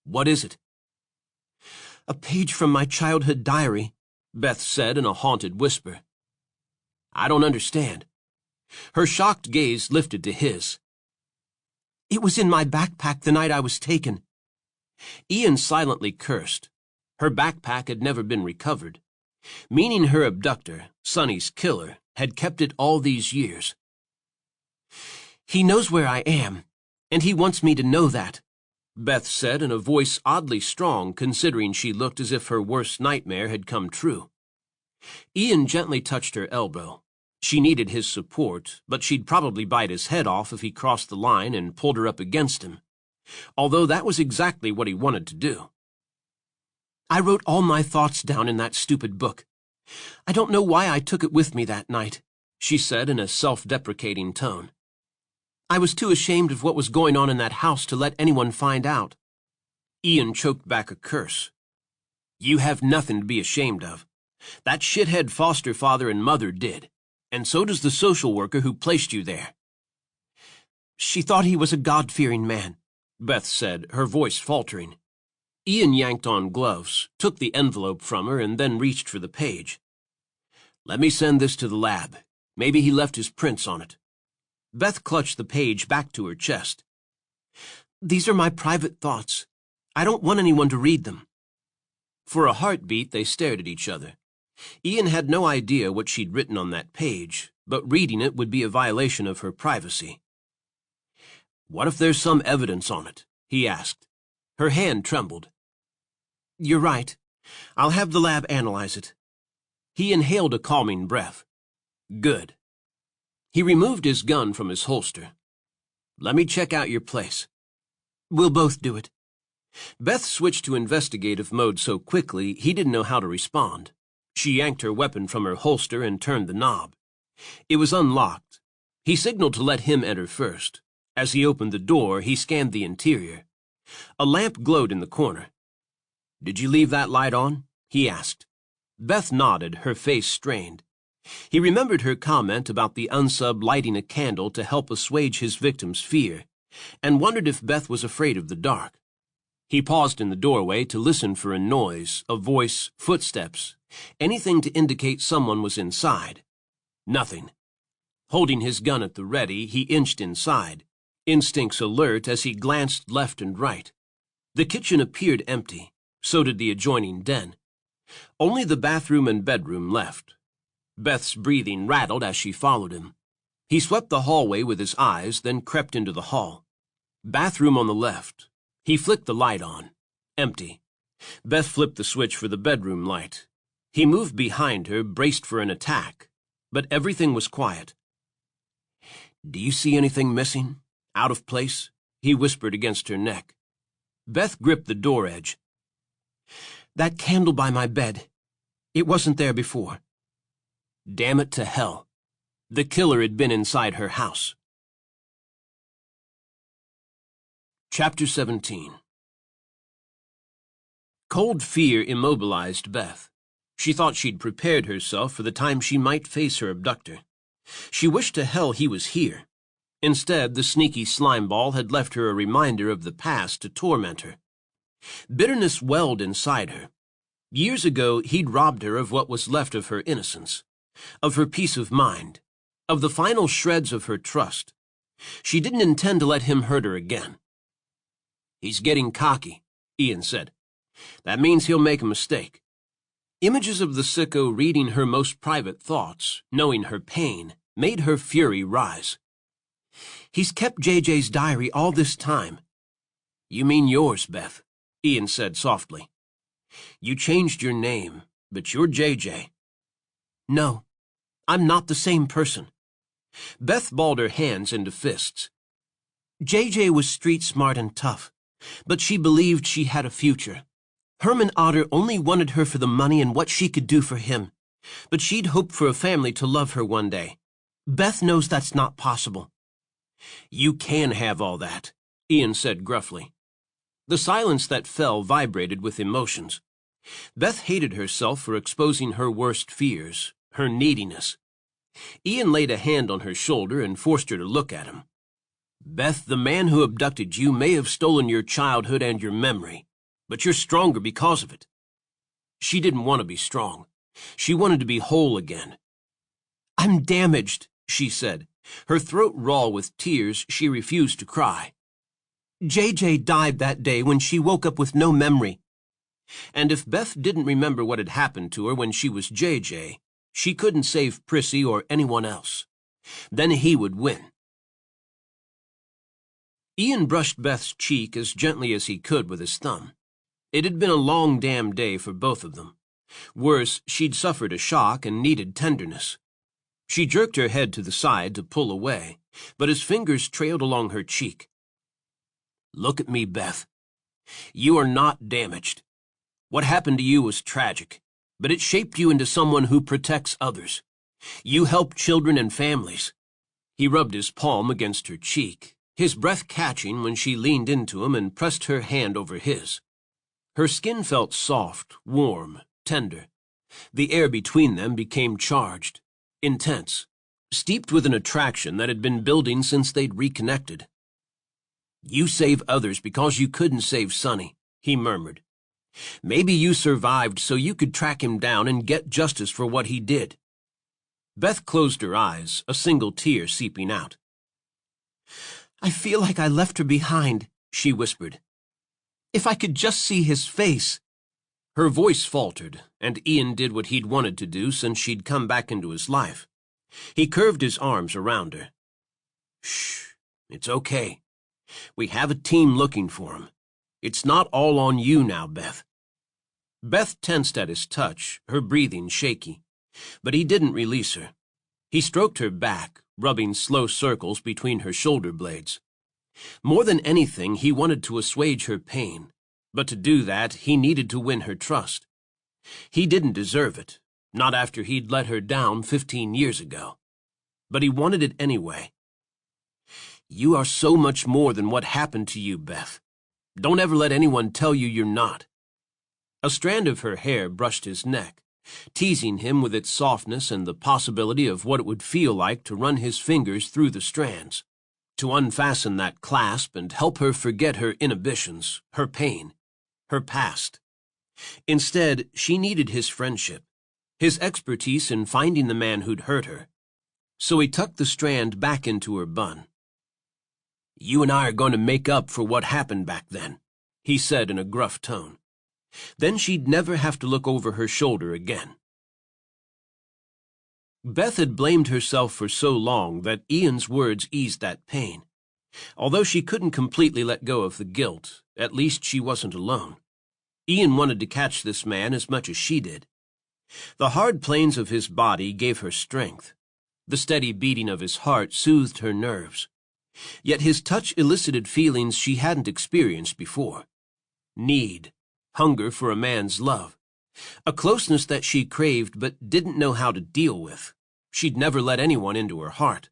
What is it? A page from my childhood diary, Beth said in a haunted whisper. I don't understand. Her shocked gaze lifted to his. It was in my backpack the night I was taken. Ian silently cursed. Her backpack had never been recovered, meaning her abductor, Sonny's killer, had kept it all these years. He knows where I am, and he wants me to know that, Beth said in a voice oddly strong considering she looked as if her worst nightmare had come true. Ian gently touched her elbow. She needed his support, but she'd probably bite his head off if he crossed the line and pulled her up against him, although that was exactly what he wanted to do. I wrote all my thoughts down in that stupid book. I don't know why I took it with me that night, she said in a self-deprecating tone. I was too ashamed of what was going on in that house to let anyone find out. Ian choked back a curse. You have nothing to be ashamed of. That shithead foster father and mother did, and so does the social worker who placed you there. She thought he was a God-fearing man, Beth said, her voice faltering. Ian yanked on gloves, took the envelope from her, and then reached for the page. Let me send this to the lab. Maybe he left his prints on it. Beth clutched the page back to her chest. These are my private thoughts. I don't want anyone to read them. For a heartbeat, they stared at each other. Ian had no idea what she'd written on that page, but reading it would be a violation of her privacy. What if there's some evidence on it? He asked. Her hand trembled. You're right. I'll have the lab analyze it. He inhaled a calming breath. Good. He removed his gun from his holster. Let me check out your place. We'll both do it. Beth switched to investigative mode so quickly he didn't know how to respond. She yanked her weapon from her holster and turned the knob. It was unlocked. He signaled to let him enter first. As he opened the door, he scanned the interior. A lamp glowed in the corner. Did you leave that light on? He asked. Beth nodded, her face strained. He remembered her comment about the unsub lighting a candle to help assuage his victim's fear, and wondered if Beth was afraid of the dark. He paused in the doorway to listen for a noise, a voice, footsteps, anything to indicate someone was inside. Nothing. Holding his gun at the ready, he inched inside, instincts alert as he glanced left and right. The kitchen appeared empty. So did the adjoining den. Only the bathroom and bedroom left. Beth's breathing rattled as she followed him. He swept the hallway with his eyes, then crept into the hall. Bathroom on the left. He flicked the light on. Empty. Beth flipped the switch for the bedroom light. He moved behind her, braced for an attack, but everything was quiet. Do you see anything missing? Out of place? He whispered against her neck. Beth gripped the door edge. That candle by my bed. It wasn't there before. Damn it to hell. The killer had been inside her house. Chapter 17. Cold fear immobilized Beth. She thought she'd prepared herself for the time she might face her abductor. She wished to hell he was here. Instead, the sneaky slimeball had left her a reminder of the past to torment her. Bitterness welled inside her. Years ago, he'd robbed her of what was left of her innocence, of her peace of mind, of the final shreds of her trust. She didn't intend to let him hurt her again. He's getting cocky, Ian said. That means he'll make a mistake. Images of the sicko reading her most private thoughts, knowing her pain, made her fury rise. He's kept JJ's diary all this time. You mean yours, Beth, Ian said softly. You changed your name, but you're JJ. No, I'm not the same person. Beth balled her hands into fists. JJ was street smart and tough, but she believed she had a future. Herman Otter only wanted her for the money and what she could do for him, but she'd hoped for a family to love her one day. Beth knows that's not possible. You can have all that, Ian said gruffly. The silence that fell vibrated with emotions. Beth hated herself for exposing her worst fears, her neediness. Ian laid a hand on her shoulder and forced her to look at him. Beth, the man who abducted you may have stolen your childhood and your memory, but you're stronger because of it. She didn't want to be strong. She wanted to be whole again. I'm damaged, she said, her throat raw with tears she refused to cry. JJ died that day when she woke up with no memory. And if Beth didn't remember what had happened to her when she was JJ, she couldn't save Prissy or anyone else. Then he would win. Ian brushed Beth's cheek as gently as he could with his thumb. It had been a long damn day for both of them. Worse, she'd suffered a shock and needed tenderness. She jerked her head to the side to pull away, but his fingers trailed along her cheek. Look at me, Beth. You are not damaged. What happened to you was tragic, but it shaped you into someone who protects others. You help children and families. He rubbed his palm against her cheek, his breath catching when she leaned into him and pressed her hand over his. Her skin felt soft, warm, tender. The air between them became charged, intense, steeped with an attraction that had been building since they'd reconnected. You save others because you couldn't save Sonny, he murmured. Maybe you survived so you could track him down and get justice for what he did. Beth closed her eyes, a single tear seeping out. I feel like I left her behind, she whispered. If I could just see his face. Her voice faltered, and Ian did what he'd wanted to do since she'd come back into his life. He curved his arms around her. Shh, it's okay. We have a team looking for him. It's not all on you now, Beth. Beth tensed at his touch, her breathing shaky, but he didn't release her. He stroked her back, rubbing slow circles between her shoulder blades. More than anything, he wanted to assuage her pain, but to do that, he needed to win her trust. He didn't deserve it, not after he'd let her down 15 years ago. But he wanted it anyway. You are so much more than what happened to you, Beth. Don't ever let anyone tell you you're not. A strand of her hair brushed his neck, teasing him with its softness and the possibility of what it would feel like to run his fingers through the strands, to unfasten that clasp and help her forget her inhibitions, her pain, her past. Instead, she needed his friendship, his expertise in finding the man who'd hurt her. So he tucked the strand back into her bun. You and I are going to make up for what happened back then, he said in a gruff tone. Then she'd never have to look over her shoulder again. Beth had blamed herself for so long that Ian's words eased that pain. Although she couldn't completely let go of the guilt, at least she wasn't alone. Ian wanted to catch this man as much as she did. The hard planes of his body gave her strength. The steady beating of his heart soothed her nerves. Yet his touch elicited feelings she hadn't experienced before. Need, hunger for a man's love, a closeness that she craved but didn't know how to deal with. She'd never let anyone into her heart.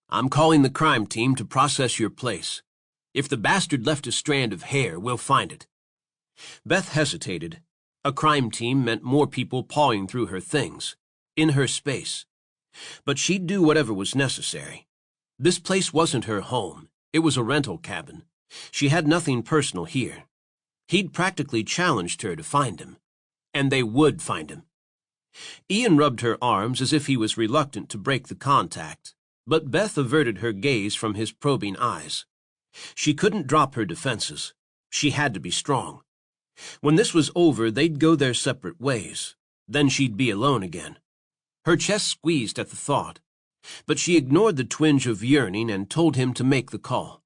I'm calling the crime team to process your place. If the bastard left a strand of hair, we'll find it. Beth hesitated. A crime team meant more people pawing through her things, in her space. But she'd do whatever was necessary. This place wasn't her home. It was a rental cabin. She had nothing personal here. He'd practically challenged her to find him. And they would find him. Ian rubbed her arms as if he was reluctant to break the contact, but Beth averted her gaze from his probing eyes. She couldn't drop her defenses. She had to be strong. When this was over, they'd go their separate ways. Then she'd be alone again. Her chest squeezed at the thought. But she ignored the twinge of yearning and told him to make the call.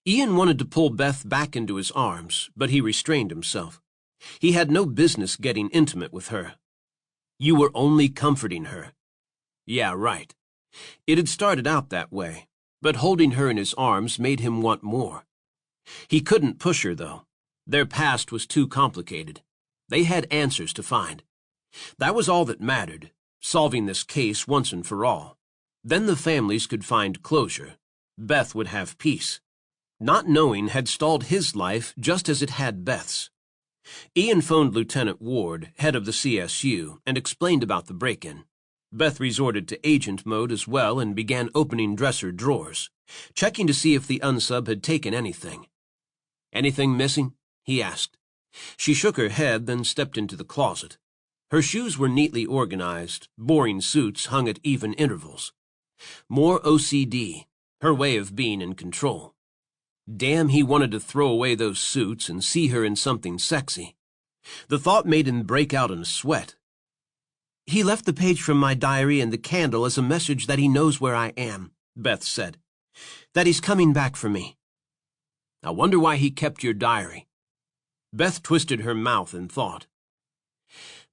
Ian wanted to pull Beth back into his arms, but he restrained himself. He had no business getting intimate with her. You were only comforting her. Yeah, right. It had started out that way, but holding her in his arms made him want more. He couldn't push her, though. Their past was too complicated. They had answers to find. That was all that mattered, solving this case once and for all. Then the families could find closure. Beth would have peace. Not knowing had stalled his life just as it had Beth's. Ian phoned Lieutenant Ward, head of the CSU, and explained about the break-in. Beth resorted to agent mode as well and began opening dresser drawers, checking to see if the unsub had taken anything. Anything missing? He asked. She shook her head, then stepped into the closet. Her shoes were neatly organized, boring suits hung at even intervals. More OCD, her way of being in control. Damn, he wanted to throw away those suits and see her in something sexy. The thought made him break out in a sweat. He left the page from my diary and the candle as a message that he knows where I am, Beth said. That he's coming back for me. I wonder why he kept your diary. Beth twisted her mouth in thought.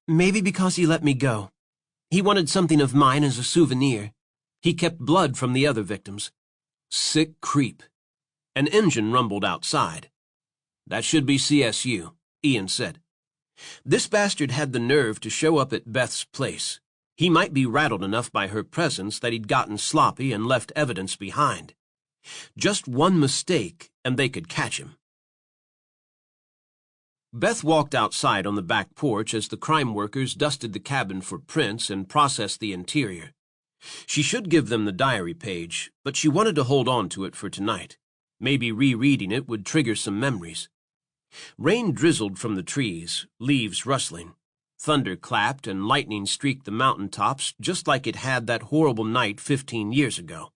Maybe because he let me go. He wanted something of mine as a souvenir. He kept blood from the other victims. Sick creep. An engine rumbled outside. That should be CSU, Ian said. This bastard had the nerve to show up at Beth's place. He might be rattled enough by her presence that he'd gotten sloppy and left evidence behind. Just one mistake, and they could catch him. Beth walked outside on the back porch as the crime workers dusted the cabin for prints and processed the interior. She should give them the diary page, but she wanted to hold on to it for tonight. Maybe rereading it would trigger some memories. Rain drizzled from the trees, leaves rustling. Thunder clapped and lightning streaked the mountain tops just like it had that horrible night 15 years ago.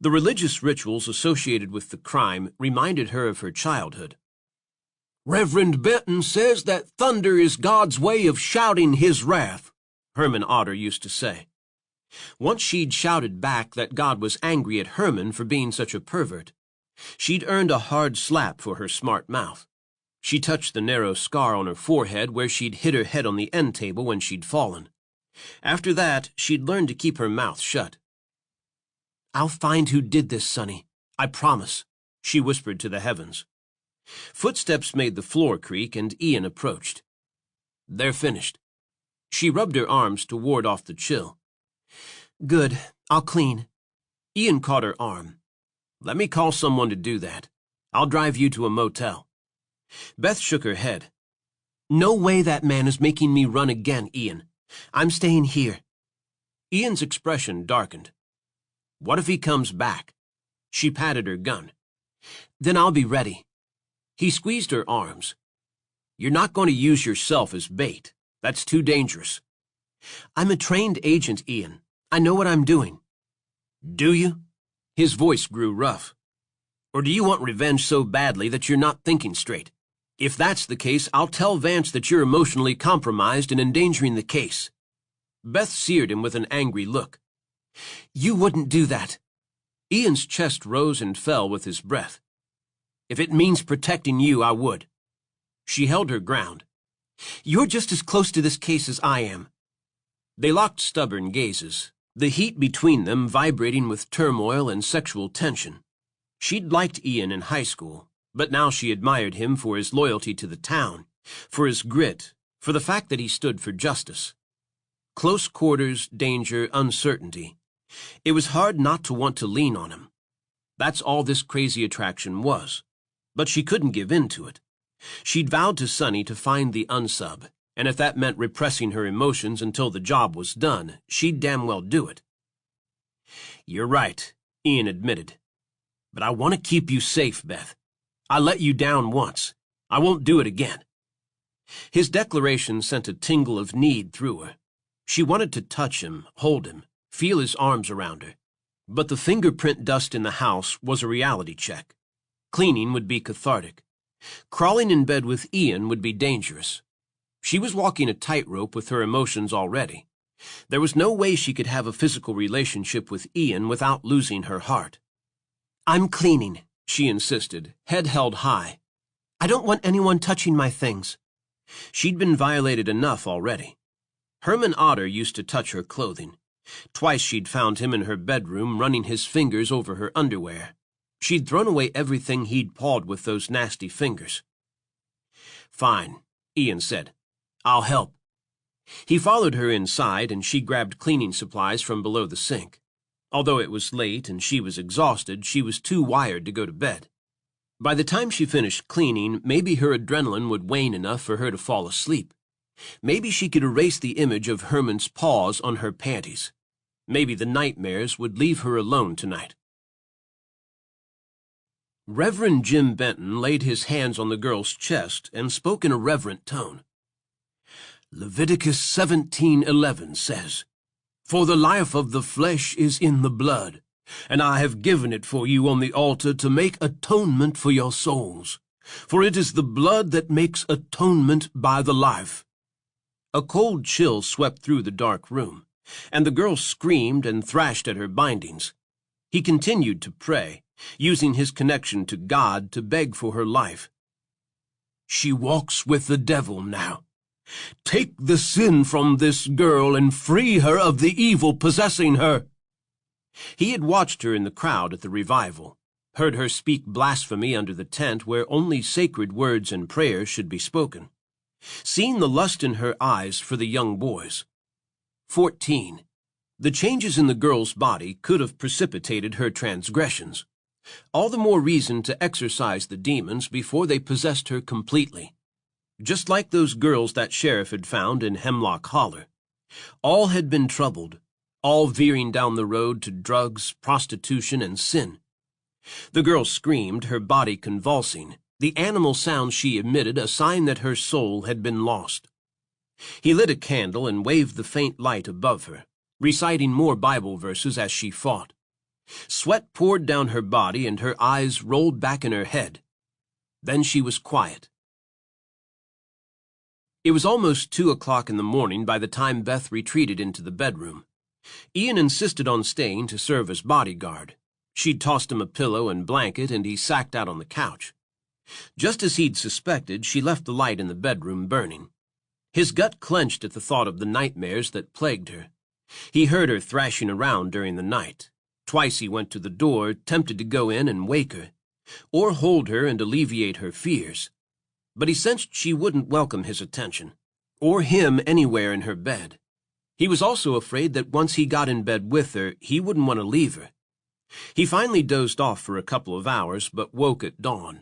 The religious rituals associated with the crime reminded her of her childhood. Reverend Benton says that thunder is God's way of shouting his wrath, Herman Otter used to say. Once she'd shouted back that God was angry at Herman for being such a pervert. She'd earned a hard slap for her smart mouth. She touched the narrow scar on her forehead where she'd hit her head on the end table when she'd fallen. After that, she'd learned to keep her mouth shut. I'll find who did this, Sonny. I promise, she whispered to the heavens. Footsteps made the floor creak, and Ian approached. They're finished. She rubbed her arms to ward off the chill. Good. I'll clean. Ian caught her arm. Let me call someone to do that. I'll drive you to a motel. Beth shook her head. No way that man is making me run again, Ian. I'm staying here. Ian's expression darkened. What if he comes back? She patted her gun. Then I'll be ready. He squeezed her arms. You're not going to use yourself as bait. That's too dangerous. I'm a trained agent, Ian. I know what I'm doing. Do you? His voice grew rough. Or do you want revenge so badly that you're not thinking straight? If that's the case, I'll tell Vance that you're emotionally compromised and endangering the case. Beth seared him with an angry look. You wouldn't do that. Ian's chest rose and fell with his breath. If it means protecting you, I would. She held her ground. You're just as close to this case as I am. They locked stubborn gazes, the heat between them vibrating with turmoil and sexual tension. She'd liked Ian in high school, but now she admired him for his loyalty to the town, for his grit, for the fact that he stood for justice. Close quarters, danger, uncertainty. It was hard not to want to lean on him. That's all this crazy attraction was. But she couldn't give in to it. She'd vowed to Sonny to find the unsub, and if that meant repressing her emotions until the job was done, she'd damn well do it. You're right, Ian admitted. But I want to keep you safe, Beth. I let you down once. I won't do it again. His declaration sent a tingle of need through her. She wanted to touch him, hold him, feel his arms around her. But the fingerprint dust in the house was a reality check. Cleaning would be cathartic. Crawling in bed with Ian would be dangerous. She was walking a tightrope with her emotions already. There was no way she could have a physical relationship with Ian without losing her heart. I'm cleaning, she insisted, head held high. I don't want anyone touching my things. She'd been violated enough already. Herman Otter used to touch her clothing. Twice she'd found him in her bedroom running his fingers over her underwear. She'd thrown away everything he'd pawed with those nasty fingers. Fine, Ian said. I'll help. He followed her inside, and she grabbed cleaning supplies from below the sink. Although it was late and she was exhausted, she was too wired to go to bed. By the time she finished cleaning, maybe her adrenaline would wane enough for her to fall asleep. Maybe she could erase the image of Herman's paws on her panties. Maybe the nightmares would leave her alone tonight. Reverend Jim Benton laid his hands on the girl's chest and spoke in a reverent tone. Leviticus 17:11 says, For the life of the flesh is in the blood, and I have given it for you on the altar to make atonement for your souls. For it is the blood that makes atonement by the life. A cold chill swept through the dark room, and the girl screamed and thrashed at her bindings. He continued to pray, using his connection to God to beg for her life. She walks with the devil now. Take the sin from this girl and free her of the evil possessing her. He had watched her in the crowd at the revival, heard her speak blasphemy under the tent where only sacred words and prayers should be spoken, seen the lust in her eyes for the young boys. 14. The changes in the girl's body could have precipitated her transgressions. All the more reason to exorcise the demons before they possessed her completely. Just like those girls that sheriff had found in Hemlock Holler. All had been troubled, all veering down the road to drugs, prostitution, and sin. The girl screamed, her body convulsing, the animal sounds she emitted a sign that her soul had been lost. He lit a candle and waved the faint light above her, reciting more Bible verses as she fought. Sweat poured down her body and her eyes rolled back in her head. Then she was quiet. It was almost 2 o'clock in the morning by the time Beth retreated into the bedroom. Ian insisted on staying to serve as bodyguard. She'd tossed him a pillow and blanket, and he sacked out on the couch. Just as he'd suspected, she left the light in the bedroom burning. His gut clenched at the thought of the nightmares that plagued her. He heard her thrashing around during the night. Twice he went to the door, tempted to go in and wake her, or hold her and alleviate her fears. But he sensed she wouldn't welcome his attention, or him anywhere in her bed. He was also afraid that once he got in bed with her, he wouldn't want to leave her. He finally dozed off for a couple of hours, but woke at dawn.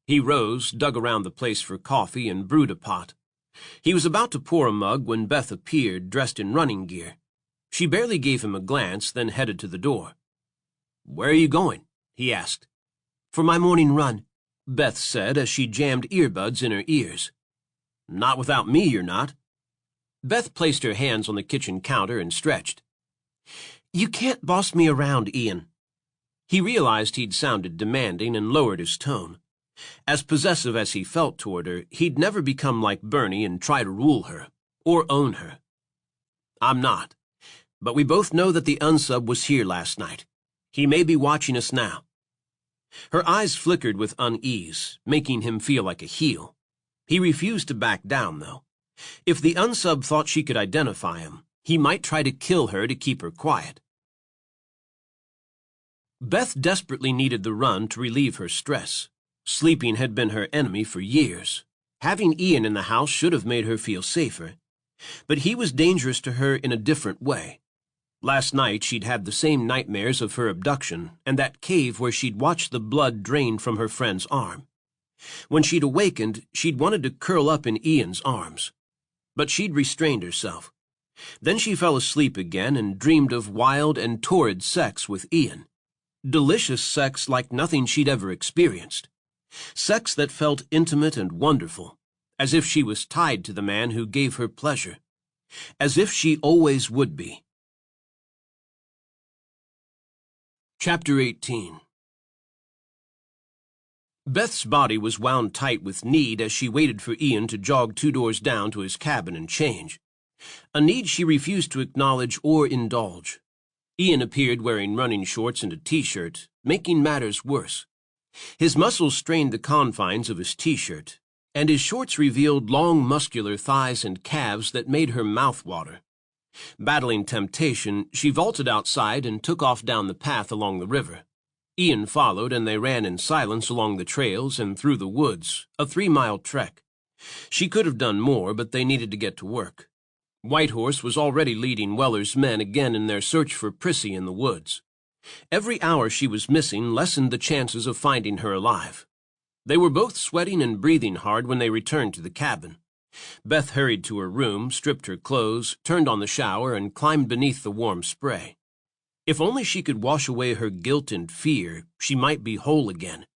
He rose, dug around the place for coffee, and brewed a pot. He was about to pour a mug when Beth appeared, dressed in running gear. She barely gave him a glance, then headed to the door. "Where are you going?" he asked. "For my morning run," Beth said as she jammed earbuds in her ears. "Not without me, you're not." Beth placed her hands on the kitchen counter and stretched. "You can't boss me around, Ian." He realized he'd sounded demanding and lowered his tone. As possessive as he felt toward her, he'd never become like Bernie and try to rule her, or own her. "I'm not. But we both know that the unsub was here last night. He may be watching us now." Her eyes flickered with unease, making him feel like a heel. He refused to back down, though. If the unsub thought she could identify him, he might try to kill her to keep her quiet. Beth desperately needed the run to relieve her stress. Sleeping had been her enemy for years. Having Ian in the house should have made her feel safer. But he was dangerous to her in a different way. Last night she'd had the same nightmares of her abduction and that cave where she'd watched the blood drain from her friend's arm. When she'd awakened, she'd wanted to curl up in Ian's arms. But she'd restrained herself. Then she fell asleep again and dreamed of wild and torrid sex with Ian. Delicious sex like nothing she'd ever experienced. Sex that felt intimate and wonderful, as if she was tied to the man who gave her pleasure. As if she always would be. Chapter 18. Beth's body was wound tight with need as she waited for Ian to jog 2 doors down to his cabin and change. A need she refused to acknowledge or indulge. Ian appeared wearing running shorts and a t-shirt, making matters worse. His muscles strained the confines of his t-shirt, and his shorts revealed long muscular thighs and calves that made her mouth water. Battling temptation, she vaulted outside and took off down the path along the river. Ian followed, and they ran in silence along the trails and through the woods, a 3-mile trek. She could have done more, but they needed to get to work. Whitehorse was already leading Weller's men again in their search for Prissy in the woods. Every hour she was missing lessened the chances of finding her alive. They were both sweating and breathing hard when they returned to the cabin. Beth hurried to her room, stripped her clothes, turned on the shower, and climbed beneath the warm spray. If only she could wash away her guilt and fear, she might be whole again,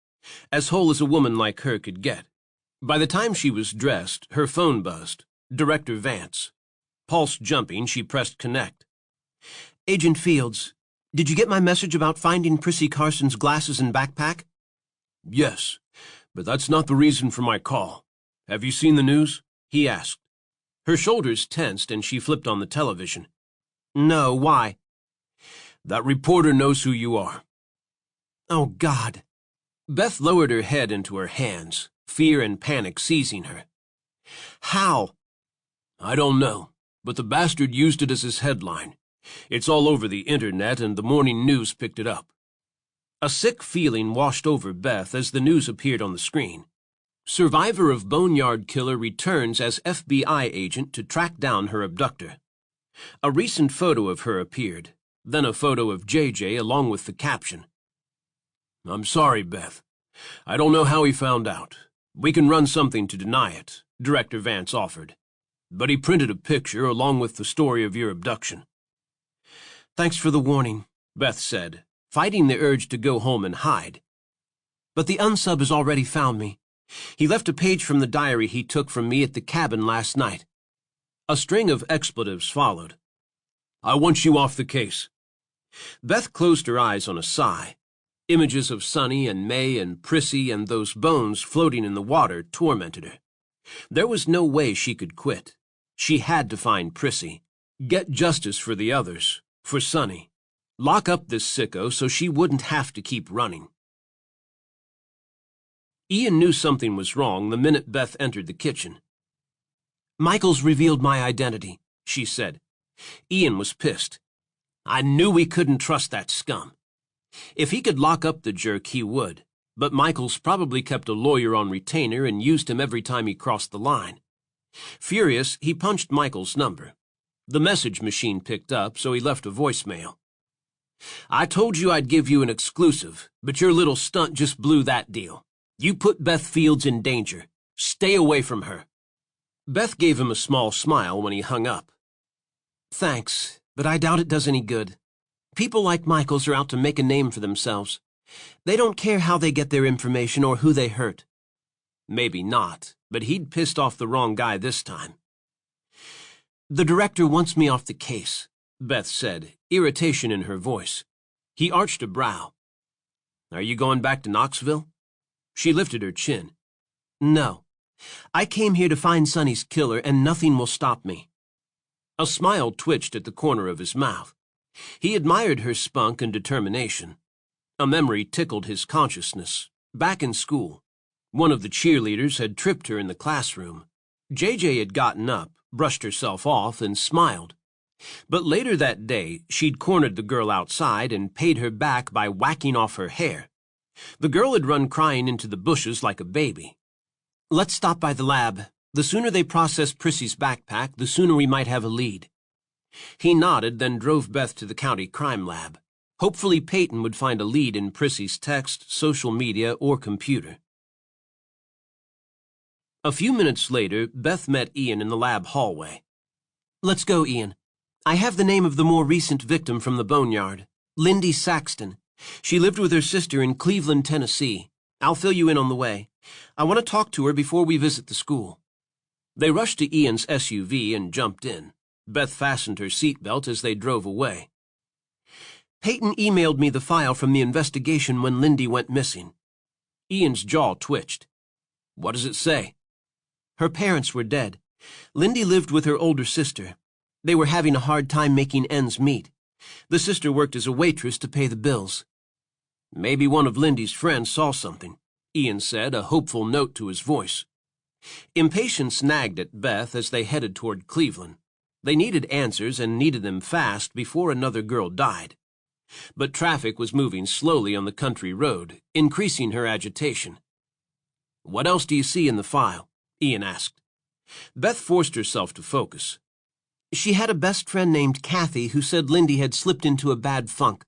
as whole as a woman like her could get. By the time she was dressed, her phone buzzed. Director Vance. Pulse jumping, she pressed connect. Agent Fields, did you get my message about finding Prissy Carson's glasses and backpack? Yes, but that's not the reason for my call. Have you seen the news? He asked. Her shoulders tensed and she flipped on the television. No, why? That reporter knows who you are. Oh, God. Beth lowered her head into her hands, fear and panic seizing her. How? I don't know, but the bastard used it as his headline. It's all over the internet, and the morning news picked it up. A sick feeling washed over Beth as the news appeared on the screen. Survivor of Boneyard Killer returns as FBI agent to track down her abductor. A recent photo of her appeared, then a photo of JJ along with the caption. I'm sorry, Beth. I don't know how he found out. We can run something to deny it, Director Vance offered. But he printed a picture along with the story of your abduction. Thanks for the warning, Beth said, fighting the urge to go home and hide. But the unsub has already found me. He left a page from the diary he took from me at the cabin last night. A string of expletives followed. I want you off the case. Beth closed her eyes on a sigh. Images of Sonny and May and Prissy and those bones floating in the water tormented her. There was no way she could quit. She had to find Prissy, get justice for the others, for Sonny, lock up this sicko so she wouldn't have to keep running. Ian knew something was wrong the minute Beth entered the kitchen. Michael's revealed my identity, she said. Ian was pissed. I knew we couldn't trust that scum. If he could lock up the jerk, he would, but Michael's probably kept a lawyer on retainer and used him every time he crossed the line. Furious, he punched Michael's number. The message machine picked up, so he left a voicemail. I told you I'd give you an exclusive, but your little stunt just blew that deal. You put Beth Fields in danger. Stay away from her. Beth gave him a small smile when he hung up. Thanks, but I doubt it does any good. People like Michael's are out to make a name for themselves. They don't care how they get their information or who they hurt. Maybe not, but he'd pissed off the wrong guy this time. The director wants me off the case, Beth said, irritation in her voice. He arched a brow. Are you going back to Knoxville? She lifted her chin. No. I came here to find Sonny's killer, and nothing will stop me. A smile twitched at the corner of his mouth. He admired her spunk and determination. A memory tickled his consciousness. Back in school, one of the cheerleaders had tripped her in the classroom. JJ had gotten up, brushed herself off, and smiled. But later that day, she'd cornered the girl outside and paid her back by whacking off her hair. The girl had run crying into the bushes like a baby. Let's stop by the lab. The sooner they process Prissy's backpack, the sooner we might have a lead. He nodded, then drove Beth to the county crime lab. Hopefully Peyton would find a lead in Prissy's text, social media, or computer. A few minutes later, Beth met Ian in the lab hallway. Let's go, Ian. I have the name of the more recent victim from the boneyard, Lindy Saxton. She lived with her sister in Cleveland, Tennessee. I'll fill you in on the way. I want to talk to her before we visit the school. They rushed to Ian's SUV and jumped in. Beth fastened her seatbelt as they drove away. Peyton emailed me the file from the investigation when Lindy went missing. Ian's jaw twitched. What does it say? Her parents were dead. Lindy lived with her older sister. They were having a hard time making ends meet. The sister worked as a waitress to pay the bills. Maybe one of Lindy's friends saw something, Ian said, a hopeful note to his voice. Impatience nagged at Beth as they headed toward Cleveland. They needed answers and needed them fast before another girl died. But traffic was moving slowly on the country road, increasing her agitation. What else do you see in the file? Ian asked. Beth forced herself to focus. She had a best friend named Kathy who said Lindy had slipped into a bad funk.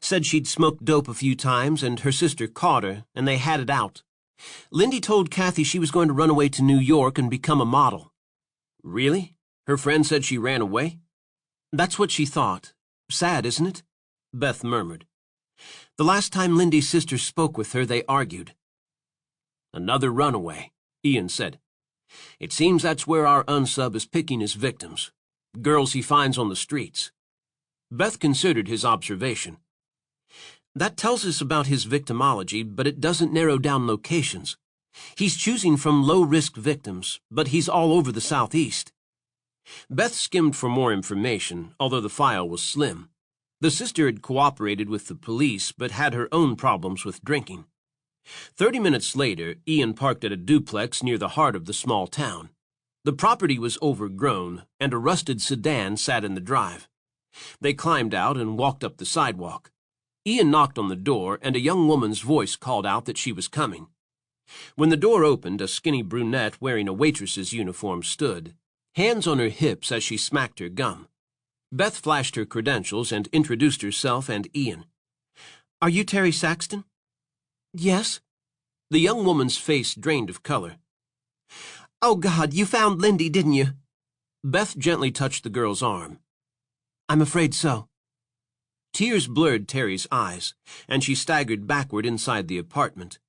Said she'd smoked dope a few times and her sister caught her and they had it out. Lindy told Kathy she was going to run away to New York and become a model. Really? Her friend said she ran away? That's what she thought. Sad, isn't it? Beth murmured. The last time Lindy's sister spoke with her, they argued. Another runaway, Ian said. It seems that's where our unsub is picking his victims. Girls he finds on the streets. Beth considered his observation. That tells us about his victimology, but it doesn't narrow down locations. He's choosing from low-risk victims, but he's all over the Southeast. Beth skimmed for more information, although the file was slim. The sister had cooperated with the police, but had her own problems with drinking. 30 minutes later, Ian parked at a duplex near the heart of the small town. The property was overgrown, and a rusted sedan sat in the drive. They climbed out and walked up the sidewalk. Ian knocked on the door, and a young woman's voice called out that she was coming. When the door opened, a skinny brunette wearing a waitress's uniform stood, hands on her hips as she smacked her gum. Beth flashed her credentials and introduced herself and Ian. Are you Terry Saxton? Yes. The young woman's face drained of color. Oh, God, you found Lindy, didn't you? Beth gently touched the girl's arm. I'm afraid so. Tears blurred Terry's eyes, and she staggered backward inside the apartment.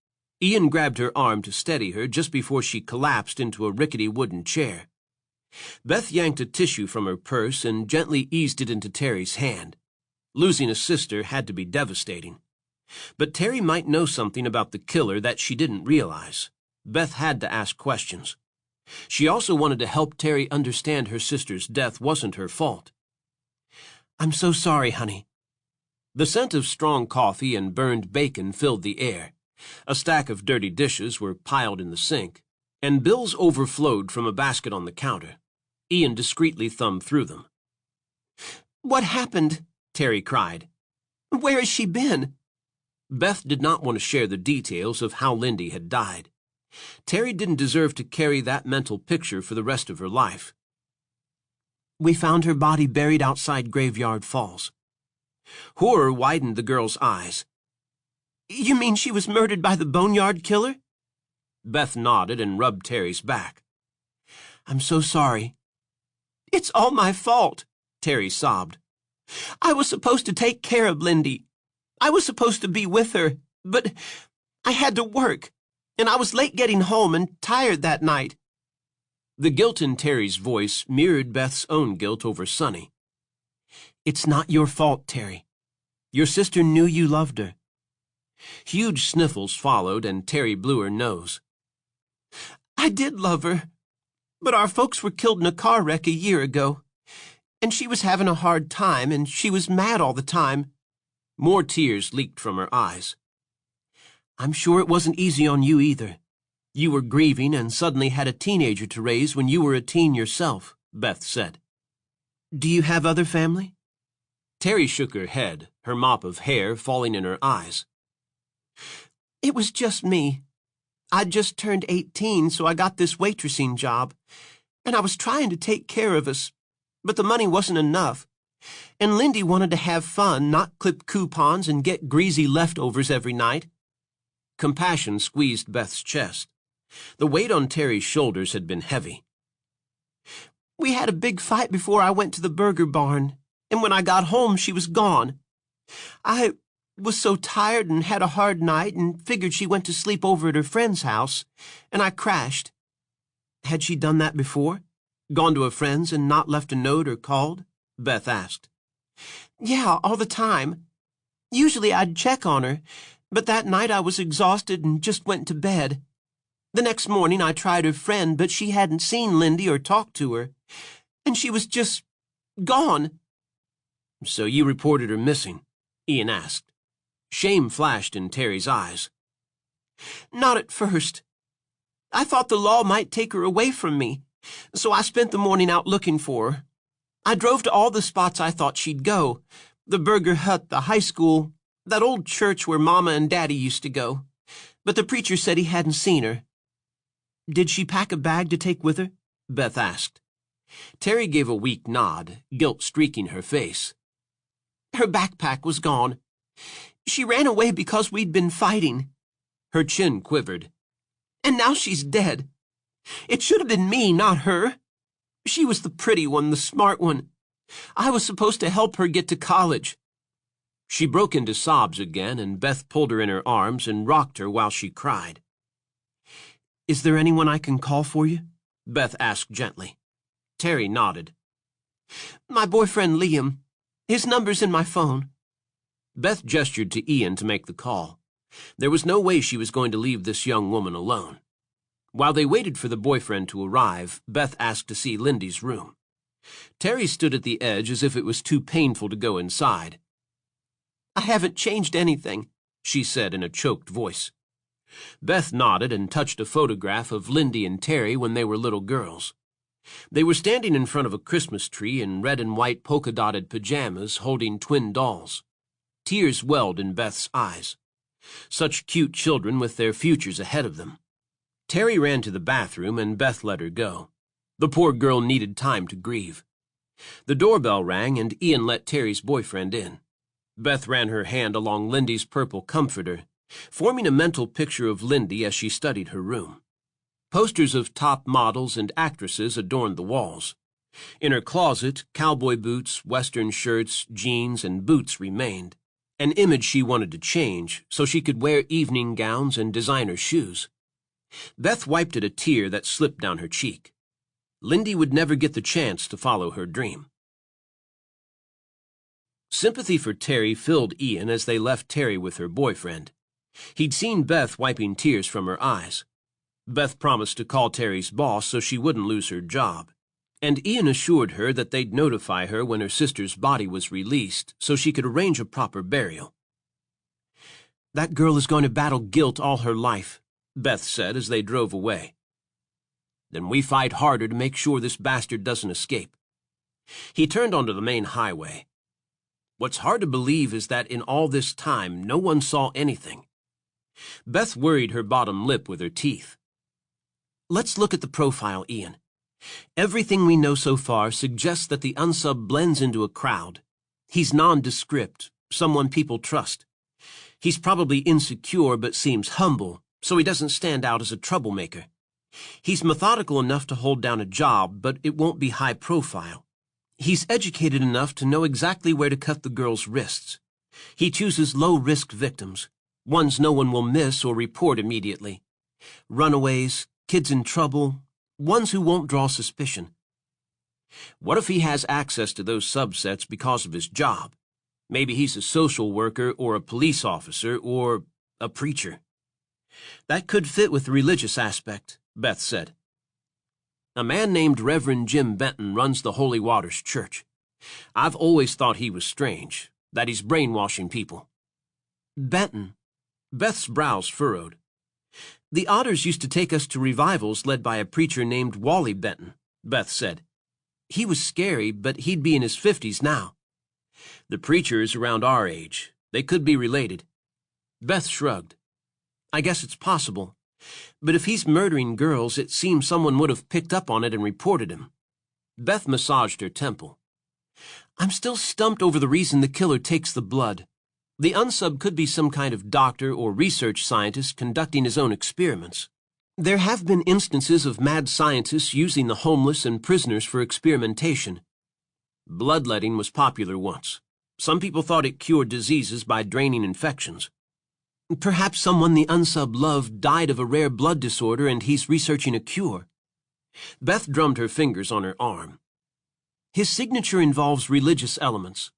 Ian grabbed her arm to steady her just before she collapsed into a rickety wooden chair. Beth yanked a tissue from her purse and gently eased it into Terry's hand. Losing a sister had to be devastating. But Terry might know something about the killer that she didn't realize. Beth had to ask questions. She also wanted to help Terry understand her sister's death wasn't her fault. I'm so sorry, honey. The scent of strong coffee and burned bacon filled the air. A stack of dirty dishes were piled in the sink, and bills overflowed from a basket on the counter. Ian discreetly thumbed through them. What happened? Terry cried. Where has she been? Beth did not want to share the details of how Lindy had died. Terry didn't deserve to carry that mental picture for the rest of her life. We found her body buried outside Graveyard Falls. Horror widened the girl's eyes. You mean she was murdered by the Boneyard Killer? Beth nodded and rubbed Terry's back. I'm so sorry. It's all my fault, Terry sobbed. I was supposed to take care of Lindy. I was supposed to be with her, but I had to work, and I was late getting home and tired that night. The guilt in Terry's voice mirrored Beth's own guilt over Sonny. It's not your fault, Terry. Your sister knew you loved her. Huge sniffles followed, and Terry blew her nose. I did love her, but our folks were killed in a car wreck a year ago, and she was having a hard time, and she was mad all the time. More tears leaked from her eyes. I'm sure it wasn't easy on you either. You were grieving and suddenly had a teenager to raise when you were a teen yourself, Beth said. Do you have other family? Terry shook her head, her mop of hair falling in her eyes. It was just me. I'd just turned 18, so I got this waitressing job, and I was trying to take care of us, but the money wasn't enough. And Lindy wanted to have fun, not clip coupons and get greasy leftovers every night. Compassion squeezed Beth's chest. The weight on Terry's shoulders had been heavy. We had a big fight before I went to the burger barn, and when I got home, she was gone. I was so tired and had a hard night and figured she went to sleep over at her friend's house, and I crashed. Had she done that before? Gone to a friend's and not left a note or called? Beth asked. Yeah, all the time. Usually I'd check on her, But that night I was exhausted and just went to bed. The next morning I tried her friend, but she hadn't seen Lindy or talked to her, and she was just gone." "So you reported her missing?" Ian asked. Shame flashed in Terry's eyes. "Not at first. I thought the law might take her away from me, so I spent the morning out looking for her. I drove to all the spots I thought she'd go, the burger hut, the high school, that old church where Mama and Daddy used to go, but the preacher said he hadn't seen her." "Did she pack a bag to take with her?" Beth asked. Terry gave a weak nod, guilt streaking her face. "Her backpack was gone. She ran away because we'd been fighting." Her chin quivered. "And now she's dead. It should have been me, not her. She was the pretty one, the smart one. I was supposed to help her get to college." She broke into sobs again, and Beth pulled her in her arms and rocked her while she cried. "Is there anyone I can call for you?" Beth asked gently. Terry nodded. "My boyfriend Liam. His number's in my phone." Beth gestured to Ian to make the call. There was no way she was going to leave this young woman alone. While they waited for the boyfriend to arrive, Beth asked to see Lindy's room. Terry stood at the edge as if it was too painful to go inside. "I haven't changed anything," she said in a choked voice. Beth nodded and touched a photograph of Lindy and Terry when they were little girls. They were standing in front of a Christmas tree in red and white polka-dotted pajamas holding twin dolls. Tears welled in Beth's eyes. Such cute children with their futures ahead of them. Terry ran to the bathroom and Beth let her go. The poor girl needed time to grieve. The doorbell rang and Ian let Terry's boyfriend in. Beth ran her hand along Lindy's purple comforter, forming a mental picture of Lindy as she studied her room. Posters of top models and actresses adorned the walls. In her closet, cowboy boots, western shirts, jeans, and boots remained, an image she wanted to change so she could wear evening gowns and designer shoes. Beth wiped at a tear that slipped down her cheek. Lindy would never get the chance to follow her dream. Sympathy for Terry filled Ian as they left Terry with her boyfriend. He'd seen Beth wiping tears from her eyes. Beth promised to call Terry's boss so she wouldn't lose her job, and Ian assured her that they'd notify her when her sister's body was released so she could arrange a proper burial. "That girl is going to battle guilt all her life," Beth said as they drove away. "Then we fight harder to make sure this bastard doesn't escape." He turned onto the main highway. What's hard to believe is that in all this time, no one saw anything. Beth worried her bottom lip with her teeth. "Let's look at the profile, Ian. Everything we know so far suggests that the unsub blends into a crowd. He's nondescript, someone people trust. He's probably insecure but seems humble, so he doesn't stand out as a troublemaker. He's methodical enough to hold down a job, but it won't be high profile. He's educated enough to know exactly where to cut the girl's wrists. He chooses low-risk victims, ones no one will miss or report immediately. Runaways, kids in trouble, ones who won't draw suspicion. What if he has access to those subsets because of his job? Maybe he's a social worker or a police officer or a preacher." "That could fit with the religious aspect," Beth said. "A man named Reverend Jim Benton runs the Holy Waters Church. I've always thought he was strange, that he's brainwashing people." "Benton?" Beth's brows furrowed. "The Otters used to take us to revivals led by a preacher named Wally Benton," Beth said. "He was scary, but he'd be in his 50s now." "The preacher is around our age. They could be related." Beth shrugged. "I guess it's possible. But if he's murdering girls, it seems someone would have picked up on it and reported him." Beth massaged her temple. "I'm still stumped over the reason the killer takes the blood. The unsub could be some kind of doctor or research scientist conducting his own experiments. There have been instances of mad scientists using the homeless and prisoners for experimentation. Bloodletting was popular once. Some people thought it cured diseases by draining infections. Perhaps someone the unsub loved died of a rare blood disorder and he's researching a cure." Beth drummed her fingers on her arm. "His signature involves religious elements.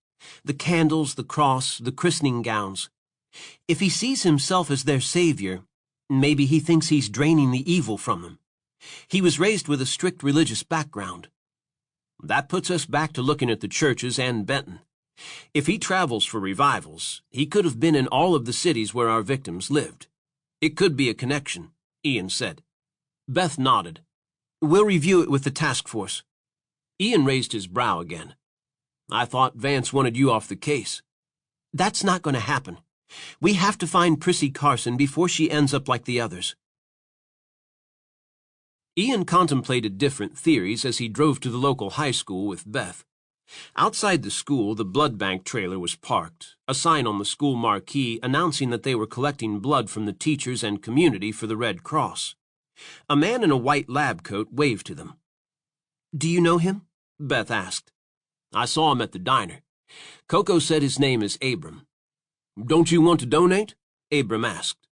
The candles, the cross, the christening gowns. If he sees himself as their savior, maybe he thinks he's draining the evil from them. He was raised with a strict religious background. That puts us back to looking at the churches and Benton. If he travels for revivals, he could have been in all of the cities where our victims lived. It could be a connection, Ian said. Beth nodded. We'll review it with the task force. Ian raised his brow again. I thought Vance wanted you off the case. That's not going to happen. We have to find Prissy Carson before she ends up like the others. Ian contemplated different theories as he drove to the local high school with Beth. Outside the school, the blood bank trailer was parked, a sign on the school marquee announcing that they were collecting blood from the teachers and community for the Red Cross. A man in a white lab coat waved to them. Do you know him? Beth asked. I saw him at the diner. Coco said his name is Abram. Don't you want to donate? Abram asked.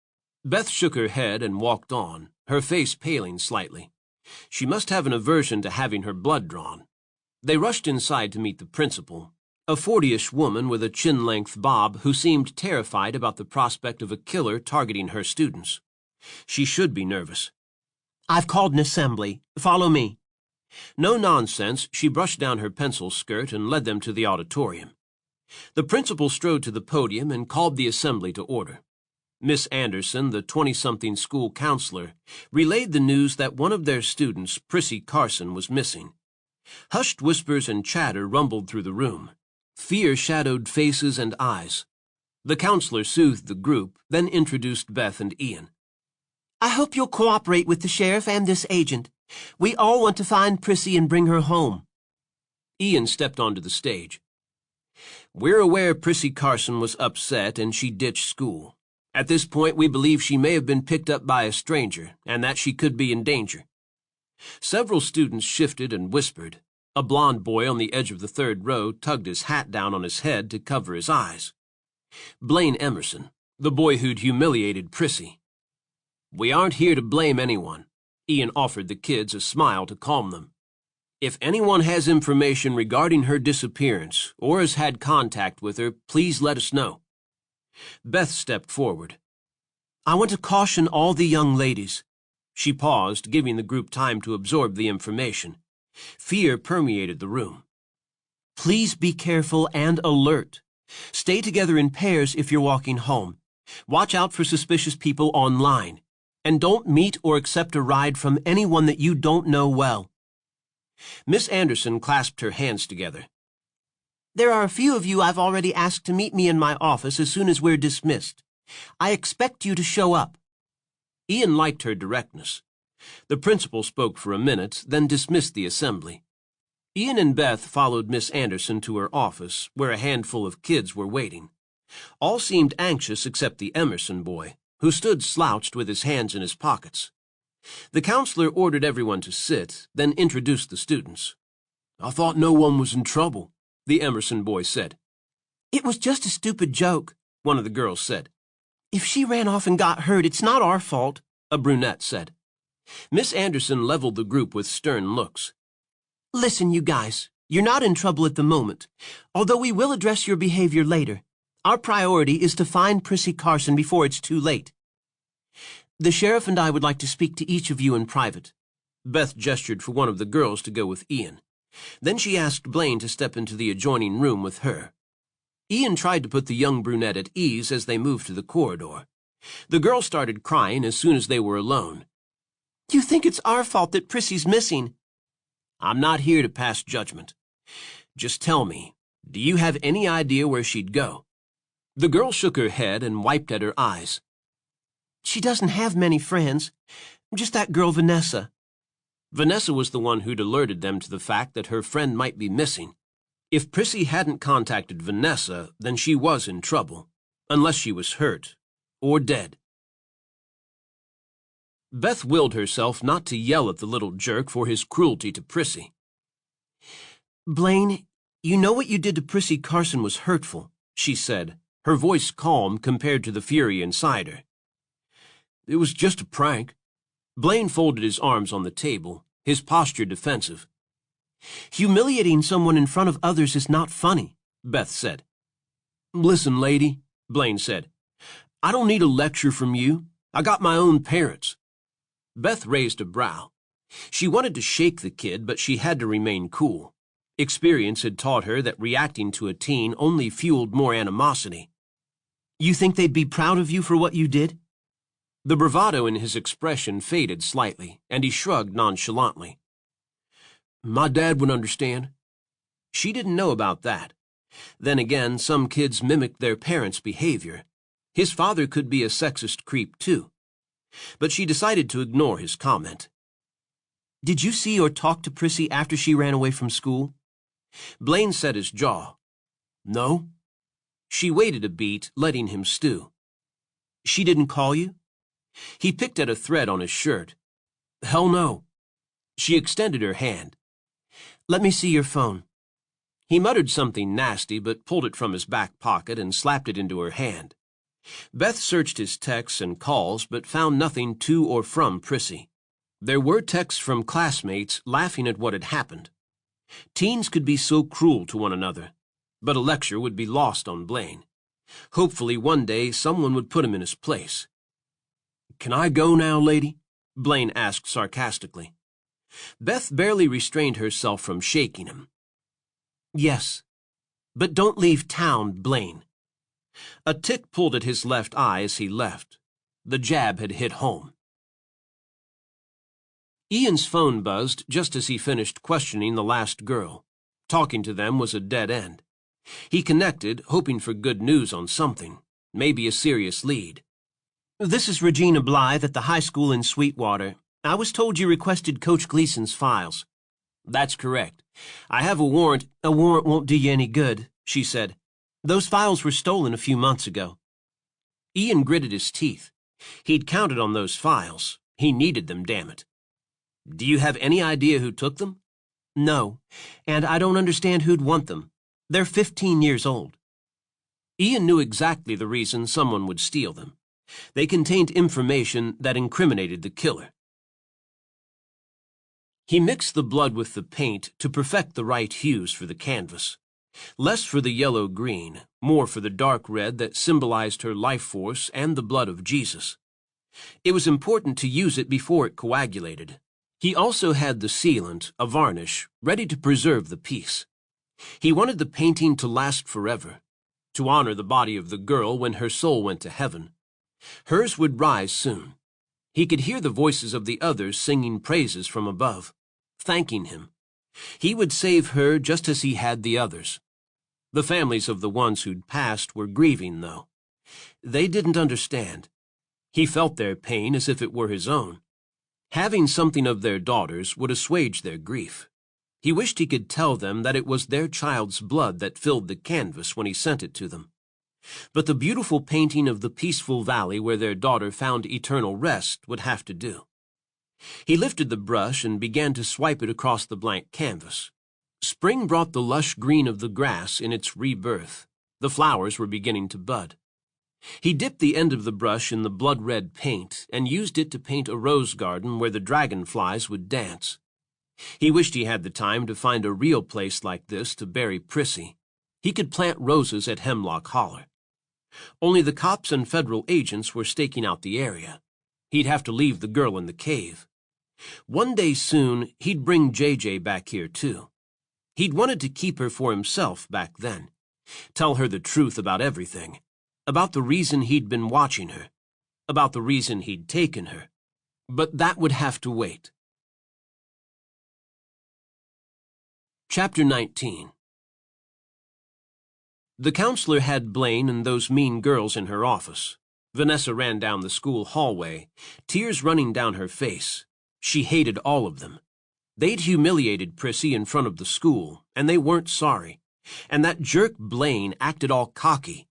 Beth shook her head and walked on, her face paling slightly. She must have an aversion to having her blood drawn. They rushed inside to meet the principal, a 40-ish woman with a chin-length bob who seemed terrified about the prospect of a killer targeting her students. She should be nervous. I've called an assembly. Follow me. No nonsense, she brushed down her pencil skirt and led them to the auditorium. The principal strode to the podium and called the assembly to order. Miss Anderson, the 20-something school counselor, relayed the news that one of their students, Prissy Carson, was missing. Hushed whispers and chatter rumbled through the room. Fear shadowed faces and eyes. The counselor soothed the group, then introduced Beth and Ian. I hope you'll cooperate with the sheriff and this agent. We all want to find Prissy and bring her home. Ian stepped onto the stage. We're aware Prissy Carson was upset and she ditched school. At this point, we believe she may have been picked up by a stranger and that she could be in danger. Several students shifted and whispered. A blond boy on the edge of the third row tugged his hat down on his head to cover his eyes. Blaine Emerson, the boy who'd humiliated Prissy. We aren't here to blame anyone. Ian offered the kids a smile to calm them. If anyone has information regarding her disappearance or has had contact with her, please let us know. Beth stepped forward. I want to caution all the young ladies. She paused, giving the group time to absorb the information. Fear permeated the room. Please be careful and alert. Stay together in pairs if you're walking home. Watch out for suspicious people online. And don't meet or accept a ride from anyone that you don't know well. Miss Anderson clasped her hands together. There are a few of you I've already asked to meet me in my office as soon as we're dismissed. I expect you to show up. Ian liked her directness. The principal spoke for a minute, then dismissed the assembly. Ian and Beth followed Miss Anderson to her office, where a handful of kids were waiting. All seemed anxious except the Emerson boy, who stood slouched with his hands in his pockets. The counselor ordered everyone to sit, then introduced the students. I thought no one was in trouble, the Emerson boy said. It was just a stupid joke, one of the girls said. If she ran off and got hurt, it's not our fault, a brunette said. Miss Anderson leveled the group with stern looks. Listen, you guys, you're not in trouble at the moment, although we will address your behavior later. Our priority is to find Prissy Carson before it's too late. The sheriff and I would like to speak to each of you in private. Beth gestured for one of the girls to go with Ian. Then she asked Blaine to step into the adjoining room with her. Ian tried to put the young brunette at ease as they moved to the corridor. The girl started crying as soon as they were alone. You think it's our fault that Prissy's missing? I'm not here to pass judgment. Just tell me, do you have any idea where she'd go? The girl shook her head and wiped at her eyes. She doesn't have many friends. Just that girl Vanessa. Vanessa was the one who'd alerted them to the fact that her friend might be missing. If Prissy hadn't contacted Vanessa, then she was in trouble, unless she was hurt or dead. Beth willed herself not to yell at the little jerk for his cruelty to Prissy. Blaine, you know what you did to Prissy Carson was hurtful, she said, her voice calm compared to the fury inside her. It was just a prank. Blaine folded his arms on the table, his posture defensive. Humiliating someone in front of others is not funny, Beth said. Listen, lady, Blaine said. I don't need a lecture from you. I got my own parents. Beth raised a brow. She wanted to shake the kid, but she had to remain cool. Experience had taught her that reacting to a teen only fueled more animosity. You think they'd be proud of you for what you did? The bravado in his expression faded slightly, and he shrugged nonchalantly. My dad would understand. She didn't know about that. Then again, some kids mimicked their parents' behavior. His father could be a sexist creep, too. But she decided to ignore his comment. Did you see or talk to Prissy after she ran away from school? Blaine set his jaw. No. She waited a beat, letting him stew. She didn't call you? He picked at a thread on his shirt. Hell no. She extended her hand. Let me see your phone. He muttered something nasty, but pulled it from his back pocket and slapped it into her hand. Beth searched his texts and calls, but found nothing to or from Prissy. There were texts from classmates laughing at what had happened. Teens could be so cruel to one another, but a lecture would be lost on Blaine. Hopefully one day someone would put him in his place. Can I go now, lady? Blaine asked sarcastically. Beth barely restrained herself from shaking him. Yes, but don't leave town, Blaine. A tick pulled at his left eye as he left. The jab had hit home. Ian's phone buzzed just as he finished questioning the last girl. Talking to them was a dead end. He connected, hoping for good news on something, maybe a serious lead. This is Regina Blythe at the high school in Sweetwater. I was told you requested Coach Gleason's files. That's correct. I have a warrant. A warrant won't do you any good, she said. Those files were stolen a few months ago. Ian gritted his teeth. He'd counted on those files. He needed them, damn it. Do you have any idea who took them? No, and I don't understand who'd want them. They're 15 years old. Ian knew exactly the reason someone would steal them. They contained information that incriminated the killer. He mixed the blood with the paint to perfect the right hues for the canvas. Less for the yellow-green, more for the dark red that symbolized her life force and the blood of Jesus. It was important to use it before it coagulated. He also had the sealant, a varnish, ready to preserve the piece. He wanted the painting to last forever, to honor the body of the girl when her soul went to heaven. Hers would rise soon. He could hear the voices of the others singing praises from above, thanking him. He would save her just as he had the others. The families of the ones who'd passed were grieving, though. They didn't understand. He felt their pain as if it were his own. Having something of their daughters would assuage their grief. He wished he could tell them that it was their child's blood that filled the canvas when he sent it to them. But the beautiful painting of the peaceful valley where their daughter found eternal rest would have to do. He lifted the brush and began to swipe it across the blank canvas. Spring brought the lush green of the grass in its rebirth. The flowers were beginning to bud. He dipped the end of the brush in the blood-red paint and used it to paint a rose garden where the dragonflies would dance. He wished he had the time to find a real place like this to bury Prissy. He could plant roses at Hemlock Holler. Only the cops and federal agents were staking out the area. He'd have to leave the girl in the cave. One day soon, he'd bring JJ back here, too. He'd wanted to keep her for himself back then. Tell her the truth about everything. About the reason he'd been watching her. About the reason he'd taken her. But that would have to wait. Chapter 19. The counselor had Blaine and those mean girls in her office. Vanessa ran down the school hallway, tears running down her face. She hated all of them. They'd humiliated Prissy in front of the school, and they weren't sorry. And that jerk Blaine acted all cocky.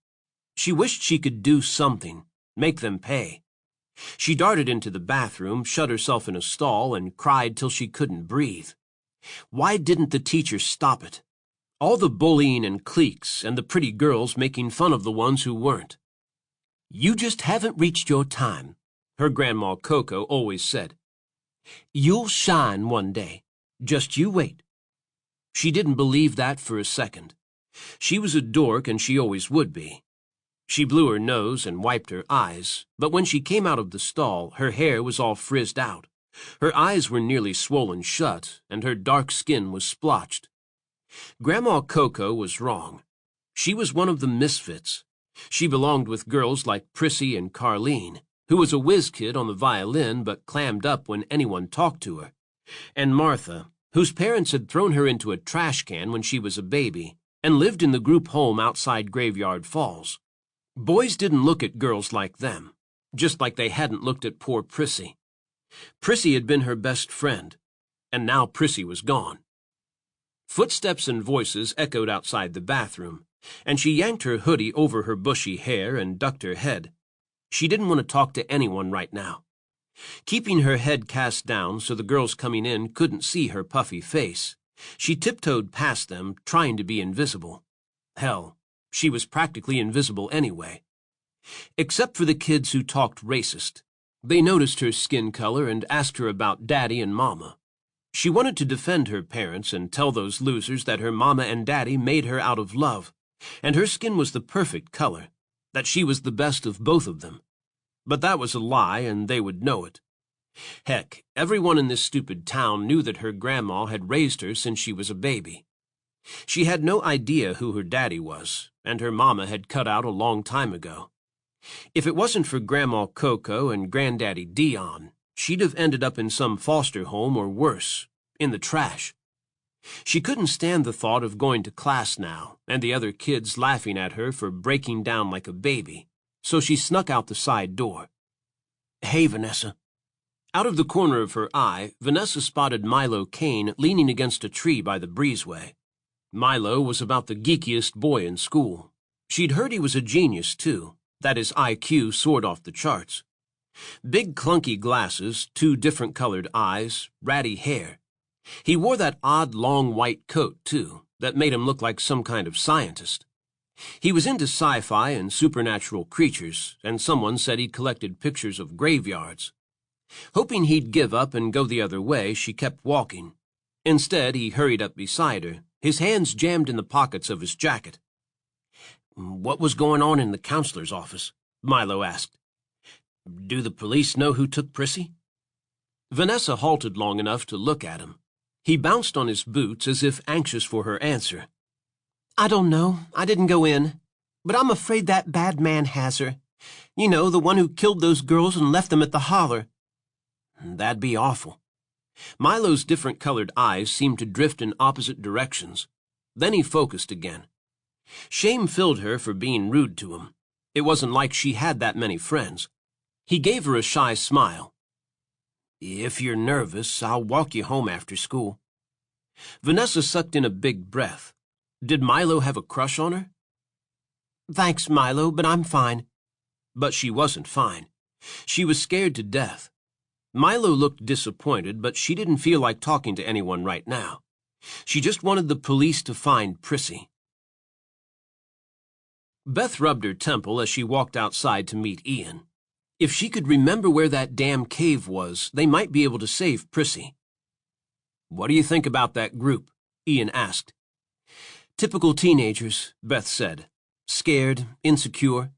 She wished she could do something, make them pay. She darted into the bathroom, shut herself in a stall, and cried till she couldn't breathe. Why didn't the teacher stop it? All the bullying and cliques and the pretty girls making fun of the ones who weren't. You just haven't reached your time, her Grandma Coco always said. You'll shine one day. Just you wait. She didn't believe that for a second. She was a dork and she always would be. She blew her nose and wiped her eyes, but when she came out of the stall, her hair was all frizzed out. Her eyes were nearly swollen shut, and her dark skin was splotched. Grandma Coco was wrong. She was one of the misfits. She belonged with girls like Prissy and Carleen, who was a whiz kid on the violin but clammed up when anyone talked to her, and Martha, whose parents had thrown her into a trash can when she was a baby and lived in the group home outside Graveyard Falls. Boys didn't look at girls like them, just like they hadn't looked at poor Prissy. Prissy had been her best friend, and now Prissy was gone. Footsteps and voices echoed outside the bathroom, and she yanked her hoodie over her bushy hair and ducked her head. She didn't want to talk to anyone right now. Keeping her head cast down so the girls coming in couldn't see her puffy face, she tiptoed past them, trying to be invisible. Hell, she was practically invisible anyway. Except for the kids who talked racist. They noticed her skin color and asked her about Daddy and Mama. She wanted to defend her parents and tell those losers that her Mama and Daddy made her out of love, and her skin was the perfect color, that she was the best of both of them. But that was a lie, and they would know it. Heck, everyone in this stupid town knew that her grandma had raised her since she was a baby. She had no idea who her daddy was, and her mama had cut out a long time ago. If it wasn't for Grandma Coco and Granddaddy Dion, she'd have ended up in some foster home or worse, in the trash. She couldn't stand the thought of going to class now and the other kids laughing at her for breaking down like a baby, so she snuck out the side door. "Hey, Vanessa." Out of the corner of her eye, Vanessa spotted Milo Kane leaning against a tree by the breezeway. Milo was about the geekiest boy in school. She'd heard he was a genius, too, that his IQ soared off the charts. Big clunky glasses, two different colored eyes, ratty hair. He wore that odd long white coat, too, that made him look like some kind of scientist. He was into sci-fi and supernatural creatures, and someone said he'd collected pictures of graveyards. Hoping he'd give up and go the other way, she kept walking. Instead, he hurried up beside her, his hands jammed in the pockets of his jacket. "What was going on in the counselor's office?" Milo asked. "Do the police know who took Prissy?" Vanessa halted long enough to look at him. He bounced on his boots as if anxious for her answer. "I don't know. I didn't go in. But I'm afraid that bad man has her. You know, the one who killed those girls and left them at the holler." "That'd be awful." Milo's different-colored eyes seemed to drift in opposite directions. Then he focused again. Shame filled her for being rude to him. It wasn't like she had that many friends. He gave her a shy smile. "If you're nervous, I'll walk you home after school." Vanessa sucked in a big breath. Did Milo have a crush on her? "Thanks, Milo, but I'm fine." But she wasn't fine. She was scared to death. Milo looked disappointed, but she didn't feel like talking to anyone right now. She just wanted the police to find Prissy. Beth rubbed her temple as she walked outside to meet Ian. If she could remember where that damn cave was, they might be able to save Prissy. "What do you think about that group?" Ian asked. "Typical teenagers," Beth said. "Scared, insecure."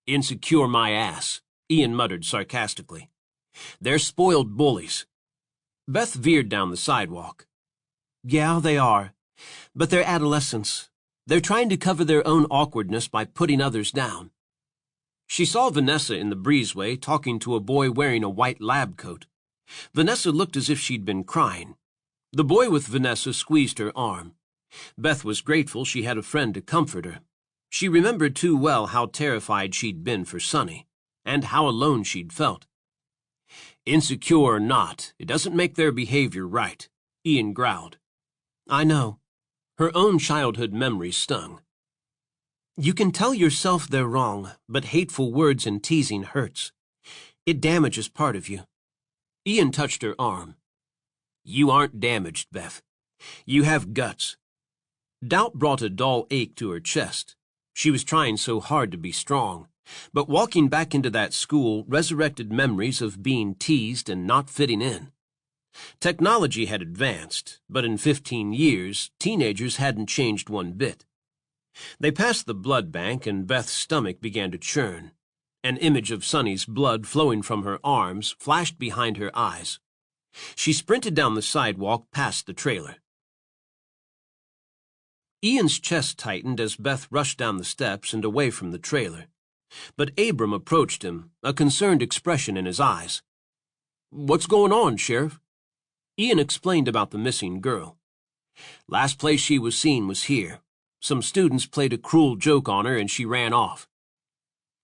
"Insecure my ass," Ian muttered sarcastically. "They're spoiled bullies." Beth veered down the sidewalk. "Yeah, they are. But they're adolescents. They're trying to cover their own awkwardness by putting others down." She saw Vanessa in the breezeway talking to a boy wearing a white lab coat. Vanessa looked as if she'd been crying. The boy with Vanessa squeezed her arm. Beth was grateful she had a friend to comfort her. She remembered too well how terrified she'd been for Sonny, and how alone she'd felt. "Insecure or not, it doesn't make their behavior right," Ian growled. "I know." Her own childhood memories stung. "You can tell yourself they're wrong, but hateful words and teasing hurts. It damages part of you." Ian touched her arm. "You aren't damaged, Beth. You have guts." Doubt brought a dull ache to her chest. She was trying so hard to be strong, but walking back into that school resurrected memories of being teased and not fitting in. Technology had advanced, but in 15 years, teenagers hadn't changed one bit. They passed the blood bank, and Beth's stomach began to churn. An image of Sonny's blood flowing from her arms flashed behind her eyes. She sprinted down the sidewalk past the trailer. Ian's chest tightened as Beth rushed down the steps and away from the trailer. But Abram approached him, a concerned expression in his eyes. "What's going on, Sheriff?" Ian explained about the missing girl. "Last place she was seen was here. Some students played a cruel joke on her and she ran off."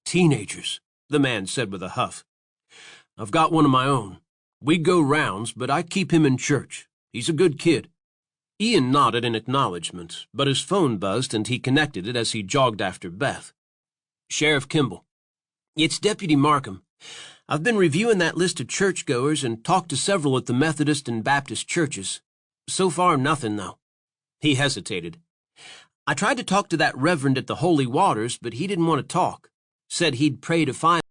"Teenagers," the man said with a huff. "I've got one of my own. We go rounds, but I keep him in church. He's a good kid." Ian nodded in acknowledgement, but his phone buzzed and he connected it as he jogged after Beth. "Sheriff Kimball." "It's Deputy Markham. I've been reviewing that list of churchgoers and talked to several at the Methodist and Baptist churches. So far, nothing, though." He hesitated. "I tried to talk to that reverend at the Holy Waters, but he didn't want to talk. Said he'd pray to find